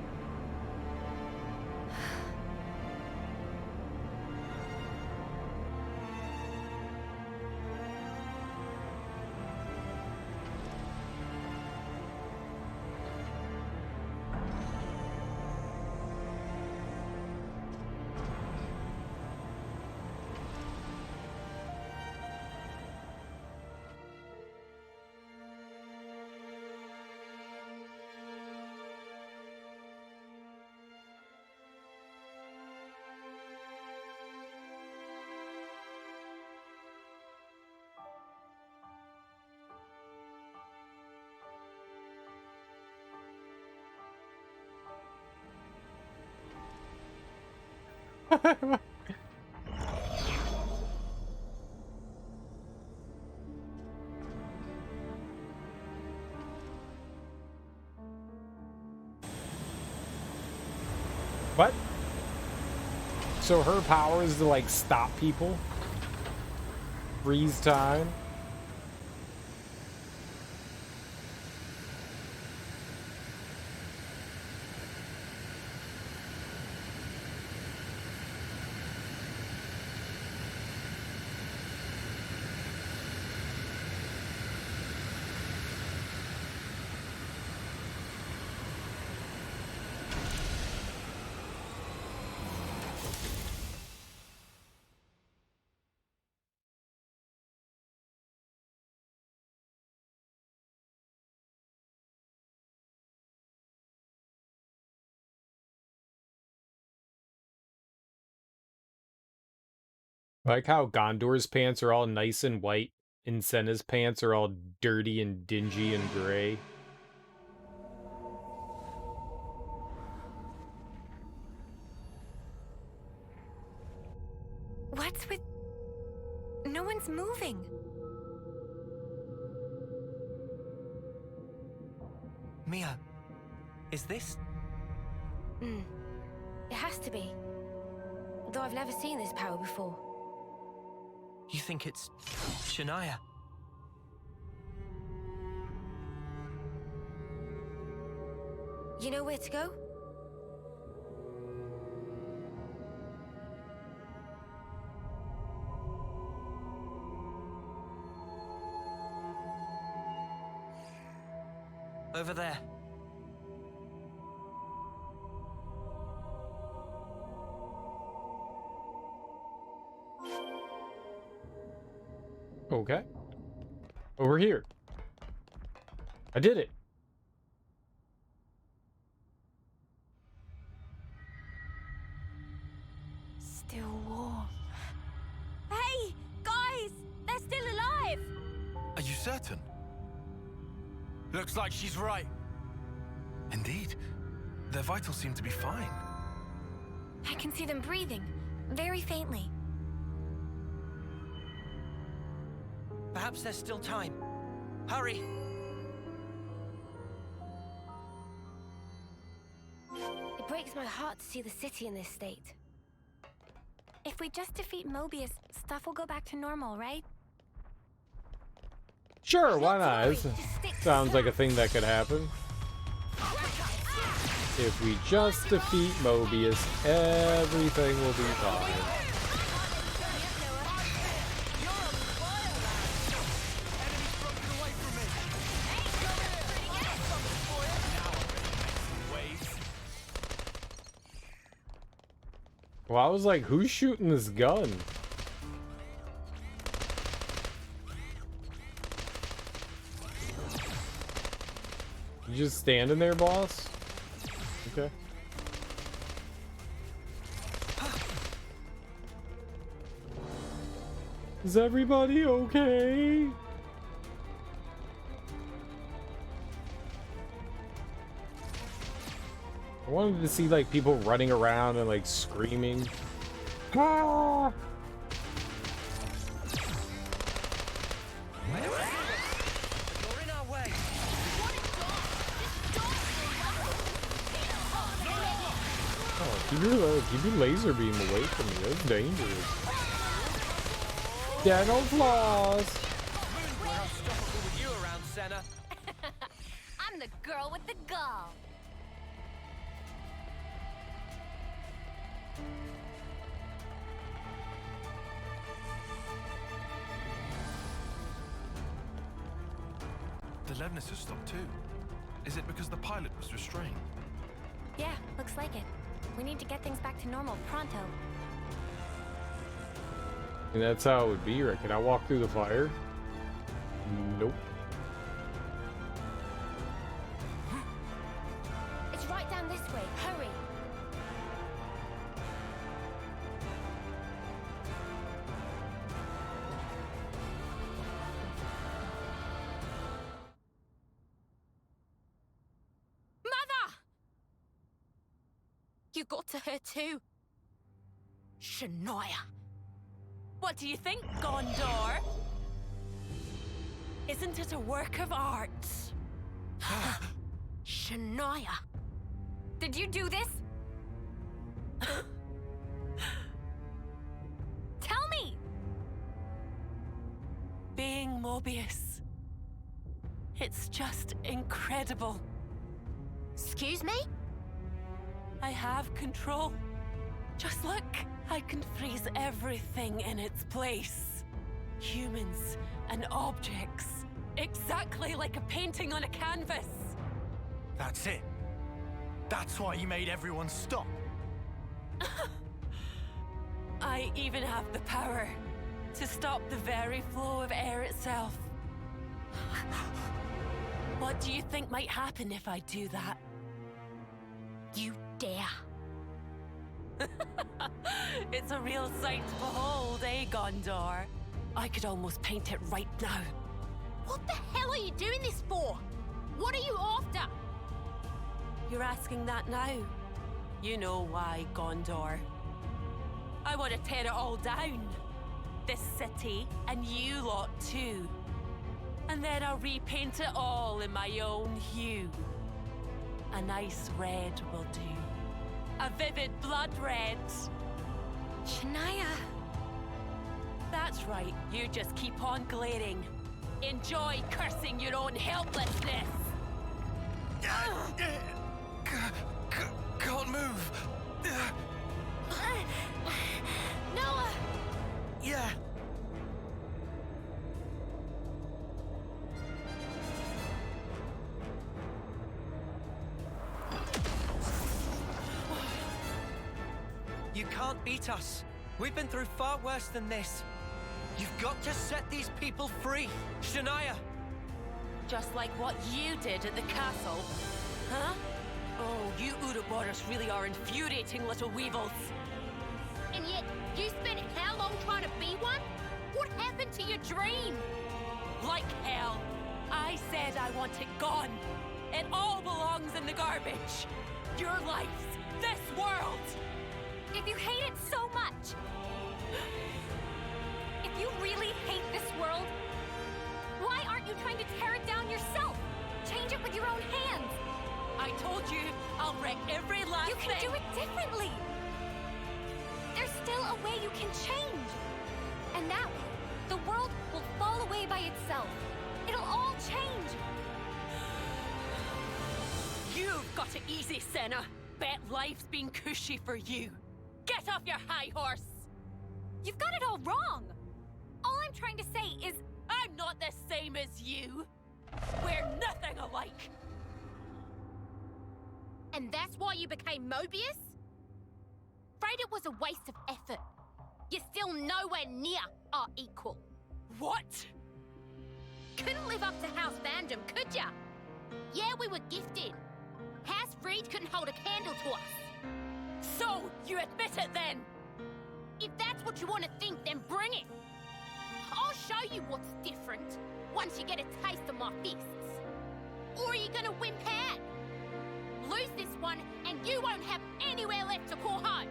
What? So her power is to, like, stop people? Freeze time? I like how Gondor's pants are all nice and white, And Senna's pants are all dirty and dingy and gray. What's with... No one's moving. Mia, is this... It has to be. Though I've never seen this power before. You think it's... Shania? You know where to go? Over there. Okay. Over here. I did it. Still warm. Hey, guys! They're still alive! Are you certain? Looks like she's right. Indeed. Their vitals seem to be fine. I can see them breathing, very faintly. Perhaps there's still time. Hurry! It breaks my heart to see the city in this state. If we just defeat Mobius, stuff will go back to normal, right? Sure, why not? This sounds like a thing that could happen. If we just defeat Mobius, everything will be fine. Well, I was like, who's shooting this gun? You just standing there, boss? Okay. Is everybody okay? I wanted to see like people running around and like screaming. Ah! Oh, keep your laser beam away from me. That's dangerous. Dental floss. We're unstoppable with you around, Senna. I'm the girl with the gall. The levelness has stopped too. Is it because the pilot was restrained? Yeah, looks like it. We need to get things back to normal pronto. And that's how it would be, right? Can I walk through the fire? Nope. It's right down this way. Hurry! Mother! You got to her too. Shania. What do you think, Gondor? Isn't it a work of art? Shania. Did you do this? Tell me! Being Mobius. It's just incredible. Excuse me? I have control. Just look, I can freeze everything in its place. Humans and objects. Exactly like a painting on a canvas. That's it. That's why you made everyone stop. I even have the power to stop the very flow of air itself. What do you think might happen if I do that? You dare. It's a real sight to behold, eh, Gondor? I could almost paint it right now. What the hell are you doing this for? What are you after? You're asking that now? You know why, Gondor. I want to tear it all down. This city, and you lot too. And then I'll repaint it all in my own hue. A nice red will do. A vivid blood red. Shania. That's right, you just keep on glaring. Enjoy cursing your own helplessness. Can't move. Noah! Yeah. You can't beat us. We've been through far worse than this. You've got to set these people free, Shania. Just like what you did at the castle. Huh? Oh, you Ouroboros really are infuriating little weevils. And yet, you spent how long trying to be one? What happened to your dream? Like hell. I said I want it gone. It all belongs in the garbage. Your lives, this world. If you hate it so much, if you really hate this world, why aren't you trying to tear it down yourself? Change it with your own hands. I told you, I'll wreck every last thing. You can do it differently. There's still a way you can change. And that way, the world will fall away by itself. It'll all change. You've got it easy, Senna. Bet life's been cushy for you. Get off your high horse. You've got it all wrong. All I'm trying to say is... I'm not the same as you. We're nothing alike. And that's why you became Mobius? Afraid it was a waste of effort. You're still nowhere near our equal. What? Couldn't live up to House Fandom, could ya? Yeah, we were gifted. House Reed couldn't hold a candle to us. So, you admit it then? If that's what you want to think, then bring it. I'll show you what's different once you get a taste of my fists. Or are you gonna wimp out? Lose this one, and you won't have anywhere left to call home.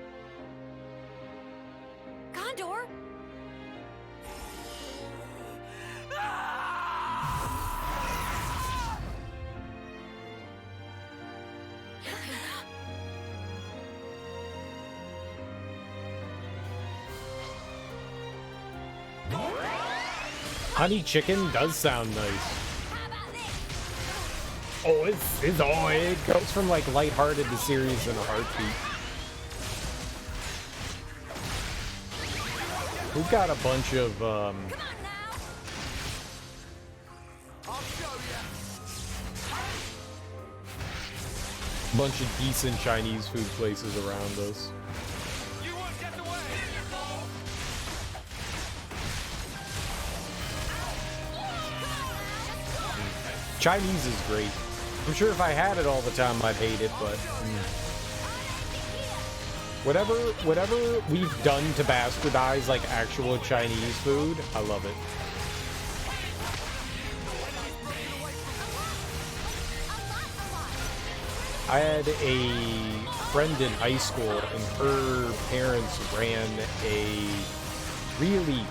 Gondor? Honey chicken does sound nice. Oh, it goes from like lighthearted to serious in a heartbeat. We've got a bunch of decent Chinese food places around us. Chinese is great. I'm sure if I had it all the time, I'd hate it, but whatever we've done to bastardize like actual Chinese food, I love it. I had a friend in high school, and her parents ran a really,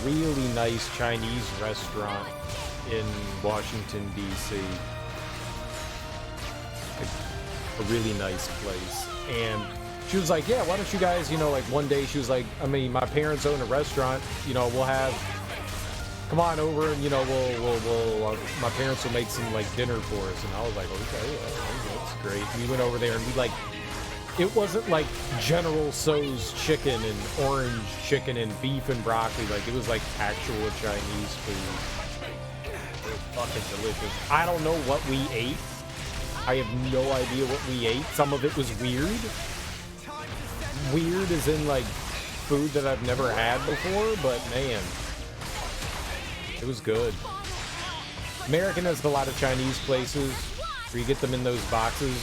really nice Chinese restaurant in Washington, D.C. A really nice place. And she was like, yeah, why don't you guys, you know, like one day she was like, I mean, my parents own a restaurant, you know, we'll have, come on over and, you know, we'll my parents will make some like dinner for us. And I was like, okay, yeah, that's great. And we went over there and we like, it wasn't like General Tso's chicken and orange chicken and beef and broccoli. Like it was like actual Chinese food. It was fucking delicious. I don't know what we ate. I have no idea what we ate. Some of it was weird. Weird as in like food that I've never had before, but man, it was good. American has a lot of Chinese places where you get them in those boxes.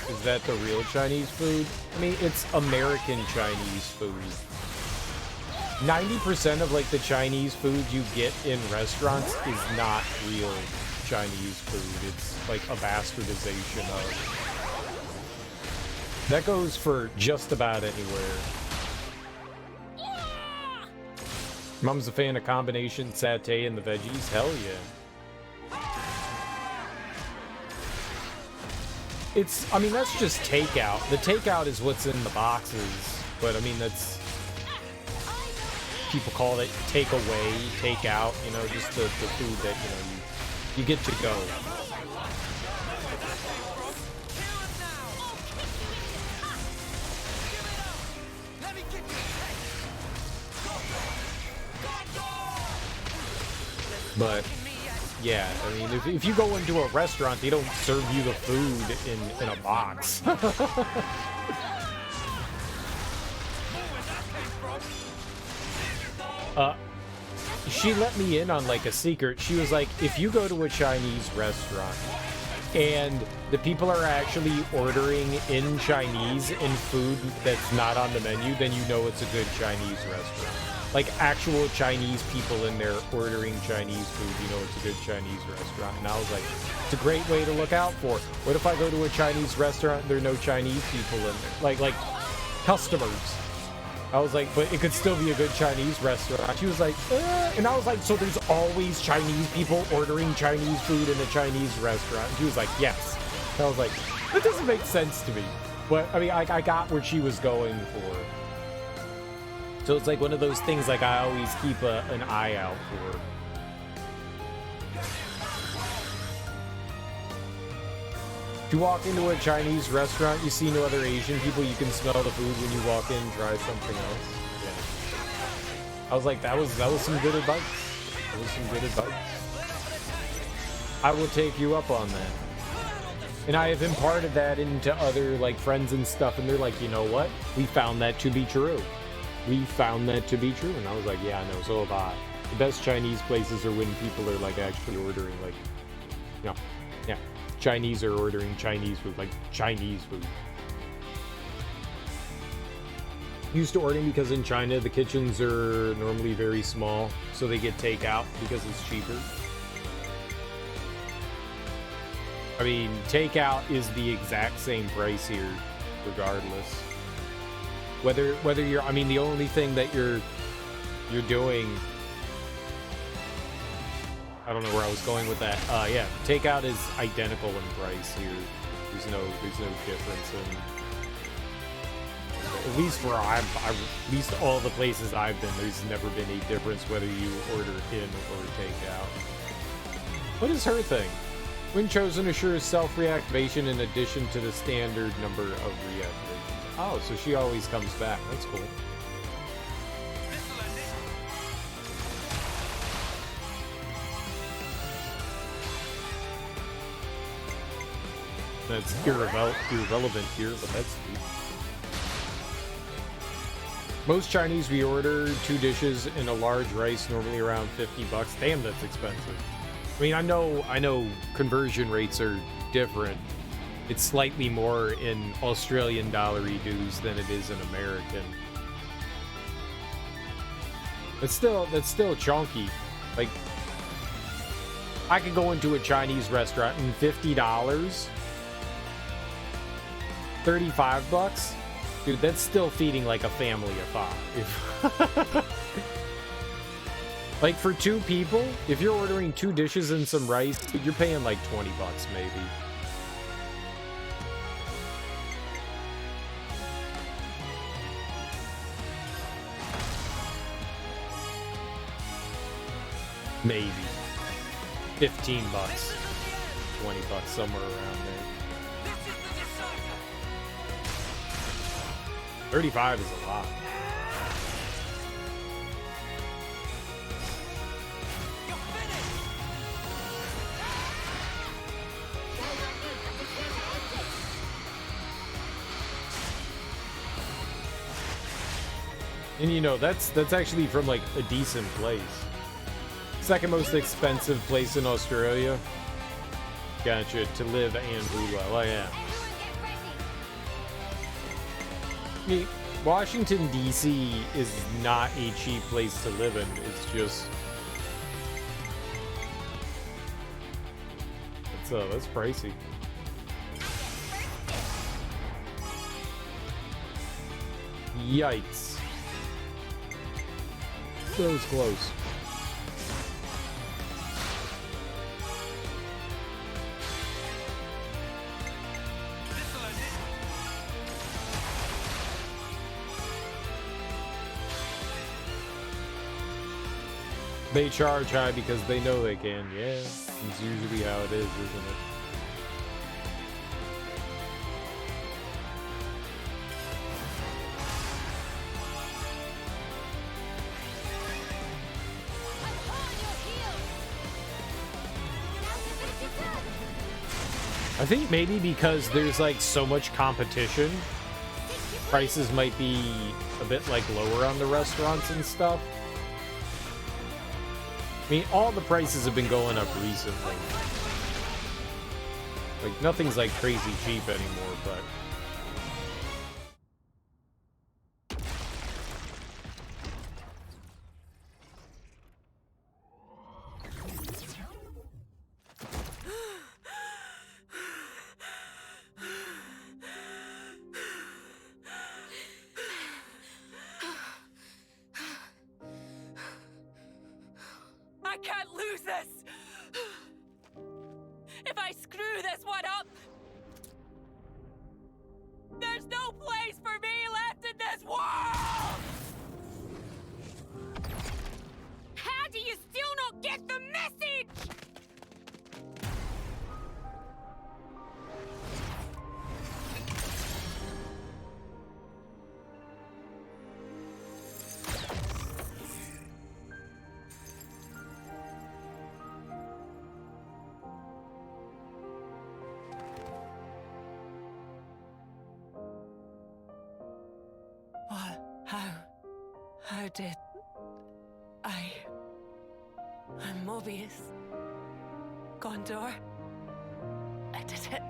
Is that the real Chinese food? I mean, it's American Chinese food. 90% of like the Chinese food you get in restaurants is not real Chinese food. It's like a bastardization of. That goes for just about anywhere. Mom's a fan of combination satay and the veggies. Hell yeah. It's, I mean, that's just takeout. The takeout is what's in the boxes, but I mean, that's, people call it takeaway, takeout, you know, just the food that, you know, you get to go. But yeah, I mean, if you go into a restaurant, they don't serve you the food in a box. She let me in on like a secret. She was like, if you go to a Chinese restaurant and the people are actually ordering in Chinese in food that's not on the menu, then you know it's a good Chinese restaurant. Like actual Chinese people in there ordering Chinese food, you know it's a good Chinese restaurant. And I was like, it's a great way to look out for. What if I go to a Chinese restaurant and there are no Chinese people in there? Like customers. I was like, but it could still be a good Chinese restaurant. She was like, and I was like, so there's always Chinese people ordering Chinese food in a Chinese restaurant? And she was like, yes. And I was like, that doesn't make sense to me. But I mean, I got where she was going for. So it's like one of those things like I always keep an eye out for. If you walk into a Chinese restaurant, you see no other Asian people, you can smell the food when you walk in, try something else. Yeah. I was like, that was some good advice. That was some good advice. I will take you up on that. And I have imparted that into other like friends and stuff, and they're like, you know what? We found that to be true. We found that to be true. And I was like, yeah, I know, so have I. The best Chinese places are when people are like actually ordering like, you know, yeah. Chinese are ordering Chinese food, like Chinese food. Used to ordering because in China the kitchens are normally very small, so they get takeout because it's cheaper. I mean, takeout is the exact same price here, regardless. Whether you're, I mean, the only thing that you're doing. I don't know where I was going with that. Yeah, takeout is identical in price here. There's no difference in. At least where at least all the places I've been, there's never been a difference whether you order in or take out. What is her thing? When chosen, assures self-reactivation in addition to the standard number of reactivations. Oh, so she always comes back. That's cool. That's irrelevant here, but that's sweet. Most Chinese we order 2 dishes and a large rice, normally around $50. Damn, that's expensive. I mean, I know conversion rates are different. It's slightly more in Australian dollary dues than it is in American. That's still chunky. Like, I could go into a Chinese restaurant and $50, $35, dude, that's still feeding like a family of 5. Like for 2 people, if you're ordering 2 dishes and some rice, you're paying like $20 maybe. Maybe $15, $20, somewhere around there. 35 is a lot. And you know, that's actually from like a decent place. Second most expensive place in Australia. Gotcha, to live and food well. Oh yeah. Washington, D.C. is not a cheap place to live in. It's just... that's pricey. Yikes. That was close. They charge high because they know they can. Yeah, it's usually how it is, isn't it? I think maybe because there's like so much competition, prices might be a bit like lower on the restaurants and stuff. I mean, all the prices have been going up recently. Like, nothing's like crazy cheap anymore, but... I can't lose this! If I screw this one up, there's no place for me left in this world! How do you still not get the message? How did I'm Mobius. Gondor. I did it.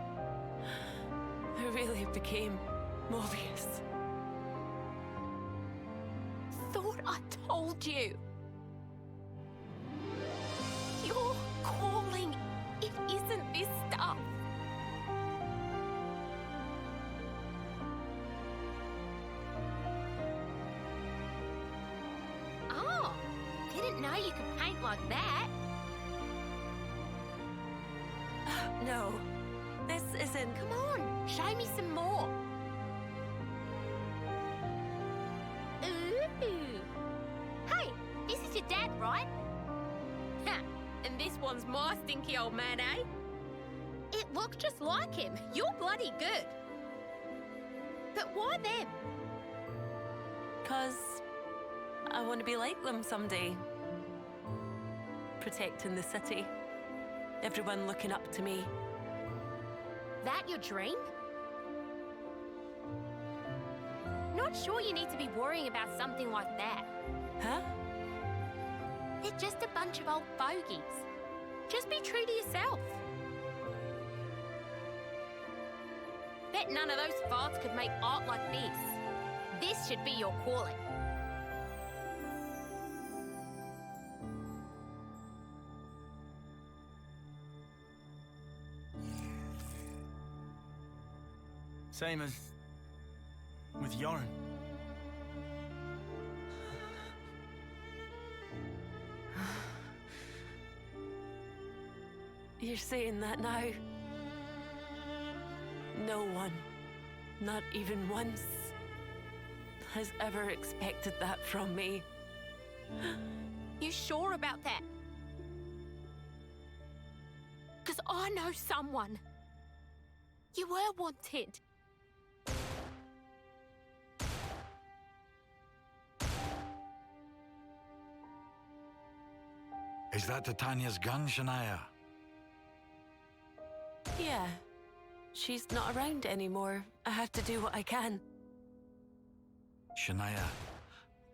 I really became Mobius. Thought I told you. Your calling, it isn't this stuff. Oh, didn't know you could paint like that. No, this isn't... Come on, show me some more. Ooh. Hey, this is your dad, right? Ha, and this one's my stinky old man, eh? It looks just like him. You're bloody good. But why them? 'Cause I want to be like them someday. Protecting the city. Everyone looking up to me. That your dream? Not sure you need to be worrying about something like that. Huh? They're just a bunch of old fogies. Just be true to yourself. Bet none of those farts could make art like this. This should be your calling. Same as with Yoren. You're saying that now? No one, not even once, has ever expected that from me. You sure about that? 'Cause I know someone. You were wanted. Is that Titania's gun, Shania? Yeah. She's not around anymore. I have to do what I can. Shania,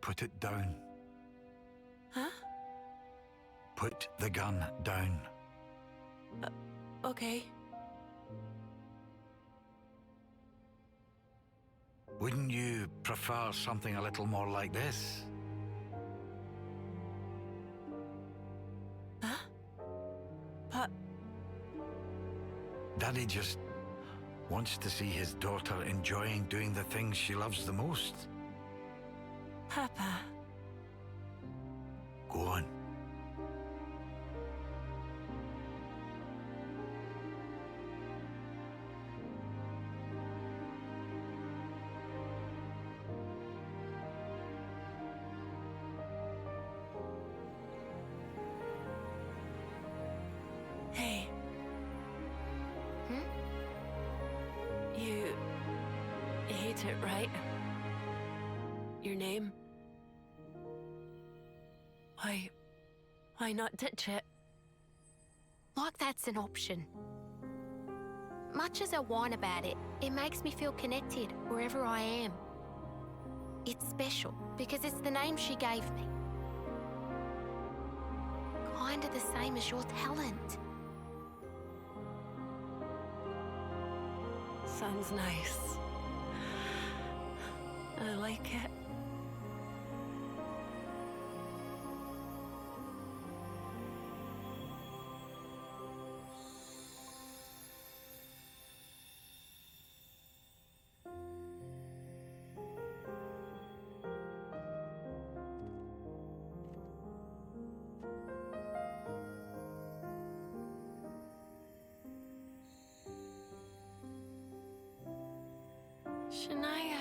put it down. Huh? Put the gun down. Okay. Wouldn't you prefer something a little more like this? Huh? But Daddy just wants to see his daughter enjoying doing the things she loves the most. Papa, Go on. hey. Hmm? You hate it, right? Your name? Why not ditch it? Like that's an option. Much as I whine about it, it makes me feel connected wherever I am. It's special because it's the name she gave me. Kinda the same as your talent. Sounds nice. I like it. Shania.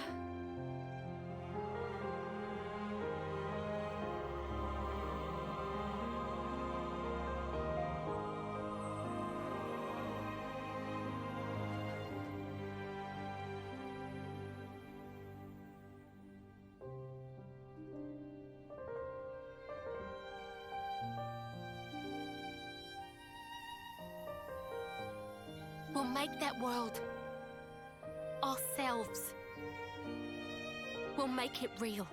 We'll make that world. Ourselves. We'll make it real.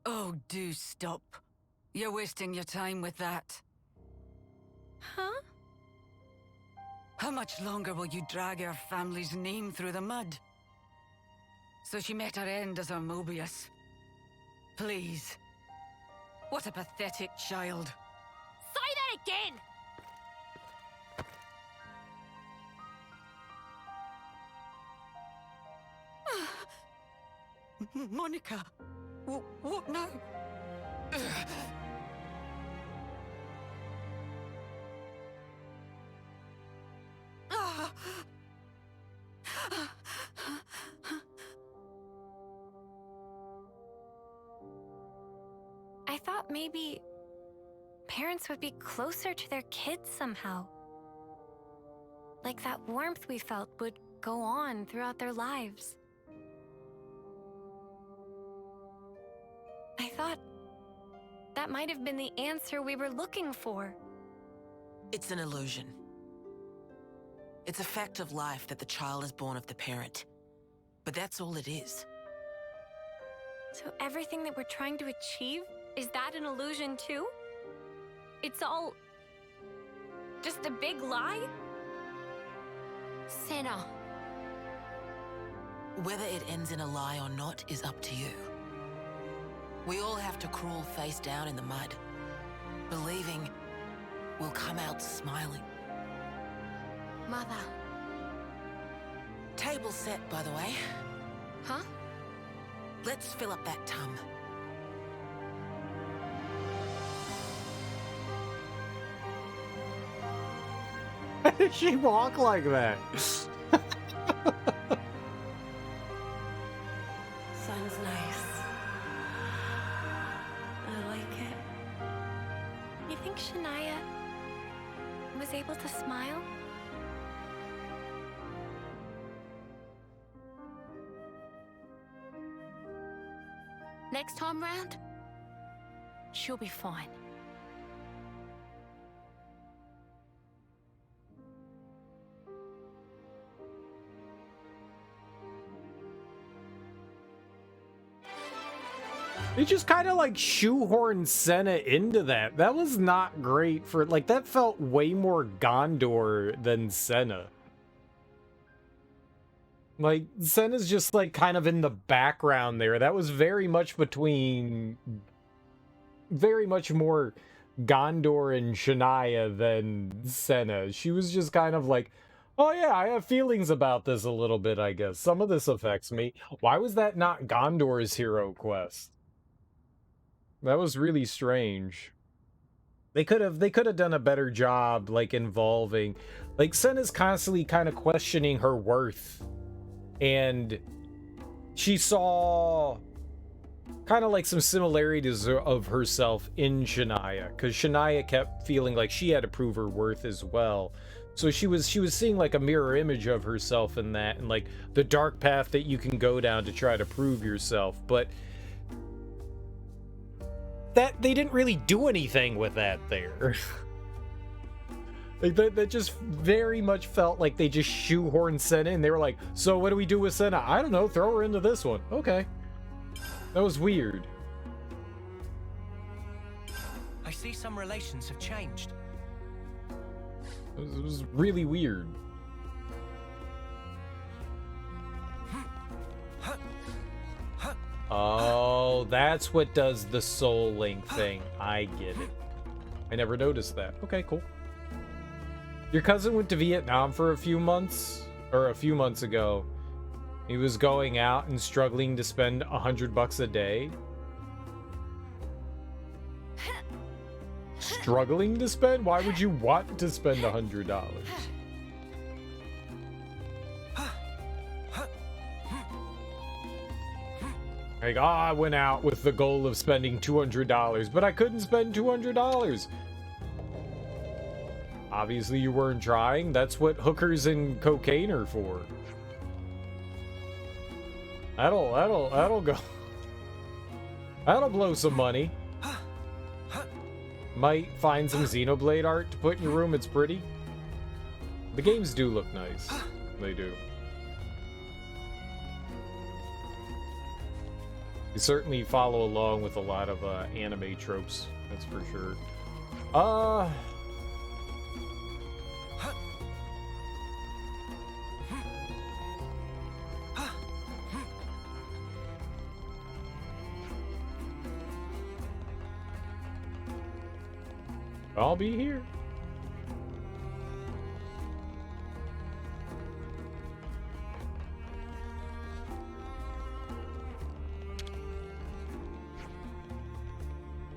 Oh, do stop. You're wasting your time with that. Huh? How much longer will you drag our family's name through the mud? So she met her end as our Mobius. Please. What a pathetic child. Say that again! Monica, what now? I thought maybe parents would be closer to their kids somehow. Like that warmth we felt would go on throughout their lives. I thought that might have been the answer we were looking for. It's an illusion. It's a fact of life that the child is born of the parent. But that's all it is. So everything that we're trying to achieve, is that an illusion too? It's all just a big lie? Senna. Whether it ends in a lie or not is up to you. We all have to crawl face down in the mud, believing we'll come out smiling. Mother. Table set, by the way. Huh? Let's fill up that tum. Why did she walk like that? Sounds nice. I like it. You think Shania was able to smile? Next time round, she'll be fine. They just kind of like shoehorned Senna into that. That was not great for, like, that felt way more Gondor than Senna. Like, Senna's just like kind of in the background there. That was very much between, very much more Gondor and Shania than Senna. She was just kind of like, oh yeah, I have feelings about this a little bit, I guess. Some of this affects me. Why was that not Gondor's hero quest? That was really strange. They could have done a better job, like, involving, like, Senna's constantly kind of questioning her worth, and she saw kind of like some similarities of herself in Shania, because Shania kept feeling like she had to prove her worth as well. So she was seeing like a mirror image of herself in that, and like the dark path that you can go down to try to prove yourself, but that they didn't really do anything with that there. Like that just very much felt like they just shoehorned Senna in. They were like, so what do we do with Senna? I don't know, throw her into this one. Okay. That was weird. I see some relations have changed. It was really weird. Oh, that's what does the soul link thing. I get it. I never noticed that. Okay, cool. Your cousin went to Vietnam for a few months, or a few months ago. He was going out and struggling to spend $100 a day. Struggling to spend? Why would you want to spend $100? Like, I went out with the goal of spending $200, but I couldn't spend $200. Obviously, you weren't trying. That's what hookers and cocaine are for. That'll go. That'll blow some money. Might find some Xenoblade art to put in your room. It's pretty. The games do look nice. They do. You certainly follow along with a lot of anime tropes. That's for sure. I'll be here.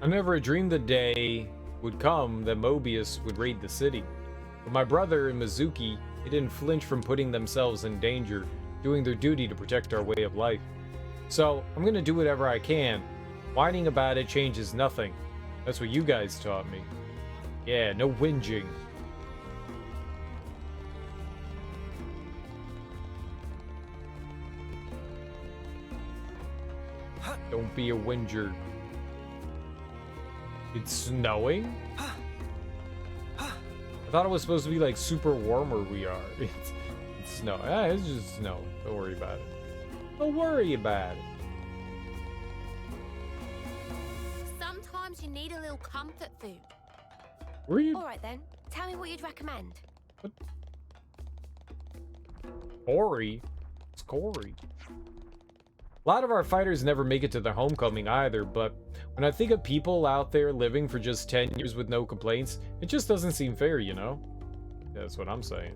I never dreamed the day would come that Mobius would raid the city. But my brother and Mizuki, they didn't flinch from putting themselves in danger, doing their duty to protect our way of life. So, I'm gonna do whatever I can. Whining about it changes nothing. That's what you guys taught me. Yeah, no whinging. Don't be a whinger. It's snowing? I thought it was supposed to be like super warm where we are. It's snow. It's just snow. Don't worry about it. Don't worry about it. Sometimes you need a little comfort food. Were you? All right then. Tell me what you'd recommend. What? Corey? It's Corey. A lot of our fighters never make it to their homecoming either, but when I think of people out there living for just 10 years with no complaints, it just doesn't seem fair, you know? That's what I'm saying.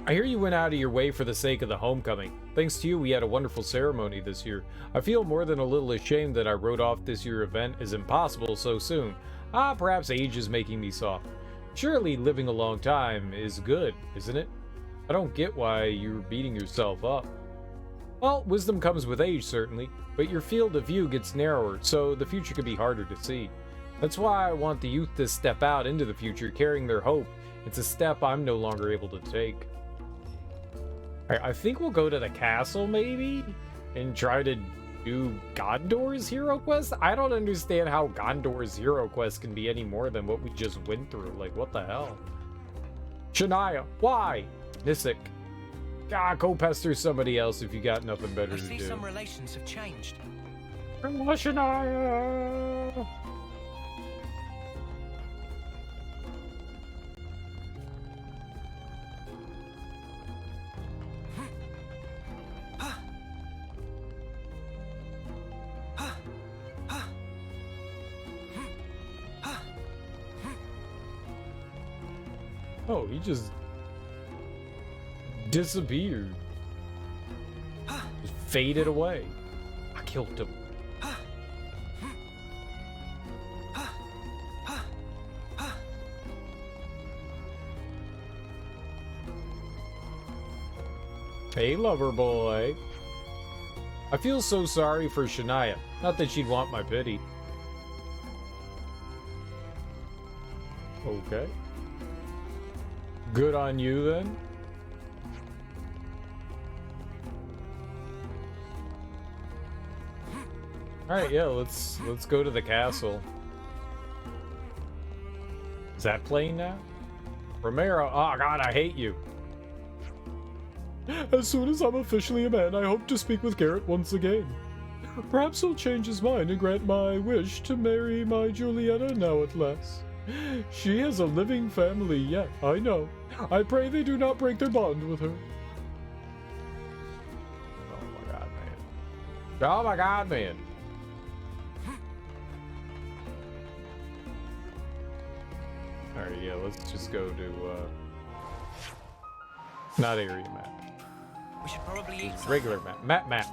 I hear you went out of your way for the sake of the homecoming. Thanks to you, we had a wonderful ceremony this year. I feel more than a little ashamed that I wrote off this year's event as impossible so soon. Perhaps age is making me soft. Surely living a long time is good, isn't it? I don't get why you're beating yourself up. Well, wisdom comes with age, certainly, but your field of view gets narrower, so the future can be harder to see. That's why I want the youth to step out into the future carrying their hope. It's a step I'm no longer able to take. I think we'll go to the castle, maybe? And try to do Gondor's hero quest? I don't understand how Gondor's hero quest can be any more than what we just went through. Like, what the hell? Shania, why? Nisic. God, go pester somebody else if you got nothing better I to see do. some relations have changed. Shania! Oh, he just disappeared. Just faded away. I killed him. Hey, lover boy. I feel so sorry for Shania. Not that she'd want my pity. Okay. Good on you, then. Alright, yeah, let's go to the castle. Is that playing now? Romero, oh god, I hate you. As soon as I'm officially a man, I hope to speak with Garrett once again. Perhaps he'll change his mind and grant my wish to marry my Julietta now at last. She has a living family, yeah, I know. I pray they do not break their bond with her. Oh my god, man. Oh my god, man. Alright, yeah, let's just go to, not area map. We should probably eat something. Regular map. Map.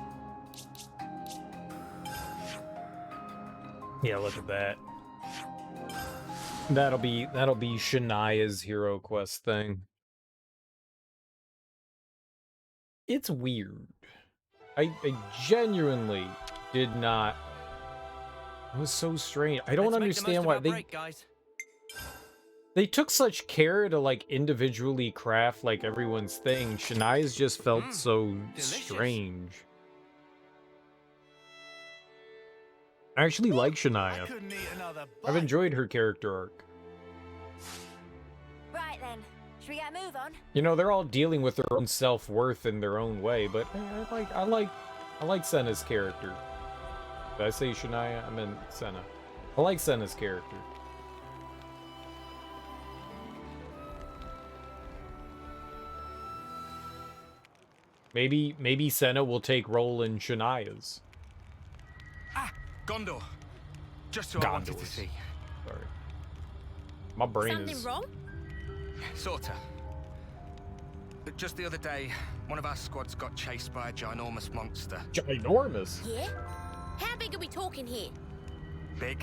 Yeah, look at that. That'll be Shania's hero quest thing. It's weird. I genuinely did not. It was so strange. I don't understand why they took such care to like individually craft like everyone's thing. Shania's just felt so strange. I actually like Shania. I've enjoyed her character arc. Right then, should we get a move on? You know, they're all dealing with their own self-worth in their own way, but I like Senna's character. Did I say Shania? I meant Senna. I like Senna's character. Maybe Senna will take role in Shania's. Gondor. Just who I wanted to see. Sorry. My brain Something is... wrong? Sorta. But just the other day, one of our squads got chased by a ginormous monster. Ginormous? Yeah? How big are we talking here? Big.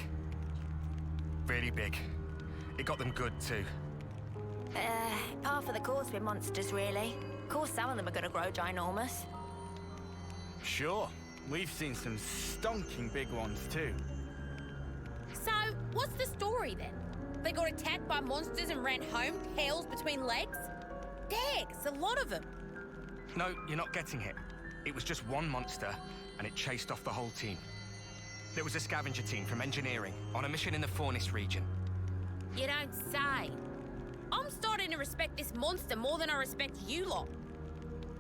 Really big. It got them good, too. Par for the course with monsters, really. Of course, some of them are gonna grow ginormous. Sure. We've seen some stonking big ones, too. So, what's the story then? They got attacked by monsters and ran home, tails between legs? Dags, a lot of them. No, you're not getting it. It was just one monster, and it chased off the whole team. There was a scavenger team from engineering on a mission in the Fornis region. You don't say. I'm starting to respect this monster more than I respect you lot.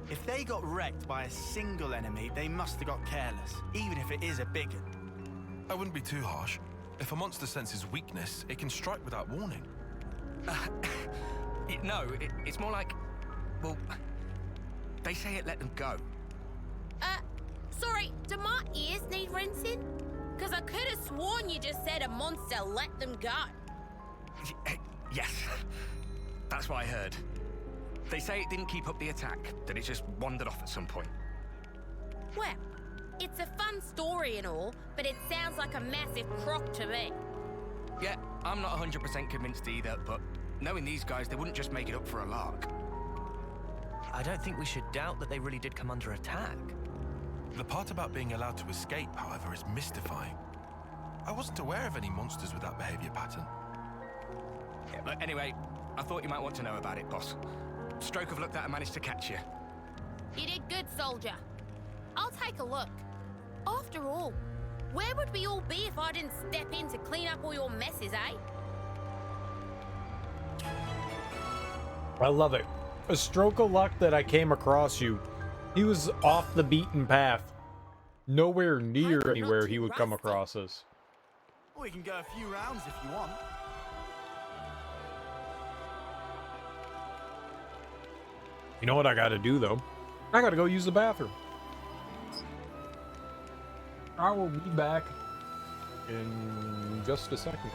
If they got wrecked by a single enemy, they must have got careless, even if it is a big one. I wouldn't be too harsh. If a monster senses weakness, it can strike without warning. No, it's more like... Well, they say it let them go. Sorry, do my ears need rinsing? Because I could have sworn you just said a monster let them go. Yes, that's what I heard. They say it didn't keep up the attack, that it just wandered off at some point. Well, it's a fun story and all, but it sounds like a massive crock to me. Yeah, I'm not 100% convinced either, but knowing these guys, they wouldn't just make it up for a lark. I don't think we should doubt that they really did come under attack. The part about being allowed to escape, however, is mystifying. I wasn't aware of any monsters with that behavior pattern. Yeah, but anyway, I thought you might want to know about it, boss. Stroke of luck that I managed to catch you. You did good, soldier. I'll take a look. After all, where would we all be if I didn't step in to clean up all your messes, eh? I love it. A stroke of luck that I came across you. He was off the beaten path. Nowhere near anywhere he would come across us. We can go a few rounds if you want. You know what I gotta do, though? I gotta go use the bathroom. I will be back in just a second.